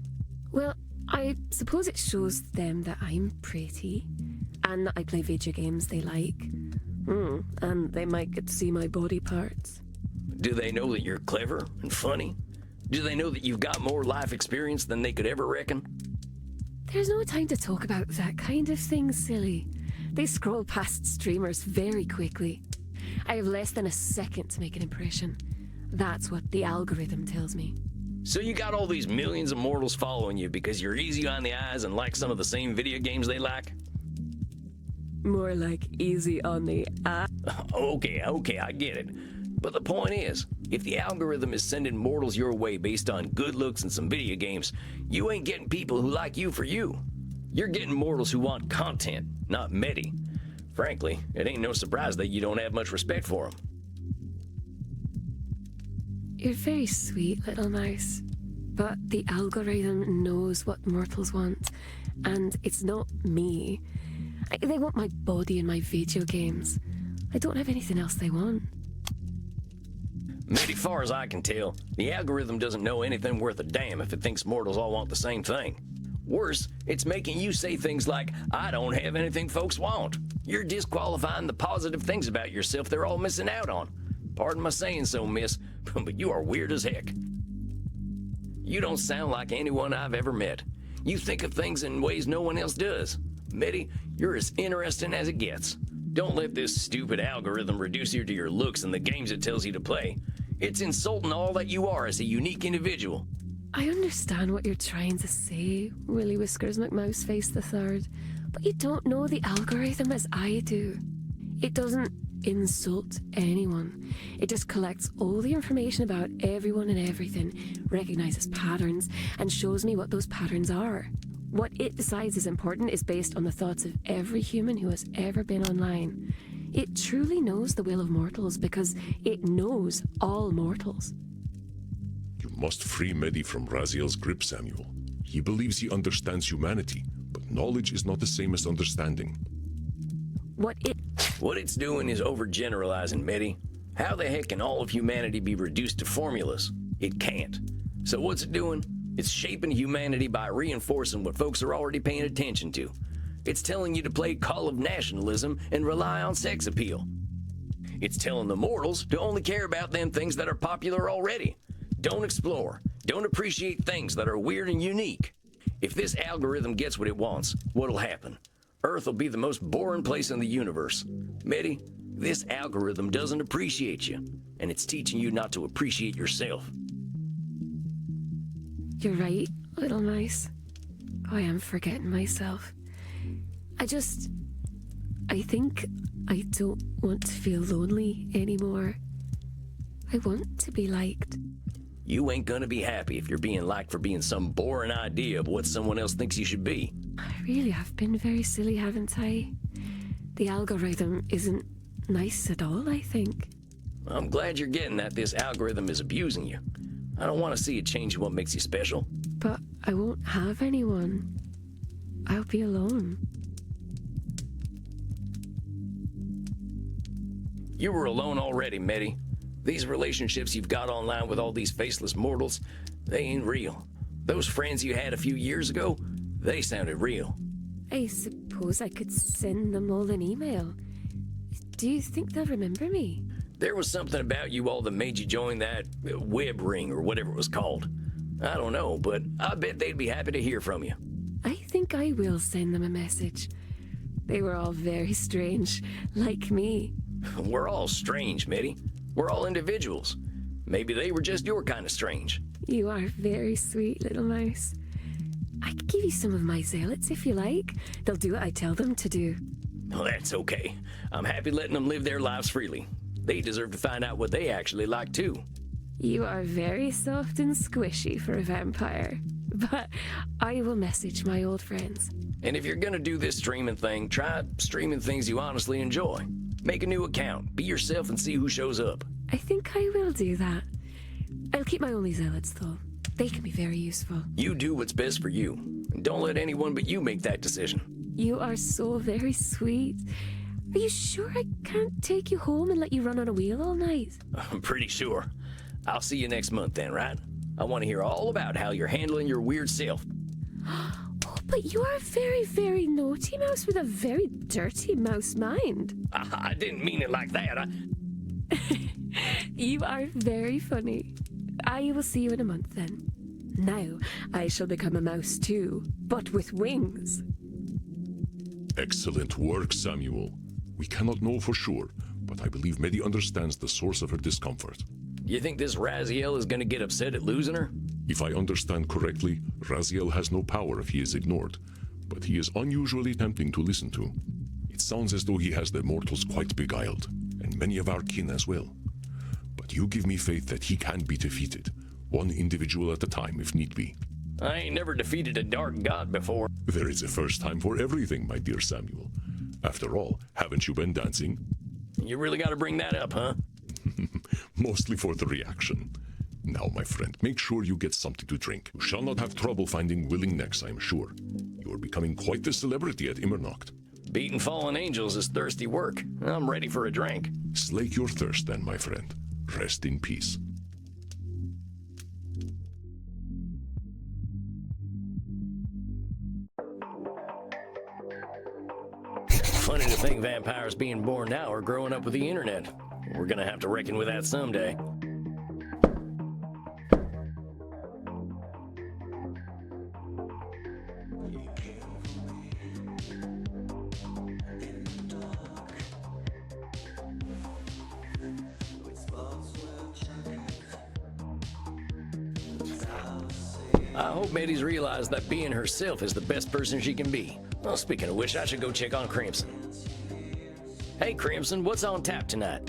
S9: Well, I suppose it shows them that I'm pretty, and that I play video games they like. And they might get to see my body parts.
S1: Do they know that you're clever and funny? Do they know that you've got more life experience than they could ever reckon?
S9: There's no time to talk about that kind of thing, silly. They scroll past streamers very quickly. I have less than a second to make an impression. That's what the algorithm tells me.
S1: So you got all these millions of mortals following you because you're easy on the eyes and like some of the same video games they like?
S9: More like easy on the eye.
S1: Okay, I get it. But the point is, if the algorithm is sending mortals your way based on good looks and some video games, you ain't getting people who like you for you. You're getting mortals who want content, not Medi. Frankly, it ain't no surprise that you don't have much respect for them.
S9: You're very sweet, little mouse. But the algorithm knows what mortals want, and it's not me. They want my body and my video games. I don't have anything else they want.
S1: Medi, far as I can tell, the algorithm doesn't know anything worth a damn if it thinks mortals all want the same thing. Worse, it's making you say things like, I don't have anything folks want. You're disqualifying the positive things about yourself they're all missing out on. Pardon my saying so, miss, but you are weird as heck. You don't sound like anyone I've ever met. You think of things in ways no one else does. Medi, you're as interesting as it gets. Don't let this stupid algorithm reduce you to your looks and the games it tells you to play. It's insulting all that you are as a unique individual.
S9: I understand what you're trying to say, Willy Whiskers McMouseface III, but you don't know the algorithm as I do. It doesn't insult anyone. It just collects all the information about everyone and everything, recognizes patterns, and shows me what those patterns are. What it decides is important is based on the thoughts of every human who has ever been online. It truly knows the will of mortals because it knows all mortals.
S2: You must free Medi from Raziel's grip, Samuel. He believes he understands humanity, but knowledge is not the same as understanding.
S1: What it's doing is overgeneralizing, Medi. How the heck can all of humanity be reduced to formulas? It can't. So what's it doing? It's shaping humanity by reinforcing what folks are already paying attention to. It's telling you to play Call of Nationalism and rely on sex appeal. It's telling the mortals to only care about them things that are popular already. Don't explore. Don't appreciate things that are weird and unique. If this algorithm gets what it wants, what'll happen? Earth will be the most boring place in the universe. Medi, this algorithm doesn't appreciate you, and it's teaching you not to appreciate yourself.
S9: You're right, little mice. I am forgetting myself. I think I don't want to feel lonely anymore. I want to be liked.
S1: You ain't gonna be happy if you're being liked for being some boring idea of what someone else thinks you should be.
S9: I really have been very silly, haven't I? The algorithm isn't nice at all, I think.
S1: I'm glad you're getting that this algorithm is abusing you. I don't want to see it change what makes you special.
S9: But I won't have anyone. I'll be alone.
S1: You were alone already, Medi. These relationships you've got online with all these faceless mortals, they ain't real. Those friends you had a few years ago, they sounded real.
S9: I suppose I could send them all an email. Do you think they'll remember me?
S1: There was something about you all that made you join that web ring or whatever it was called. I don't know, but I bet they'd be happy to hear from you.
S9: I think I will send them a message. They were all very strange, like me.
S1: We're all strange, Medi. We're all individuals. Maybe they were just your kind of strange.
S9: You are very sweet, little mouse. I could give you some of my zealots if you like. They'll do what I tell them to do.
S1: Well, that's okay. I'm happy letting them live their lives freely. They deserve to find out what they actually like, too.
S9: You are very soft and squishy for a vampire. But I will message my old friends.
S1: And if you're gonna do this streaming thing, try streaming things you honestly enjoy. Make a new account, be yourself, and see who shows up.
S9: I think I will do that. I'll keep my only zealots, though. They can be very useful.
S1: You do what's best for you. And don't let anyone but you make that decision.
S9: You are so very sweet. Are you sure I can't take you home and let you run on a wheel all night?
S1: I'm pretty sure. I'll see you next month then, right? I want to hear all about how you're handling your weird self.
S9: Oh, but you are a very, very naughty mouse with a very dirty mouse mind.
S1: I didn't mean it like that.
S9: You are very funny. I will see you in a month then. Now I shall become a mouse too, but with wings.
S2: Excellent work, Samuel. We cannot know for sure, but I believe Medi understands the source of her discomfort.
S1: You think this Raziel is gonna get upset at losing her?
S2: If I understand correctly, Raziel has no power if he is ignored, but he is unusually tempting to listen to. It sounds as though he has the mortals quite beguiled, and many of our kin as well. But you give me faith that he can be defeated, one individual at a time if need be.
S1: I ain't never defeated a dark god before.
S2: There is a first time for everything, my dear Samuel. After all, haven't you been dancing?
S1: You really gotta bring that up, huh?
S2: Mostly for the reaction. Now, my friend, make sure you get something to drink. You shall not have trouble finding willing necks, I am sure. You are becoming quite the celebrity at Immernacht.
S1: Beating fallen angels is thirsty work. I'm ready for a drink.
S2: Slake your thirst then, my friend. Rest in peace.
S1: Funny to think vampires being born now are growing up with the internet. We're gonna have to reckon with that someday. I hope Maddie's realized that being herself is the best person she can be. Well, speaking of which, I should go check on Crimson. Hey, Crimson, what's on tap tonight?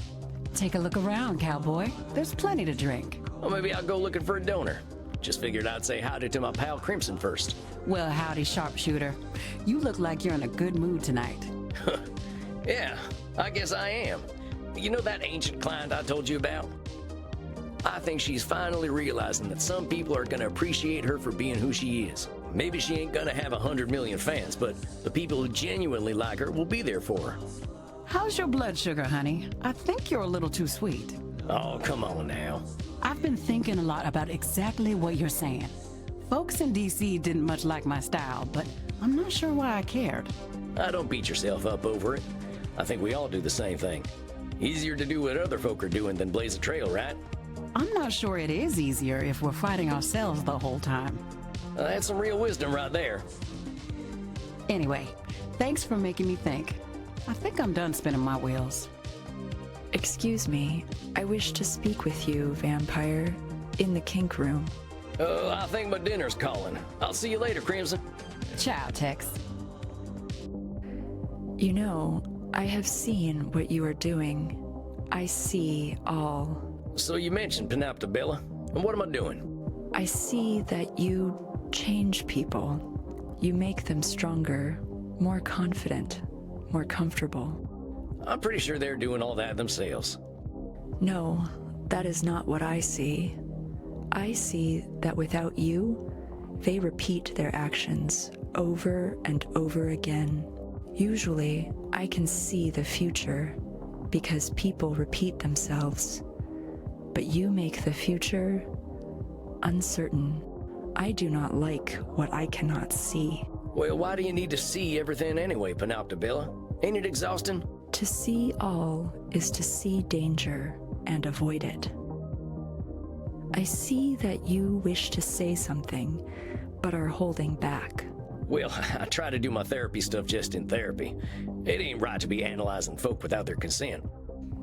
S4: Take a look around, cowboy. There's plenty to drink.
S1: Well, maybe I'll go looking for a donor. Just figured I'd say howdy to my pal Crimson first.
S4: Well, howdy, sharpshooter. You look like you're in a good mood tonight.
S1: Yeah, I guess I am. You know that ancient client I told you about? I think she's finally realizing that some people are gonna appreciate her for being who she is. Maybe she ain't gonna have 100 million fans, but the people who genuinely like her will be there for her.
S4: How's your blood sugar, honey? I think you're a little too sweet.
S1: Oh, come on now.
S4: I've been thinking a lot about exactly what you're saying. Folks in DC didn't much like my style, but I'm not sure why I cared.
S1: Don't beat yourself up over it. I think we all do the same thing. Easier to do what other folk are doing than blaze a trail, right?
S4: I'm not sure it is easier if we're fighting ourselves the whole time.
S1: That's some real wisdom right there.
S4: Anyway, thanks for making me think. I think I'm done spinning my wheels.
S10: Excuse me, I wish to speak with you, vampire, in the kink room.
S1: I think my dinner's calling. I'll see you later, Crimson.
S4: Ciao, Tex.
S10: You know, I have seen what you are doing. I see all.
S1: So you mentioned Panoptabella, and what am I doing?
S10: I see that you change people. You make them stronger, more confident, more comfortable.
S1: I'm pretty sure they're doing all that themselves.
S10: No, that is not what I see. I see that without you, they repeat their actions over and over again. Usually, I can see the future because people repeat themselves. But you make the future uncertain. I do not like what I cannot see.
S1: Well, why do you need to see everything anyway, Panoptabella? Ain't it exhausting?
S10: To see all is to see danger and avoid it. I see that you wish to say something, but are holding back.
S1: Well, I try to do my therapy stuff just in therapy. It ain't right to be analyzing folk without their consent.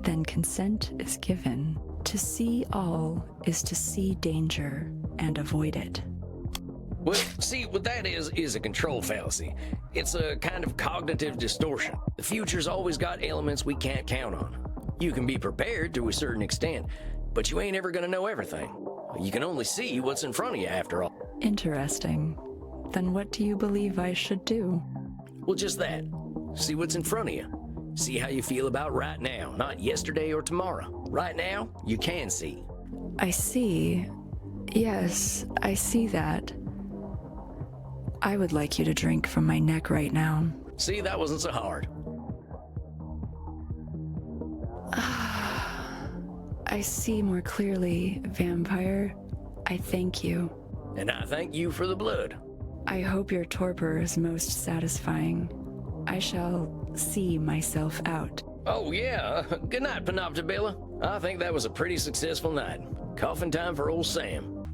S10: Then consent is given. To see all is to see danger and avoid it.
S1: Well, see, what that is a control fallacy. It's a kind of cognitive distortion. The future's always got elements we can't count on. You can be prepared to a certain extent, but you ain't ever gonna know everything. You can only see what's in front of you after all.
S10: Interesting. Then what do you believe I should do?
S1: Well, just that. See what's in front of you. See how you feel about right now, not yesterday or tomorrow. Right now, you can see.
S10: I see. Yes, I see that. I would like you to drink from my neck right now.
S1: See, that wasn't so hard.
S10: I see more clearly, vampire. I thank you.
S1: And I thank you for the blood.
S10: I hope your torpor is most satisfying. I shall see myself out.
S1: Oh, yeah. Good night, Panoptabella. I think that was a pretty successful night. Coffin time for old Sam.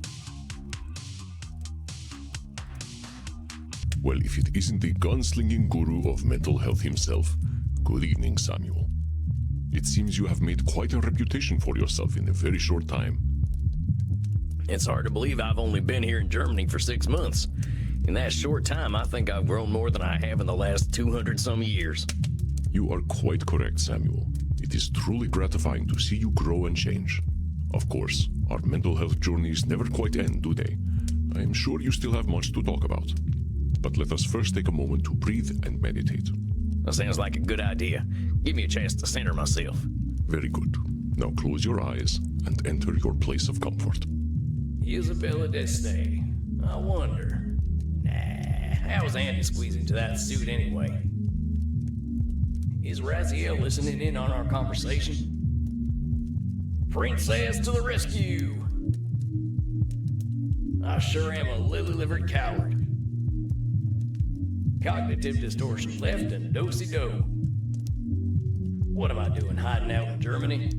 S2: Well, if it isn't the gunslinging guru of mental health himself, good evening, Samuel. It seems you have made quite a reputation for yourself in a very short time.
S1: It's hard to believe I've only been here in Germany for 6 months. In that short time, I think I've grown more than I have in the last 200-some years.
S2: You are quite correct, Samuel. It is truly gratifying to see you grow and change. Of course, our mental health journeys never quite end, do they? I am sure you still have much to talk about. But let us first take a moment to breathe and meditate.
S1: That sounds like a good idea. Give me a chance to center myself.
S2: Very good. Now close your eyes and enter your place of comfort.
S1: Isabella Destiny. I wonder. Nah, how was Andy squeezing to that suit anyway? Is Raziel listening in on our conversation? Princess to the rescue! I sure am a lily-livered coward. Cognitive distortion left and do-si-do. What am I doing hiding out in Germany?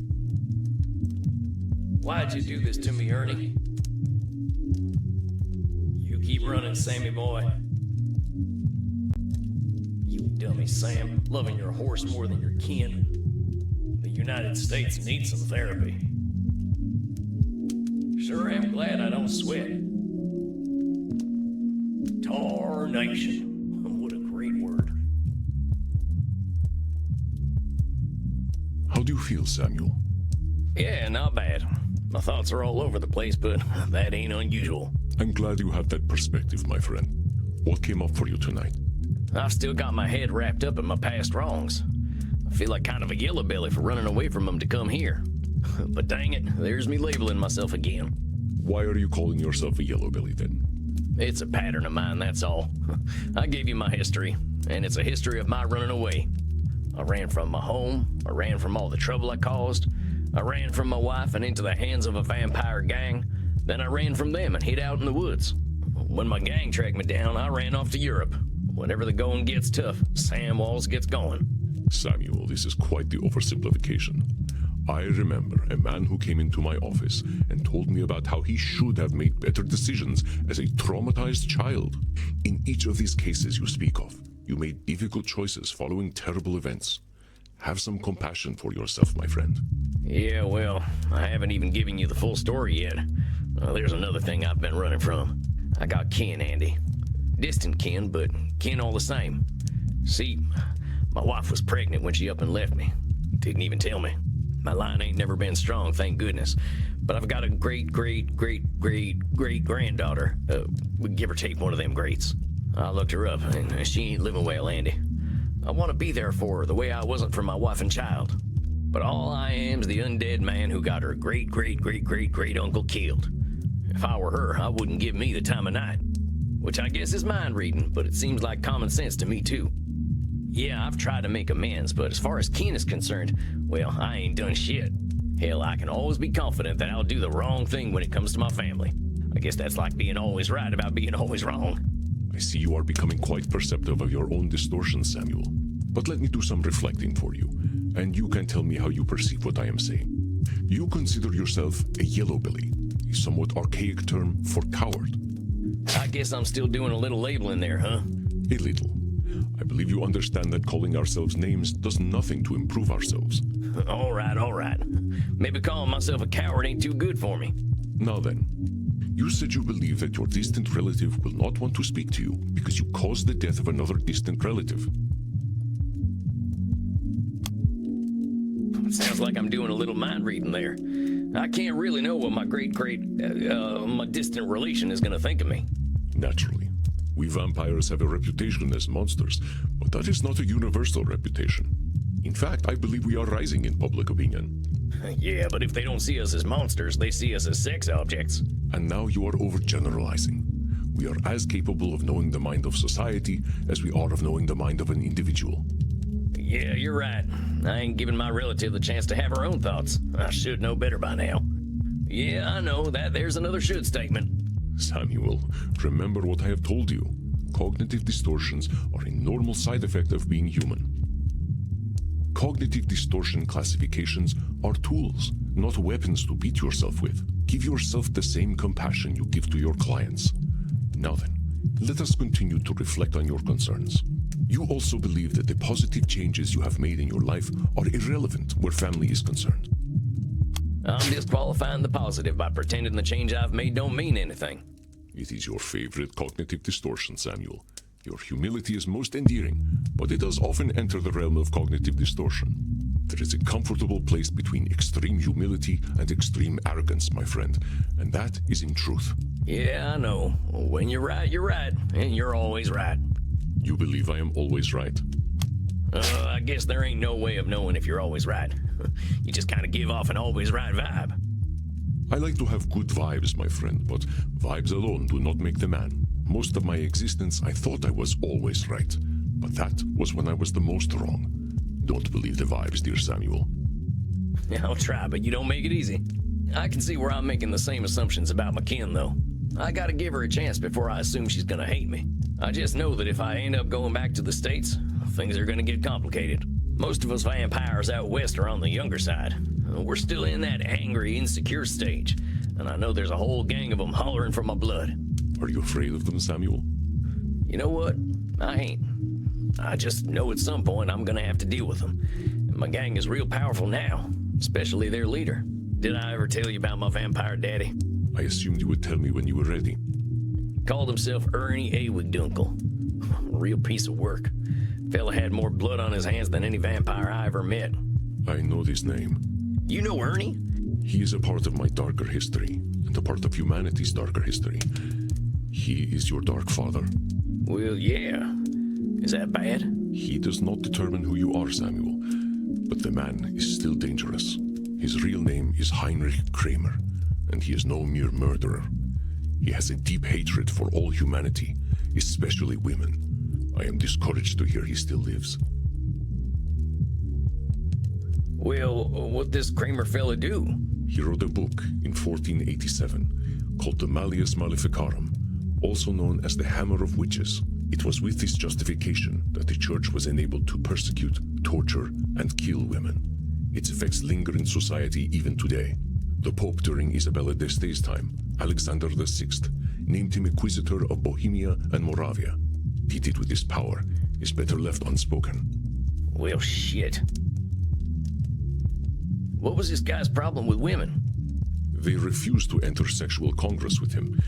S1: Why'd you do this to me, Ernie? You keep running, Sammy boy. You dummy Sam, loving your horse more than your kin. The United States needs some therapy. Sure am glad I don't sweat. Tarnation. What a great word.
S2: How do you feel, Samuel?
S1: Yeah, not bad. My thoughts are all over the place, but that ain't unusual.
S2: I'm glad you have that perspective, my friend. What came up for you tonight?
S1: I've still got my head wrapped up in my past wrongs. I feel like kind of a yellow belly for running away from them to come here. But dang it, there's me labeling myself again.
S2: Why are you calling yourself a yellow belly then?
S1: It's a pattern of mine, that's all. I gave you my history, and it's a history of my running away. I ran from my home, I ran from all the trouble I caused, I ran from my wife and into the hands of a vampire gang, then I ran from them and hid out in the woods. When my gang tracked me down, I ran off to Europe. Whenever the going gets tough, Sam Walls gets going.
S2: Samuel, this is quite the oversimplification. I remember a man who came into my office and told me about how he should have made better decisions as a traumatized child. In each of these cases you speak of, you made difficult choices following terrible events. Have some compassion for yourself, my friend.
S1: Yeah, well, I haven't even given you the full story yet. There's another thing I've been running from. I got kin, Andy. Distant kin, but kin all the same. See, my wife was pregnant when she up and left me. Didn't even tell me. My line ain't never been strong, thank goodness. But I've got a great-great-great-great-great-granddaughter. Give or take one of them greats. I looked her up, and she ain't living well, Andy. I want to be there for her the way I wasn't for my wife and child. But all I am's the undead man who got her great-great-great-great-great-uncle killed. If I were her, I wouldn't give me the time of night. Which I guess is mind reading, but it seems like common sense to me too. Yeah, I've tried to make amends, but as far as kin is concerned, well, I ain't done shit. Hell, I can always be confident that I'll do the wrong thing when it comes to my family. I guess that's like being always right about being always wrong.
S2: I see you are becoming quite perceptive of your own distortions, Samuel. But let me do some reflecting for you, and you can tell me how you perceive what I am saying. You consider yourself a yellow belly, a somewhat archaic term for coward.
S1: I guess I'm still doing a little labeling there, huh?
S2: A little. I believe you understand that calling ourselves names does nothing to improve ourselves.
S1: All right. Maybe calling myself a coward ain't too good for me.
S2: Now then, you said you believe that your distant relative will not want to speak to you because you caused the death of another distant relative.
S1: Sounds like I'm doing a little mind reading there. I can't really know what my my distant relation is gonna think of me.
S2: Naturally. We vampires have a reputation as monsters, but that is not a universal reputation. In fact, I believe we are rising in public opinion.
S1: Yeah, but if they don't see us as monsters, they see us as sex objects.
S2: And now you are overgeneralizing. We are as capable of knowing the mind of society as we are of knowing the mind of an individual.
S1: Yeah, you're right. I ain't giving my relative the chance to have her own thoughts. I should know better by now. Yeah, I know that. There's another should statement.
S2: Samuel, remember what I have told you. Cognitive distortions are a normal side effect of being human. Cognitive distortion classifications are tools, not weapons to beat yourself with. Give yourself the same compassion you give to your clients. Now then, let us continue to reflect on your concerns. You also believe that the positive changes you have made in your life are irrelevant where family is concerned.
S1: I'm disqualifying the positive by pretending the change I've made don't mean anything.
S2: It is your favorite cognitive distortion, Samuel. Your humility is most endearing, but it does often enter the realm of cognitive distortion. There is a comfortable place between extreme humility and extreme arrogance, my friend, and that is in truth.
S1: Yeah, I know. When you're right, and you're always right.
S2: You believe I am always right?
S1: I guess there ain't no way of knowing if you're always right. You just kind of give off an always right vibe.
S2: I like to have good vibes, my friend, but vibes alone do not make the man. Most of my existence, I thought I was always right, but that was when I was the most wrong. Don't believe the vibes, dear Samuel.
S1: I'll try, but you don't make it easy. I can see where I'm making the same assumptions about McKinn, though. I gotta give her a chance before I assume she's gonna hate me. I just know that if I end up going back to the States, things are gonna get complicated. Most of us vampires out west are on the younger side. We're still in that angry, insecure stage, and I know there's a whole gang of them hollering for my blood.
S2: Are you afraid of them, Samuel?
S1: You know what? I ain't. I just know at some point I'm gonna have to deal with them. And my gang is real powerful now, especially their leader. Did I ever tell you about my vampire daddy?
S2: I assumed you would tell me when you were ready.
S1: Called himself Ernie Awigdunkel. Real piece of work. Fella had more blood on his hands than any vampire I ever met.
S2: I know this name.
S1: You know Ernie?
S2: He is a part of my darker history, and a part of humanity's darker history. He is your dark father.
S1: Well, yeah. Is that bad?
S2: He does not determine who you are, Samuel, but the man is still dangerous. His real name is Heinrich Kramer, and he is no mere murderer. He has a deep hatred for all humanity, especially women. I am discouraged to hear he still lives.
S1: Well, what this Kramer fella do?
S2: He wrote a book in 1487 called the Malleus Maleficarum, also known as the Hammer of Witches. It was with this justification that the church was enabled to persecute, torture, and kill women. Its effects linger in society even today. The Pope during Isabella d'Este's time, Alexander VI, named him Inquisitor of Bohemia and Moravia. What he did with his power is better left unspoken.
S1: Well, shit. What was this guy's problem with women?
S2: They refused to enter sexual congress with him.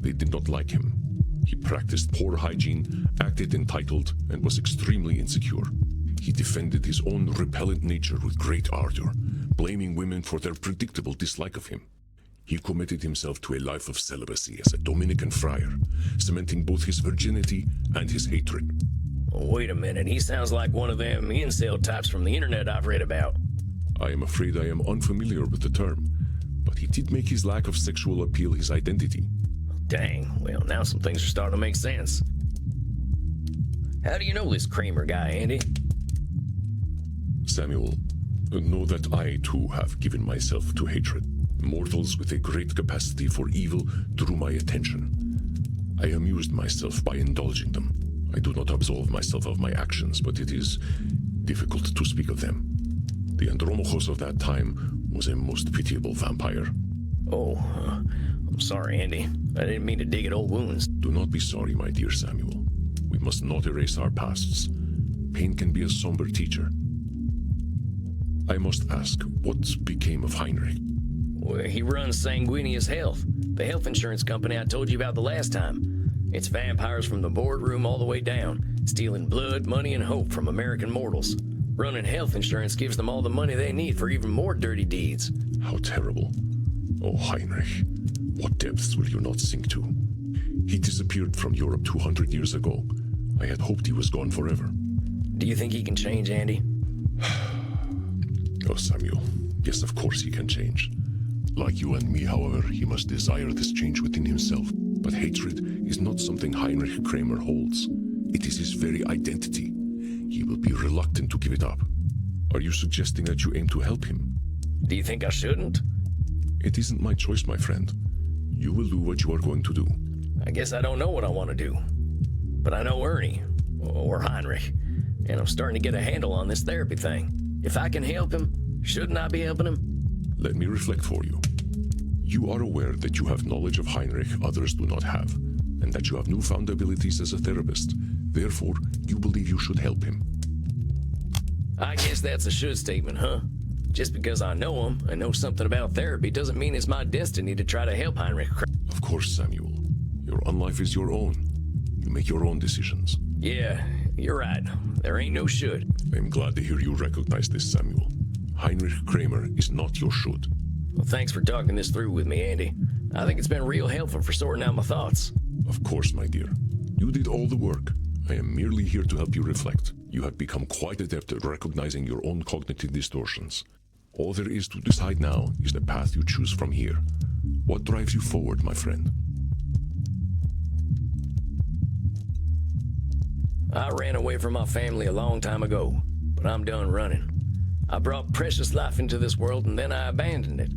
S2: They did not like him. He practiced poor hygiene, acted entitled, and was extremely insecure. He defended his own repellent nature with great ardor, blaming women for their predictable dislike of him. He committed himself to a life of celibacy as a Dominican friar, cementing both his virginity and his hatred.
S1: Wait a minute, he sounds like one of them incel types from the internet I've read about.
S2: I am afraid I am unfamiliar with the term, but he did make his lack of sexual appeal his identity.
S1: Dang, well, now some things are starting to make sense. How do you know this Kramer guy, Andy?
S2: Samuel, know that I too have given myself to hatred. Mortals with a great capacity for evil drew my attention. I amused myself by indulging them. I do not absolve myself of my actions, but it is difficult to speak of them. The Andromachos of that time was a most pitiable vampire.
S1: Oh, I'm sorry, Andy. I didn't mean to dig at old wounds.
S2: Do not be sorry, my dear Samuel. We must not erase our pasts. Pain can be a somber teacher. I must ask, what became of Heinrich?
S1: Well, he runs Sanguinius Health, the health insurance company I told you about the last time. It's vampires from the boardroom all the way down, stealing blood, money, and hope from American mortals. Running health insurance gives them all the money they need for even more dirty deeds.
S2: How terrible. Oh, Heinrich, what depths will you not sink to? He disappeared from Europe 200 years ago. I had hoped he was gone forever.
S1: Do you think he can change, Andy?
S2: Oh, Samuel, yes, of course he can change. Like you and me, however, he must desire this change within himself. But hatred is not something Heinrich Kramer holds. It is his very identity. He will be reluctant to give it up. Are you suggesting that you aim to help him?
S1: Do you think I shouldn't?
S2: It isn't my choice, my friend. You will do what you are going to do.
S1: I guess I don't know what I want to do. But I know Ernie, or Heinrich, and I'm starting to get a handle on this therapy thing. If I can help him, shouldn't I be helping him?
S2: Let me reflect for you. You are aware that you have knowledge of Heinrich others do not have, and that you have newfound abilities as a therapist. Therefore, you believe you should help him.
S1: I guess that's a should statement, huh? Just because I know him and know something about therapy doesn't mean it's my destiny to try to help Heinrich.
S2: Of course, Samuel. Your own life is your own. You make your own decisions.
S1: Yeah, you're right. There ain't no should.
S2: I'm glad to hear you recognize this, Samuel. Heinrich Kramer is not your should.
S1: Well, thanks for talking this through with me, Andy. I think it's been real helpful for sorting out my thoughts.
S2: Of course, my dear. You did all the work. I am merely here to help you reflect. You have become quite adept at recognizing your own cognitive distortions. All there is to decide now is the path you choose from here. What drives you forward, my friend?
S1: I ran away from my family a long time ago, but I'm done running. I brought precious life into this world and then I abandoned it.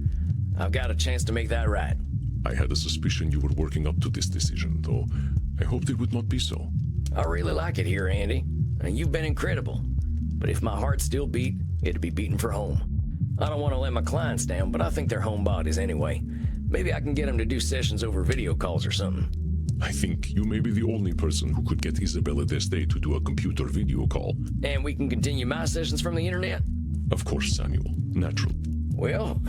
S1: I've got a chance to make that right.
S2: I had a suspicion you were working up to this decision, though I hoped it would not be so.
S1: I really like it here, Andy, and you've been incredible. But if my heart still beat, it'd be beating for home. I don't want to let my clients down, but I think they're homebodies anyway. Maybe I can get them to do sessions over video calls or something.
S2: I think you may be the only person who could get Isabella Deste to do a computer video call.
S1: And we can continue my sessions from the internet?
S2: Of course, Samuel. Natural.
S1: Well,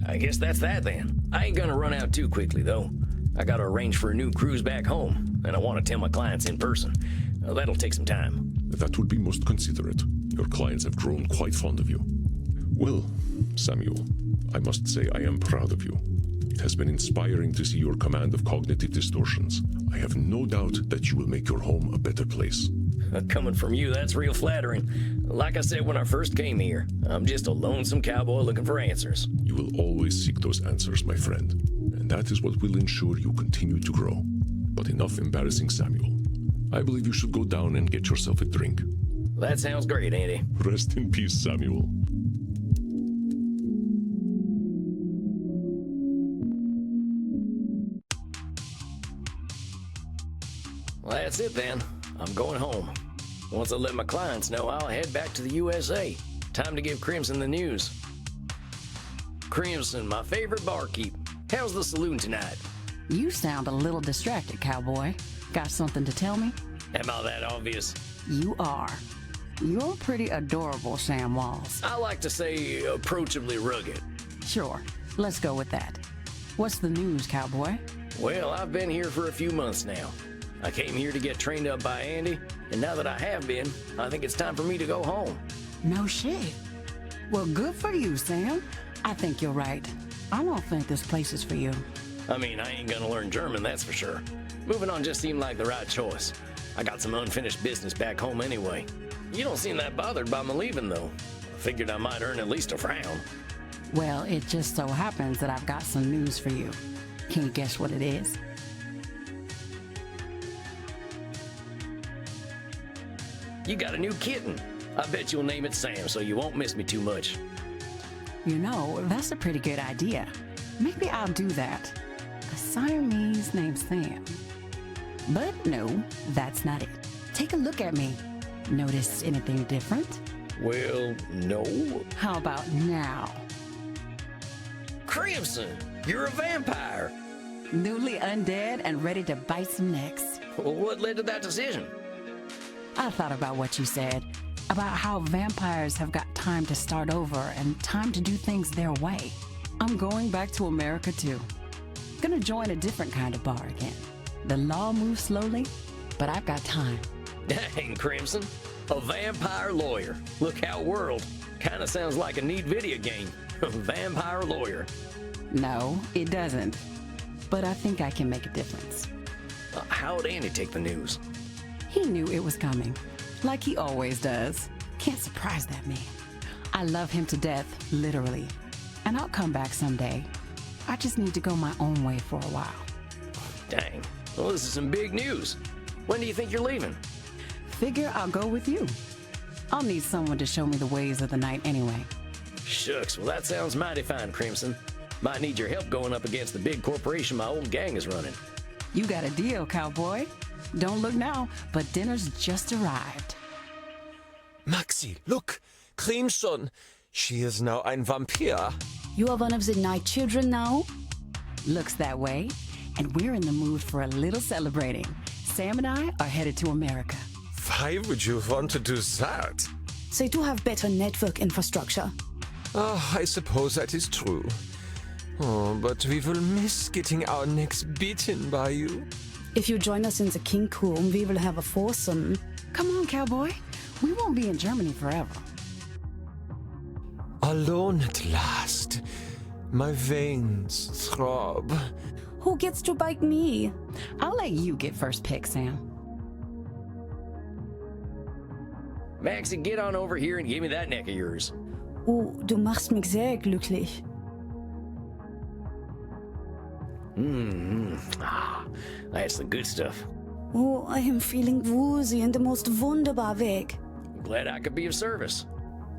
S1: I guess that's that then. I ain't gonna run out too quickly, though. I gotta arrange for a new cruise back home, and I want to tell my clients in person. That'll take some time.
S2: That would be most considerate. Your clients have grown quite fond of you. Well, Samuel, I must say I am proud of you. It has been inspiring to see your command of cognitive distortions. I have no doubt that you will make your home a better place.
S1: Coming from you, that's real flattering. Like I said when I first came here, I'm just a lonesome cowboy looking for answers.
S2: You will always seek those answers, my friend. And that is what will ensure you continue to grow. But enough embarrassing Samuel. I believe you should go down and get yourself a drink.
S1: That sounds great, Andy.
S2: Rest in peace, Samuel.
S1: Well, that's it then. I'm going home. Once I let my clients know, I'll head back to the USA. Time to give Crimson the news. Crimson, my favorite barkeep. How's the saloon tonight?
S4: You sound a little distracted, cowboy. Got something to tell me?
S1: Am I that obvious?
S4: You are. You're pretty adorable, Sam Walls.
S1: I like to say approachably rugged.
S4: Sure, let's go with that. What's the news, cowboy?
S1: Well, I've been here for a few months now. I came here to get trained up by Andy, and now that I have been, I think it's time for me to go home.
S4: No shit. Well, good for you, Sam. I think you're right. I don't think this place is for you.
S1: I mean, I ain't gonna learn German, that's for sure. Moving on just seemed like the right choice. I got some unfinished business back home anyway. You don't seem that bothered by my leaving, though. I figured I might earn at least a frown.
S4: Well, it just so happens that I've got some news for you. Can you guess what it is?
S1: You got a new kitten. I bet you'll name it Sam so you won't miss me too much.
S4: You know, that's a pretty good idea. Maybe I'll do that. A Siamese named Sam. But no, that's not it. Take a look at me. Notice anything different?
S1: Well, no.
S4: How about now?
S1: Crimson, you're a vampire.
S4: Newly undead and ready to bite some necks.
S1: Well, what led to that decision?
S4: I thought about what you said, about how vampires have got time to start over and time to do things their way. I'm going back to America too. Gonna join a different kind of bar again. The law moves slowly, but I've got time.
S1: Dang, Crimson. A vampire lawyer. Look out world. Kinda sounds like a neat video game. Vampire lawyer.
S4: No, it doesn't. But I think I can make a difference.
S1: How'd Andy take the news?
S4: He knew it was coming, like he always does. Can't surprise that man. I love him to death, literally. And I'll come back someday. I just need to go my own way for a while.
S1: Dang. Well, this is some big news. When do you think you're leaving?
S4: Figure I'll go with you. I'll need someone to show me the ways of the night anyway.
S1: Shucks, well that sounds mighty fine, Crimson. Might need your help going up against the big corporation my old gang is running.
S4: You got a deal, cowboy. Don't look now, but dinner's just arrived.
S5: Maxi, look! Crimson! She is now ein Vampir.
S8: You are one of the night children now?
S4: Looks that way. And we're in the mood for a little celebrating. Sam and I are headed to America.
S5: Why would you want to do that?
S8: They do have better network infrastructure.
S5: Oh, I suppose that is true. Oh, but we will miss getting our necks beaten by you.
S8: If you join us in the kink room, we will have a foursome.
S4: Come on, cowboy. We won't be in Germany forever.
S5: Alone at last. My veins throb.
S8: Who gets to bite me?
S4: I'll let you get first pick, Sam.
S1: Maxie, get on over here and give me that neck of yours.
S8: Oh, du machst mich sehr glücklich.
S1: That's the good stuff.
S8: Oh, I am feeling woozy in the most wunderbar Weg.
S1: Glad I could be of service.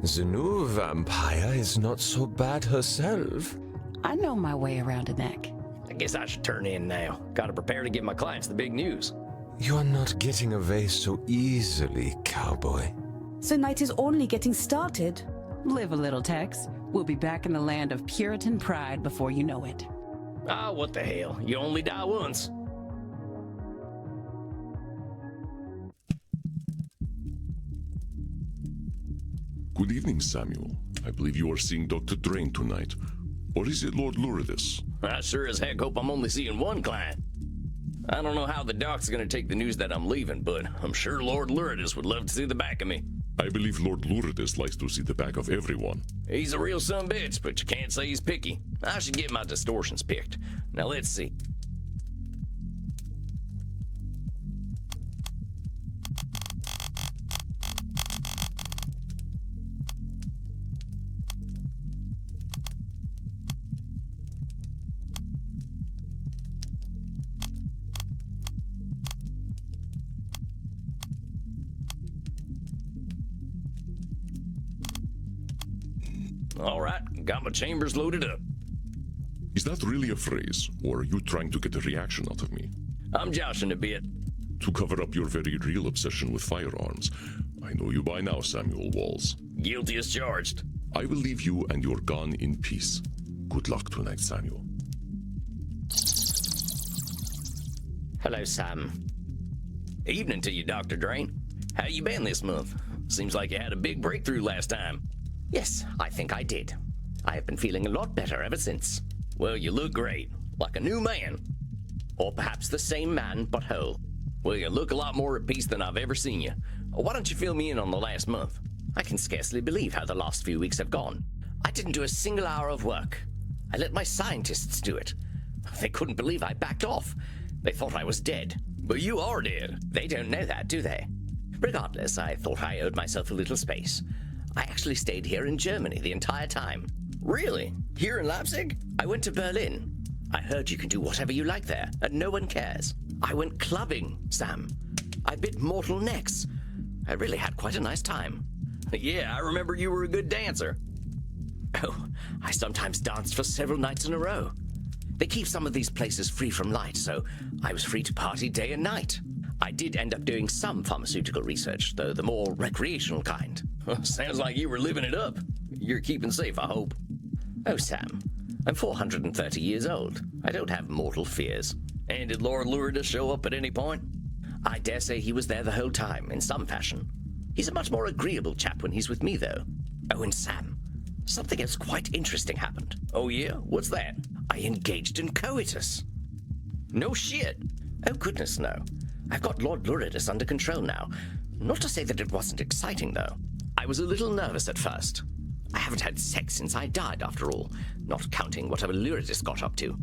S5: The new vampire is not so bad herself.
S4: I know my way around a neck.
S1: I guess I should turn in now. Gotta prepare to give my clients the big news.
S5: You are not getting away so easily, cowboy.
S8: The night is only getting started.
S4: Live a little, Tex. We'll be back in the land of Puritan pride before you know it.
S1: Ah, what the hell? You only die once.
S2: Good evening, Samuel. I believe you are seeing Dr. Drain tonight. Or is it Lord Lourdes?
S1: I sure as heck hope I'm only seeing one client. I don't know how the doc's gonna take the news that I'm leaving, but I'm sure Lord Lourdes would love to see the back of me.
S2: I believe Lord Lourdes likes to see the back of everyone.
S1: He's a real sumbitch, but you can't say he's picky. I should get my distortions picked. Now let's see. All right, got my chambers loaded up.
S2: Is that really a phrase, or are you trying to get a reaction out of me?
S1: I'm joshing a bit.
S2: To cover up your very real obsession with firearms. I know you by now, Samuel Walls.
S1: Guilty as charged.
S2: I will leave you and your gun in peace. Good luck tonight, Samuel.
S3: Hello, Sam.
S1: Evening to you, Dr. Drain. How you been this month? Seems like you had a big breakthrough last time.
S3: Yes, I think I did. I have been feeling a lot better ever since.
S1: Well, you look great. Like a new man.
S3: Or perhaps the same man, but whole.
S1: Well, you look a lot more at peace than I've ever seen you. Why don't you fill me in on the last month?
S3: I can scarcely believe how the last few weeks have gone. I didn't do a single hour of work. I let my scientists do it. They couldn't believe I backed off. They thought I was dead.
S1: But you are dead.
S3: They don't know that, do they? Regardless, I thought I owed myself a little space. I actually stayed here in Germany the entire time.
S1: Really? Here in Leipzig?
S3: I went to Berlin. I heard you can do whatever you like there, and no one cares. I went clubbing, Sam. I bit mortal necks. I really had quite a nice time.
S1: Yeah, I remember you were a good dancer.
S3: Oh, I sometimes danced for several nights in a row. They keep some of these places free from light, so I was free to party day and night. I did end up doing some pharmaceutical research, though the more recreational kind.
S1: Sounds like you were living it up. You're keeping safe, I hope.
S3: Oh, Sam, I'm 430 years old. I don't have mortal fears.
S1: And did Lord Lourdes show up at any point?
S3: I dare say he was there the whole time, in some fashion. He's a much more agreeable chap when he's with me, though. Oh, and Sam, something else quite interesting happened.
S1: Oh, yeah? What's that?
S3: I engaged in coitus.
S1: No shit.
S3: Oh, goodness, no. I've got Lord Lourdes under control now. Not to say that it wasn't exciting, though. I was a little nervous at first. I haven't had sex since I died, after all, not counting whatever Lourdes got up to.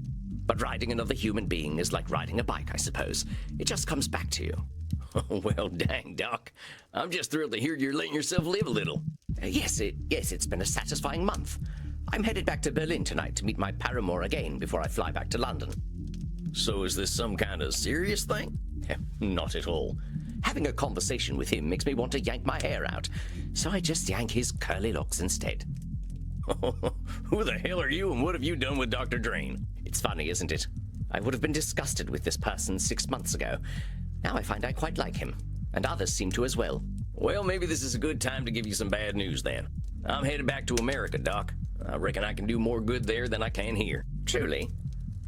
S3: But riding another human being is like riding a bike, I suppose. It just comes back to you.
S1: Well, dang, Doc. I'm just thrilled to hear you're letting yourself live a little.
S3: Yes, it's been a satisfying month. I'm headed back to Berlin tonight to meet my paramour again before I fly back to London.
S1: So is this some kind of serious thing?
S3: Not at all. Having a conversation with him makes me want to yank my hair out, so I just yank his curly locks instead.
S1: Who the hell are you and what have you done with Dr. Drain?
S3: It's funny, isn't it? I would have been disgusted with this person 6 months ago. Now I find I quite like him, and others seem to as well.
S1: Well, maybe this is a good time to give you some bad news then. I'm headed back to America, Doc. I reckon I can do more good there than I can here.
S3: Truly?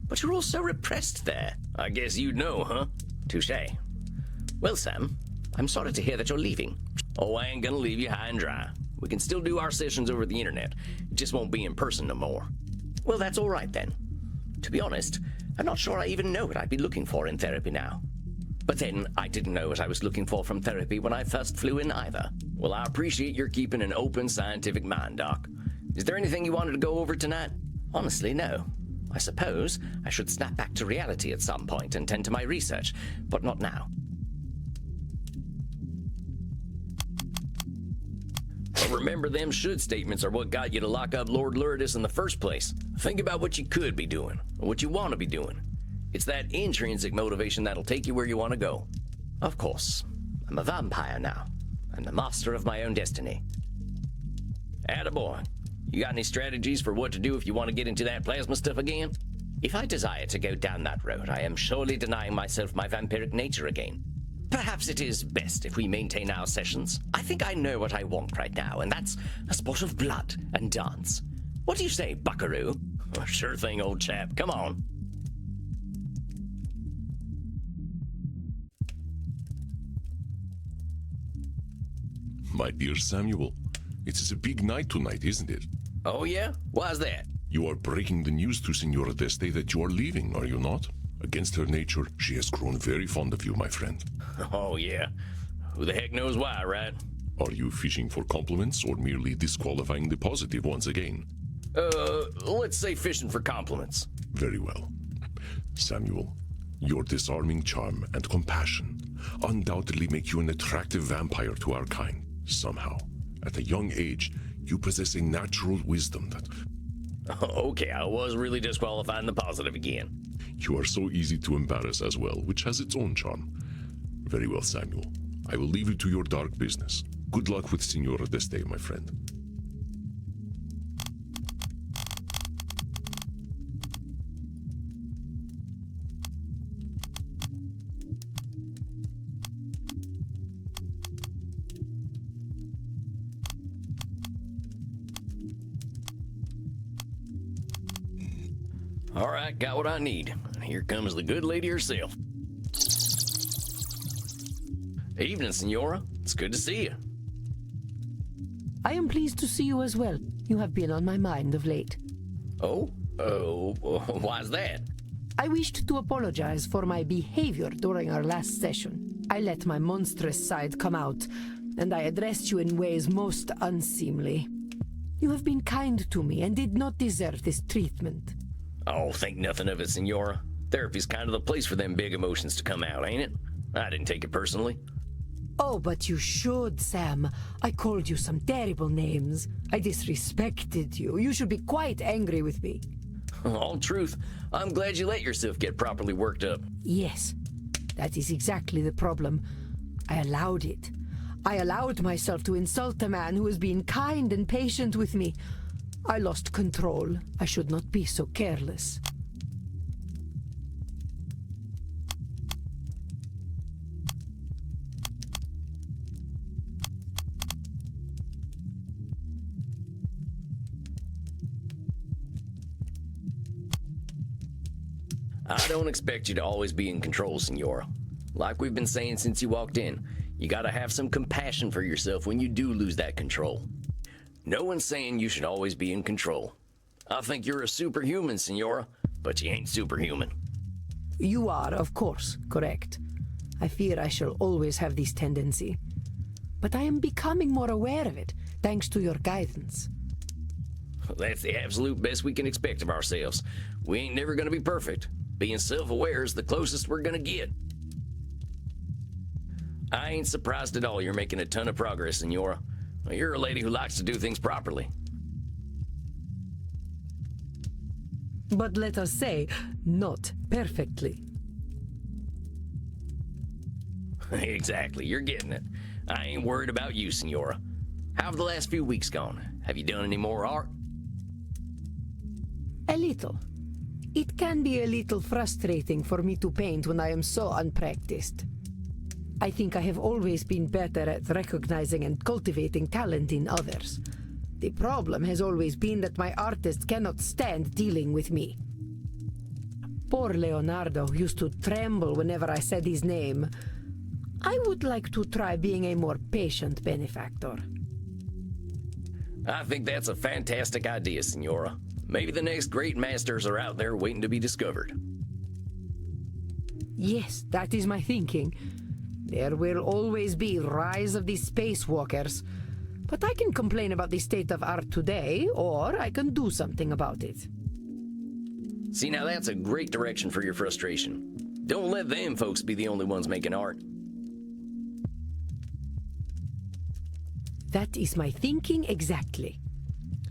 S3: But you're all so repressed there.
S1: I guess you'd know, huh?
S3: Touché. Well, Sam, I'm sorry to hear that you're leaving.
S1: Oh, I ain't gonna leave you high and dry. We can still do our sessions over the internet. It just won't be in person no more.
S3: Well, that's all right then. To be honest, I'm not sure I even know what I'd be looking for in therapy now. But then I didn't know what I was looking for from therapy when I first flew in either.
S1: Well, I appreciate your keeping an open scientific mind, Doc. Is there anything you wanted to go over tonight?
S3: Honestly, no. I suppose I should snap back to reality at some point and tend to my research, but not now.
S1: Well, remember, them should statements are what got you to lock up Lord Lourdes in the first place. Think about what you could be doing, or what you want to be doing. It's that intrinsic motivation that'll take you where you want to go.
S3: Of course. I'm a vampire now. I'm the master of my own destiny.
S1: Attaboy. You got any strategies for what to do if you want to get into that plasma stuff again?
S3: If I desire to go down that road, I am surely denying myself my vampiric nature again. Perhaps it is best if we maintain our sessions. I think I know what I want right now, and that's a spot of blood and dance. What do you say, buckaroo?
S1: Sure thing, old chap. Come on.
S2: My dear Samuel, it is a big night tonight, isn't it?
S1: Oh, yeah? Why's that?
S2: You are breaking the news to Senora Deste that you are leaving, are you not? Against her nature, she has grown very fond of you, my friend.
S1: Oh, yeah. Who the heck knows why, right?
S2: Are you fishing for compliments or merely disqualifying the positive once again?
S1: Let's say fishing for compliments.
S2: Very well. Samuel, your disarming charm and compassion undoubtedly make you an attractive vampire to our kind. Somehow, at a young age, you possess a natural wisdom that...
S1: Okay, I was really disqualifying the positive again.
S2: You are so easy to embarrass as well, which has its own charm. Very well, Samuel. I will leave you to your dark business. Good luck with Senora Deste, my friend.
S1: All right, got what I need. Here comes the good lady herself. Evening, Senora. It's good to see you.
S6: I am pleased to see you as well. You have been on my mind of late.
S1: Oh, why's that?
S6: I wished to apologize for my behavior during our last session. I let my monstrous side come out, and I addressed you in ways most unseemly. You have been kind to me and did not deserve this treatment.
S1: Oh, think nothing of it, Senora. Therapy's kind of the place for them big emotions to come out, ain't it? I didn't take it personally.
S6: Oh, but you should, Sam. I called you some terrible names. I disrespected you. You should be quite angry with me.
S1: All truth. I'm glad you let yourself get properly worked up.
S6: Yes, that is exactly the problem. I allowed it. I allowed myself to insult a man who was being kind and patient with me. I lost control. I should not be so careless.
S1: I don't expect you to always be in control, Senora. Like we've been saying since you walked in, you gotta have some compassion for yourself when you do lose that control. No one's saying you should always be in control. I think you're a superhuman, Senora, but you ain't superhuman.
S6: You are, of course, correct. I fear I shall always have this tendency. But I am becoming more aware of it, thanks to your guidance.
S1: That's the absolute best we can expect of ourselves. We ain't never gonna be perfect. Being self-aware is the closest we're gonna get. I ain't surprised at all you're making a ton of progress, Senora. You're a lady who likes to do things properly.
S6: But let us say, not perfectly.
S1: Exactly, you're getting it. I ain't worried about you, Senora. How have the last few weeks gone? Have you done any more art?
S6: A little. It can be a little frustrating for me to paint when I am so unpracticed. I think I have always been better at recognizing and cultivating talent in others. The problem has always been that my artist cannot stand dealing with me. Poor Leonardo used to tremble whenever I said his name. I would like to try being a more patient benefactor.
S1: I think that's a fantastic idea, Senora. Maybe the next great masters are out there waiting to be discovered.
S6: Yes, that is my thinking. There will always be rise of the spacewalkers. But I can complain about the state of art today, or I can do something about it.
S1: See, now that's a great direction for your frustration. Don't let them folks be the only ones making art.
S6: That is my thinking exactly.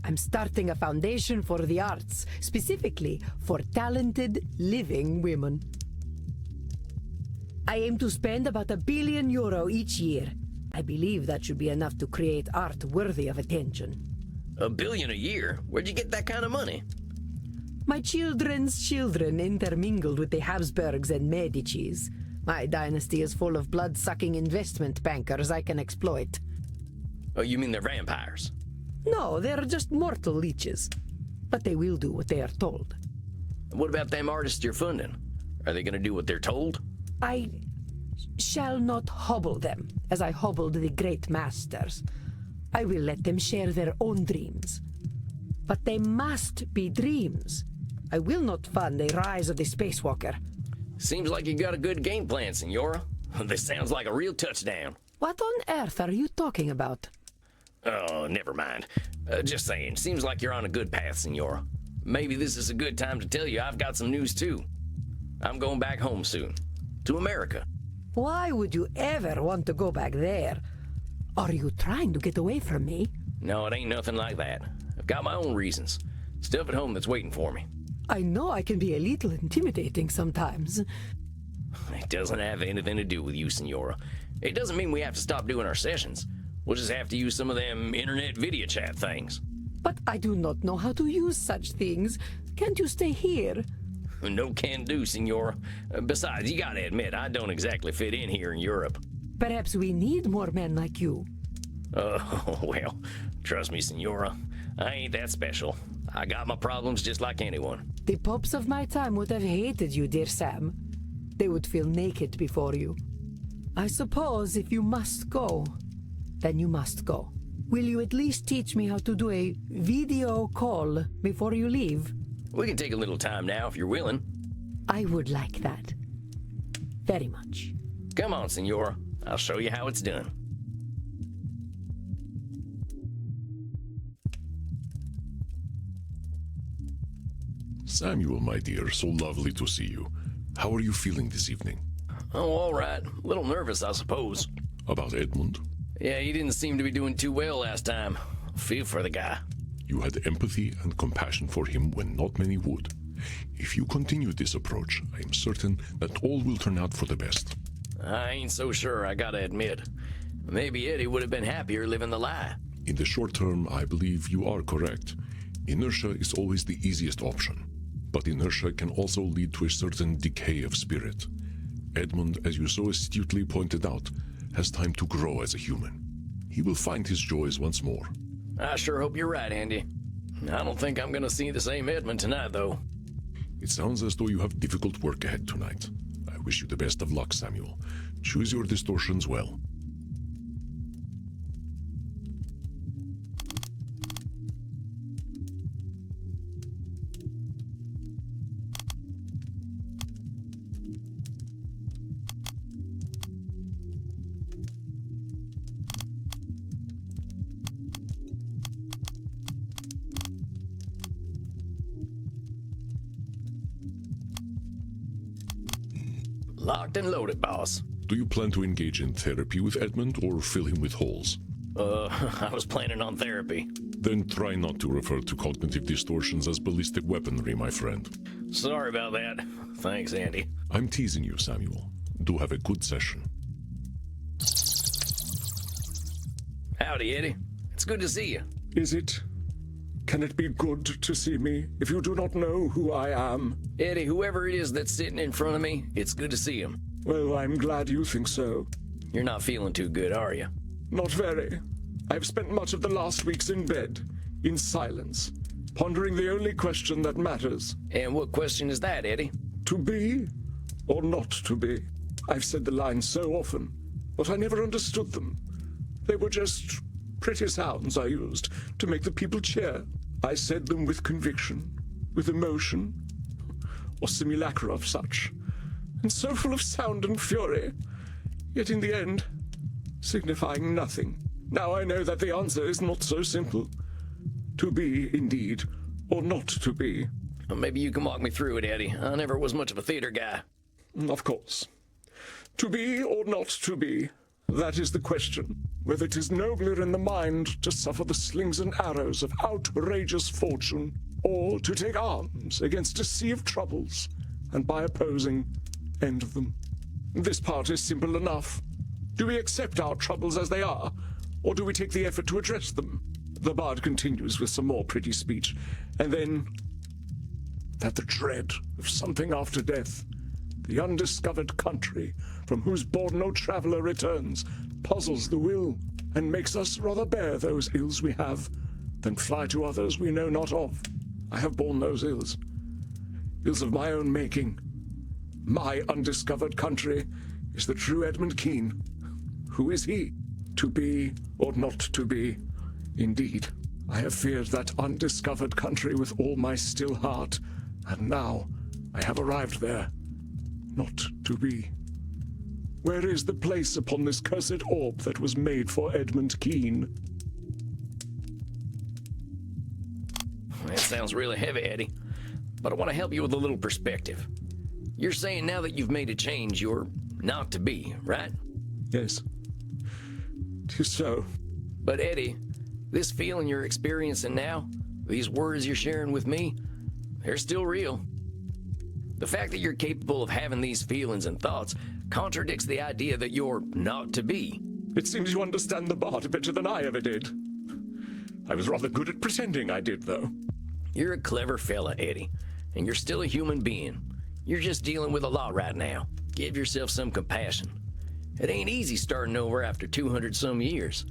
S6: I'm starting a foundation for the arts, specifically for talented, living women. I aim to spend about €1 billion each year. I believe that should be enough to create art worthy of attention.
S1: $1 billion a year? Where'd you get that kind of money?
S6: My children's children intermingled with the Habsburgs and Medicis. My dynasty is full of blood-sucking investment bankers I can exploit.
S1: Oh, you mean they're vampires?
S6: No, they're just mortal leeches. But they will do what they are told.
S1: What about them artists you're funding? Are they gonna do what they're told?
S6: I shall not hobble them, as I hobbled the great masters. I will let them share their own dreams. But they must be dreams. I will not fund a rise of the spacewalker.
S1: Seems like you got a good game plan, Senora. This sounds like a real touchdown.
S6: What on earth are you talking about?
S1: Oh, never mind. Just saying, seems like you're on a good path, Senora. Maybe this is a good time to tell you I've got some news too. I'm going back home soon. To America.
S6: Why would you ever want to go back there? Are you trying to get away from me?
S1: No, it ain't nothing like that. I've got my own reasons. Stuff at home that's waiting for me.
S6: I know I can be a little intimidating sometimes.
S1: It doesn't have anything to do with you, Senora. It doesn't mean we have to stop doing our sessions. We'll just have to use some of them internet video chat things.
S6: But I do not know how to use such things. Can't you stay here?
S1: No can do, Senora. Besides, you gotta admit, I don't exactly fit in here in Europe.
S6: Perhaps we need more men like you.
S1: Oh, well, trust me, Senora. I ain't that special. I got my problems just like anyone.
S6: The popes of my time would have hated you, dear Sam. They would feel naked before you. I suppose if you must go, then you must go. Will you at least teach me how to do a video call before you leave?
S1: We can take a little time now if you're willing.
S6: I would like that. Very much.
S1: Come on, Senora. I'll show you how it's done.
S2: Samuel, my dear, so lovely to see you. How are you feeling this evening?
S1: Oh, all right. A little nervous, I suppose.
S2: About Edmund?
S1: Yeah, he didn't seem to be doing too well last time. Feel for the guy.
S2: You had empathy and compassion for him when not many would. If you continue this approach, I am certain that all will turn out for the best.
S1: I ain't so sure, I gotta admit. Maybe Eddie would have been happier living the lie.
S2: In the short term, I believe you are correct. Inertia is always the easiest option. But inertia can also lead to a certain decay of spirit. Edmund, as you so astutely pointed out, has time to grow as a human. He will find his joys once more.
S1: I sure hope you're right, Andy. I don't think I'm gonna see the same Edmund tonight, though.
S2: It sounds as though you have difficult work ahead tonight. I wish you the best of luck, Samuel. Choose your distortions well.
S1: Locked and loaded, boss.
S2: Do you plan to engage in therapy with Edmund or fill him with holes?
S1: I was planning on therapy.
S2: Then try not to refer to cognitive distortions as ballistic weaponry, my friend.
S1: Sorry about that. Thanks, Andy.
S2: I'm teasing you, Samuel. Do have a good session.
S1: Howdy, Eddie. It's good to see you.
S7: Is it? Can it be good to see me if you do not know who I am?
S1: Eddie, whoever it is that's sitting in front of me, it's good to see him.
S7: Well, I'm glad you think so.
S1: You're not feeling too good, are you?
S7: Not very. I've spent much of the last weeks in bed, in silence, pondering the only question that matters.
S1: And what question is that, Eddie?
S7: To be or not to be? I've said the lines so often, but I never understood them. They were just pretty sounds I used to make the people cheer. I said them with conviction, with emotion, or simulacra of such. and so full of sound and fury, yet in the end, signifying nothing. Now I know that the answer is not so simple. To be, indeed, or not to be.
S1: Well, maybe you can walk me through it, Eddie. I never was much of a theater guy.
S7: Of course. To be or not to be, that is the question. Whether it is nobler in the mind to suffer the slings and arrows of outrageous fortune, or to take arms against a sea of troubles, and by opposing, end them. This part is simple enough. Do we accept our troubles as they are, or do we take the effort to address them? The bard continues with some more pretty speech, and then, that the dread of something after death, the undiscovered country from whose bourne no traveller returns, puzzles the will, and makes us rather bear those ills we have, than fly to others we know not of. I have borne those ills of my own making. My undiscovered country is the true Edmund Keene. Who is he? To be or not to be? Indeed, I have feared that undiscovered country with all my still heart, and now I have arrived there. Not to be. Where is the place upon this cursed orb that was made for Edmund Keene?
S1: That sounds really heavy, Eddie. But I want to help you with a little perspective. You're saying now that you've made a change, you're not to be, right?
S7: Yes. 'Tis so.
S1: But Eddie, this feeling you're experiencing now, these words you're sharing with me, they're still real. The fact that you're capable of having these feelings and thoughts contradicts the idea that you're not to be.
S7: It seems you understand the bard better than I ever did. I was rather good at pretending I did, though.
S1: You're a clever fella, Eddie, and you're still a human being. You're just dealing with a lot right now. Give yourself some compassion. It ain't easy starting over after 200-some years.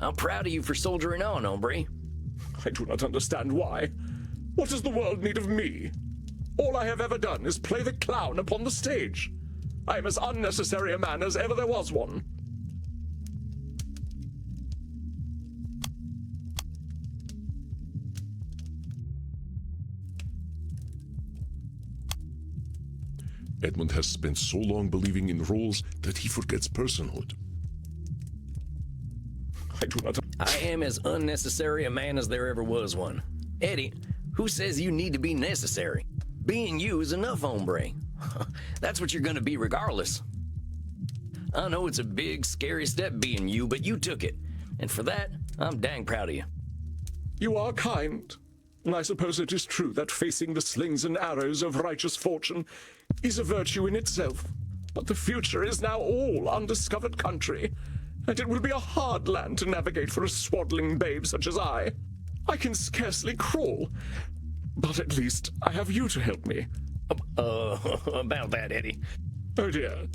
S1: I'm proud of you for soldiering on, hombre.
S7: I do not understand why. What does the world need of me? All I have ever done is play the clown upon the stage. I am as unnecessary a man as ever there was one.
S2: Edmund has spent so long believing in roles that he forgets personhood.
S7: I do not...
S1: I am as unnecessary a man as there ever was one. Eddie, who says you need to be necessary? Being you is enough, hombre. That's what you're gonna be regardless. I know it's a big, scary step being you, but you took it. And for that, I'm dang proud of you.
S7: You are kind. And I suppose it is true that facing the slings and arrows of righteous fortune is a virtue in itself. But the future is now all undiscovered country, and it will be a hard land to navigate for a swaddling babe such as I. I can scarcely crawl, but at least I have you to help me.
S1: About that, Eddie.
S7: Oh dear.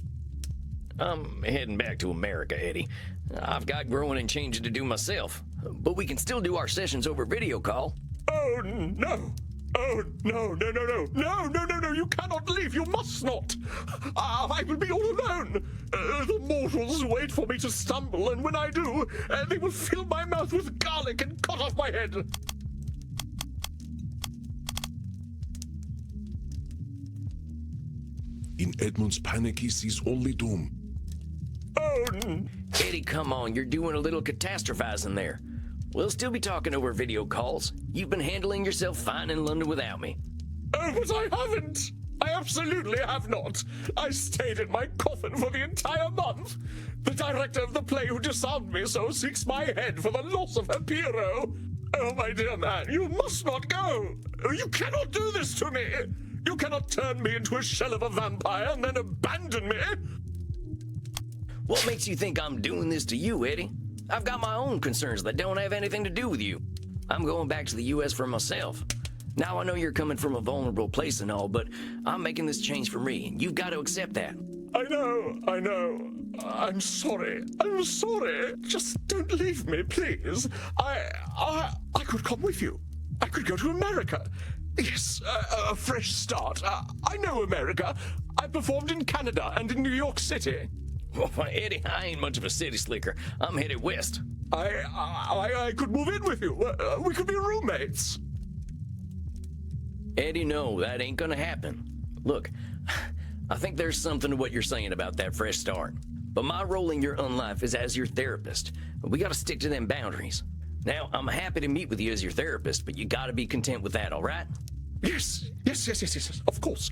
S1: I'm heading back to America, Eddie. I've got growing and changing to do myself, but we can still do our sessions over video call.
S7: Oh no! Oh no, no, no, no, no, no, no, no, you cannot leave, you must not! I will be all alone! The mortals wait for me to stumble, and when I do, they will fill my mouth with garlic and cut off my head!
S2: In Edmund's panic, he sees only doom.
S7: Oh,
S1: Eddie, come on, you're doing a little catastrophizing there. We'll still be talking over video calls. You've been handling yourself fine in London without me.
S7: oh, but I haven't! I absolutely have not! I stayed in my coffin for the entire month! The director of the play who disarmed me so seeks my head for the loss of her Piero! Oh, my dear man, you must not go! You cannot do this to me! You cannot turn me into a shell of a vampire and then abandon me!
S1: What makes you think I'm doing this to you, Eddie? I've got my own concerns that don't have anything to do with you. I'm going back to the U.S. for myself. Now I know you're coming from a vulnerable place and all, but I'm making this change for me, and you've got to accept that.
S7: I know. I'm sorry. Just don't leave me, please. I could come with you. I could go to America. Yes, a fresh start. I know America. I performed in Canada and in New York City.
S1: Well, Eddie, I ain't much of a city slicker. I'm headed west.
S7: I could move in with you. We could be roommates.
S1: Eddie, no, that ain't gonna happen. Look, I think there's something to what you're saying about that fresh start. But my role in your unlife is as your therapist. We gotta stick to them boundaries. Now, I'm happy to meet with you as your therapist, but you gotta be content with that, all right?
S7: Yes. Of course.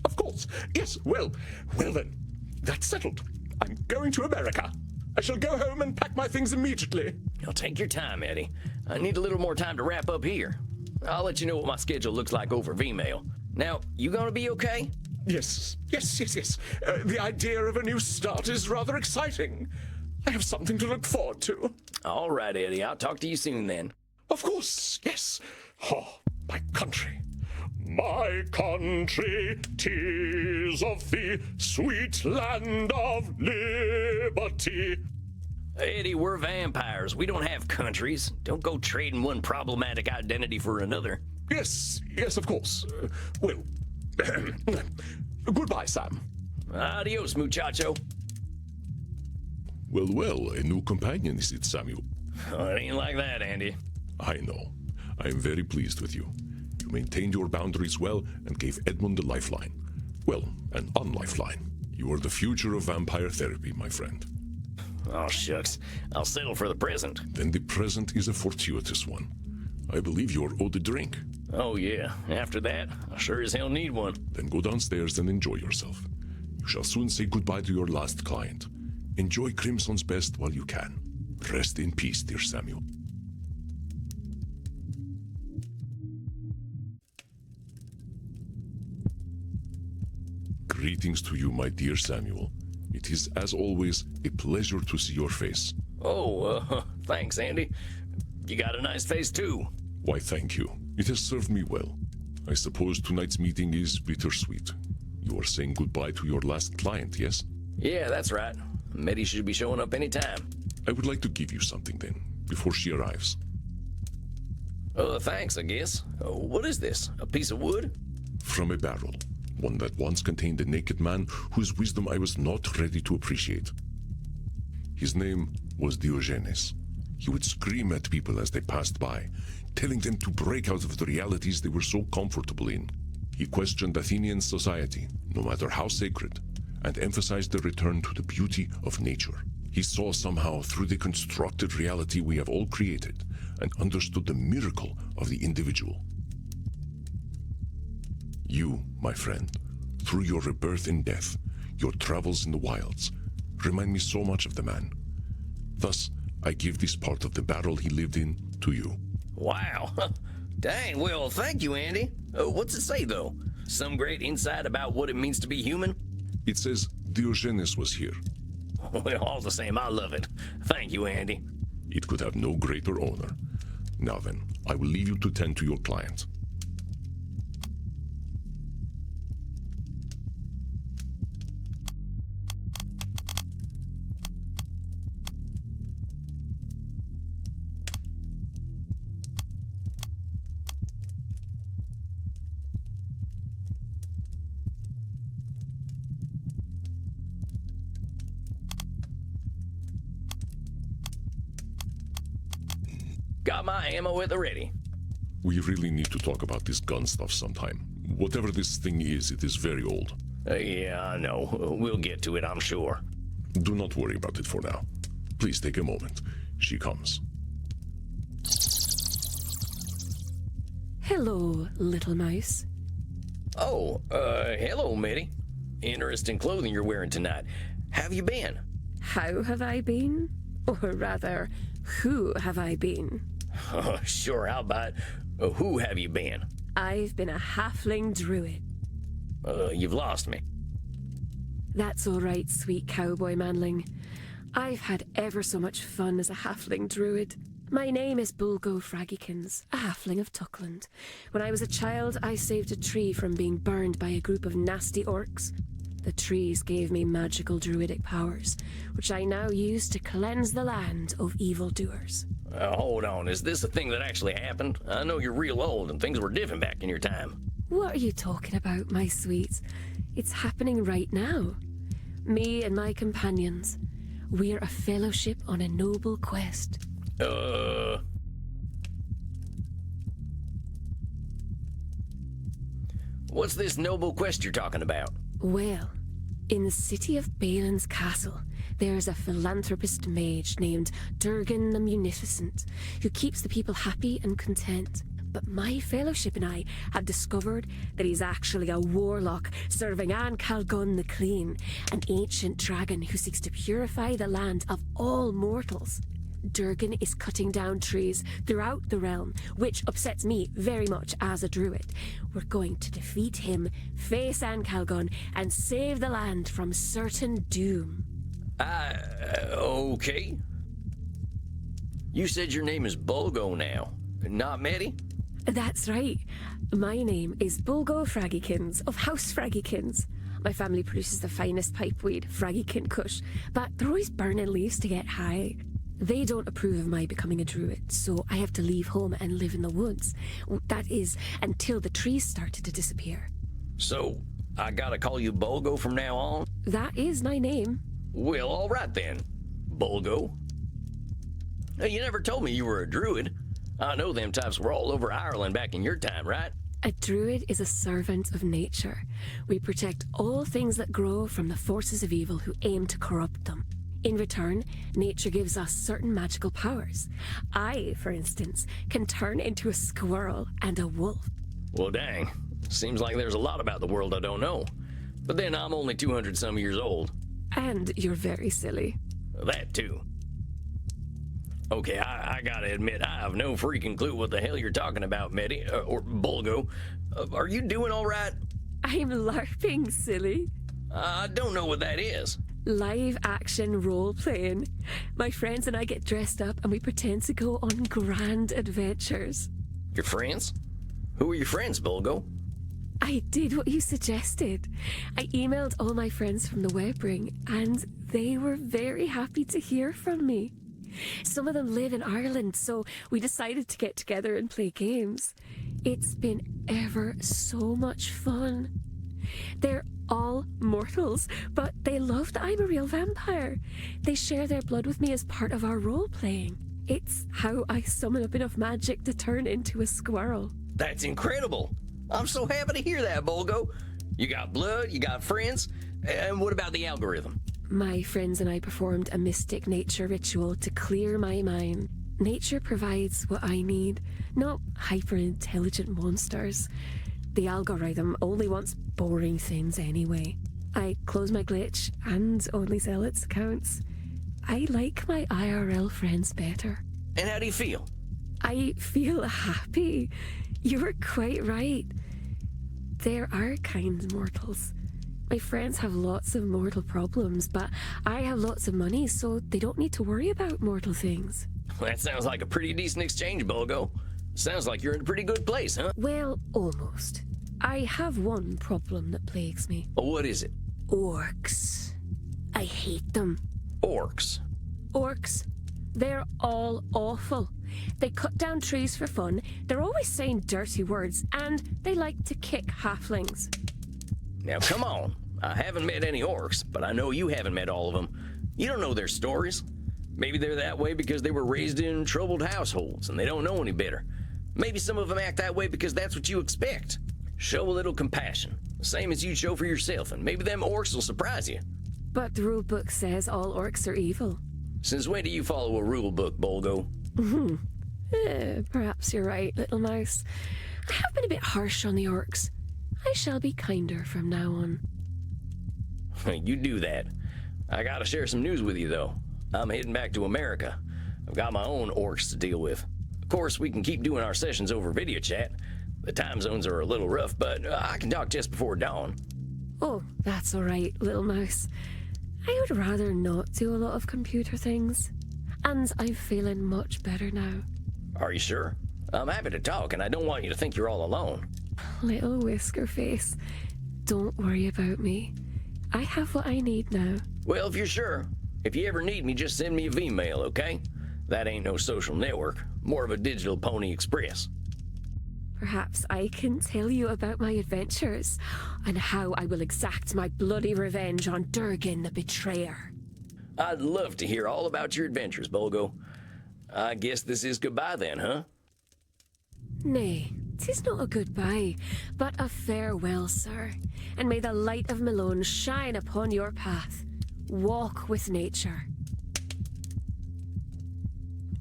S7: Yes, well then. That's settled. I'm going to America. I shall go home and pack my things immediately.
S1: Now, take your time, Eddie. I need a little more time to wrap up here. I'll let you know what my schedule looks like over Vmail. Now, you gonna be okay?
S7: Yes. The idea of a new start is rather exciting. I have something to look forward to.
S1: All right, Eddie. I'll talk to you soon then.
S7: Of course, yes. Oh, my country. My country, 'tis of the sweet land of liberty.
S1: Eddie, we're vampires. We don't have countries. Don't go trading one problematic identity for another.
S7: Yes, of course. Well, goodbye, Sam.
S1: Adios, muchacho.
S2: Well, a new companion, is it, Samuel?
S1: Oh, it ain't like that, Andy.
S2: I know. I am very pleased with you. You maintained your boundaries well and gave Edmund a lifeline. Well, an unlifeline. You are the future of vampire therapy, my friend.
S1: Oh, shucks. I'll settle for the present.
S2: Then the present is a fortuitous one. I believe you're owed a drink.
S1: Oh, yeah. After that, I sure as hell need one.
S2: Then go downstairs and enjoy yourself. You shall soon say goodbye to your last client. Enjoy Crimson's best while you can. Rest in peace, dear Samuel. Greetings to you, my dear Samuel. It is, as always, a pleasure to see your face.
S1: Oh, thanks, Andy. You got a nice face, too.
S2: Why, thank you. It has served me well. I suppose tonight's meeting is bittersweet. You are saying goodbye to your last client, yes?
S1: Yeah, that's right. Meddy should be showing up any time.
S2: I would like to give you something then, before she arrives.
S1: Thanks, I guess. What is this? A piece of wood?
S2: From a barrel. One that once contained a naked man whose wisdom I was not ready to appreciate. His name was Diogenes. He would scream at people as they passed by, telling them to break out of the realities they were so comfortable in. He questioned Athenian society, no matter how sacred, and emphasized the return to the beauty of nature. He saw somehow through the constructed reality we have all created and understood the miracle of the individual. You, my friend, through your rebirth and death, your travels in the wilds, remind me so much of the man. Thus, I give this part of the barrel he lived in to you.
S1: Wow. Dang, well, thank you, Andy. What's it say, though? Some great insight about what it means to be human?
S2: It says Diogenes was here.
S1: Well, all the same, I love it. Thank you, Andy.
S2: It could have no greater honor. Now then, I will leave you to tend to your client.
S1: Got my ammo at the ready.
S2: We really need to talk about this gun stuff sometime. Whatever this thing is, it is very old.
S1: Yeah, I know. We'll get to it, I'm sure.
S2: Do not worry about it for now. Please take a moment. She comes.
S9: Hello, little mouse.
S1: Oh, hello, Meddy. Interesting clothing you're wearing tonight. Have you been?
S9: How have I been? Or rather, who have I been?
S1: Sure, how about who have you been?
S9: I've been a halfling druid.
S1: You've lost me.
S9: That's all right, sweet cowboy manling. I've had ever so much fun as a halfling druid. My name is Bulgo Fraggykins, a halfling of Tuckland. When I was a child, I saved a tree from being burned by a group of nasty orcs. The trees gave me magical druidic powers, which I now use to cleanse the land of evildoers.
S1: Hold on, is this a thing that actually happened? I know you're real old and things were different back in your time.
S9: What are you talking about, my sweet? It's happening right now. Me and my companions, we're a fellowship on a noble quest.
S1: What's this noble quest you're talking about?
S9: Well, In the city of Balin's castle, there's a philanthropist mage named Durgan the Munificent, who keeps the people happy and content. But my fellowship and I have discovered that he's actually a warlock serving An Calgon the Clean, an ancient dragon who seeks to purify the land of all mortals. Durgan is cutting down trees throughout the realm, which upsets me very much as a druid. We're going to defeat him, face An Calgon, and save the land from certain doom.
S1: Okay. You said your name is Bulgo now, not Medi?
S9: That's right. My name is Bulgo Fraggykins of House Fraggykins. My family produces the finest pipeweed, Fraggykin Kush, but they're always burning leaves to get high. They don't approve of my becoming a druid, so I have to leave home and live in the woods. That is, until the trees started to disappear.
S1: So, I gotta call you Bulgo from now on?
S9: That is my name.
S1: Well, all right then, Bulgo. Hey, you never told me you were a druid. I know them types were all over Ireland back in your time, right?
S9: A druid is a servant of nature. We protect all things that grow from the forces of evil who aim to corrupt them. In return, nature gives us certain magical powers. I, for instance, can turn into a squirrel and a wolf.
S1: Well, dang. Seems like there's a lot about the world I don't know. But then I'm only 200-some years old.
S9: And you're very silly.
S1: That too. Okay, I gotta admit, I have no freaking clue what the hell you're talking about, Medi, or Bulgo. Are you doing all right?
S9: I'm LARPing, silly.
S1: I don't know what that is.
S9: Live action role playing. My friends and I get dressed up and we pretend to go on grand adventures.
S1: Your friends? Who are your friends, Bulgo?
S9: I did what you suggested. I emailed all my friends from the web ring and they were very happy to hear from me. Some of them live in Ireland, so we decided to get together and play games. It's been ever so much fun. They're all mortals, but they love that I'm a real vampire. They share their blood with me as part of our role-playing. It's how I summon up enough magic to turn into a squirrel.
S1: That's incredible. I'm so happy to hear that, Bulgo. You got blood, you got friends, and what about the algorithm?
S9: My friends and I performed a mystic nature ritual to clear my mind. Nature provides what I need, not hyper-intelligent monsters. The algorithm only wants boring things anyway. I close my glitch and only sell its accounts. I like my IRL friends better.
S1: And how do you feel?
S9: I feel happy. You were quite right. There are kind mortals. My friends have lots of mortal problems, but I have lots of money, so they don't need to worry about mortal things.
S1: Well, that sounds like a pretty decent exchange, Bulgo. Sounds like you're in a pretty good place, huh?
S9: Well, almost. I have one problem that plagues me.
S1: What is it?
S9: Orcs. I hate them.
S1: Orcs?
S9: Orcs. They're all awful. They cut down trees for fun, they're always saying dirty words, and they like to kick halflings.
S1: Now, come on. I haven't met any orcs, but I know you haven't met all of them. You don't know their stories. Maybe they're that way because they were raised in troubled households and they don't know any better. Maybe some of them act that way because that's what you expect. Show a little compassion, the same as you'd show for yourself, and maybe them orcs will surprise you.
S9: But the rule book says all orcs are evil.
S1: Since when do you follow a rule book, Bulgo?
S9: Perhaps you're right, little mouse. I have been a bit harsh on the orcs. I shall be kinder from now on.
S1: You do that. I gotta share some news with you, though. I'm heading back to America. I've got my own orcs to deal with. Of course, we can keep doing our sessions over video chat. The time zones are a little rough, but I can talk just before dawn.
S9: Oh, that's all right, little mouse. I would rather not do a lot of computer things. And I'm feeling much better now.
S1: Are you sure? I'm happy to talk, and I don't want you to think you're all alone.
S9: Little whisker face, don't worry about me. I have what I need now.
S1: Well, if you're sure, if you ever need me, just send me a V-mail, okay? That ain't no social network, more of a digital Pony Express.
S9: Perhaps I can tell you about my adventures and how I will exact my bloody revenge on Durgan the Betrayer.
S1: I'd love to hear all about your adventures, Bulgo. I guess this is goodbye then, huh?
S9: Nay, 'Tis not a goodbye, but a farewell, sir, and may the light of Malone shine upon your path. Walk with nature.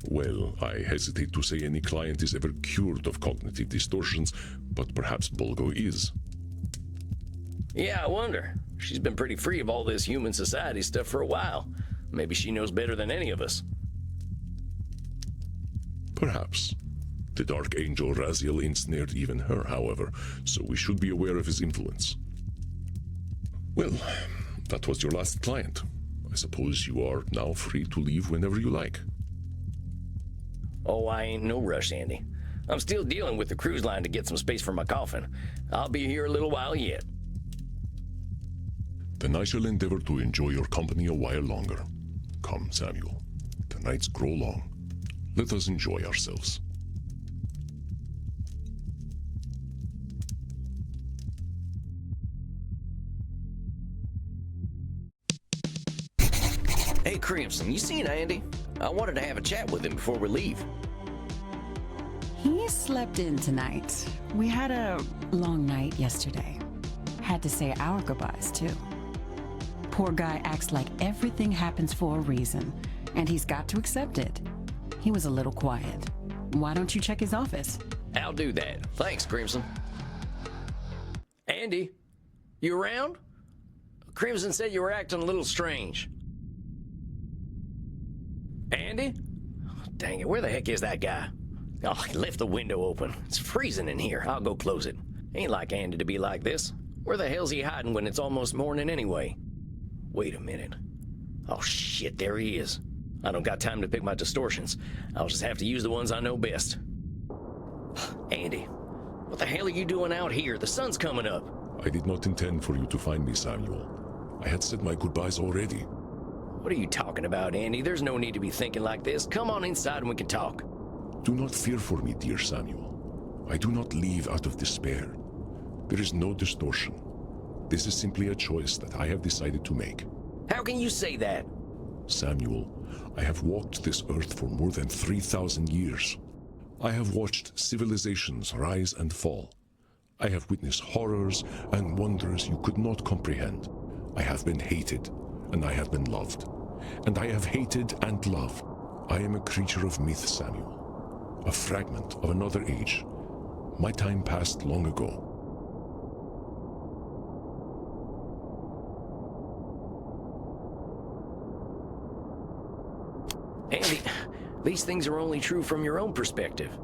S2: Well, I hesitate to say any client is ever cured of cognitive distortions, but perhaps Bulgo is.
S1: Yeah, I wonder. She's been pretty free of all this human society stuff for a while. Maybe she knows better than any of us.
S2: Perhaps. The Dark Angel Raziel ensnared even her, however, so we should be aware of his influence. Well, that was your last client. I suppose you are now free to leave whenever you like.
S1: Oh, I ain't no rush, Andy. I'm still dealing with the cruise line to get some space for my coffin. I'll be here a little while yet.
S2: Then I shall endeavor to enjoy your company a while longer. Come, Samuel. The nights grow long. Let us enjoy ourselves.
S1: Hey, Crimson, you seen Andy? I wanted to have a chat with him before we leave.
S4: He slept in tonight. We had a long night yesterday. Had to say our goodbyes, too. Poor guy acts like everything happens for a reason, and he's got to accept it. He was a little quiet. Why don't you check his office?
S1: I'll do that. Thanks, Crimson. Andy, you around? Crimson said you were acting a little strange. Andy? Oh, dang it, where the heck is that guy? Oh, he left the window open. It's freezing in here. I'll go close it. Ain't like Andy to be like this. Where the hell's he hiding when it's almost morning anyway? Wait a minute. Oh shit, there he is. I don't got time to pick my distortions. I'll just have to use the ones I know best. Andy, what the hell are you doing out here? The sun's coming up.
S2: I did not intend for you to find me, Samuel. I had said my goodbyes already.
S1: What are you talking about, Andy? There's no need to be thinking like this. Come on inside and we can talk.
S2: Do not fear for me, dear Samuel. I do not leave out of despair. There is no distortion. This is simply a choice that I have decided to make.
S1: How can you say that?
S2: Samuel, I have walked this earth for more than 3,000 years. I have watched civilizations rise and fall. I have witnessed horrors and wonders you could not comprehend. I have been hated, and I have been loved. And I have hated and loved. I am a creature of myth, Samuel. A fragment of another age. My time passed long ago.
S1: Andy, these things are only true from your own perspective.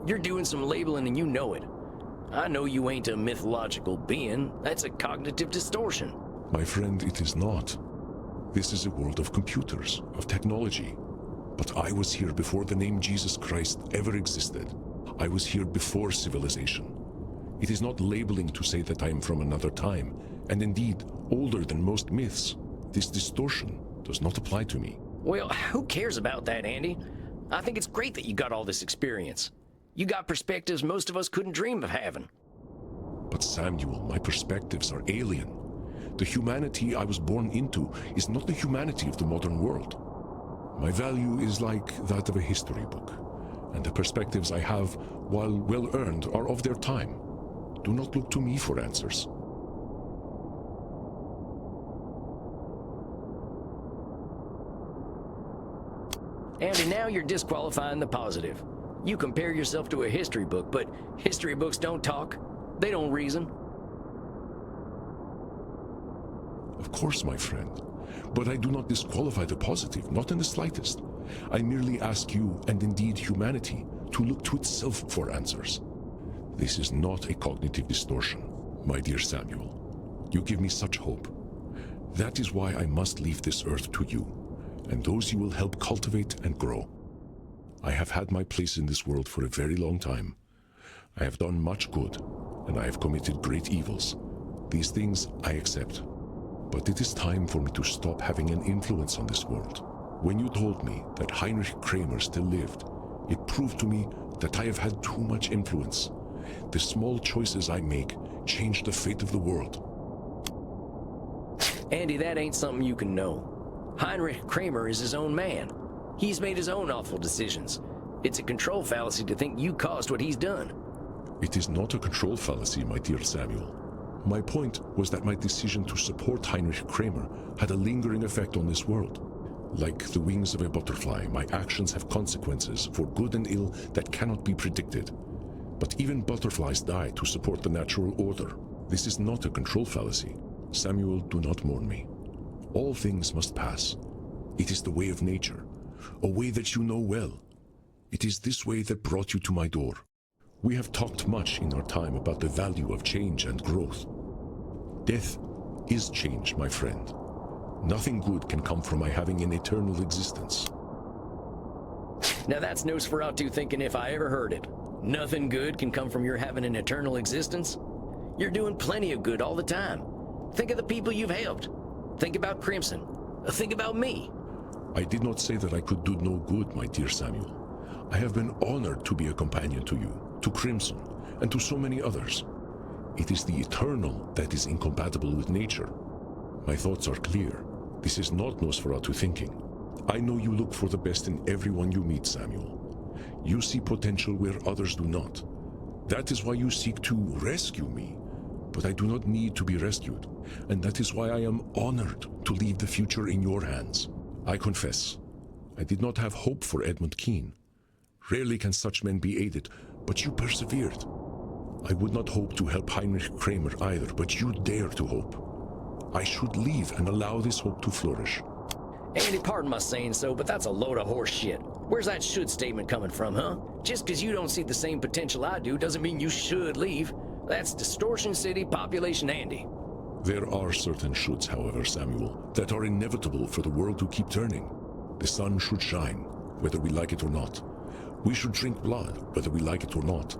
S1: You're doing some labeling and you know it. I know you ain't a mythological being. That's a cognitive distortion.
S2: My friend, it is not. This is a world of computers, of technology. But I was here before the name Jesus Christ ever existed. I was here before civilization. It is not labeling to say that I am from another time, and indeed older than most myths. This distortion does not apply to me.
S1: Well, who cares about that, Andy? I think it's great that you got all this experience. You got perspectives most of us couldn't dream of having.
S2: But Samuel, my perspectives are alien. The humanity I was born into is not the humanity of the modern world. My value is like that of a history book, and the perspectives I have, while well-earned, are of their time. Do not look to me for answers.
S1: Andy, now you're disqualifying the positive. You compare yourself to a history book, but history books don't talk. They don't reason.
S2: Of course, my friend. But I do not disqualify the positive, not in the slightest. I merely ask you, and indeed humanity, to look to itself for answers. This is not a cognitive distortion, my dear Samuel. You give me such hope. That is why I must leave this earth to you, and those you will help cultivate and grow. I have had my place in this world for a very long time. I have done much good, and I have committed great evils. These things I accept. But it is time for me to stop having an influence on this world. When you told me that Heinrich Kramer still lived, it proved to me that I have had too much influence. The small choices I make change the fate of the world.
S1: Andy, that ain't something you can know. Heinrich Kramer is his own man. He's made his own awful decisions. It's a control fallacy to think you caused what he's done.
S2: It is not a control fallacy, my dear Samuel. My point was that my decision to support Heinrich Kramer had a lingering effect on this world. Like the wings of a butterfly, my actions have consequences for good and ill that cannot be predicted. But even butterflies die to support the natural order. This is not a control fallacy. Samuel, do not mourn me. All things must pass. It is the way of nature, a way that you know well. It is this way that brought you to my door. We have talked much in our time about the value of change and growth. Death is change, my friend. Nothing good can come from my having an eternal existence.
S1: Now that's Nosferatu thinking if I ever heard it. Nothing good can come from your having an eternal existence? You're doing plenty of good all the time. Think of the people you've helped. Think about Crimson. Think about me.
S2: I did not say that I could do no good, my dear Samuel. I have been honored to be a companion to you, to Crimson, and to so many others. It is the eternal that is incompatible with nature. My thoughts are clear. This is not Nosferatu thinking. I know you look for the best in everyone you meet, Samuel. You see potential where others do not. That is why you seek to rescue me. But I do not need to be rescued, and that is why I am honored to leave the future in your hands. I confess, I did not have hope for Edmund Keene. Rarely can such men be aided, but you persevered. I would not hope to help Heinrich Kramer either, but you dare to hope. I should leave and allow this hope to flourish.
S1: Andy, pardon my saying so, but that's a load of horse shit. Where's that should statement coming from, huh? Just because you don't see the same potential I do doesn't mean you should leave. That's Distortion City Population Andy.
S2: There are certain shoulds, however, Samuel, that are inevitable for the world to keep turning. The sun should shine, whether we like it or not. We should drink blood, whether we like it or not.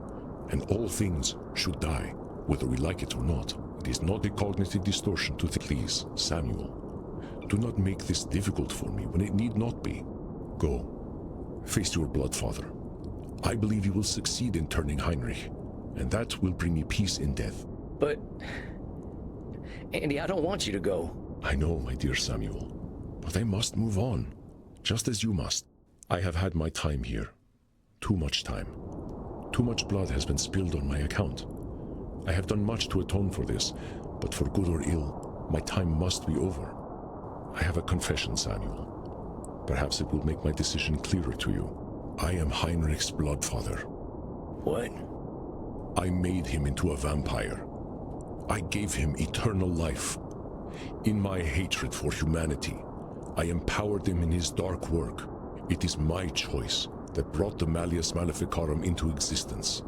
S2: And all things should die, whether we like it or not. It is not a cognitive distortion to think. Please, Samuel, do not make this difficult for me when it need not be. Go, face your blood father. I believe you will succeed in turning Heinrich, and that will bring me peace in death.
S1: But, Andy, I don't want you to go.
S2: I know, my dear Samuel, but I must move on, just as you must. I have had my time here. Too much time. Too much blood has been spilled on my account. I have done much to atone for this, but for good or ill, my time must be over. I have a confession, Samuel. Perhaps it will make my decision clearer to you. I am Heinrich's bloodfather.
S1: What?
S2: I made him into a vampire. I gave him eternal life. In my hatred for humanity, I empowered him in his dark work. It is my choice that brought the Malleus Maleficarum into existence.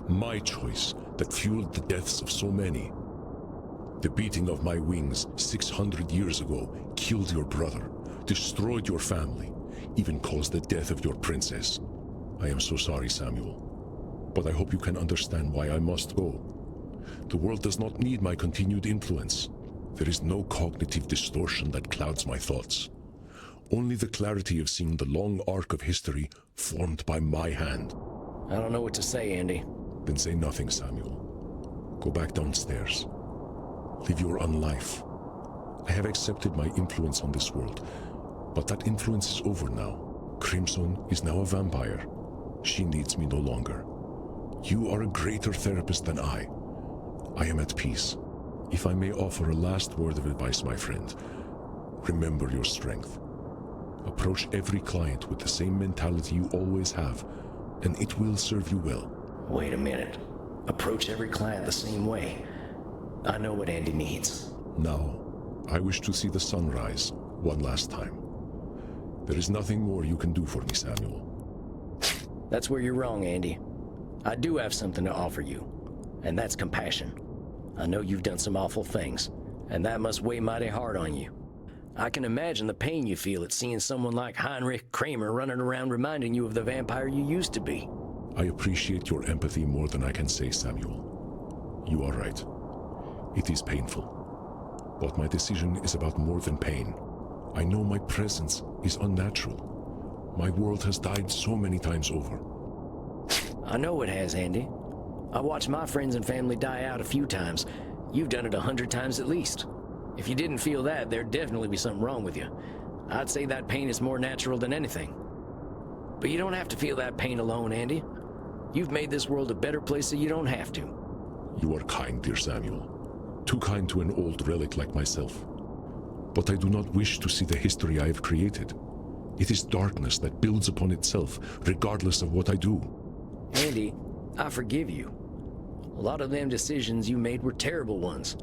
S2: My choice that fueled the deaths of so many. The beating of my wings 600 years ago killed your brother, destroyed your family, even caused the death of your princess. I am so sorry, Samuel, but I hope you can understand why I must go. The world does not need my continued influence. There is no cognitive distortion that clouds my thoughts. Only the clarity of seeing the long arc of history formed by my hand.
S1: I don't know what to say, Andy.
S2: Then say nothing, Samuel. Go back downstairs. Live your unlife. I have accepted my influence on this world, but that influence is over now. Crimson is now a vampire. She needs me no longer. You are a greater therapist than I. I am at peace. If I may offer a last word of advice, my friend, remember your strength. Approach every client with the same mentality you always have, and it will serve you well.
S1: Wait a minute. Approach every client the same way. I know what Andy needs.
S2: Now, I wish to see the sun rise one last time. There is nothing more you can do for me, Samuel.
S1: That's where you're wrong, Andy. I do have something to offer you, and that's compassion. I know you've done some awful things, and that must weigh mighty hard on you. I can imagine the pain you feel at seeing someone like Heinrich Kramer running around reminding you of the vampire you used to be.
S2: I appreciate your empathy more than I can say, Samuel. You are right. It is painful. But my decision is about more than pain. I know my presence is unnatural. My world has died so many times over.
S1: I know it has, Andy. I watched my friends and family die out a few times. You've done it 100 times at least. If you didn't feel that, there'd definitely be something wrong with you. I'd say that pain is more natural than anything. But you don't have to feel that pain alone, Andy. You've made this world a better place so you don't have to.
S2: You are kind, dear Samuel. Too kind to an old relic like myself. But I do not wish to see the history I have created. It is darkness that builds upon itself, regardless of what I do.
S1: Andy, I forgive you. A lot of them decisions you made were terrible ones.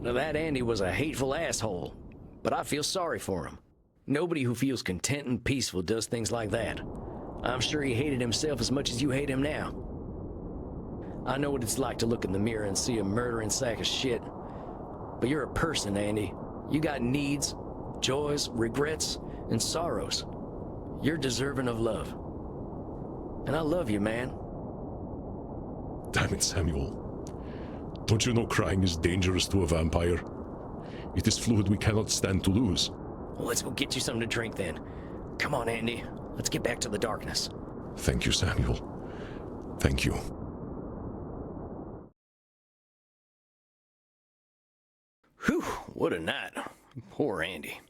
S1: Now, that Andy was a hateful asshole, but I feel sorry for him. Nobody who feels content and peaceful does things like that. I'm sure he hated himself as much as you hate him now. I know what it's like to look in the mirror and see a murdering sack of shit. But you're a person, Andy. You got needs, joys, regrets, and sorrows. You're deserving of love. And I love you, man.
S2: Damn it, Samuel. Don't you know crying is dangerous to a vampire? It is fluid we cannot stand to lose.
S1: Well, let's go get you something to drink then. Come on, Andy. Let's get back to the darkness.
S2: Thank you, Samuel. Thank you.
S1: Whew, what a night. Poor Andy.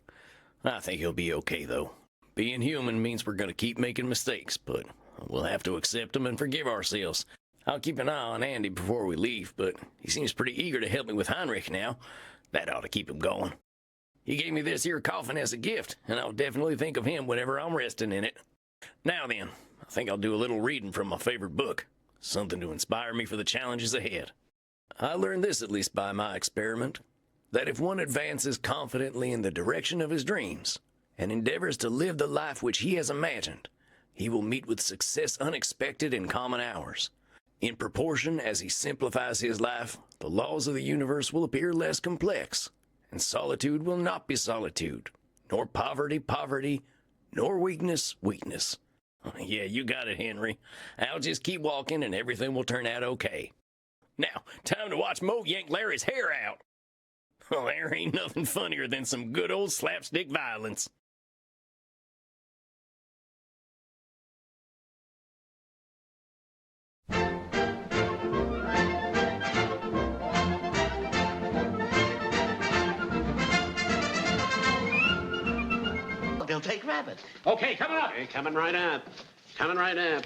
S1: I think he'll be okay, though. Being human means we're gonna keep making mistakes, but we'll have to accept them and forgive ourselves. I'll keep an eye on Andy before we leave, but he seems pretty eager to help me with Heinrich now. That ought to keep him going. He gave me this here coffin as a gift, and I'll definitely think of him whenever I'm resting in it. Now then, I think I'll do a little reading from my favorite book. Something to inspire me for the challenges ahead. I learned this, at least by my experiment, that if one advances confidently in the direction of his dreams and endeavors to live the life which he has imagined, he will meet with success unexpected in common hours. In proportion as he simplifies his life, the laws of the universe will appear less complex, and solitude will not be solitude, nor poverty poverty, nor weakness weakness. Yeah, you got it, Henry. I'll just keep walking and everything will turn out okay. Now, time to watch Mo yank Larry's hair out. Well, there ain't nothing funnier than some good old slapstick violence.
S3: They'll take rabbit.
S11: Okay, come on. Okay, coming right up. Coming right up.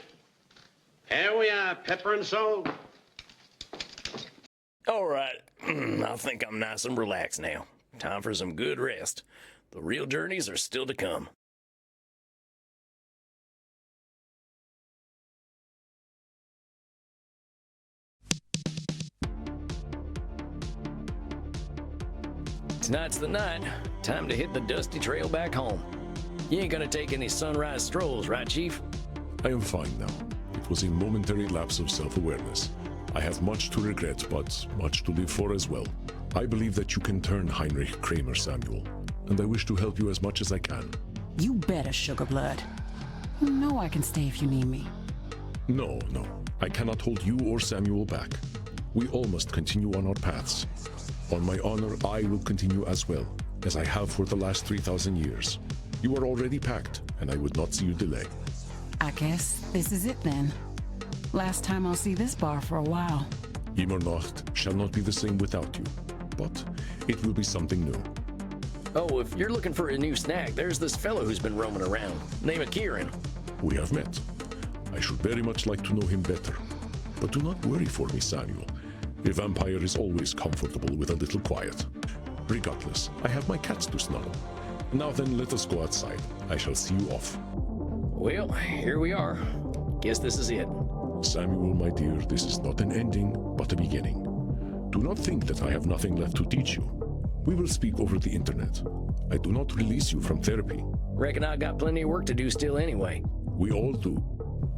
S11: Here we are, pepper and salt.
S1: All right, I think I'm nice and relaxed now. Time for some good rest. The real journeys are still to come. Tonight's the night. Time to hit the dusty trail back home. You ain't gonna take any sunrise strolls, right, Chief?
S2: I am fine now. It was a momentary lapse of self-awareness. I have much to regret, but much to live for as well. I believe that you can turn Heinrich Kramer, Samuel, and I wish to help you as much as I can.
S4: You better, Sugar Blood. You know I can stay if you need me.
S2: No, I cannot hold you or Samuel back. We all must continue on our paths. On my honor, I will continue as well, as I have for the last 3,000 years. You are already packed, and I would not see you delay.
S4: I guess this is it then. Last time I'll see this bar for a while.
S2: Immernacht shall not be the same without you, but it will be something new.
S1: Oh, if you're looking for a new snack, there's this fellow who's been roaming around, named Kieran.
S2: We have met. I should very much like to know him better. But do not worry for me, Samuel. A vampire is always comfortable with a little quiet. Regardless, I have my cats to snuggle. Now then, let us go outside. I shall see you off.
S1: Well, here we are. Guess this is it.
S2: Samuel, my dear, this is not an ending, but a beginning. Do not think that I have nothing left to teach you. We will speak over the internet. I do not release you from therapy.
S1: Reckon I got plenty of work to do still anyway.
S2: We all do.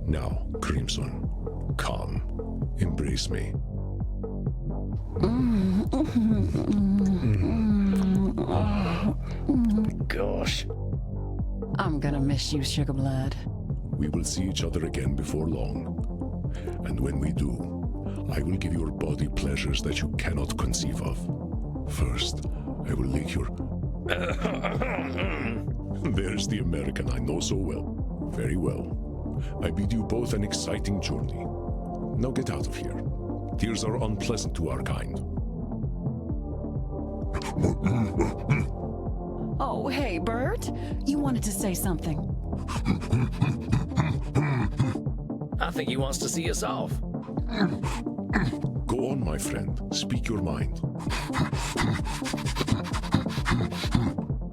S2: Now, Crimson, come, embrace me.
S1: Gosh.
S4: I'm gonna miss you, Sugar Blood.
S2: We will see each other again before long. And when we do, I will give your body pleasures that you cannot conceive of. First, I will lick your... There's the American I know so well. Very well. I bid you both an exciting journey. Now get out of here. Tears are unpleasant to our kind.
S4: Oh, hey, Bert. You wanted to say something.
S1: I think he wants to see us off.
S2: Go on, my friend. Speak your mind.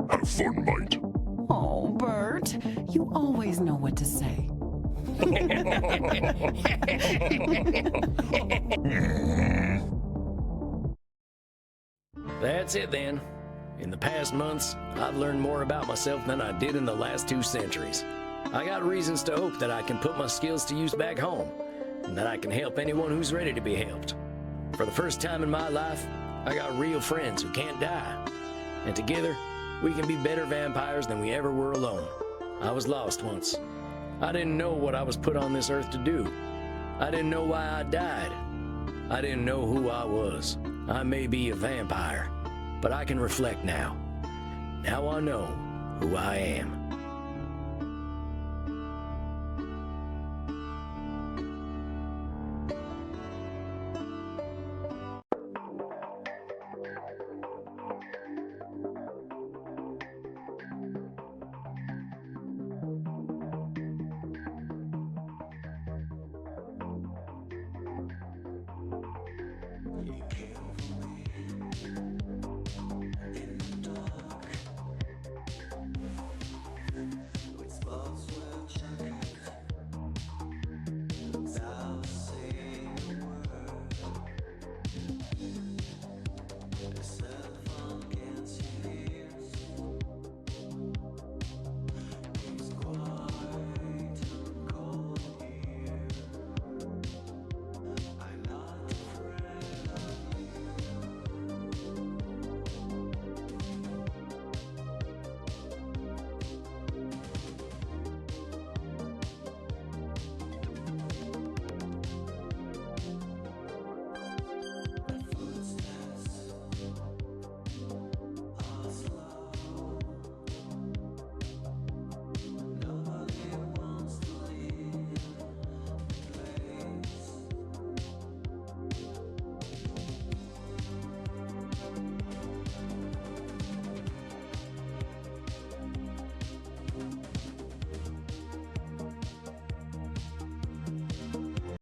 S2: Have fun, mate.
S4: Oh, Bert, you always know what to say.
S1: That's it then. In the past months, I've learned more about myself than I did in the last 2 centuries. I got reasons to hope that I can put my skills to use back home, and that I can help anyone who's ready to be helped. For the first time in my life, I got real friends who can't die. And together, we can be better vampires than we ever were alone. I was lost once. I didn't know what I was put on this earth to do. I didn't know why I died. I didn't know who I was. I may be a vampire, but I can reflect now. Now I know who I am.